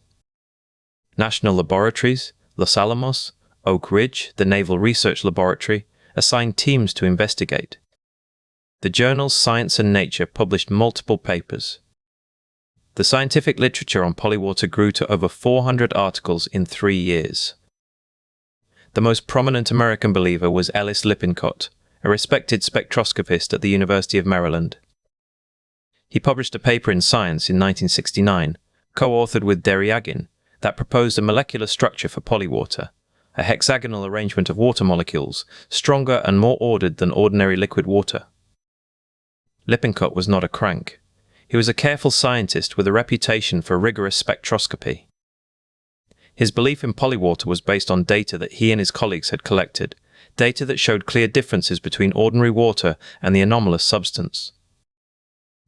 National laboratories, Los Alamos, Oak Ridge, the Naval Research Laboratory, assigned teams to investigate. The journals Science and Nature published multiple papers. The scientific literature on Polywater grew to over 400 articles in 3 years. The most prominent American believer was Ellis Lippincott, a respected spectroscopist at the University of Maryland. He published a paper in Science in 1969, co-authored with Deryagin, that proposed a molecular structure for Polywater, a hexagonal arrangement of water molecules, stronger and more ordered than ordinary liquid water. Lippincott was not a crank. He was a careful scientist with a reputation for rigorous spectroscopy. His belief in Polywater was based on data that he and his colleagues had collected, data that showed clear differences between ordinary water and the anomalous substance.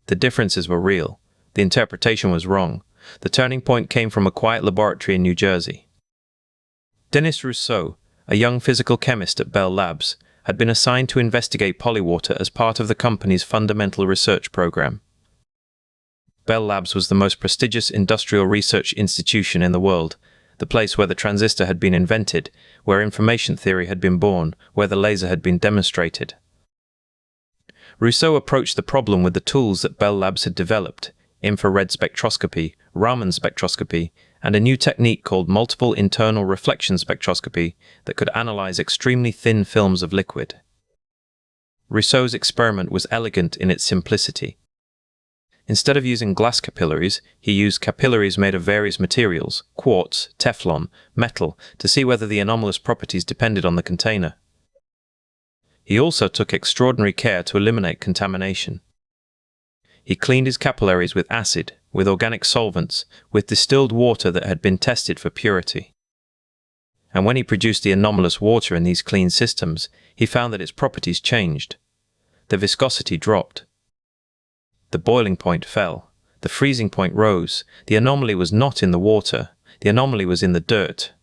The differences were real. The interpretation was wrong. The turning point came from a quiet laboratory in New Jersey. Denis Rousseau, a young physical chemist at Bell Labs, had been assigned to investigate Polywater as part of the company's fundamental research program. Bell Labs was the most prestigious industrial research institution in the world, the place where the transistor had been invented, where information theory had been born, where the laser had been demonstrated. Rousseau approached the problem with the tools that Bell Labs had developed: infrared spectroscopy, Raman spectroscopy, and a new technique called multiple internal reflection spectroscopy that could analyze extremely thin films of liquid. Rousseau's experiment was elegant in its simplicity. Instead of using glass capillaries, he used capillaries made of various materials, quartz, Teflon, metal, to see whether the anomalous properties depended on the container. He also took extraordinary care to eliminate contamination. He cleaned his capillaries with acid, with organic solvents, with distilled water that had been tested for purity. And when he produced the anomalous water in these clean systems, he found that its properties changed. The viscosity dropped. The boiling point fell. The freezing point rose. The anomaly was not in the water. The anomaly was in the dirt.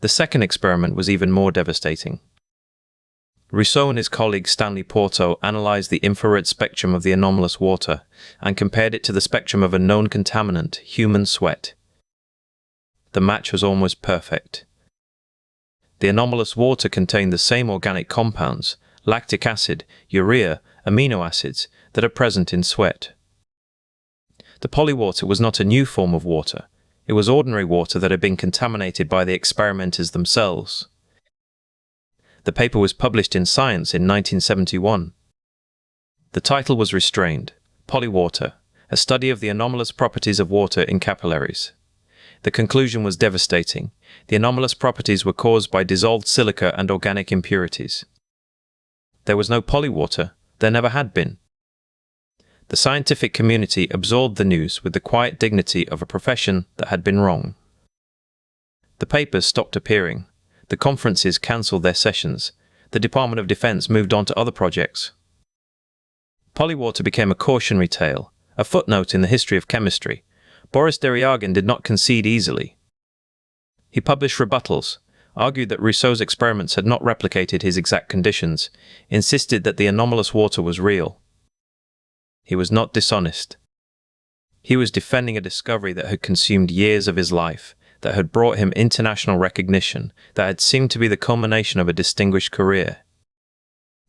The second experiment was even more devastating. Rousseau and his colleague Stanley Porto analyzed the infrared spectrum of the anomalous water and compared it to the spectrum of a known contaminant, human sweat. The match was almost perfect. The anomalous water contained the same organic compounds, lactic acid, urea, amino acids, that are present in sweat. The polywater was not a new form of water. It was ordinary water that had been contaminated by the experimenters themselves. The paper was published in Science in 1971. The title was restrained: Polywater, a study of the anomalous properties of water in capillaries. The conclusion was devastating. The anomalous properties were caused by dissolved silica and organic impurities. There was no polywater. There never had been. The scientific community absorbed the news with the quiet dignity of a profession that had been wrong. The papers stopped appearing. The conferences cancelled their sessions. The Department of Defense moved on to other projects. Polywater became a cautionary tale, a footnote in the history of chemistry. Boris Deryagan did not concede easily. He published rebuttals, argued that Rousseau's experiments had not replicated his exact conditions, insisted that the anomalous water was real. He was not dishonest. He was defending a discovery that had consumed years of his life, that had brought him international recognition, that had seemed to be the culmination of a distinguished career.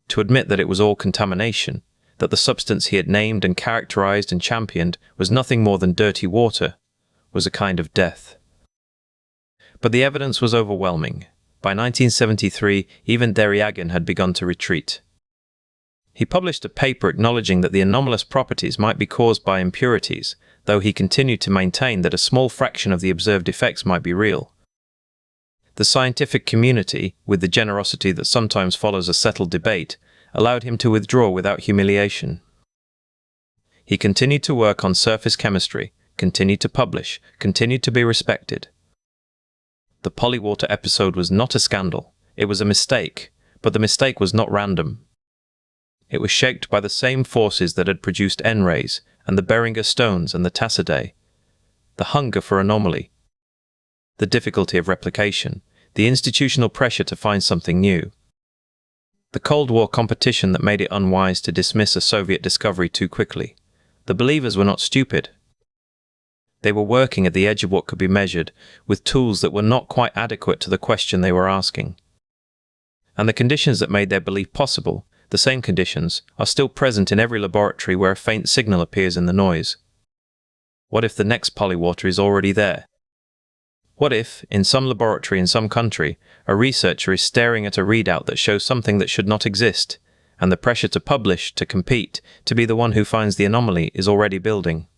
To admit that it was all contamination, that the substance he had named and characterized and championed was nothing more than dirty water, was a kind of death. But the evidence was overwhelming. By 1973, even Deryagan had begun to retreat. He published a paper acknowledging that the anomalous properties might be caused by impurities, though he continued to maintain that a small fraction of the observed effects might be real. The scientific community, with the generosity that sometimes follows a settled debate, allowed him to withdraw without humiliation. He continued to work on surface chemistry, continued to publish, continued to be respected. The Polywater episode was not a scandal. It was a mistake, but the mistake was not random. It was shaped by the same forces that had produced Nrays and the Beringer stones and the Tasaday. The hunger for anomaly, the difficulty of replication, the institutional pressure to find something new. The Cold War competition that made it unwise to dismiss a Soviet discovery too quickly. The believers were not stupid. They were working at the edge of what could be measured, with tools that were not quite adequate to the question they were asking. And the conditions that made their belief possible, the same conditions, are still present in every laboratory where a faint signal appears in the noise. What if the next polywater is already there? What if, in some laboratory in some country, a researcher is staring at a readout that shows something that should not exist, and the pressure to publish, to compete, to be the one who finds the anomaly is already building?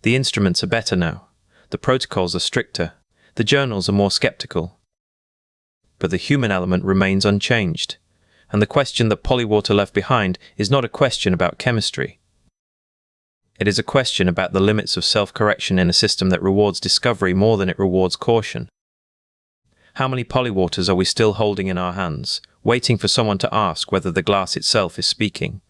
The instruments are better now. The protocols are stricter. The journals are more skeptical. But the human element remains unchanged. And the question that Polywater left behind is not a question about chemistry. It is a question about the limits of self-correction in a system that rewards discovery more than it rewards caution. How many polywaters are we still holding in our hands, waiting for someone to ask whether the glass itself is speaking?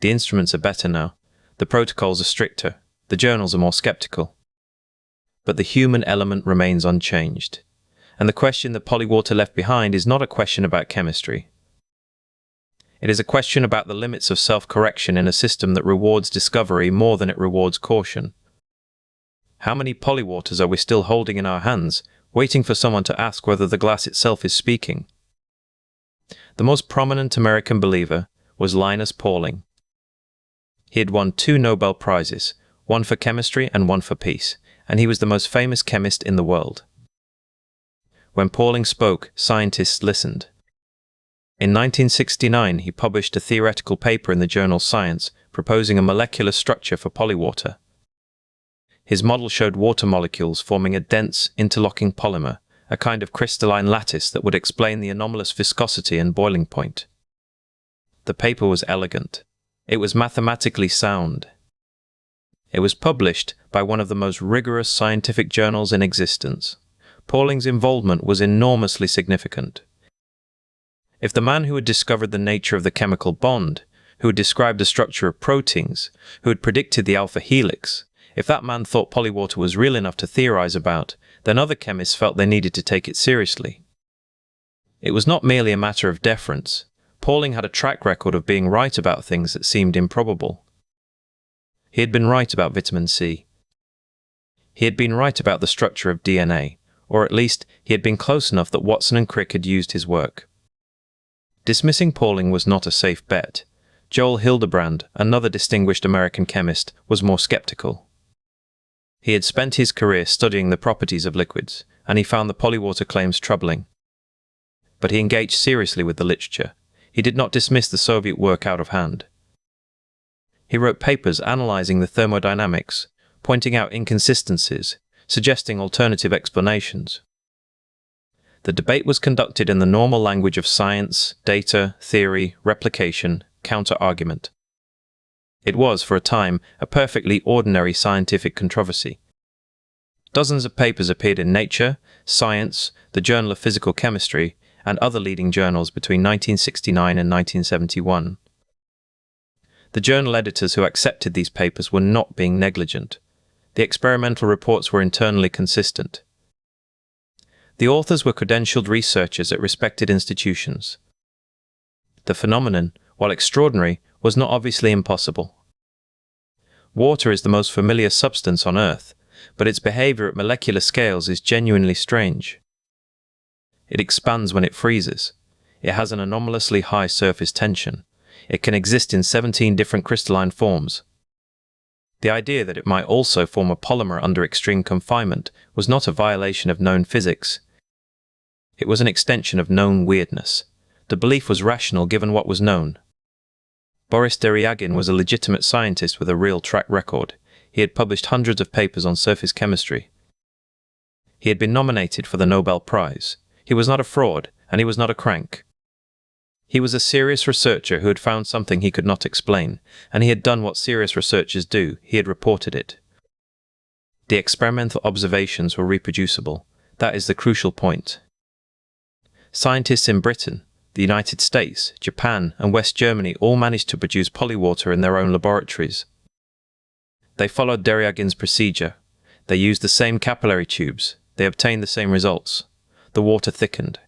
The instruments are better now. The protocols are stricter. The journals are more skeptical. But the human element remains unchanged. And the question that Polywater left behind is not a question about chemistry. It is a question about the limits of self-correction in a system that rewards discovery more than it rewards caution. How many Polywaters are we still holding in our hands, waiting for someone to ask whether the glass itself is speaking? The most prominent American believer was Linus Pauling. He had won 2 Nobel Prizes, one for chemistry and one for peace, and he was the most famous chemist in the world. When Pauling spoke, scientists listened. In 1969, he published a theoretical paper in the journal Science proposing a molecular structure for polywater. His model showed water molecules forming a dense, interlocking polymer, a kind of crystalline lattice that would explain the anomalous viscosity and boiling point. The paper was elegant. It was mathematically sound. It was published by one of the most rigorous scientific journals in existence. Pauling's involvement was enormously significant. If the man who had discovered the nature of the chemical bond, who had described the structure of proteins, who had predicted the alpha helix, if that man thought polywater was real enough to theorize about, then other chemists felt they needed to take it seriously. It was not merely a matter of deference. Pauling had a track record of being right about things that seemed improbable. He had been right about vitamin C. He had been right about the structure of DNA, or at least he had been close enough that Watson and Crick had used his work. Dismissing Pauling was not a safe bet. Joel Hildebrand, another distinguished American chemist, was more skeptical. He had spent his career studying the properties of liquids, and he found the polywater claims troubling. But he engaged seriously with the literature. He did not dismiss the Soviet work out of hand. He wrote papers analyzing the thermodynamics, pointing out inconsistencies, suggesting alternative explanations. The debate was conducted in the normal language of science, data, theory, replication, counter-argument. It was, for a time, a perfectly ordinary scientific controversy. Dozens of papers appeared in Nature, Science, the Journal of Physical Chemistry, and other leading journals between 1969 and 1971. The journal editors who accepted these papers were not being negligent. The experimental reports were internally consistent. The authors were credentialed researchers at respected institutions. The phenomenon, while extraordinary, was not obviously impossible. Water is the most familiar substance on Earth, but its behavior at molecular scales is genuinely strange. It expands when it freezes. It has an anomalously high surface tension. It can exist in 17 different crystalline forms. The idea that it might also form a polymer under extreme confinement was not a violation of known physics. It was an extension of known weirdness. The belief was rational given what was known. Boris Deryagin was a legitimate scientist with a real track record. He had published hundreds of papers on surface chemistry. He had been nominated for the Nobel Prize. He was not a fraud, and he was not a crank. He was a serious researcher who had found something he could not explain, and he had done what serious researchers do. He had reported it. The experimental observations were reproducible. That is the crucial point. Scientists in Britain, the United States, Japan, and West Germany all managed to produce polywater in their own laboratories. They followed Deryagin's procedure. They used the same capillary tubes. They obtained the same results. The water thickened.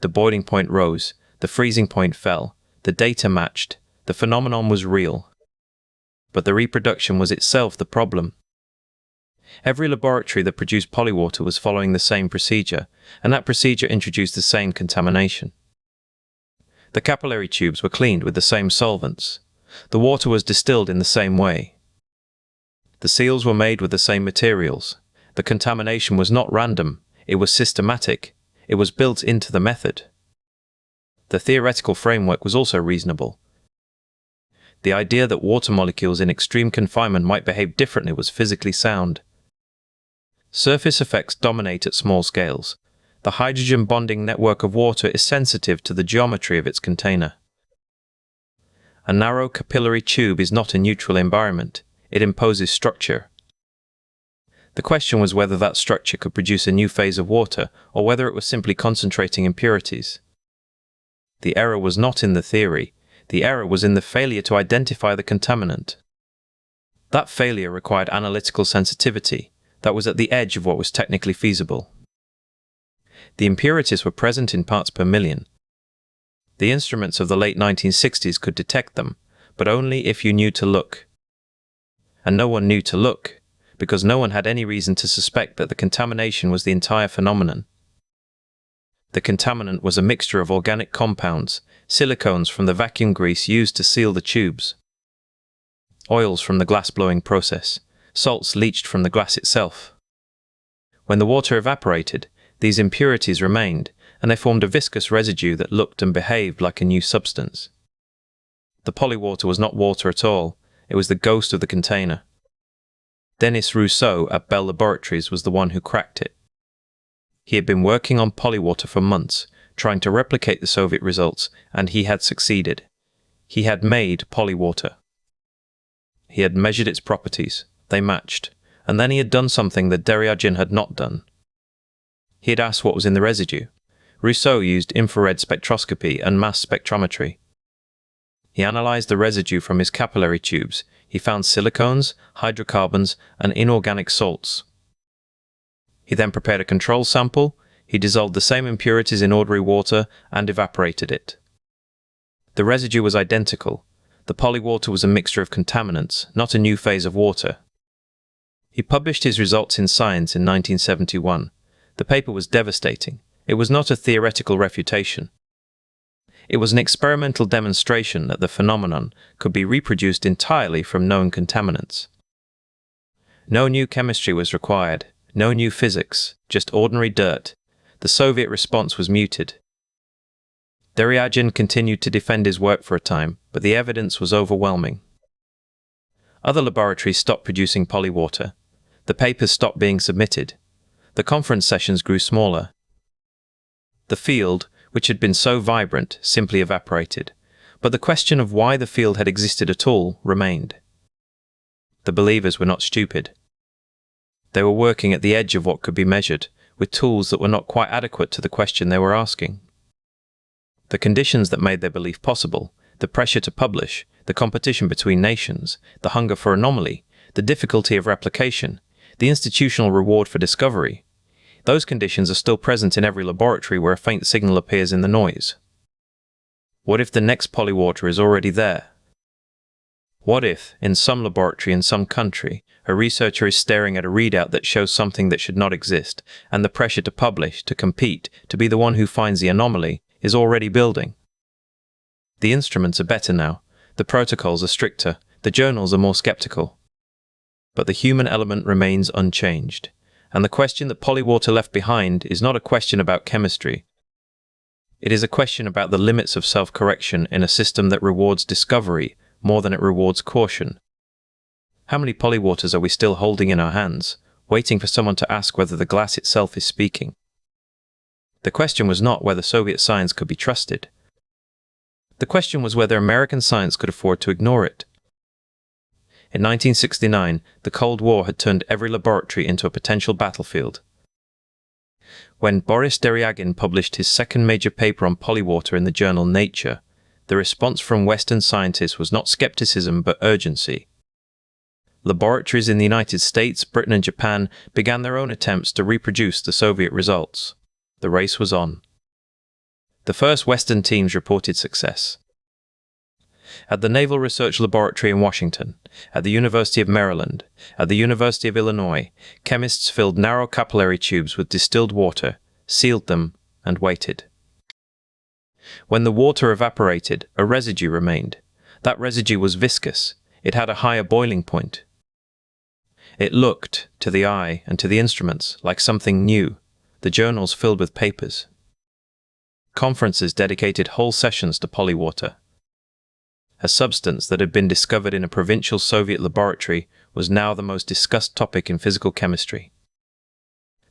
The boiling point rose. The freezing point fell. The data matched. The phenomenon was real. But the reproduction was itself the problem. Every laboratory that produced polywater was following the same procedure, and that procedure introduced the same contamination. The capillary tubes were cleaned with the same solvents. The water was distilled in the same way. The seals were made with the same materials. The contamination was not random. It was systematic. It was built into the method. The theoretical framework was also reasonable. The idea that water molecules in extreme confinement might behave differently was physically sound. Surface effects dominate at small scales. The hydrogen bonding network of water is sensitive to the geometry of its container. A narrow capillary tube is not a neutral environment. It imposes structure. The question was whether that structure could produce a new phase of water, or whether it was simply concentrating impurities. The error was not in the theory. The error was in the failure to identify the contaminant. That failure required analytical sensitivity. That was at the edge of what was technically feasible. The impurities were present in parts per million. The instruments of the late 1960s could detect them, but only if you knew to look. And no one knew to look, because no one had any reason to suspect that the contamination was the entire phenomenon. The contaminant was a mixture of organic compounds, silicones from the vacuum grease used to seal the tubes, oils from the glass blowing process, salts leached from the glass itself. When the water evaporated, these impurities remained, and they formed a viscous residue that looked and behaved like a new substance. The polywater was not water at all, it was the ghost of the container. Denis Rousseau at Bell Laboratories was the one who cracked it. He had been working on polywater for months, trying to replicate the Soviet results, and he had succeeded. He had made polywater. He had measured its properties, they matched, and then he had done something that Deryagin had not done. He had asked what was in the residue. Rousseau used infrared spectroscopy and mass spectrometry. He analyzed the residue from his capillary tubes. He found silicones, hydrocarbons, and inorganic salts. He then prepared a control sample. He dissolved the same impurities in ordinary water and evaporated it. The residue was identical. The polywater was a mixture of contaminants, not a new phase of water. He published his results in Science in 1971. The paper was devastating. It was not a theoretical refutation. It was an experimental demonstration that the phenomenon could be reproduced entirely from known contaminants. No new chemistry was required, no new physics, just ordinary dirt. The Soviet response was muted. Deryagin continued to defend his work for a time, but the evidence was overwhelming. Other laboratories stopped producing polywater. The papers stopped being submitted. The conference sessions grew smaller. The field, which had been so vibrant, simply evaporated, but the question of why the field had existed at all remained. The believers were not stupid. They were working at the edge of what could be measured, with tools that were not quite adequate to the question they were asking. The conditions that made their belief possible, the pressure to publish, the competition between nations, the hunger for anomaly, the difficulty of replication, the institutional reward for discovery, those conditions are still present in every laboratory where a faint signal appears in the noise. What if the next polywater is already there? What if, in some laboratory in some country, a researcher is staring at a readout that shows something that should not exist, and the pressure to publish, to compete, to be the one who finds the anomaly, is already building? The instruments are better now, the protocols are stricter, the journals are more skeptical. But the human element remains unchanged. And the question that polywater left behind is not a question about chemistry. It is a question about the limits of self-correction in a system that rewards discovery more than it rewards caution. How many polywaters are we still holding in our hands, waiting for someone to ask whether the glass itself is speaking? The question was not whether Soviet science could be trusted. The question was whether American science could afford to ignore it. In 1969, the Cold War had turned every laboratory into a potential battlefield. When Boris Deryagin published his second major paper on polywater in the journal Nature, the response from Western scientists was not skepticism but urgency. Laboratories in the United States, Britain and Japan began their own attempts to reproduce the Soviet results. The race was on. The first Western teams reported success. At the Naval Research Laboratory in Washington, at the University of Maryland, at the University of Illinois, chemists filled narrow capillary tubes with distilled water, sealed them, and waited. When the water evaporated, a residue remained. That residue was viscous. It had a higher boiling point. It looked, to the eye and to the instruments, like something new. The journals filled with papers. Conferences dedicated whole sessions to polywater. A substance that had been discovered in a provincial Soviet laboratory was now the most discussed topic in physical chemistry.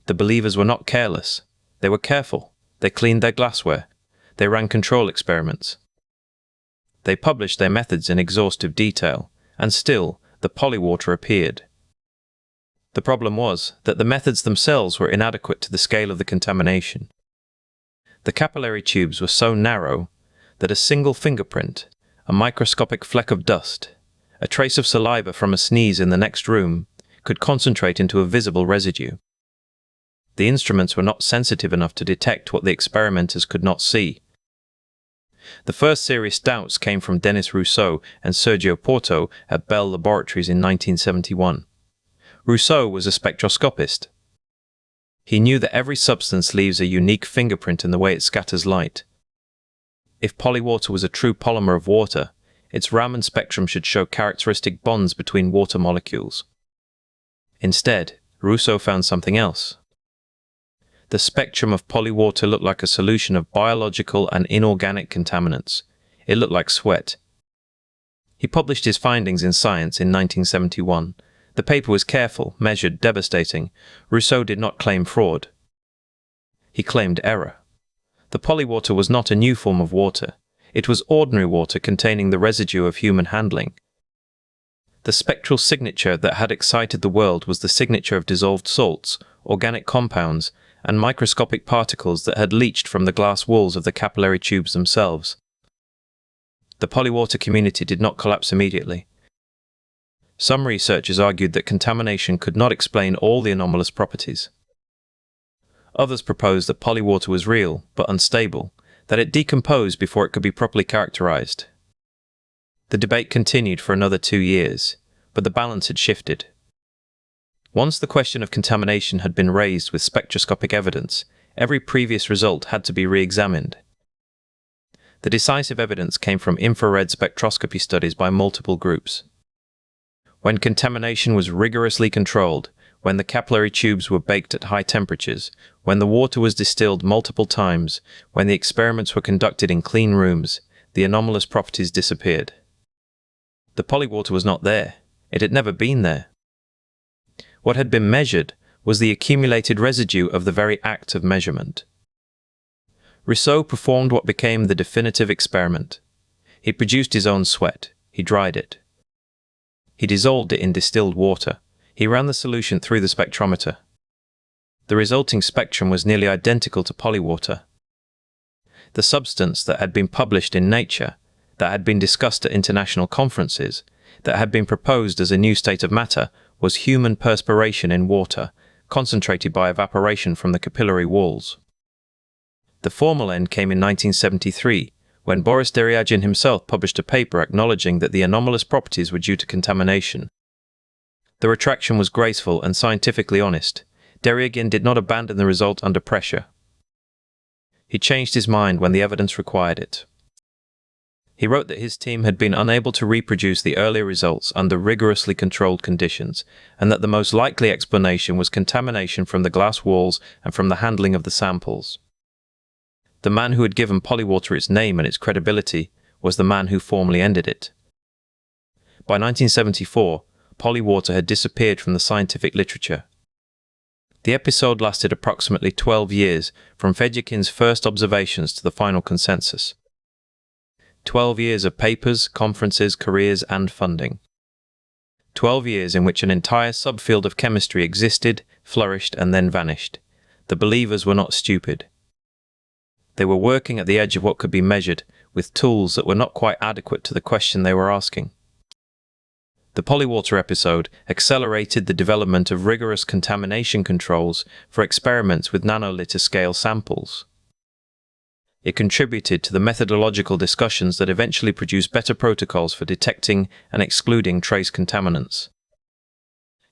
The believers were not careless. They were careful. They cleaned their glassware. They ran control experiments. They published their methods in exhaustive detail, and still, the polywater appeared. The problem was that the methods themselves were inadequate to the scale of the contamination. The capillary tubes were so narrow that a single fingerprint, a microscopic fleck of dust, a trace of saliva from a sneeze in the next room, could concentrate into a visible residue. The instruments were not sensitive enough to detect what the experimenters could not see. The first serious doubts came from Denis Rousseau and Sergio Porto at Bell Laboratories in 1971. Rousseau was a spectroscopist. He knew that every substance leaves a unique fingerprint in the way it scatters light. If polywater was a true polymer of water, its Raman spectrum should show characteristic bonds between water molecules. Instead, Rousseau found something else. The spectrum of polywater looked like a solution of biological and inorganic contaminants. It looked like sweat. He published his findings in Science in 1971. The paper was careful, measured, devastating. Rousseau did not claim fraud. He claimed error. The polywater was not a new form of water. It was ordinary water containing the residue of human handling. The spectral signature that had excited the world was the signature of dissolved salts, organic compounds, and microscopic particles that had leached from the glass walls of the capillary tubes themselves. The polywater community did not collapse immediately. Some researchers argued that contamination could not explain all the anomalous properties. Others proposed that polywater was real, but unstable, that it decomposed before it could be properly characterized. The debate continued for another 2 years, but the balance had shifted. Once the question of contamination had been raised with spectroscopic evidence, every previous result had to be re-examined. The decisive evidence came from infrared spectroscopy studies by multiple groups. When contamination was rigorously controlled, when the capillary tubes were baked at high temperatures, when the water was distilled multiple times, when the experiments were conducted in clean rooms, the anomalous properties disappeared. The polywater was not there. It had never been there. What had been measured was the accumulated residue of the very act of measurement. Rousseau performed what became the definitive experiment. He produced his own sweat. He dried it. He dissolved it in distilled water. He ran the solution through the spectrometer. The resulting spectrum was nearly identical to polywater. The substance that had been published in Nature, that had been discussed at international conferences, that had been proposed as a new state of matter, was human perspiration in water, concentrated by evaporation from the capillary walls. The formal end came in 1973, when Boris Deryagin himself published a paper acknowledging that the anomalous properties were due to contamination. The retraction was graceful and scientifically honest. Deryagin did not abandon the result under pressure. He changed his mind when the evidence required it. He wrote that his team had been unable to reproduce the earlier results under rigorously controlled conditions, and that the most likely explanation was contamination from the glass walls and from the handling of the samples. The man who had given polywater its name and its credibility was the man who formally ended it. By 1974, polywater had disappeared from the scientific literature. The episode lasted approximately 12 years, from Fedyakin's first observations to the final consensus. 12 years of papers, conferences, careers, and funding. 12 years in which an entire subfield of chemistry existed, flourished, and then vanished. The believers were not stupid. They were working at the edge of what could be measured, with tools that were not quite adequate to the question they were asking. The polywater episode accelerated the development of rigorous contamination controls for experiments with nanoliter scale samples. It contributed to the methodological discussions that eventually produced better protocols for detecting and excluding trace contaminants.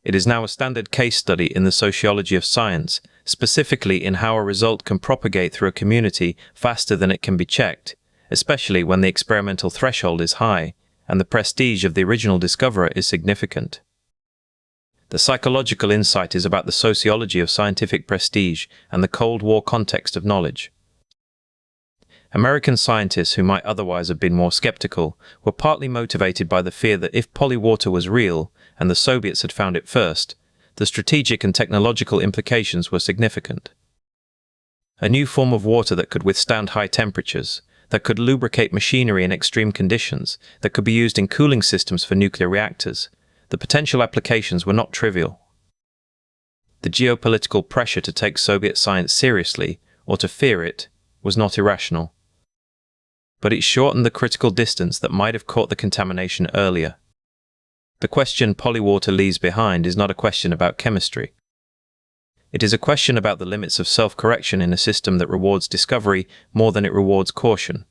It is now a standard case study in the sociology of science, specifically in how a result can propagate through a community faster than it can be checked, especially when the experimental threshold is high and the prestige of the original discoverer is significant. The psychological insight is about the sociology of scientific prestige and the Cold War context of knowledge. American scientists who might otherwise have been more skeptical were partly motivated by the fear that if polywater was real, and the Soviets had found it first, the strategic and technological implications were significant. A new form of water that could withstand high temperatures, that could lubricate machinery in extreme conditions, that could be used in cooling systems for nuclear reactors. The potential applications were not trivial. The geopolitical pressure to take Soviet science seriously, or to fear it, was not irrational. But it shortened the critical distance that might have caught the contamination earlier. The question polywater leaves behind is not a question about chemistry. It is a question about the limits of self-correction in a system that rewards discovery more than it rewards caution.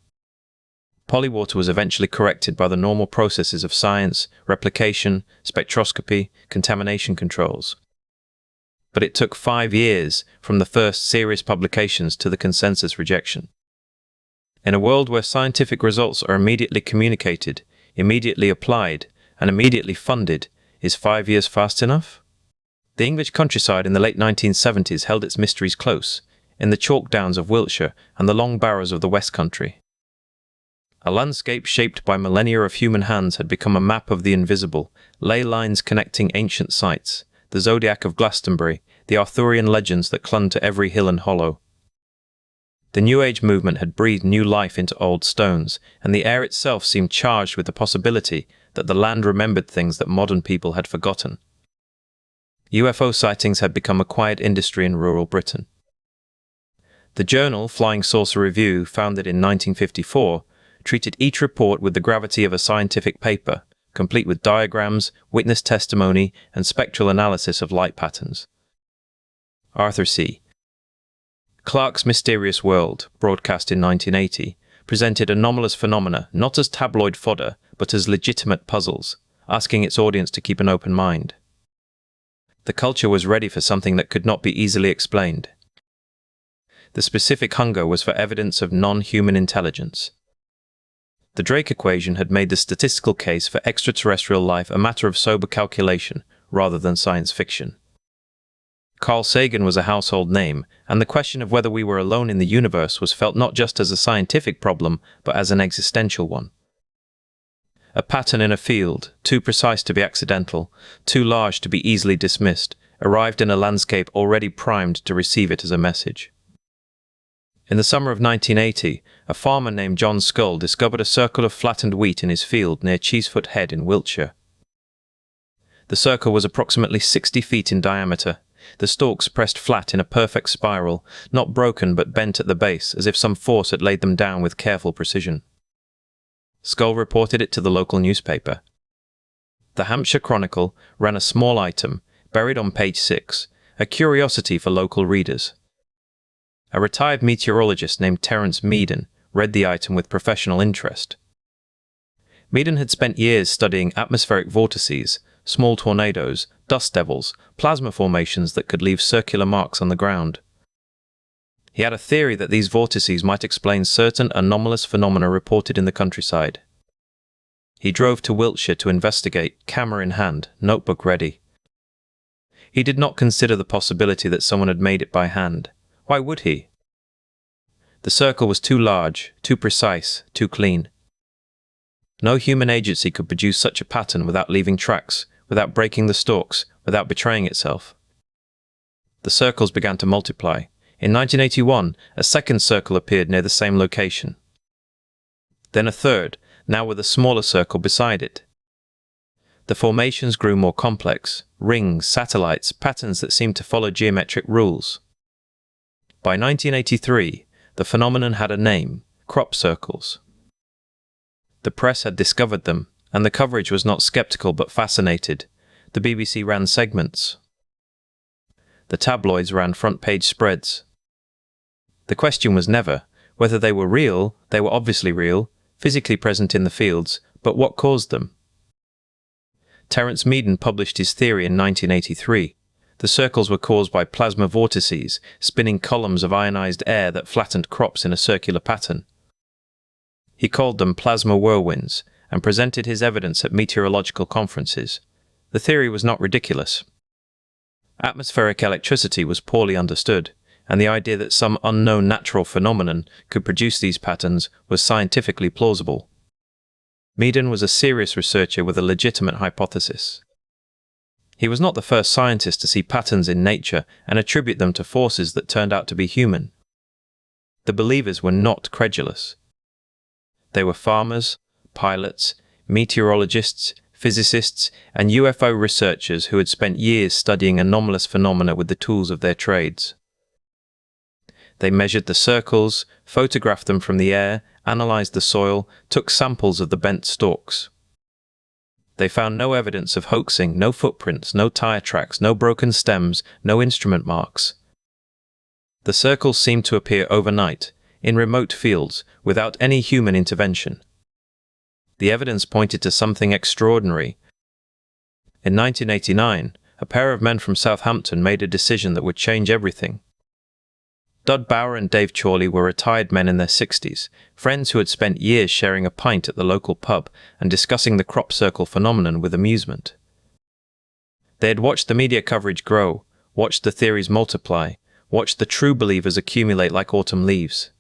Polywater was eventually corrected by the normal processes of science, replication, spectroscopy, contamination controls. But it took 5 years from the first serious publications to the consensus rejection. In a world where scientific results are immediately communicated, immediately applied, and immediately funded, is 5 years fast enough? The English countryside in the late 1970s held its mysteries close, in the chalk downs of Wiltshire and the long barrows of the West Country. A landscape shaped by millennia of human hands had become a map of the invisible, ley lines connecting ancient sites, the zodiac of Glastonbury, the Arthurian legends that clung to every hill and hollow. The New Age movement had breathed new life into old stones, and the air itself seemed charged with the possibility that the land remembered things that modern people had forgotten. UFO sightings had become a quiet industry in rural Britain. The journal Flying Saucer Review, founded in 1954, treated each report with the gravity of a scientific paper, complete with diagrams, witness testimony, and spectral analysis of light patterns. Arthur C. Clarke's Mysterious World, broadcast in 1980, presented anomalous phenomena not as tabloid fodder, but as legitimate puzzles, asking its audience to keep an open mind. The culture was ready for something that could not be easily explained. The specific hunger was for evidence of non-human intelligence. The Drake equation had made the statistical case for extraterrestrial life a matter of sober calculation rather than science fiction. Carl Sagan was a household name, and the question of whether we were alone in the universe was felt not just as a scientific problem, but as an existential one. A pattern in a field, too precise to be accidental, too large to be easily dismissed, arrived in a landscape already primed to receive it as a message. In the summer of 1980, a farmer named John Scull discovered a circle of flattened wheat in his field near Cheesefoot Head in Wiltshire. The circle was approximately 60 feet in diameter, the stalks pressed flat in a perfect spiral, not broken but bent at the base as if some force had laid them down with careful precision. Scull reported it to the local newspaper. The Hampshire Chronicle ran a small item, buried on page 6, a curiosity for local readers. A retired meteorologist named Terence Meaden read the item with professional interest. Meaden had spent years studying atmospheric vortices, small tornadoes, dust devils, plasma formations that could leave circular marks on the ground. He had a theory that these vortices might explain certain anomalous phenomena reported in the countryside. He drove to Wiltshire to investigate, camera in hand, notebook ready. He did not consider the possibility that someone had made it by hand. Why would he? The circle was too large, too precise, too clean. No human agency could produce such a pattern without leaving tracks, without breaking the stalks, without betraying itself. The circles began to multiply. In 1981, a second circle appeared near the same location. Then a third, now with a smaller circle beside it. The formations grew more complex, rings, satellites, patterns that seemed to follow geometric rules. By 1983, the phenomenon had a name: crop circles. The press had discovered them, and the coverage was not skeptical but fascinated. The BBC ran segments. The tabloids ran front-page spreads. The question was never whether they were real. They were obviously real, physically present in the fields, but what caused them? Terence Meaden published his theory in 1983. The circles were caused by plasma vortices, spinning columns of ionized air that flattened crops in a circular pattern. He called them plasma whirlwinds, and presented his evidence at meteorological conferences. The theory was not ridiculous. Atmospheric electricity was poorly understood, and the idea that some unknown natural phenomenon could produce these patterns was scientifically plausible. Meaden was a serious researcher with a legitimate hypothesis. He was not the first scientist to see patterns in nature and attribute them to forces that turned out to be human. The believers were not credulous. They were farmers, pilots, meteorologists, physicists, and UFO researchers who had spent years studying anomalous phenomena with the tools of their trades. They measured the circles, photographed them from the air, analyzed the soil, took samples of the bent stalks. They found no evidence of hoaxing, no footprints, no tire tracks, no broken stems, no instrument marks. The circles seemed to appear overnight, in remote fields, without any human intervention. The evidence pointed to something extraordinary. In 1989, a pair of men from Southampton made a decision that would change everything. Dud Bauer and Dave Chorley were retired men in their 60s, friends who had spent years sharing a pint at the local pub and discussing the crop circle phenomenon with amusement. They had watched the media coverage grow, watched the theories multiply, watched the true believers accumulate like autumn leaves.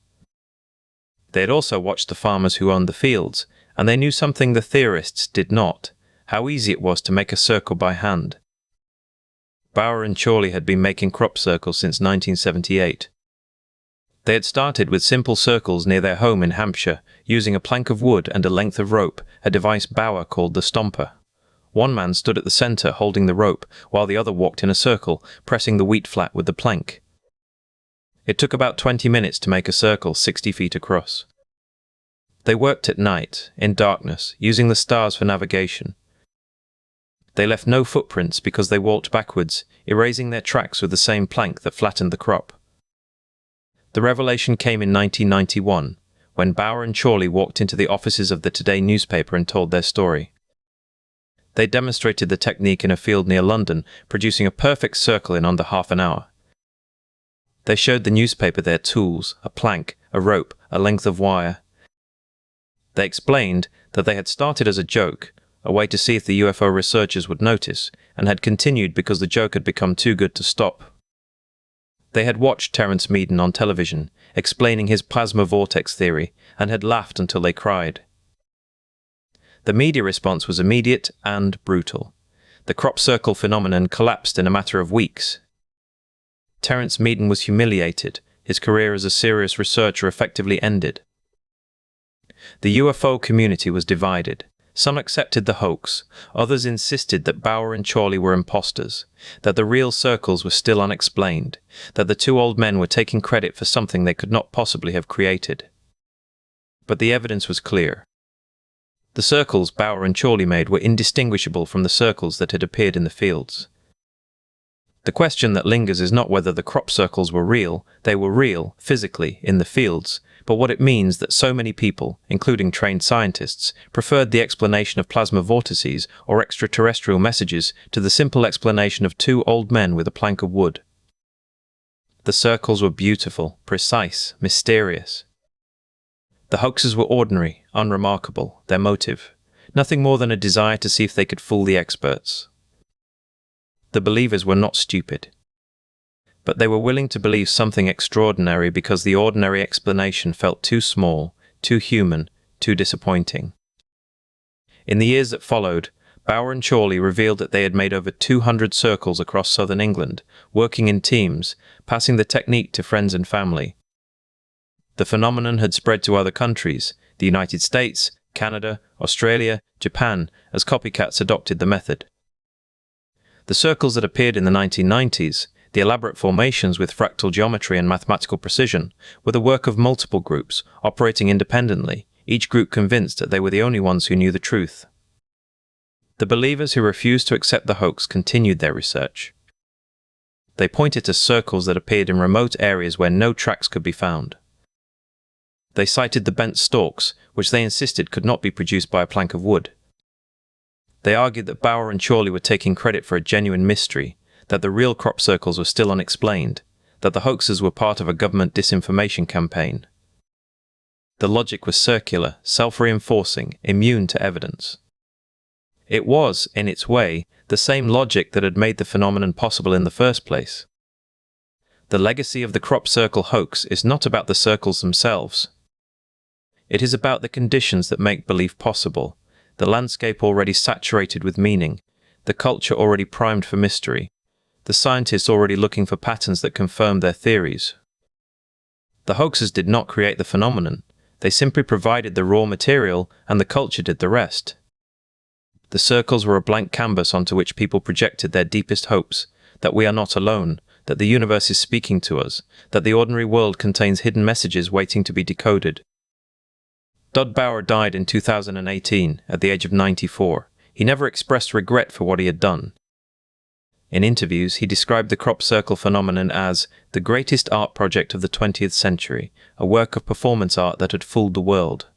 They had also watched the farmers who owned the fields, and they knew something the theorists did not: how easy it was to make a circle by hand. Bauer and Chorley had been making crop circles since 1978. They had started with simple circles near their home in Hampshire, using a plank of wood and a length of rope, a device Bauer called the stomper. One man stood at the center holding the rope, while the other walked in a circle, pressing the wheat flat with the plank. It took about 20 minutes to make a circle 60 feet across. They worked at night, in darkness, using the stars for navigation. They left no footprints because they walked backwards, erasing their tracks with the same plank that flattened the crop. The revelation came in 1991, when Bauer and Chorley walked into the offices of the Today newspaper and told their story. They demonstrated the technique in a field near London, producing a perfect circle in under half an hour. They showed the newspaper their tools, a plank, a rope, a length of wire. They explained that they had started as a joke, a way to see if the UFO researchers would notice, and had continued because the joke had become too good to stop. They had watched Terence Meaden on television, explaining his plasma vortex theory, and had laughed until they cried. The media response was immediate and brutal. The crop circle phenomenon collapsed in a matter of weeks. Terence Meaden was humiliated. His career as a serious researcher effectively ended. The UFO community was divided. Some accepted the hoax, others insisted that Bauer and Chorley were imposters, that the real circles were still unexplained, that the two old men were taking credit for something they could not possibly have created. But the evidence was clear. The circles Bauer and Chorley made were indistinguishable from the circles that had appeared in the fields. The question that lingers is not whether the crop circles were real. They were real, physically, in the fields, but what it means that so many people, including trained scientists, preferred the explanation of plasma vortices or extraterrestrial messages to the simple explanation of two old men with a plank of wood. The circles were beautiful, precise, mysterious. The hoaxes were ordinary, unremarkable, their motive, nothing more than a desire to see if they could fool the experts. The believers were not stupid, but they were willing to believe something extraordinary because the ordinary explanation felt too small, too human, too disappointing. In the years that followed, Bauer and Chorley revealed that they had made over 200 circles across southern England, working in teams, passing the technique to friends and family. The phenomenon had spread to other countries, the United States, Canada, Australia, Japan, as copycats adopted the method. The circles that appeared in the 1990s, the elaborate formations with fractal geometry and mathematical precision, were the work of multiple groups, operating independently, each group convinced that they were the only ones who knew the truth. The believers who refused to accept the hoax continued their research. They pointed to circles that appeared in remote areas where no tracks could be found. They cited the bent stalks, which they insisted could not be produced by a plank of wood. They argued that Bauer and Chorley were taking credit for a genuine mystery, that the real crop circles were still unexplained, that the hoaxes were part of a government disinformation campaign. The logic was circular, self-reinforcing, immune to evidence. It was, in its way, the same logic that had made the phenomenon possible in the first place. The legacy of the crop circle hoax is not about the circles themselves. It is about the conditions that make belief possible, the landscape already saturated with meaning, the culture already primed for mystery, the scientists already looking for patterns that confirm their theories. The hoaxes did not create the phenomenon, they simply provided the raw material and the culture did the rest. The circles were a blank canvas onto which people projected their deepest hopes, that we are not alone, that the universe is speaking to us, that the ordinary world contains hidden messages waiting to be decoded. Dud Bauer died in 2018 at the age of 94. He never expressed regret for what he had done. In interviews, he described the crop circle phenomenon as the greatest art project of the 20th century, a work of performance art that had fooled the world.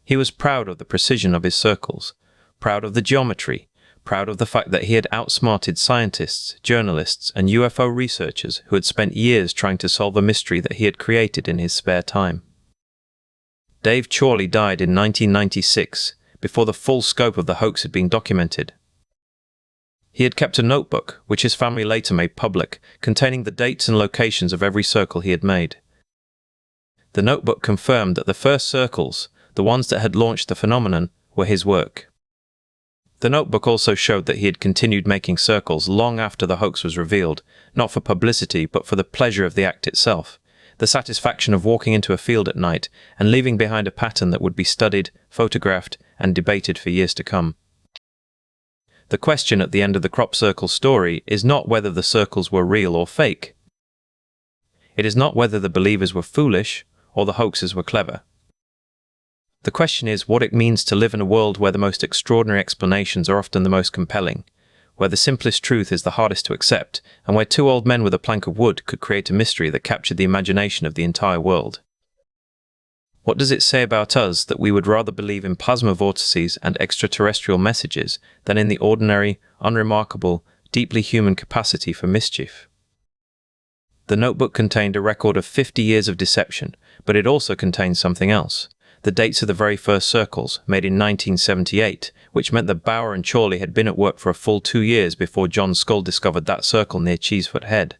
He was proud of the precision of his circles, proud of the geometry, proud of the fact that he had outsmarted scientists, journalists, and UFO researchers who had spent years trying to solve a mystery that he had created in his spare time. Dave Chorley died in 1996, before the full scope of the hoax had been documented. He had kept a notebook, which his family later made public, containing the dates and locations of every circle he had made. The notebook confirmed that the first circles, the ones that had launched the phenomenon, were his work. The notebook also showed that he had continued making circles long after the hoax was revealed, not for publicity but for the pleasure of the act itself, the satisfaction of walking into a field at night and leaving behind a pattern that would be studied, photographed, and debated for years to come. The question at the end of the crop circle story is not whether the circles were real or fake. It is not whether the believers were foolish or the hoaxers were clever. The question is what it means to live in a world where the most extraordinary explanations are often the most compelling, where the simplest truth is the hardest to accept, and where two old men with a plank of wood could create a mystery that captured the imagination of the entire world. What does it say about us that we would rather believe in plasma vortices and extraterrestrial messages than in the ordinary, unremarkable, deeply human capacity for mischief? The notebook contained a record of 50 years of deception, but it also contained something else. The dates of the very first circles, made in 1978, which meant that Bauer and Chorley had been at work for a full 2 years before John Scull discovered that circle near Cheesefoot Head.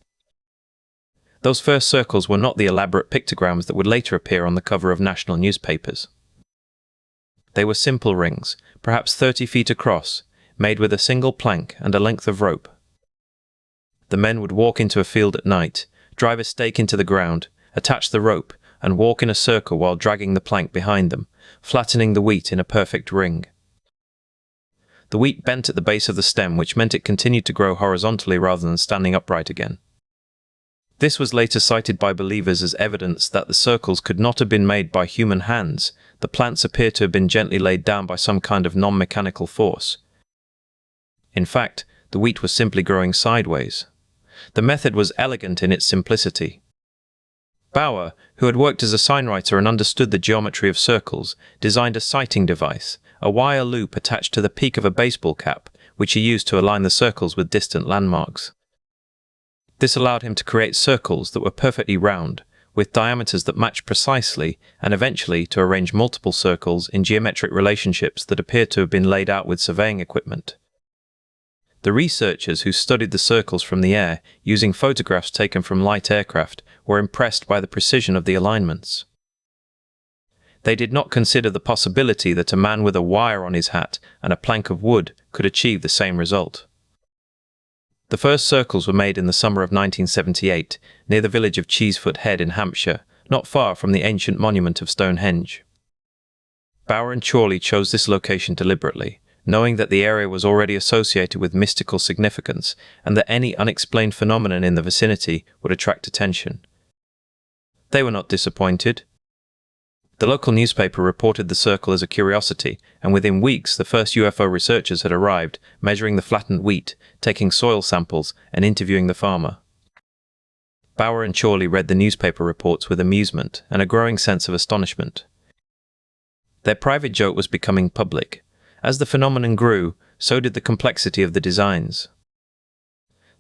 Those first circles were not the elaborate pictograms that would later appear on the cover of national newspapers. They were simple rings, perhaps 30 feet across, made with a single plank and a length of rope. The men would walk into a field at night, drive a stake into the ground, attach the rope, and walk in a circle while dragging the plank behind them, flattening the wheat in a perfect ring. The wheat bent at the base of the stem, which meant it continued to grow horizontally rather than standing upright again. This was later cited by believers as evidence that the circles could not have been made by human hands. The plants appear to have been gently laid down by some kind of non-mechanical force. In fact, the wheat was simply growing sideways. The method was elegant in its simplicity. Bauer, who had worked as a signwriter and understood the geometry of circles, designed a sighting device, a wire loop attached to the peak of a baseball cap, which he used to align the circles with distant landmarks. This allowed him to create circles that were perfectly round, with diameters that matched precisely, and eventually to arrange multiple circles in geometric relationships that appeared to have been laid out with surveying equipment. The researchers who studied the circles from the air, using photographs taken from light aircraft, were impressed by the precision of the alignments. They did not consider the possibility that a man with a wire on his hat and a plank of wood could achieve the same result. The first circles were made in the summer of 1978, near the village of Cheesefoot Head in Hampshire, not far from the ancient monument of Stonehenge. Bauer and Chorley chose this location deliberately, knowing that the area was already associated with mystical significance and that any unexplained phenomenon in the vicinity would attract attention. They were not disappointed. The local newspaper reported the circle as a curiosity, and within weeks the first UFO researchers had arrived, measuring the flattened wheat, taking soil samples, and interviewing the farmer. Bauer and Chorley read the newspaper reports with amusement and a growing sense of astonishment. Their private joke was becoming public. As the phenomenon grew, so did the complexity of the designs.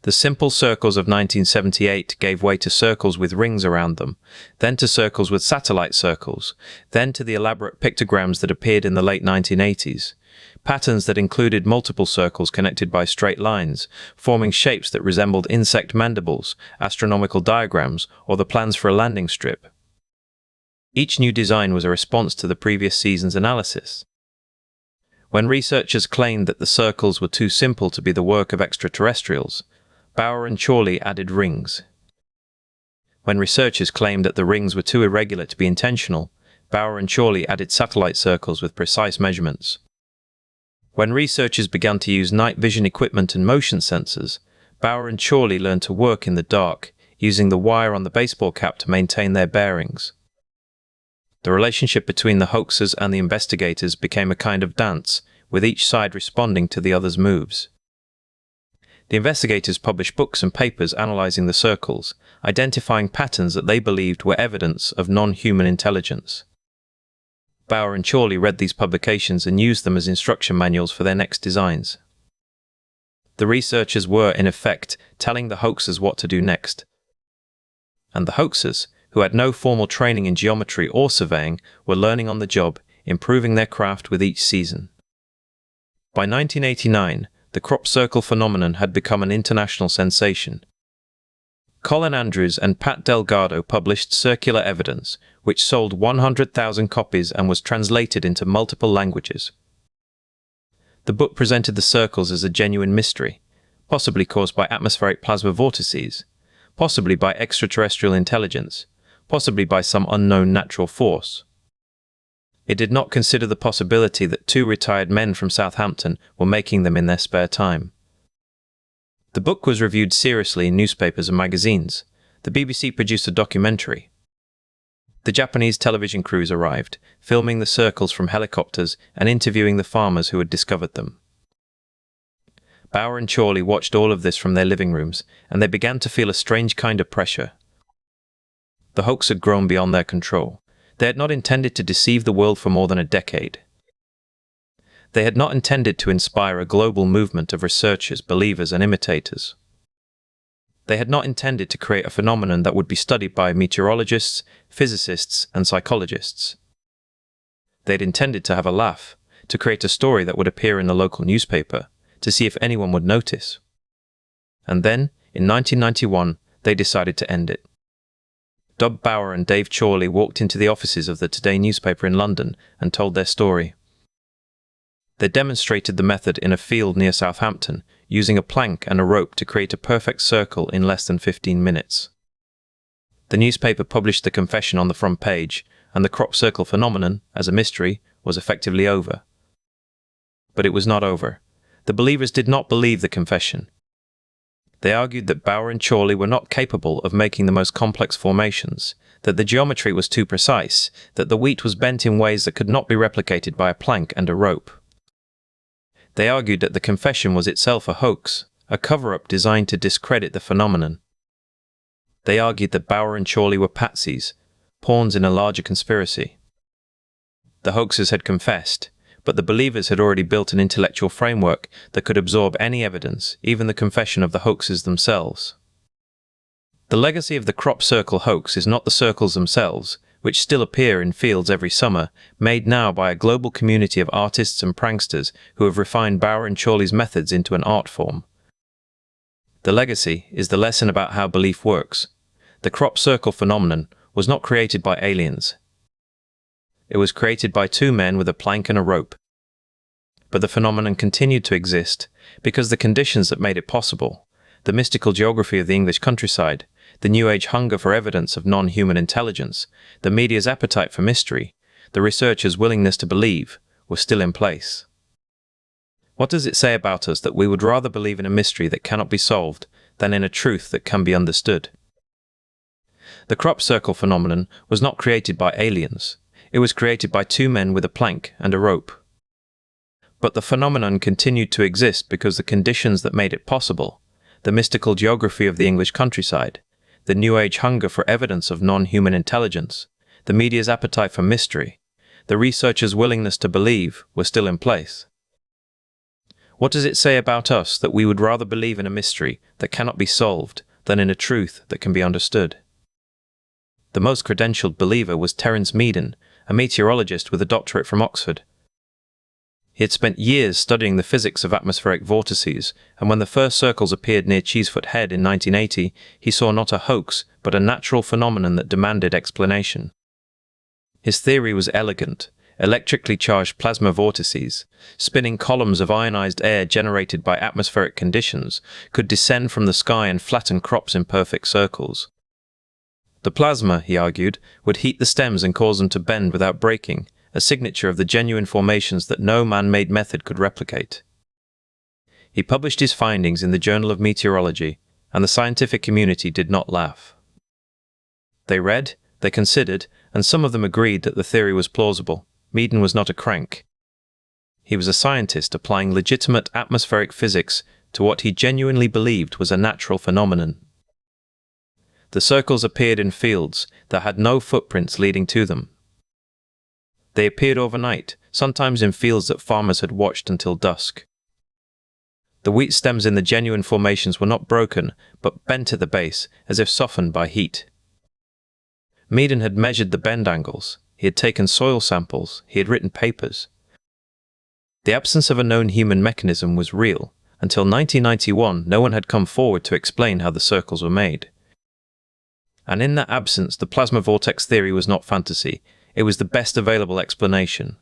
The simple circles of 1978 gave way to circles with rings around them, then to circles with satellite circles, then to the elaborate pictograms that appeared in the late 1980s, patterns that included multiple circles connected by straight lines, forming shapes that resembled insect mandibles, astronomical diagrams, or the plans for a landing strip. Each new design was a response to the previous season's analysis. When researchers claimed that the circles were too simple to be the work of extraterrestrials, Bauer and Chorley added rings. When researchers claimed that the rings were too irregular to be intentional, Bauer and Chorley added satellite circles with precise measurements. When researchers began to use night vision equipment and motion sensors, Bauer and Chorley learned to work in the dark, using the wire on the baseball cap to maintain their bearings. The relationship between the hoaxers and the investigators became a kind of dance, with each side responding to the other's moves. The investigators published books and papers analyzing the circles, identifying patterns that they believed were evidence of non-human intelligence. Bauer and Chorley read these publications and used them as instruction manuals for their next designs. The researchers were, in effect, telling the hoaxers what to do next. And the hoaxers, who had no formal training in geometry or surveying, were learning on the job, improving their craft with each season. By 1989, the crop circle phenomenon had become an international sensation. Colin Andrews and Pat Delgado published Circular Evidence, which sold 100,000 copies and was translated into multiple languages. The book presented the circles as a genuine mystery, possibly caused by atmospheric plasma vortices, possibly by extraterrestrial intelligence, possibly by some unknown natural force. It did not consider the possibility that two retired men from Southampton were making them in their spare time. The book was reviewed seriously in newspapers and magazines. The BBC produced a documentary. The Japanese television crews arrived, filming the circles from helicopters and interviewing the farmers who had discovered them. Bauer and Chorley watched all of this from their living rooms, and they began to feel a strange kind of pressure. The hoax had grown beyond their control. They had not intended to deceive the world for more than a decade. They had not intended to inspire a global movement of researchers, believers, and imitators. They had not intended to create a phenomenon that would be studied by meteorologists, physicists, and psychologists. They had intended to have a laugh, to create a story that would appear in the local newspaper, to see if anyone would notice. And then, in 1991, they decided to end it. Dub Bauer and Dave Chorley walked into the offices of the Today newspaper in London and told their story. They demonstrated the method in a field near Southampton, using a plank and a rope to create a perfect circle in less than 15 minutes. The newspaper published the confession on the front page, and the crop circle phenomenon, as a mystery, was effectively over. But it was not over. The believers did not believe the confession. They argued that Bauer and Chorley were not capable of making the most complex formations, that the geometry was too precise, that the wheat was bent in ways that could not be replicated by a plank and a rope. They argued that the confession was itself a hoax, a cover-up designed to discredit the phenomenon. They argued that Bauer and Chorley were patsies, pawns in a larger conspiracy. The hoaxers had confessed, but the believers had already built an intellectual framework that could absorb any evidence, even the confession of the hoaxers themselves. The legacy of the crop circle hoax is not the circles themselves, which still appear in fields every summer, made now by a global community of artists and pranksters who have refined Bauer and Chorley's methods into an art form. The legacy is the lesson about how belief works. The crop circle phenomenon was not created by aliens. It was created by two men with a plank and a rope. But the phenomenon continued to exist because the conditions that made it possible, the mystical geography of the English countryside, the New Age hunger for evidence of non-human intelligence, the media's appetite for mystery, the researchers' willingness to believe, were still in place. What does it say about us that we would rather believe in a mystery that cannot be solved than in a truth that can be understood? The crop circle phenomenon was not created by aliens. It was created by two men with a plank and a rope. But the phenomenon continued to exist because the conditions that made it possible, the mystical geography of the English countryside, the New Age hunger for evidence of non-human intelligence, the media's appetite for mystery, the researchers' willingness to believe, were still in place. What does it say about us that we would rather believe in a mystery that cannot be solved than in a truth that can be understood? The most credentialed believer was Terence Meaden, a meteorologist with a doctorate from Oxford. He had spent years studying the physics of atmospheric vortices, and when the first circles appeared near Cheesefoot Head in 1980, he saw not a hoax, but a natural phenomenon that demanded explanation. His theory was elegant: electrically charged plasma vortices, spinning columns of ionized air generated by atmospheric conditions, could descend from the sky and flatten crops in perfect circles. The plasma, he argued, would heat the stems and cause them to bend without breaking, a signature of the genuine formations that no man-made method could replicate. He published his findings in the Journal of Meteorology, and the scientific community did not laugh. They read, they considered, and some of them agreed that the theory was plausible. Meaden was not a crank. He was a scientist applying legitimate atmospheric physics to what he genuinely believed was a natural phenomenon. The circles appeared in fields that had no footprints leading to them. They appeared overnight, sometimes in fields that farmers had watched until dusk. The wheat stems in the genuine formations were not broken, but bent at the base, as if softened by heat. Meaden had measured the bend angles, he had taken soil samples, he had written papers. The absence of a known human mechanism was real. Until 1991, no one had come forward to explain how the circles were made. And in that absence, the plasma vortex theory was not fantasy, it was the best available explanation.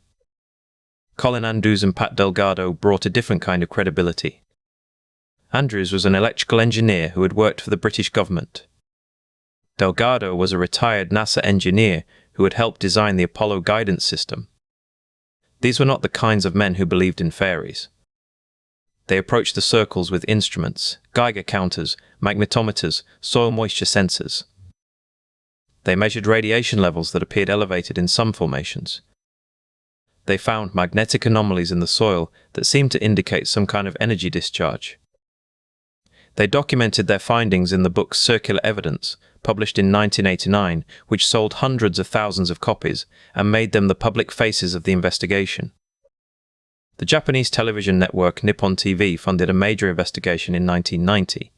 Colin Andrews and Pat Delgado brought a different kind of credibility. Andrews was an electrical engineer who had worked for the British government. Delgado was a retired NASA engineer who had helped design the Apollo guidance system. These were not the kinds of men who believed in fairies. They approached the circles with instruments, Geiger counters, magnetometers, soil moisture sensors. They measured radiation levels that appeared elevated in some formations. They found magnetic anomalies in the soil that seemed to indicate some kind of energy discharge. They documented their findings in the book Circular Evidence, published in 1989, which sold hundreds of thousands of copies and made them the public faces of the investigation. The Japanese television network Nippon TV funded a major investigation in 1990.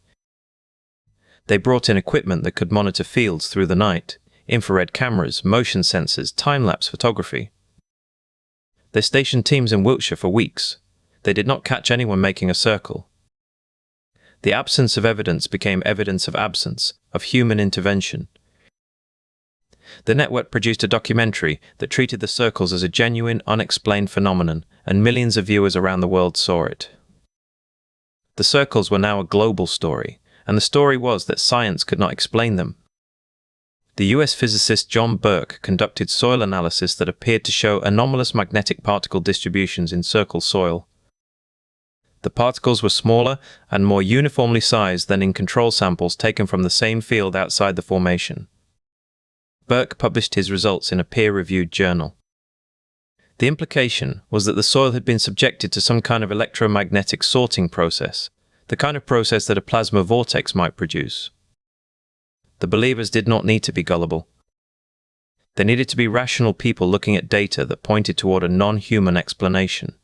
They brought in equipment that could monitor fields through the night, infrared cameras, motion sensors, time-lapse photography. They stationed teams in Wiltshire for weeks. They did not catch anyone making a circle. The absence of evidence became evidence of absence, of human intervention. The network produced a documentary that treated the circles as a genuine, unexplained phenomenon, and millions of viewers around the world saw it. The circles were now a global story, and the story was that science could not explain them. The US physicist John Burke conducted soil analysis that appeared to show anomalous magnetic particle distributions in circle soil. The particles were smaller and more uniformly sized than in control samples taken from the same field outside the formation. Burke published his results in a peer-reviewed journal. The implication was that the soil had been subjected to some kind of electromagnetic sorting process, the kind of process that a plasma vortex might produce. The believers did not need to be gullible. They needed to be rational people looking at data that pointed toward a non-human explanation.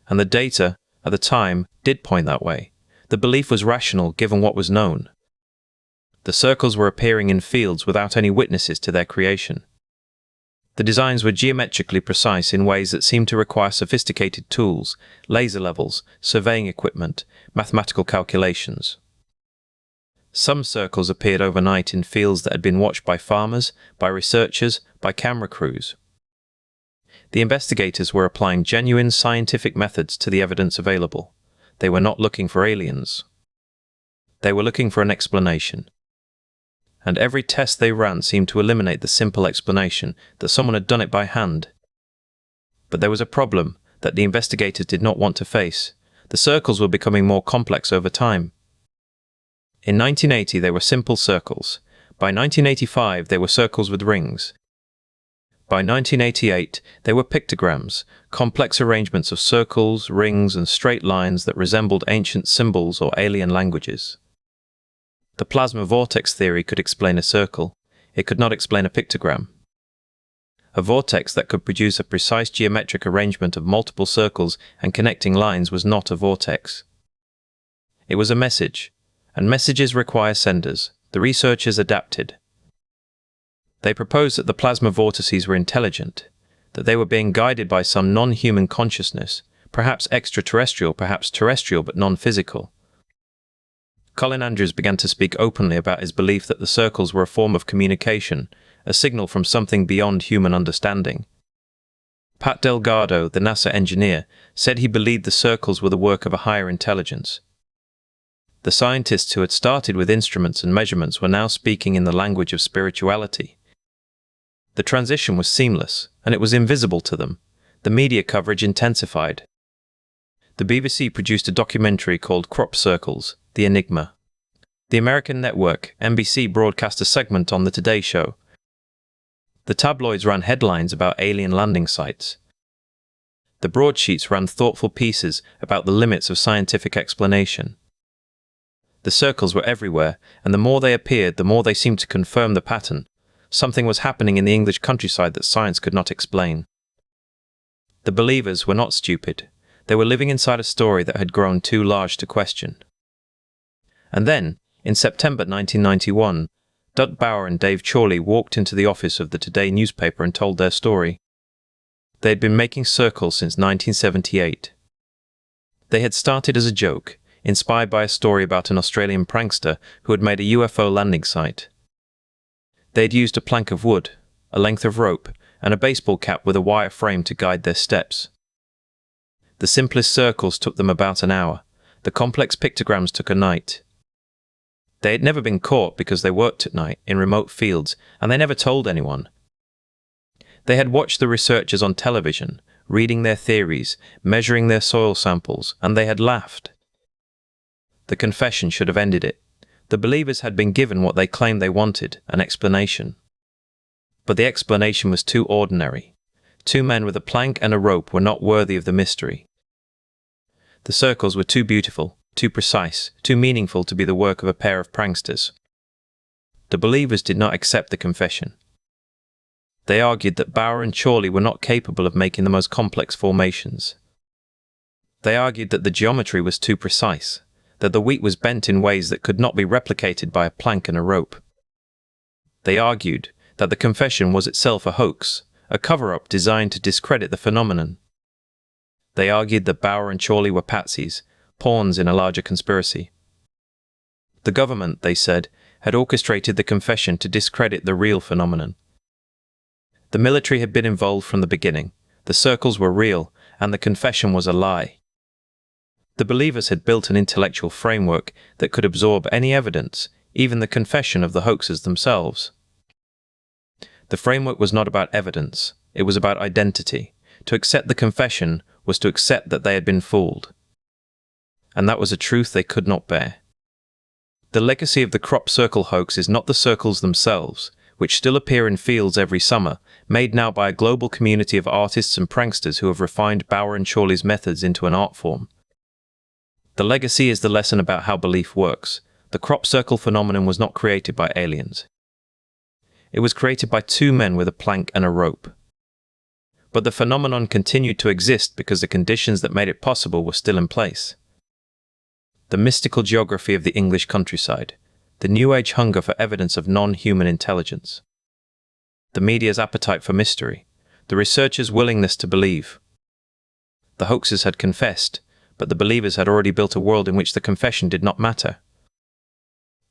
And the data, at the time, did point that way. The belief was rational given what was known. The circles were appearing in fields without any witnesses to their creation. The designs were geometrically precise in ways that seemed to require sophisticated tools, laser levels, surveying equipment, mathematical calculations. Some circles appeared overnight in fields that had been watched by farmers, by researchers, by camera crews. The investigators were applying genuine scientific methods to the evidence available. They were not looking for aliens. They were looking for an explanation. And every test they ran seemed to eliminate the simple explanation that someone had done it by hand. But there was a problem that the investigators did not want to face. The circles were becoming more complex over time. In 1980, they were simple circles. By 1985, they were circles with rings. By 1988, they were pictograms, complex arrangements of circles, rings, and straight lines that resembled ancient symbols or alien languages. The plasma vortex theory could explain a circle. It could not explain a pictogram. A vortex that could produce a precise geometric arrangement of multiple circles and connecting lines was not a vortex. It was a message, and messages require senders. The researchers adapted. They proposed that the plasma vortices were intelligent, that they were being guided by some non-human consciousness, perhaps extraterrestrial, perhaps terrestrial, but non-physical. Colin Andrews began to speak openly about his belief that the circles were a form of communication, a signal from something beyond human understanding. Pat Delgado, the NASA engineer, said he believed the circles were the work of a higher intelligence. The scientists who had started with instruments and measurements were now speaking in the language of spirituality. The transition was seamless, and it was invisible to them. The media coverage intensified. The BBC produced a documentary called Crop Circles, The Enigma. The American network, NBC, broadcast a segment on The Today Show. The tabloids ran headlines about alien landing sites. The broadsheets ran thoughtful pieces about the limits of scientific explanation. The circles were everywhere, and the more they appeared, the more they seemed to confirm the pattern. Something was happening in the English countryside that science could not explain. The believers were not stupid. They were living inside a story that had grown too large to question. And then, in September 1991, Dud Bauer and Dave Chorley walked into the office of the Today newspaper and told their story. They had been making circles since 1978. They had started as a joke, inspired by a story about an Australian prankster who had made a UFO landing site. They had used a plank of wood, a length of rope, and a baseball cap with a wire frame to guide their steps. The simplest circles took them about an hour. The complex pictograms took a night. They had never been caught because they worked at night in remote fields, and they never told anyone. They had watched the researchers on television, reading their theories, measuring their soil samples, and they had laughed. The confession should have ended it. The believers had been given what they claimed they wanted, an explanation. But the explanation was too ordinary. Two men with a plank and a rope were not worthy of the mystery. The circles were too beautiful, too precise, too meaningful to be the work of a pair of pranksters. The believers did not accept the confession. They argued that Bauer and Chorley were not capable of making the most complex formations. They argued that the geometry was too precise, that the wheat was bent in ways that could not be replicated by a plank and a rope. They argued that the confession was itself a hoax, a cover-up designed to discredit the phenomenon. They argued that Bauer and Chorley were patsies, pawns in a larger conspiracy. The government, they said, had orchestrated the confession to discredit the real phenomenon. The military had been involved from the beginning. The circles were real, and the confession was a lie. The believers had built an intellectual framework that could absorb any evidence, even the confession of the hoaxes themselves. The framework was not about evidence, it was about identity. To accept the confession was to accept that they had been fooled. And that was a truth they could not bear. The legacy of the crop circle hoax is not the circles themselves, which still appear in fields every summer, made now by a global community of artists and pranksters who have refined Bauer and Chorley's methods into an art form. The legacy is the lesson about how belief works. The crop circle phenomenon was not created by aliens. It was created by two men with a plank and a rope. But the phenomenon continued to exist because the conditions that made it possible were still in place. The mystical geography of the English countryside, the New Age hunger for evidence of non-human intelligence, the media's appetite for mystery, the researchers' willingness to believe. The hoaxes had confessed, but the believers had already built a world in which the confession did not matter.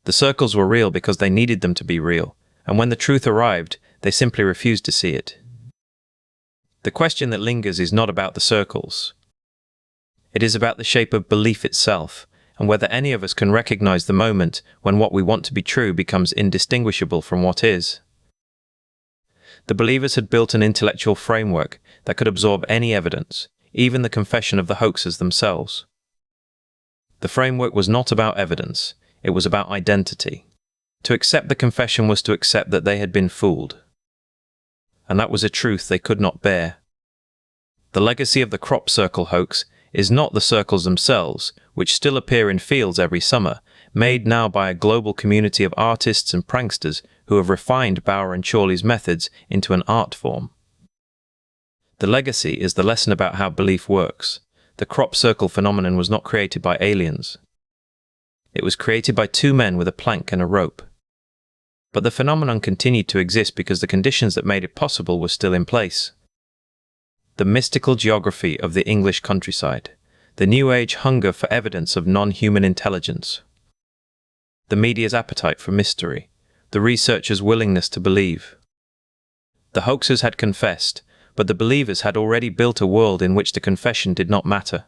The circles were real because they needed them to be real, and when the truth arrived, they simply refused to see it. The question that lingers is not about the circles. It is about the shape of belief itself, and whether any of us can recognize the moment when what we want to be true becomes indistinguishable from what is. The believers had built an intellectual framework that could absorb any evidence, even the confession of the hoaxers themselves. The framework was not about evidence, it was about identity. To accept the confession was to accept that they had been fooled. And that was a truth they could not bear. The legacy of the crop circle hoax is not the circles themselves, which still appear in fields every summer, made now by a global community of artists and pranksters who have refined Bauer and Chorley's methods into an art form. The legacy is the lesson about how belief works. The crop circle phenomenon was not created by aliens. It was created by two men with a plank and a rope. But the phenomenon continued to exist because the conditions that made it possible were still in place. The mystical geography of the English countryside, the New Age hunger for evidence of non-human intelligence, the media's appetite for mystery, the researchers' willingness to believe. The hoaxers had confessed, but the believers had already built a world in which the confession did not matter.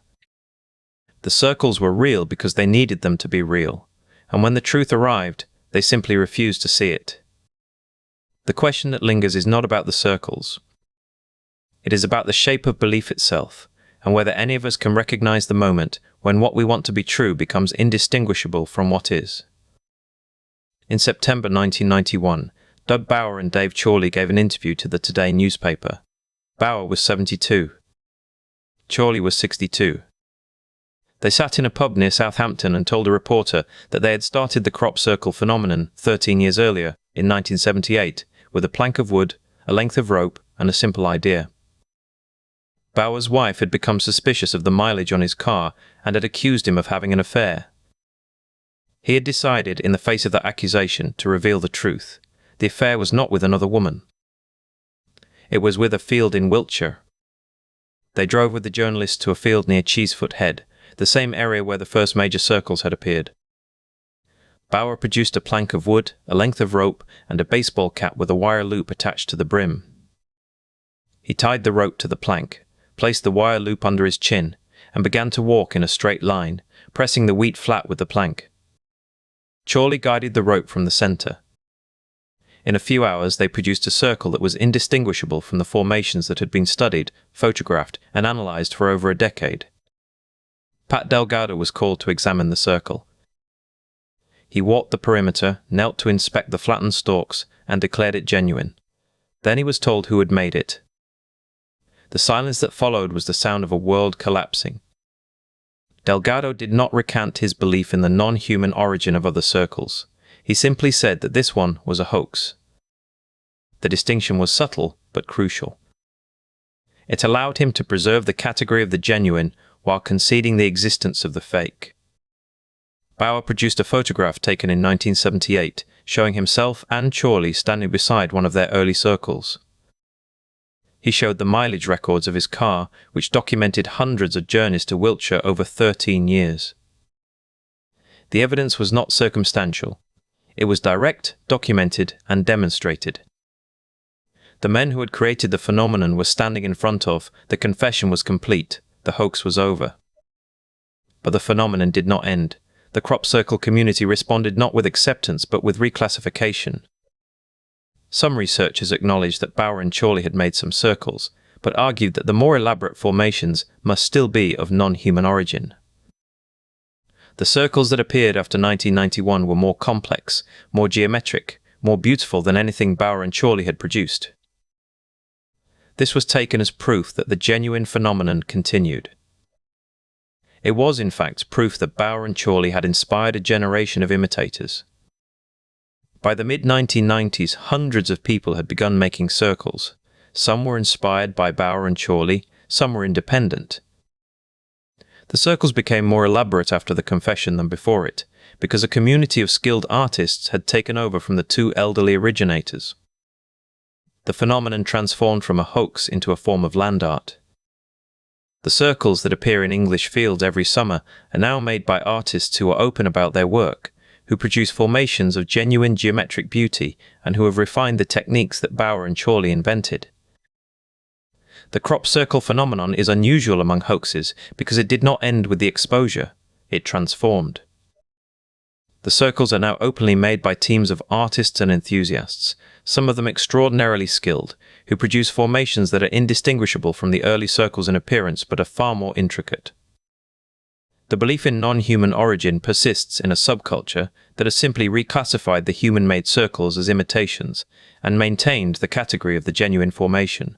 The circles were real because they needed them to be real, and when the truth arrived, they simply refused to see it. The question that lingers is not about the circles. It is about the shape of belief itself, and whether any of us can recognize the moment when what we want to be true becomes indistinguishable from what is. In September 1991, Dud Bauer and Dave Chorley gave an interview to the Today newspaper. Bauer was 72. Chorley was 62. They sat in a pub near Southampton and told a reporter that they had started the crop circle phenomenon 13 years earlier, in 1978, with a plank of wood, a length of rope, and a simple idea. Bauer's wife had become suspicious of the mileage on his car and had accused him of having an affair. He had decided, in the face of that accusation, to reveal the truth. The affair was not with another woman. It was with a field in Wiltshire. They drove with the journalist to a field near Cheesefoot Head, the same area where the first major circles had appeared. Bauer produced a plank of wood, a length of rope, and a baseball cap with a wire loop attached to the brim. He tied the rope to the plank, placed the wire loop under his chin, and began to walk in a straight line, pressing the wheat flat with the plank. Chorley guided the rope from the center. In a few hours they produced a circle that was indistinguishable from the formations that had been studied, photographed, and analyzed for over a decade. Pat Delgado was called to examine the circle. He walked the perimeter, knelt to inspect the flattened stalks, and declared it genuine. Then he was told who had made it. The silence that followed was the sound of a world collapsing. Delgado did not recant his belief in the non-human origin of other circles. He simply said that this one was a hoax. The distinction was subtle, but crucial. It allowed him to preserve the category of the genuine while conceding the existence of the fake. Bauer produced a photograph taken in 1978, showing himself and Chorley standing beside one of their early circles. He showed the mileage records of his car, which documented hundreds of journeys to Wiltshire over 13 years. The evidence was not circumstantial. It was direct, documented, and demonstrated. The men who had created the phenomenon were standing in front of, the confession was complete, the hoax was over. But the phenomenon did not end. The crop circle community responded not with acceptance but with reclassification. Some researchers acknowledged that Bauer and Chorley had made some circles, but argued that the more elaborate formations must still be of non-human origin. The circles that appeared after 1991 were more complex, more geometric, more beautiful than anything Bauer and Chorley had produced. This was taken as proof that the genuine phenomenon continued. It was, in fact, proof that Bauer and Chorley had inspired a generation of imitators. By the mid-1990s, hundreds of people had begun making circles. Some were inspired by Bauer and Chorley, some were independent. The circles became more elaborate after the confession than before it, because a community of skilled artists had taken over from the two elderly originators. The phenomenon transformed from a hoax into a form of land art. The circles that appear in English fields every summer are now made by artists who are open about their work, who produce formations of genuine geometric beauty and who have refined the techniques that Bauer and Chorley invented. The crop circle phenomenon is unusual among hoaxes because it did not end with the exposure, it transformed. The circles are now openly made by teams of artists and enthusiasts, some of them extraordinarily skilled, who produce formations that are indistinguishable from the early circles in appearance but are far more intricate. The belief in non-human origin persists in a subculture that has simply reclassified the human-made circles as imitations and maintained the category of the genuine formation.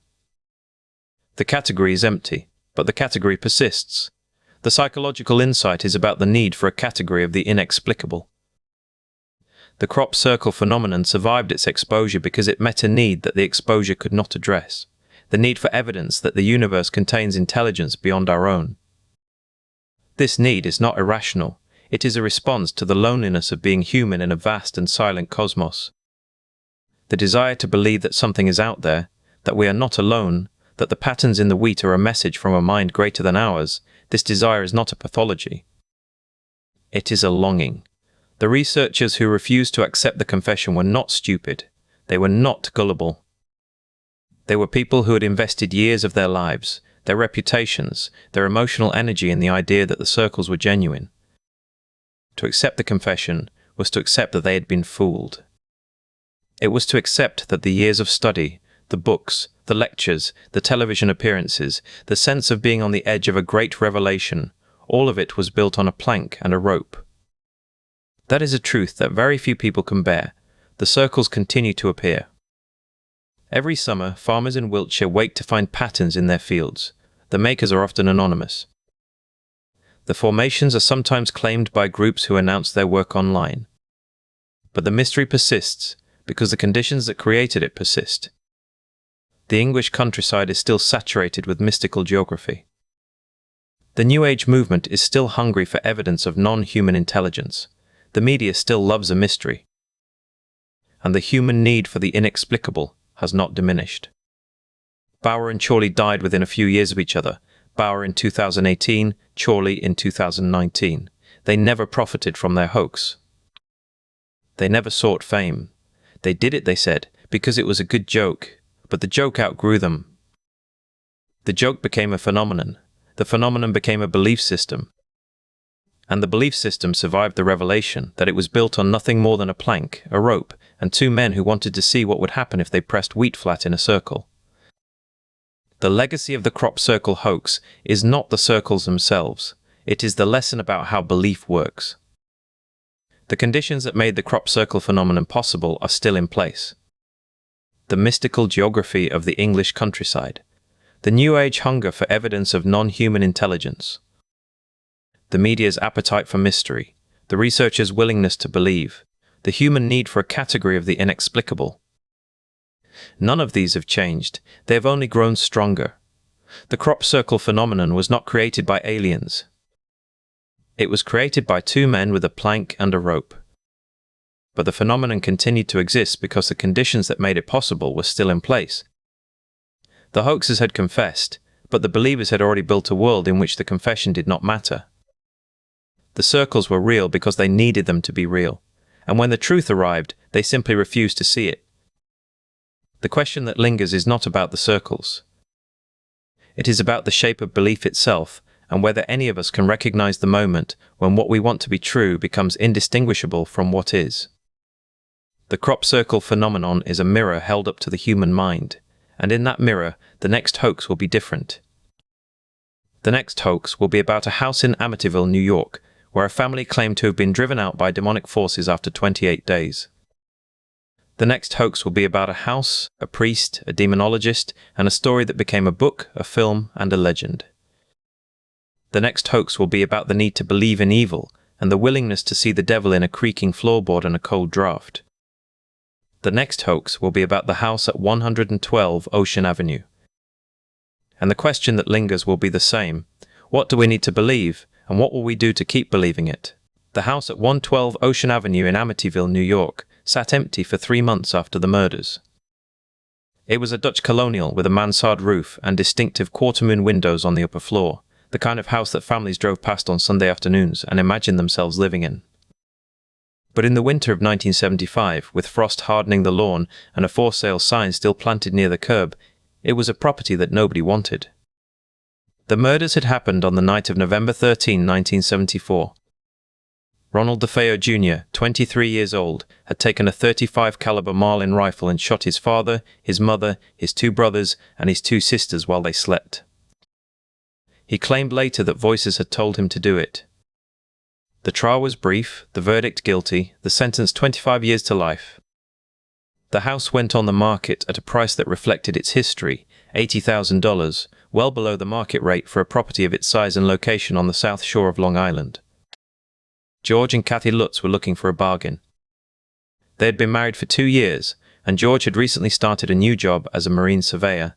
The category is empty, but the category persists. The psychological insight is about the need for a category of the inexplicable. The crop circle phenomenon survived its exposure because it met a need that the exposure could not address, the need for evidence that the universe contains intelligence beyond our own. This need is not irrational, it is a response to the loneliness of being human in a vast and silent cosmos. The desire to believe that something is out there, that we are not alone, that the patterns in the wheat are a message from a mind greater than ours, this desire is not a pathology. It is a longing. The researchers who refused to accept the confession were not stupid. They were not gullible. They were people who had invested years of their lives, their reputations, their emotional energy in the idea that the circles were genuine. To accept the confession was to accept that they had been fooled. It was to accept that the years of study, the books, the lectures, the television appearances, the sense of being on the edge of a great revelation, all of it was built on a plank and a rope. That is a truth that very few people can bear. The circles continue to appear. Every summer, farmers in Wiltshire wake to find patterns in their fields. the makers are often anonymous. The formations are sometimes claimed by groups who announce their work online. But the mystery persists because the conditions that created it persist. The English countryside is still saturated with mystical geography. The New Age movement is still hungry for evidence of non-human intelligence. The media still loves a mystery. And the human need for the inexplicable has not diminished. Bauer and Chorley died within a few years of each other. Bauer in 2018, Chorley in 2019. They never profited from their hoax. They never sought fame. They did it, they said, because it was a good joke, but the joke outgrew them. The joke became a phenomenon. The phenomenon became a belief system. And the belief system survived the revelation that it was built on nothing more than a plank, a rope, and two men who wanted to see what would happen if they pressed wheat flat in a circle. The legacy of the crop circle hoax is not the circles themselves. It is the lesson about how belief works. The conditions that made the crop circle phenomenon possible are still in place. The mystical geography of the English countryside. The New Age hunger for evidence of non-human intelligence. The media's appetite for mystery. The researchers' willingness to believe. The human need for a category of the inexplicable. None of these have changed. They have only grown stronger. The crop circle phenomenon was not created by aliens. It was created by two men with a plank and a rope. But the phenomenon continued to exist because the conditions that made it possible were still in place. The hoaxers had confessed, but the believers had already built a world in which the confession did not matter. The circles were real because they needed them to be real, and when the truth arrived, they simply refused to see it. The question that lingers is not about the circles. It is about the shape of belief itself, and whether any of us can recognize the moment when what we want to be true becomes indistinguishable from what is. The crop circle phenomenon is a mirror held up to the human mind, and in that mirror, the next hoax will be different. The next hoax will be about a house in Amityville, New York, where a family claimed to have been driven out by demonic forces after 28 days. The next hoax will be about a house, a priest, a demonologist, and a story that became a book, a film, and a legend. The next hoax will be about the need to believe in evil and the willingness to see the devil in a creaking floorboard and a cold draft. The next hoax will be about the house at 112 Ocean Avenue. And the question that lingers will be the same. What do we need to believe, and what will we do to keep believing it? The house at 112 Ocean Avenue in Amityville, New York, sat empty for 3 months after the murders. It was a Dutch colonial with a mansard roof and distinctive quarter-moon windows on the upper floor, the kind of house that families drove past on Sunday afternoons and imagined themselves living in. But in the winter of 1975, with frost hardening the lawn and a for sale sign still planted near the curb, it was a property that nobody wanted. The murders had happened on the night of November 13, 1974. Ronald DeFeo Jr., 23 years old, had taken a .35 caliber Marlin rifle and shot his father, his mother, his 2 brothers, and his 2 sisters while they slept. He claimed later that voices had told him to do it. The trial was brief, the verdict guilty, the sentence 25 years to life. The house went on the market at a price that reflected its history, $80,000, well below the market rate for a property of its size and location on the south shore of Long Island. George and Kathy Lutz were looking for a bargain. They had been married for 2 years, and George had recently started a new job as a marine surveyor.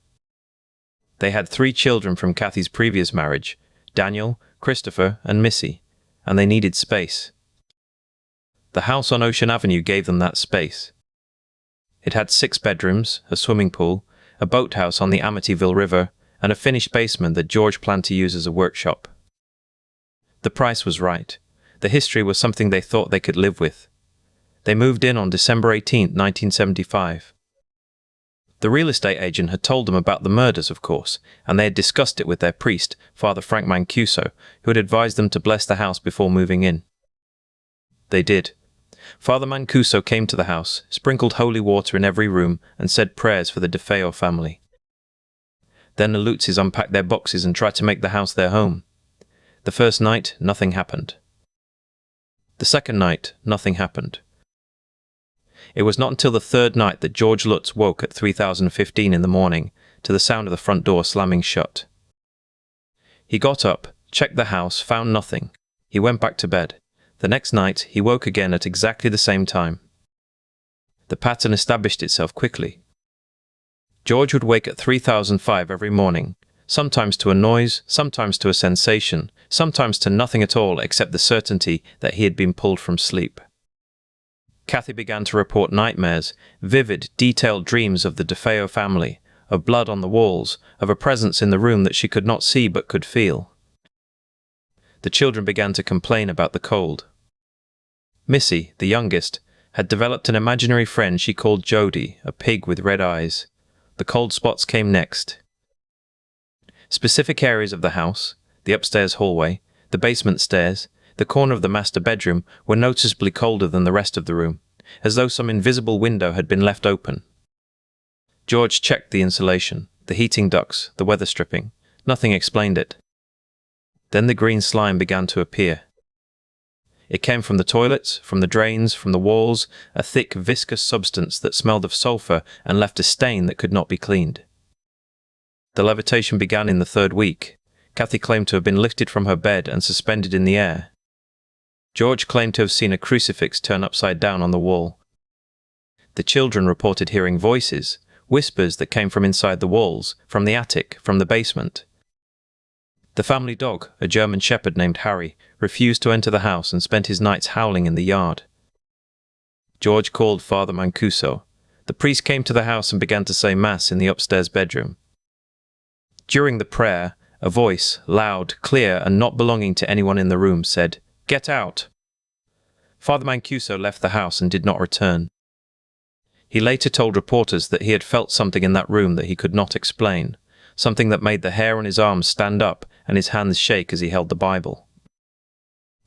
They had 3 children from Kathy's previous marriage, Daniel, Christopher, and Missy, and they needed space. The house on Ocean Avenue gave them that space. It had 6 bedrooms, a swimming pool, a boathouse on the Amityville River, and a finished basement that George planned to use as a workshop. The price was right. The history was something they thought they could live with. They moved in on December 18, 1975. The real estate agent had told them about the murders, of course, and they had discussed it with their priest, Father Frank Mancuso, who had advised them to bless the house before moving in. They did. Father Mancuso came to the house, sprinkled holy water in every room, and said prayers for the DeFeo family. Then the Lutzes unpacked their boxes and tried to make the house their home. The first night, nothing happened. The second night, nothing happened. It was not until the third night that George Lutz woke at 3:15 in the morning to the sound of the front door slamming shut. He got up, checked the house, found nothing. He went back to bed. The next night, he woke again at exactly the same time. The pattern established itself quickly. George would wake at 3005 every morning, sometimes to a noise, sometimes to a sensation, sometimes to nothing at all except the certainty that he had been pulled from sleep. Kathy began to report nightmares, vivid, detailed dreams of the DeFeo family, of blood on the walls, of a presence in the room that she could not see but could feel. The children began to complain about the cold. Missy, the youngest, had developed an imaginary friend she called Jody, a pig with red eyes. The cold spots came next. Specific areas of the house, the upstairs hallway, the basement stairs, the corner of the master bedroom, were noticeably colder than the rest of the room, as though some invisible window had been left open. George checked the insulation, the heating ducts, the weather stripping. Nothing explained it. Then the green slime began to appear. It came from the toilets, from the drains, from the walls, a thick, viscous substance that smelled of sulfur and left a stain that could not be cleaned. The levitation began in the third week. Kathy claimed to have been lifted from her bed and suspended in the air. George claimed to have seen a crucifix turn upside down on the wall. The children reported hearing voices, whispers that came from inside the walls, from the attic, from the basement. The family dog, a German shepherd named Harry, refused to enter the house and spent his nights howling in the yard. George called Father Mancuso. The priest came to the house and began to say Mass in the upstairs bedroom. During the prayer, a voice, loud, clear, and not belonging to anyone in the room, said, "Get out!" Father Mancuso left the house and did not return. He later told reporters that he had felt something in that room that he could not explain, something that made the hair on his arms stand up and his hands shake as he held the Bible.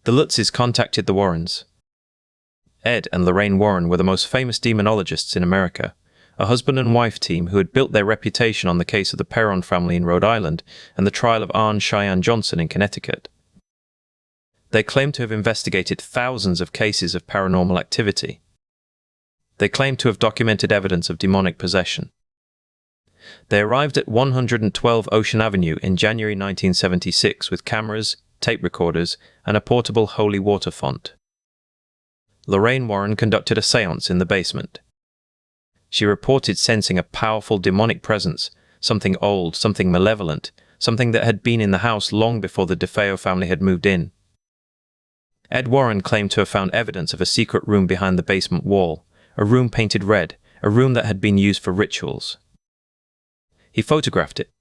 The Lutzes contacted the Warrens. Ed and Lorraine Warren were the most famous demonologists in America, a husband and wife team who had built their reputation on the case of the Perron family in Rhode Island and the trial of Arne Cheyenne Johnson in Connecticut. They claimed to have investigated thousands of cases of paranormal activity. They claimed to have documented evidence of demonic possession. They arrived at 112 Ocean Avenue in January 1976 with cameras, tape recorders, and a portable holy water font. Lorraine Warren conducted a séance in the basement. She reported sensing a powerful demonic presence, something old, something malevolent, something that had been in the house long before the DeFeo family had moved in. Ed Warren claimed to have found evidence of a secret room behind the basement wall, a room painted red, a room that had been used for rituals. He photographed it.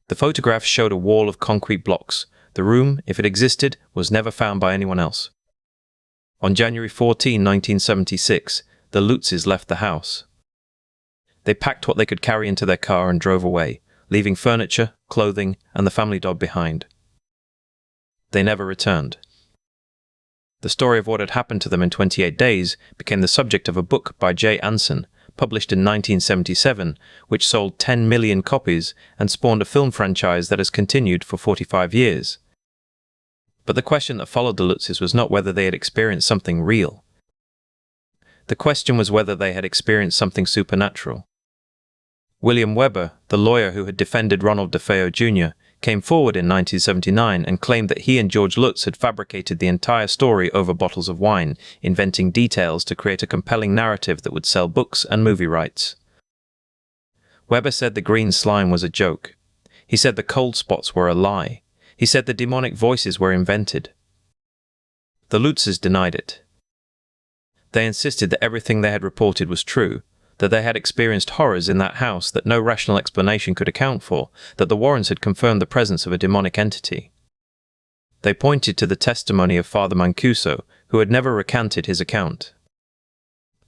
The photograph showed a wall of concrete blocks. The room, if it existed, was never found by anyone else. On January 14, 1976, the Lutzes left the house. They packed what they could carry into their car and drove away, leaving furniture, clothing, and the family dog behind. They never returned. The story of what had happened to them in 28 days became the subject of a book by Jay Anson, published in 1977, which sold 10 million copies and spawned a film franchise that has continued for 45 years. But the question that followed the Lutzes was not whether they had experienced something real. The question was whether they had experienced something supernatural. William Weber, the lawyer who had defended Ronald DeFeo Jr., came forward in 1979 and claimed that he and George Lutz had fabricated the entire story over bottles of wine, inventing details to create a compelling narrative that would sell books and movie rights. Weber said the green slime was a joke. He said the cold spots were a lie. He said the demonic voices were invented. The Lutzes denied it. They insisted that everything they had reported was true, that they had experienced horrors in that house that no rational explanation could account for, that the Warrens had confirmed the presence of a demonic entity. They pointed to the testimony of Father Mancuso, who had never recanted his account.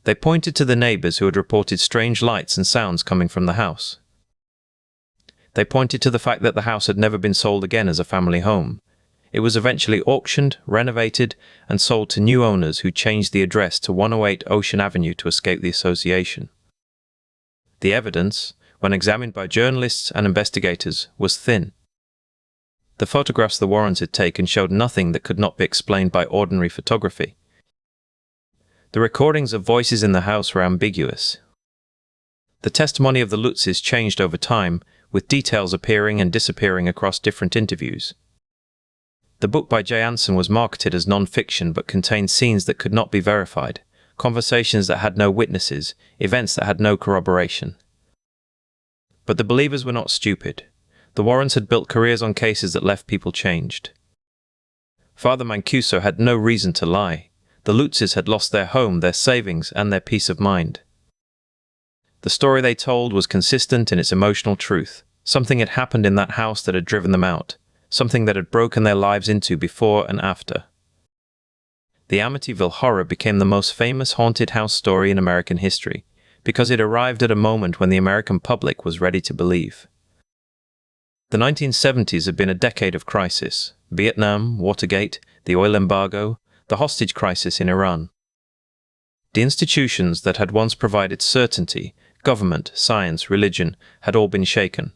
They pointed to the neighbors who had reported strange lights and sounds coming from the house. They pointed to the fact that the house had never been sold again as a family home. It was eventually auctioned, renovated, and sold to new owners who changed the address to 108 Ocean Avenue to escape the association. The evidence, when examined by journalists and investigators, was thin. The photographs the Warrens had taken showed nothing that could not be explained by ordinary photography. The recordings of voices in the house were ambiguous. The testimony of the Lutzes changed over time, with details appearing and disappearing across different interviews. The book by Jay Anson was marketed as non-fiction but contained scenes that could not be verified, conversations that had no witnesses, events that had no corroboration. But the believers were not stupid. The Warrens had built careers on cases that left people changed. Father Mancuso had no reason to lie. The Lutzes had lost their home, their savings, and their peace of mind. The story they told was consistent in its emotional truth. Something had happened in that house that had driven them out, something that had broken their lives into before and after. The Amityville Horror became the most famous haunted house story in American history, because it arrived at a moment when the American public was ready to believe. The 1970s had been a decade of crisis: Vietnam, Watergate, the oil embargo, the hostage crisis in Iran. The institutions that had once provided certainty, government, science, religion, had all been shaken.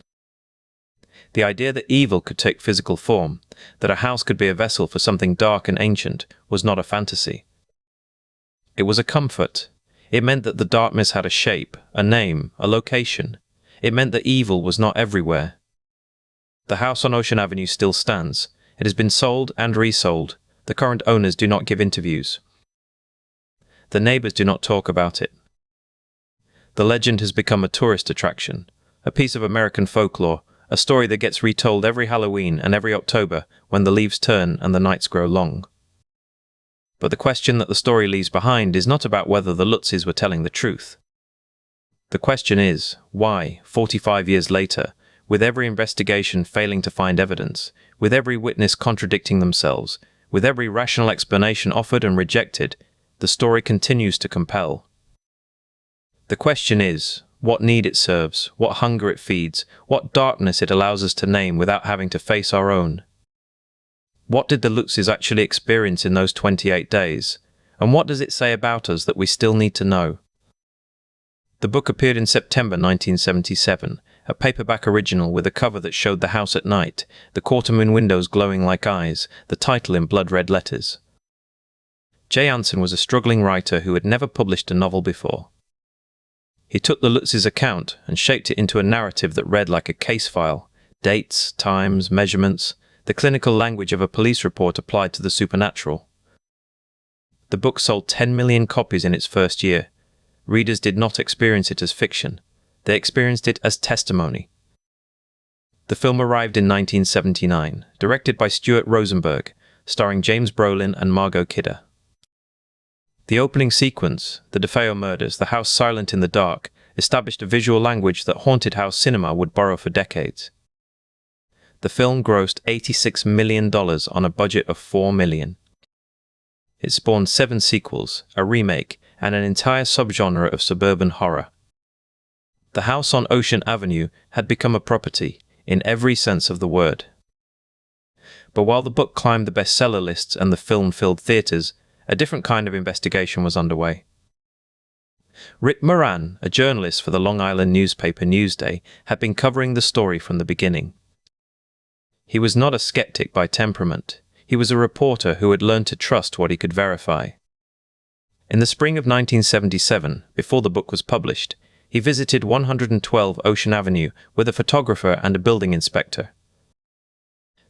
The idea that evil could take physical form, that a house could be a vessel for something dark and ancient, was not a fantasy. It was a comfort. It meant that the darkness had a shape, a name, a location. It meant that evil was not everywhere. The house on Ocean Avenue still stands. It has been sold and resold. The current owners do not give interviews. The neighbors do not talk about it. The legend has become a tourist attraction, a piece of American folklore, a story that gets retold every Halloween and every October when the leaves turn and the nights grow long. But the question that the story leaves behind is not about whether the Lutzes were telling the truth. The question is, why, 45 years later, with every investigation failing to find evidence, with every witness contradicting themselves, with every rational explanation offered and rejected, the story continues to compel. The question is, what need it serves, what hunger it feeds, what darkness it allows us to name without having to face our own. What did the Lutzes actually experience in those 28 days? And what does it say about us that we still need to know? The book appeared in September 1977, a paperback original with a cover that showed the house at night, the quarter-moon windows glowing like eyes, the title in blood-red letters. Jay Anson was a struggling writer who had never published a novel before. He took the Lutzes' account and shaped it into a narrative that read like a case file: dates, times, measurements, the clinical language of a police report applied to the supernatural. The book sold 10 million copies in its first year. Readers did not experience it as fiction. They experienced it as testimony. The film arrived in 1979, directed by Stuart Rosenberg, starring James Brolin and Margot Kidder. The opening sequence, the DeFeo murders, the house silent in the dark, established a visual language that haunted house cinema would borrow for decades. The film grossed $86 million on a budget of $4 million. It spawned 7 sequels, a remake, and an entire subgenre of suburban horror. The house on Ocean Avenue had become a property, in every sense of the word. But while the book climbed the bestseller lists and the film filled theaters, a different kind of investigation was underway. Rick Moran, a journalist for the Long Island newspaper Newsday, had been covering the story from the beginning. He was not a skeptic by temperament. He was a reporter who had learned to trust what he could verify. In the spring of 1977, before the book was published, he visited 112 Ocean Avenue with a photographer and a building inspector.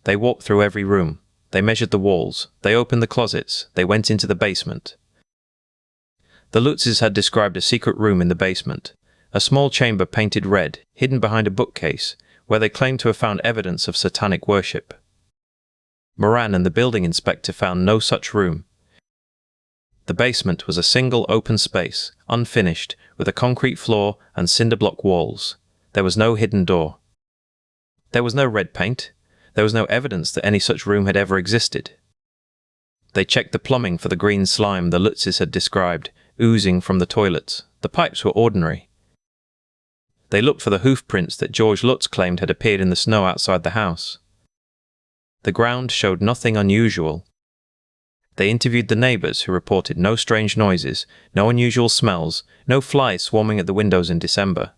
They walked through every room. They measured the walls. They opened the closets. They went into the basement. The Lutzes had described a secret room in the basement, a small chamber painted red, hidden behind a bookcase, where they claimed to have found evidence of satanic worship. Moran and the building inspector found no such room. The basement was a single open space, unfinished, with a concrete floor and cinder block walls. There was no hidden door. There was no red paint. There was no evidence that any such room had ever existed. They checked the plumbing for the green slime the Lutzes had described, oozing from the toilets. The pipes were ordinary. They looked for the hoof prints that George Lutz claimed had appeared in the snow outside the house. The ground showed nothing unusual. They interviewed the neighbors, who reported no strange noises, no unusual smells, no flies swarming at the windows in December.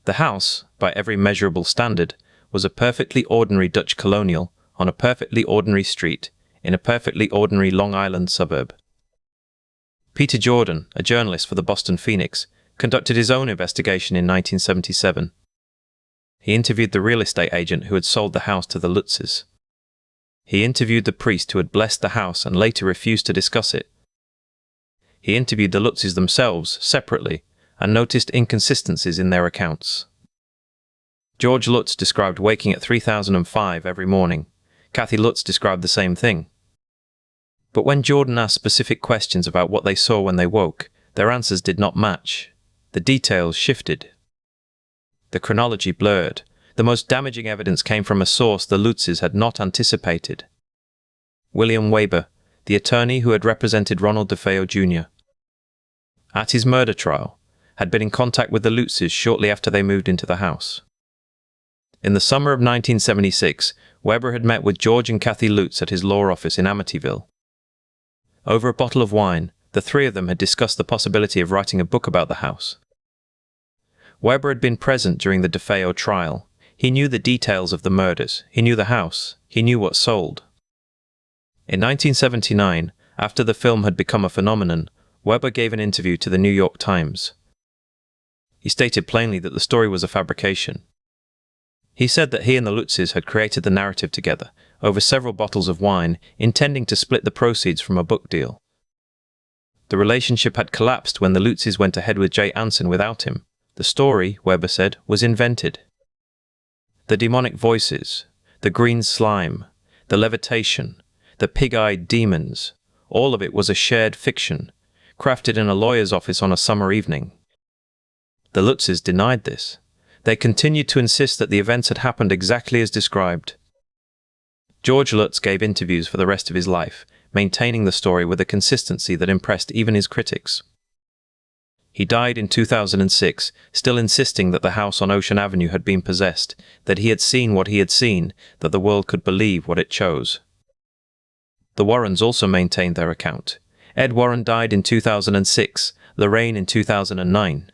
The house, by every measurable standard, was a perfectly ordinary Dutch colonial on a perfectly ordinary street in a perfectly ordinary Long Island suburb. Peter Jordan, a journalist for the Boston Phoenix, conducted his own investigation in 1977. He interviewed the real estate agent who had sold the house to the Lutzes. He interviewed the priest who had blessed the house and later refused to discuss it. He interviewed the Lutzes themselves separately and noticed inconsistencies in their accounts. George Lutz described waking at 3005 every morning. Kathy Lutz described the same thing. But when Jordan asked specific questions about what they saw when they woke, their answers did not match. The details shifted. The chronology blurred. The most damaging evidence came from a source the Lutzes had not anticipated. William Weber, the attorney who had represented Ronald DeFeo Jr. at his murder trial, had been in contact with the Lutzes shortly after they moved into the house. In the summer of 1976, Weber had met with George and Kathy Lutz at his law office in Amityville. Over a bottle of wine, the three of them had discussed the possibility of writing a book about the house. Weber had been present during the DeFeo trial. He knew the details of the murders, he knew the house, he knew what sold. In 1979, after the film had become a phenomenon, Weber gave an interview to the New York Times. He stated plainly that the story was a fabrication. He said that he and the Lutzes had created the narrative together, over several bottles of wine, intending to split the proceeds from a book deal. The relationship had collapsed when the Lutzes went ahead with Jay Anson without him. The story, Weber said, was invented. The demonic voices, the green slime, the levitation, the pig-eyed demons, all of it was a shared fiction, crafted in a lawyer's office on a summer evening. The Lutzes denied this. They continued to insist that the events had happened exactly as described. George Lutz gave interviews for the rest of his life, maintaining the story with a consistency that impressed even his critics. He died in 2006, still insisting that the house on Ocean Avenue had been possessed, that he had seen what he had seen, that the world could believe what it chose. The Warrens also maintained their account. Ed Warren died in 2006, Lorraine in 2009.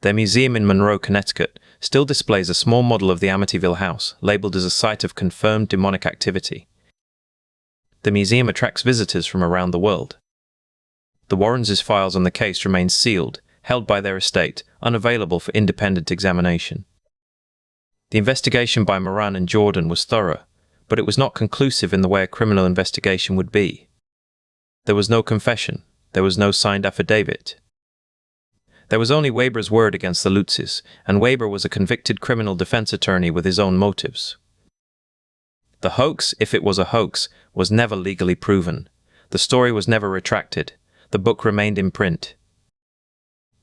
Their museum in Monroe, Connecticut, still displays a small model of the Amityville house, labeled as a site of confirmed demonic activity. The museum attracts visitors from around the world. The Warrens' files on the case remain sealed, held by their estate, unavailable for independent examination. The investigation by Moran and Jordan was thorough, but it was not conclusive in the way a criminal investigation would be. There was no confession. There was no signed affidavit. There was only Weber's word against the Lutzes, and Weber was a convicted criminal defense attorney with his own motives. The hoax, if it was a hoax, was never legally proven. The story was never retracted. The book remained in print.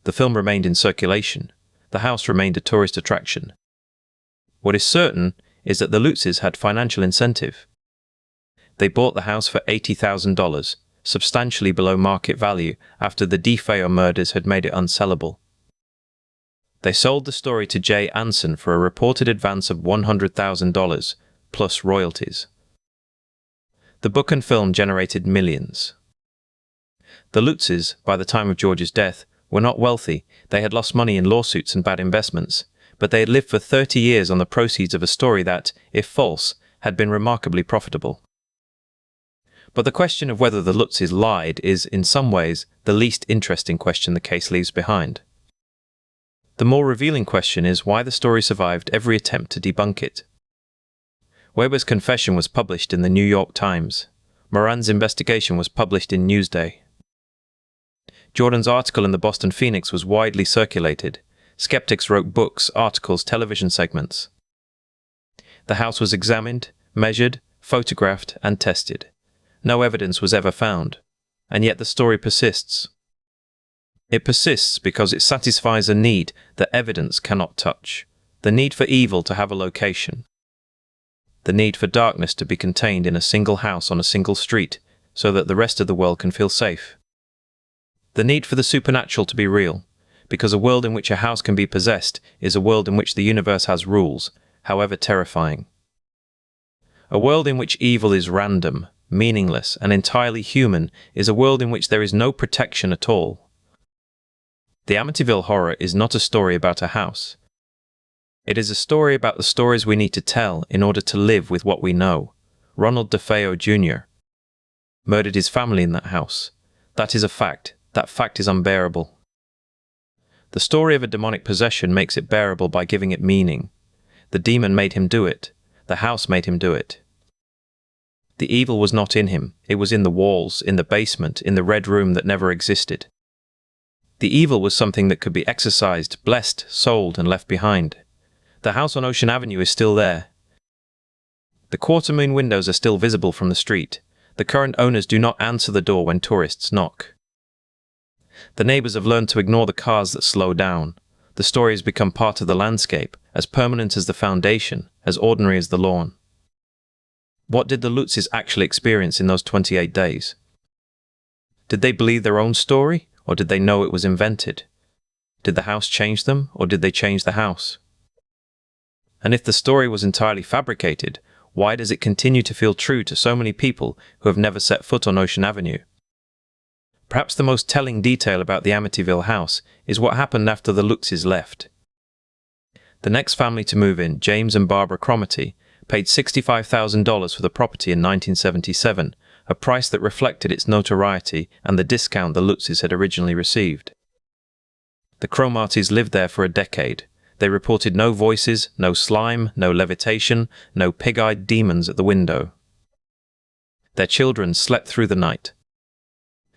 The film remained in circulation. The house remained a tourist attraction. What is certain is that the Lutzes had financial incentive. They bought the house for $80,000, substantially below market value after the DeFeo murders had made it unsellable. They sold the story to Jay Anson for a reported advance of $100,000, plus royalties. The book and film generated millions. The Lutzes, by the time of George's death, were not wealthy. They had lost money in lawsuits and bad investments, but they had lived for 30 years on the proceeds of a story that, if false, had been remarkably profitable. But the question of whether the Lutzes lied is, in some ways, the least interesting question the case leaves behind. The more revealing question is why the story survived every attempt to debunk it. Weber's confession was published in the New York Times. Moran's investigation was published in Newsday. Jordan's article in the Boston Phoenix was widely circulated. Skeptics wrote books, articles, television segments. The house was examined, measured, photographed, and tested. No evidence was ever found, and yet the story persists. It persists because it satisfies a need that evidence cannot touch, the need for evil to have a location, the need for darkness to be contained in a single house on a single street so that the rest of the world can feel safe, the need for the supernatural to be real, because a world in which a house can be possessed is a world in which the universe has rules, however terrifying. A world in which evil is random, meaningless, and entirely human is a world in which there is no protection at all. The Amityville Horror is not a story about a house. It is a story about the stories we need to tell in order to live with what we know. Ronald DeFeo Jr. murdered his family in that house. That is a fact. That fact is unbearable. The story of a demonic possession makes it bearable by giving it meaning. The demon made him do it. The house made him do it. The evil was not in him. It was in the walls, in the basement, in the red room that never existed. The evil was something that could be exorcised, blessed, sold, and left behind. The house on Ocean Avenue is still there. The quarter-moon windows are still visible from the street. The current owners do not answer the door when tourists knock. The neighbors have learned to ignore the cars that slow down. The story has become part of the landscape, as permanent as the foundation, as ordinary as the lawn. What did the Lutzes actually experience in those 28 days? Did they believe their own story, or did they know it was invented? Did the house change them, or did they change the house? And if the story was entirely fabricated, why does it continue to feel true to so many people who have never set foot on Ocean Avenue? Perhaps the most telling detail about the Amityville house is what happened after the Lutzes left. The next family to move in, James and Barbara Cromartie, paid $65,000 for the property in 1977, a price that reflected its notoriety and the discount the Lutzes had originally received. The Cromarties lived there for a decade. They reported no voices, no slime, no levitation, no pig-eyed demons at the window. Their children slept through the night.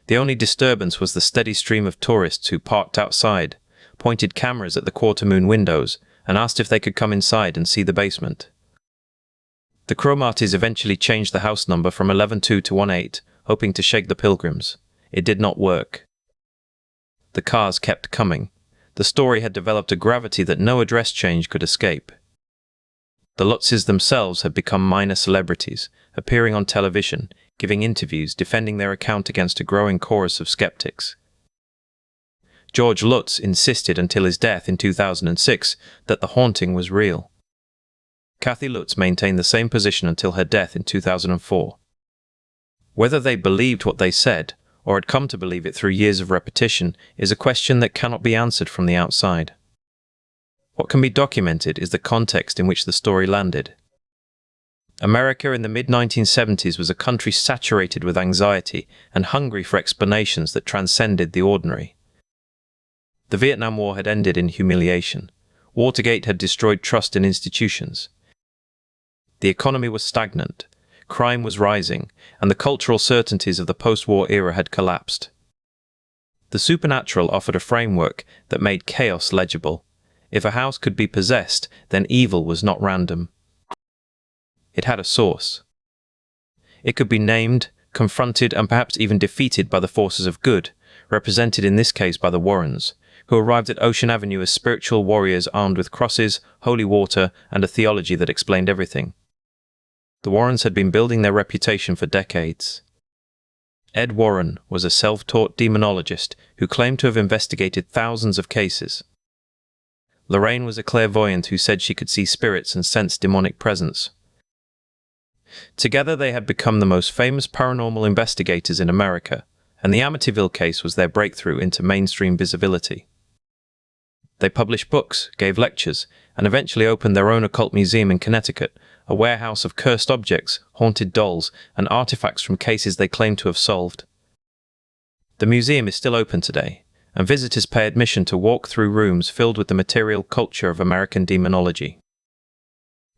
The only disturbance was the steady stream of tourists who parked outside, pointed cameras at the quarter-moon windows, and asked if they could come inside and see the basement. The Cromarties eventually changed the house number from 112 to 18, hoping to shake the pilgrims. It did not work. The cars kept coming. The story had developed a gravity that no address change could escape. The Lutzes themselves had become minor celebrities, appearing on television, giving interviews, defending their account against a growing chorus of skeptics. George Lutz insisted until his death in 2006 that the haunting was real. Kathy Lutz maintained the same position until her death in 2004. Whether they believed what they said, or had come to believe it through years of repetition, is a question that cannot be answered from the outside. What can be documented is the context in which the story landed. America in the mid-1970s was a country saturated with anxiety and hungry for explanations that transcended the ordinary. The Vietnam War had ended in humiliation. Watergate had destroyed trust in institutions. The economy was stagnant, crime was rising, and the cultural certainties of the post-war era had collapsed. The supernatural offered a framework that made chaos legible. If a house could be possessed, then evil was not random. It had a source. It could be named, confronted, and perhaps even defeated by the forces of good, represented in this case by the Warrens, who arrived at Ocean Avenue as spiritual warriors armed with crosses, holy water, and a theology that explained everything. The Warrens had been building their reputation for decades. Ed Warren was a self-taught demonologist who claimed to have investigated thousands of cases. Lorraine was a clairvoyant who said she could see spirits and sense demonic presence. Together they had become the most famous paranormal investigators in America, and the Amityville case was their breakthrough into mainstream visibility. They published books, gave lectures, and eventually opened their own occult museum in Connecticut, a warehouse of cursed objects, haunted dolls, and artifacts from cases they claimed to have solved. The museum is still open today, and visitors pay admission to walk through rooms filled with the material culture of American demonology.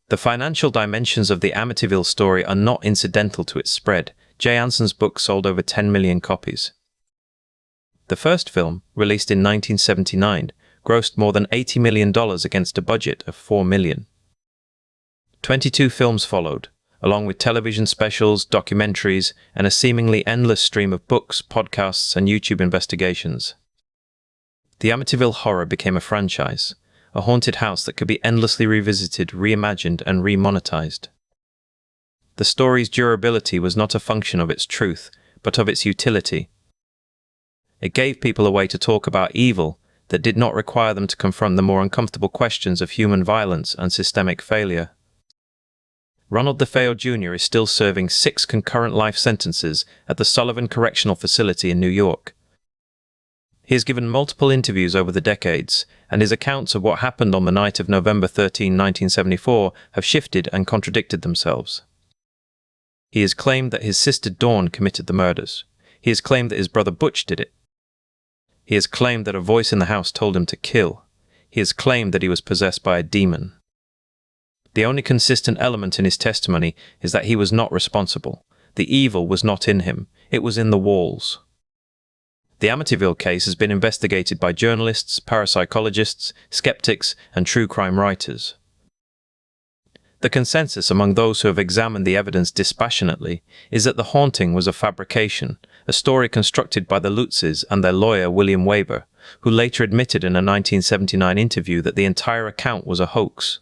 The financial dimensions of the Amityville story are not incidental to its spread. Jay Anson's book sold over 10 million copies. The first film, released in 1979, grossed more than $80 million against a budget of $4 million. 22 films followed, along with television specials, documentaries, and a seemingly endless stream of books, podcasts, and YouTube investigations. The Amityville Horror became a franchise, a haunted house that could be endlessly revisited, reimagined, and remonetized. The story's durability was not a function of its truth, but of its utility. It gave people a way to talk about evil that did not require them to confront the more uncomfortable questions of human violence and systemic failure. Ronald DeFeo Jr. is still serving 6 concurrent life sentences at the Sullivan Correctional Facility in New York. He has given multiple interviews over the decades, and his accounts of what happened on the night of November 13, 1974 have shifted and contradicted themselves. He has claimed that his sister Dawn committed the murders. He has claimed that his brother Butch did it. He has claimed that a voice in the house told him to kill. He has claimed that he was possessed by a demon. The only consistent element in his testimony is that he was not responsible. The evil was not in him, it was in the walls. The Amityville case has been investigated by journalists, parapsychologists, skeptics, and true crime writers. The consensus among those who have examined the evidence dispassionately is that the haunting was a fabrication, a story constructed by the Lutzes and their lawyer William Weber, who later admitted in a 1979 interview that the entire account was a hoax.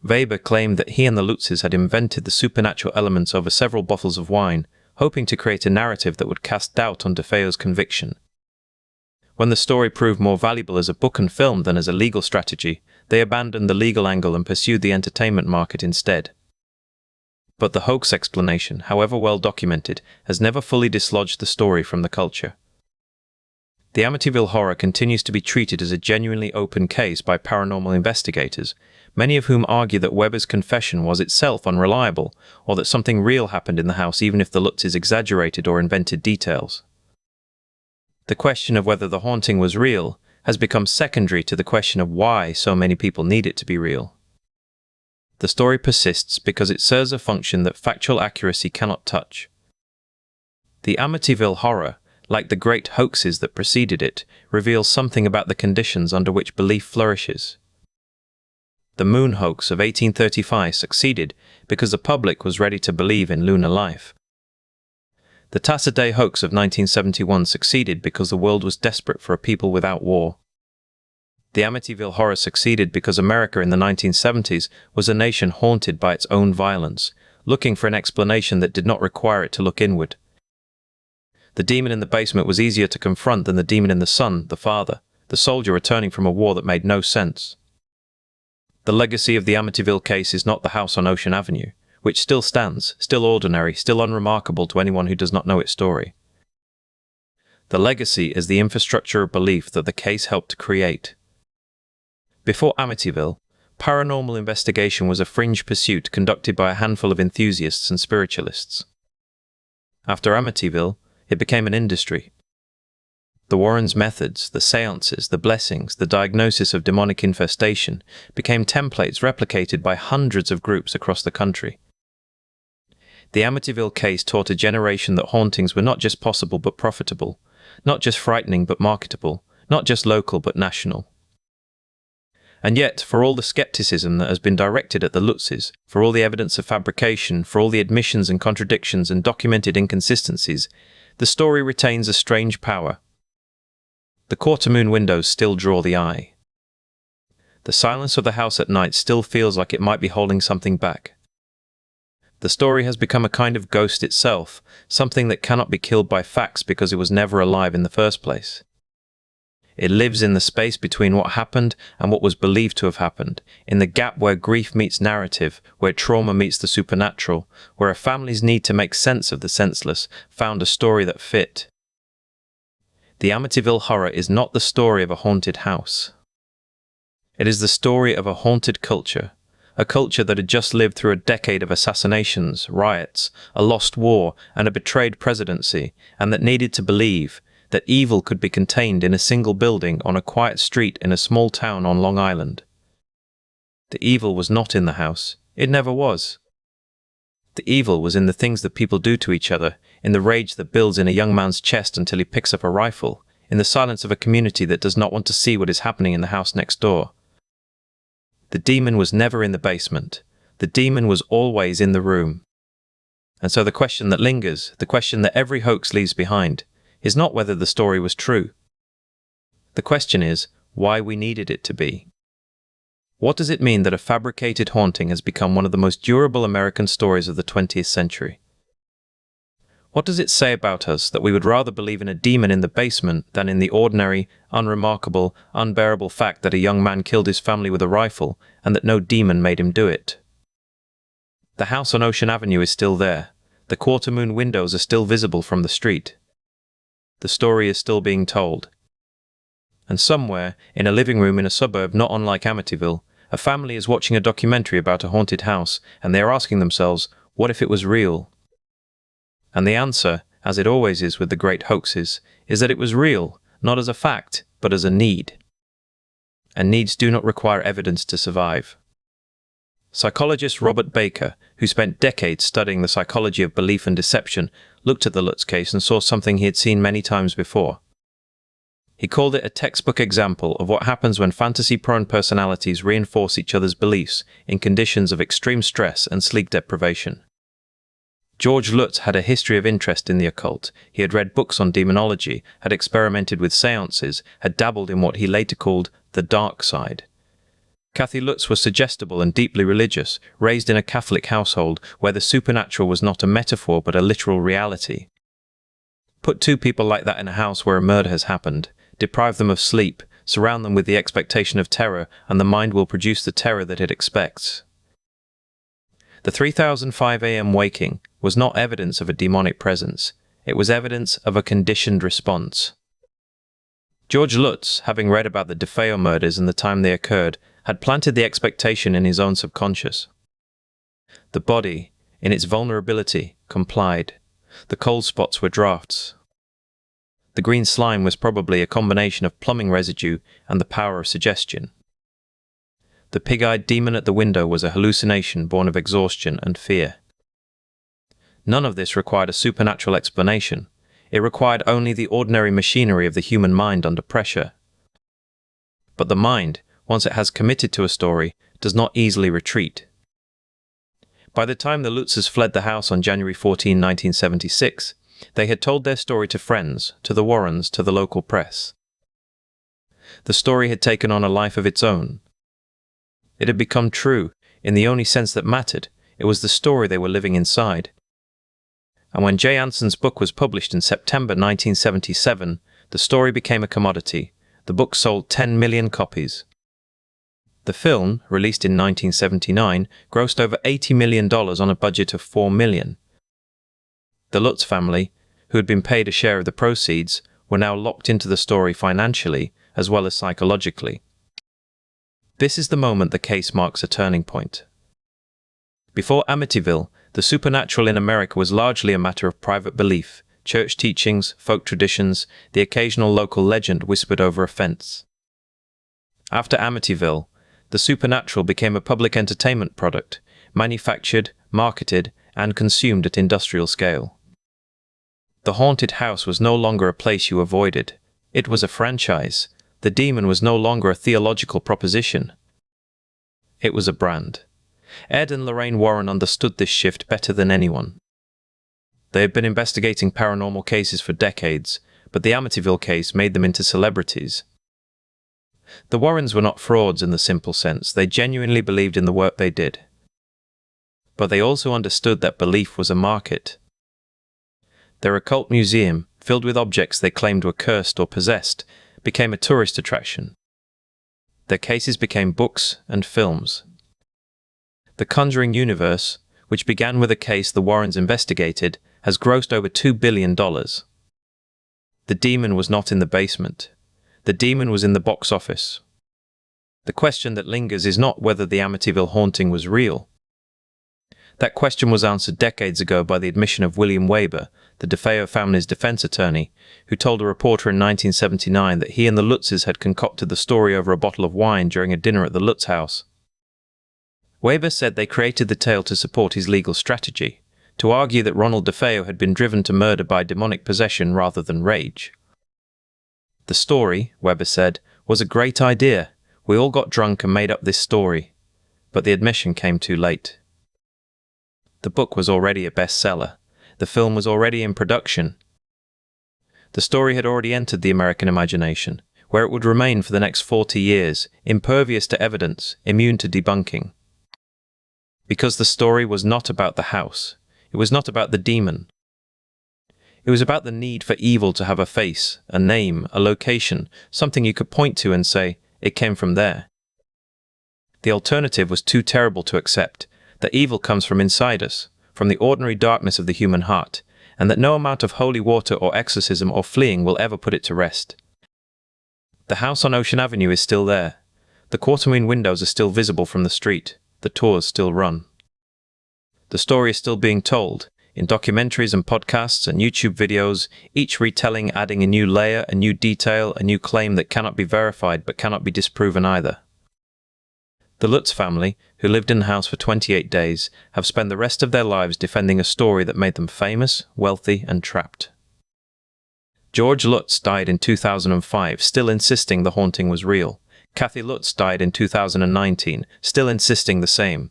Weber claimed that he and the Lutzes had invented the supernatural elements over several bottles of wine, hoping to create a narrative that would cast doubt on DeFeo's conviction. When the story proved more valuable as a book and film than as a legal strategy, they abandoned the legal angle and pursued the entertainment market instead. But the hoax explanation, however well documented, has never fully dislodged the story from the culture. The Amityville Horror continues to be treated as a genuinely open case by paranormal investigators, many of whom argue that Weber's confession was itself unreliable, or that something real happened in the house even if the Lutzes exaggerated or invented details. The question of whether the haunting was real has become secondary to the question of why so many people need it to be real. The story persists because it serves a function that factual accuracy cannot touch. The Amityville Horror, like the great hoaxes that preceded it, reveals something about the conditions under which belief flourishes. The moon hoax of 1835 succeeded because the public was ready to believe in lunar life. The Tasaday hoax of 1971 succeeded because the world was desperate for a people without war. The Amityville Horror succeeded because America in the 1970s was a nation haunted by its own violence, looking for an explanation that did not require it to look inward. The demon in the basement was easier to confront than the demon in the son, the father, the soldier returning from a war that made no sense. The legacy of the Amityville case is not the house on Ocean Avenue, which still stands, still ordinary, still unremarkable to anyone who does not know its story. The legacy is the infrastructure of belief that the case helped to create. Before Amityville, paranormal investigation was a fringe pursuit conducted by a handful of enthusiasts and spiritualists. After Amityville, it became an industry. The Warrens' methods, the seances, the blessings, the diagnosis of demonic infestation became templates replicated by hundreds of groups across the country. The Amityville case taught a generation that hauntings were not just possible but profitable, not just frightening but marketable, not just local but national. And yet, for all the skepticism that has been directed at the Lutzes, for all the evidence of fabrication, for all the admissions and contradictions and documented inconsistencies, the story retains a strange power. The quarter-moon windows still draw the eye. The silence of the house at night still feels like it might be holding something back. The story has become a kind of ghost itself, something that cannot be killed by facts because it was never alive in the first place. It lives in the space between what happened and what was believed to have happened, in the gap where grief meets narrative, where trauma meets the supernatural, where a family's need to make sense of the senseless found a story that fit. The Amityville Horror is not the story of a haunted house. It is the story of a haunted culture, a culture that had just lived through a decade of assassinations, riots, a lost war, and a betrayed presidency, and that needed to believe that evil could be contained in a single building on a quiet street in a small town on Long Island. The evil was not in the house. It never was. The evil was in the things that people do to each other, in the rage that builds in a young man's chest until he picks up a rifle, in the silence of a community that does not want to see what is happening in the house next door. The demon was never in the basement. The demon was always in the room. And so the question that lingers, the question that every hoax leaves behind, is not whether the story was true. The question is why we needed it to be. What does it mean that a fabricated haunting has become one of the most durable American stories of the 20th century? What does it say about us that we would rather believe in a demon in the basement than in the ordinary, unremarkable, unbearable fact that a young man killed his family with a rifle and that no demon made him do it? The house on Ocean Avenue is still there. The quarter-moon windows are still visible from the street. The story is still being told. And somewhere, in a living room in a suburb not unlike Amityville, a family is watching a documentary about a haunted house, and they are asking themselves, what if it was real? And the answer, as it always is with the great hoaxes, is that it was real, not as a fact, but as a need. And needs do not require evidence to survive. Psychologist Robert Baker, who spent decades studying the psychology of belief and deception, looked at the Lutz case and saw something he had seen many times before. He called it a textbook example of what happens when fantasy-prone personalities reinforce each other's beliefs in conditions of extreme stress and sleep deprivation. George Lutz had a history of interest in the occult. He had read books on demonology, had experimented with seances, had dabbled in what he later called the dark side. Kathy Lutz was suggestible and deeply religious, raised in a Catholic household where the supernatural was not a metaphor but a literal reality. Put two people like that in a house where a murder has happened, deprive them of sleep, surround them with the expectation of terror, and the mind will produce the terror that it expects. The 3005 a.m. waking was not evidence of a demonic presence. It was evidence of a conditioned response. George Lutz, having read about the DeFeo murders and the time they occurred, had planted the expectation in his own subconscious. The body, in its vulnerability, complied. The cold spots were drafts. The green slime was probably a combination of plumbing residue and the power of suggestion. The pig-eyed demon at the window was a hallucination born of exhaustion and fear. None of this required a supernatural explanation. It required only the ordinary machinery of the human mind under pressure. But the mind, once it has committed to a story, does not easily retreat. By the time the Lutzes fled the house on January 14, 1976, they had told their story to friends, to the Warrens, to the local press. The story had taken on a life of its own. It had become true, in the only sense that mattered. It was the story they were living inside. And when Jay Anson's book was published in September 1977, the story became a commodity. The book sold 10 million copies. The film, released in 1979, grossed over $80 million on a budget of $4 million. The Lutz family, who had been paid a share of the proceeds, were now locked into the story financially as well as psychologically. This is the moment the case marks a turning point. Before Amityville, the supernatural in America was largely a matter of private belief, church teachings, folk traditions, the occasional local legend whispered over a fence. After Amityville, the supernatural became a public entertainment product, manufactured, marketed, and consumed at industrial scale. The haunted house was no longer a place you avoided. It was a franchise. The demon was no longer a theological proposition. It was a brand. Ed and Lorraine Warren understood this shift better than anyone. They had been investigating paranormal cases for decades, but the Amityville case made them into celebrities. The Warrens were not frauds in the simple sense. They genuinely believed in the work they did. But they also understood that belief was a market. Their occult museum, filled with objects they claimed were cursed or possessed, became a tourist attraction. Their cases became books and films. The Conjuring universe, which began with a case the Warrens investigated, has grossed over $2 billion. The demon was not in the basement. The demon was in the box office. The question that lingers is not whether the Amityville haunting was real. That question was answered decades ago by the admission of William Weber, the DeFeo family's defense attorney, who told a reporter in 1979 that he and the Lutzes had concocted the story over a bottle of wine during a dinner at the Lutz house. Weber said they created the tale to support his legal strategy, to argue that Ronald DeFeo had been driven to murder by demonic possession rather than rage. The story, Weber said, was a great idea. We all got drunk and made up this story. But the admission came too late. The book was already a bestseller. The film was already in production. The story had already entered the American imagination, where it would remain for the next 40 years, impervious to evidence, immune to debunking. Because the story was not about the house. It was not about the demon. It was about the need for evil to have a face, a name, a location, something you could point to and say, it came from there. The alternative was too terrible to accept, that evil comes from inside us, from the ordinary darkness of the human heart, and that no amount of holy water or exorcism or fleeing will ever put it to rest. The house on Ocean Avenue is still there. The Quartermain windows are still visible from the street. The tours still run. The story is still being told, in documentaries and podcasts and YouTube videos, each retelling adding a new layer, a new detail, a new claim that cannot be verified but cannot be disproven either. The Lutz family, who lived in the house for 28 days, have spent the rest of their lives defending a story that made them famous, wealthy, and trapped. George Lutz died in 2005, still insisting the haunting was real. Kathy Lutz died in 2019, still insisting the same.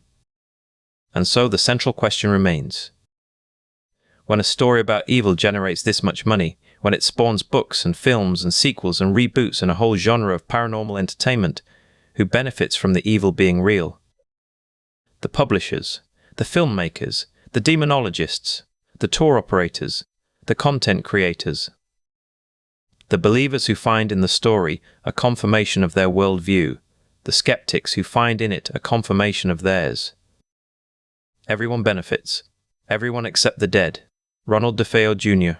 And so the central question remains. When a story about evil generates this much money, when it spawns books and films and sequels and reboots and a whole genre of paranormal entertainment, who benefits from the evil being real? The publishers, the filmmakers, the demonologists, the tour operators, the content creators. The believers who find in the story a confirmation of their worldview, the skeptics who find in it a confirmation of theirs. Everyone benefits. Everyone except the dead. Ronald DeFeo Jr.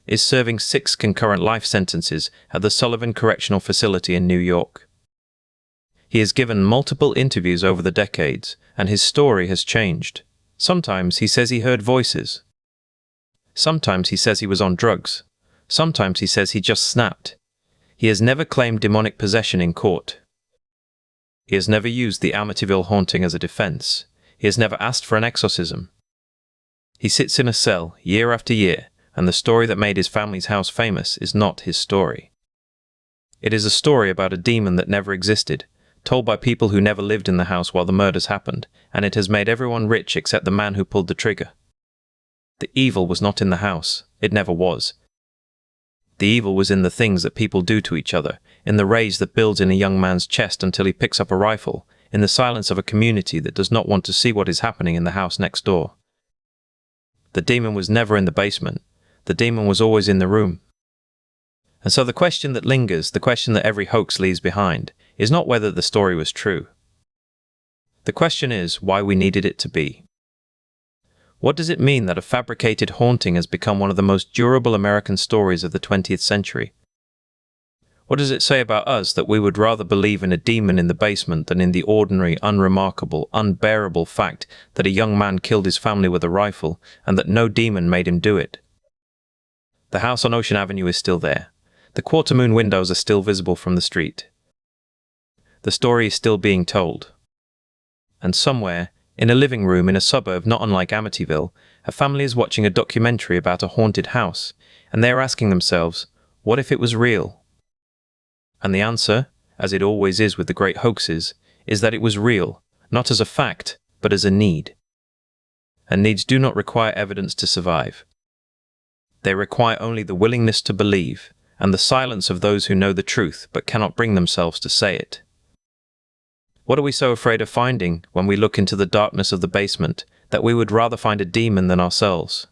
is serving 6 concurrent life sentences at the Sullivan Correctional Facility in New York. He has given multiple interviews over the decades, and his story has changed. Sometimes he says he heard voices. Sometimes he says he was on drugs. Sometimes he says he just snapped. He has never claimed demonic possession in court. He has never used the Amityville haunting as a defense. He has never asked for an exorcism. He sits in a cell year after year, and the story that made his family's house famous is not his story. It is a story about a demon that never existed, told by people who never lived in the house while the murders happened, and it has made everyone rich except the man who pulled the trigger. The evil was not in the house. It never was. The evil was in the things that people do to each other, in the rage that builds in a young man's chest until he picks up a rifle, in the silence of a community that does not want to see what is happening in the house next door. The demon was never in the basement. The demon was always in the room. And so the question that lingers, the question that every hoax leaves behind, is not whether the story was true. The question is why we needed it to be. What does it mean that a fabricated haunting has become one of the most durable American stories of the 20th century? What does it say about us that we would rather believe in a demon in the basement than in the ordinary, unremarkable, unbearable fact that a young man killed his family with a rifle and that no demon made him do it? The house on Ocean Avenue is still there. The quarter-moon windows are still visible from the street. The story is still being told. And somewhere, in a living room in a suburb not unlike Amityville, a family is watching a documentary about a haunted house, and they are asking themselves, what if it was real? And the answer, as it always is with the great hoaxes, is that it was real, not as a fact, but as a need. And needs do not require evidence to survive. They require only the willingness to believe, and the silence of those who know the truth but cannot bring themselves to say it. What are we so afraid of finding when we look into the darkness of the basement that we would rather find a demon than ourselves?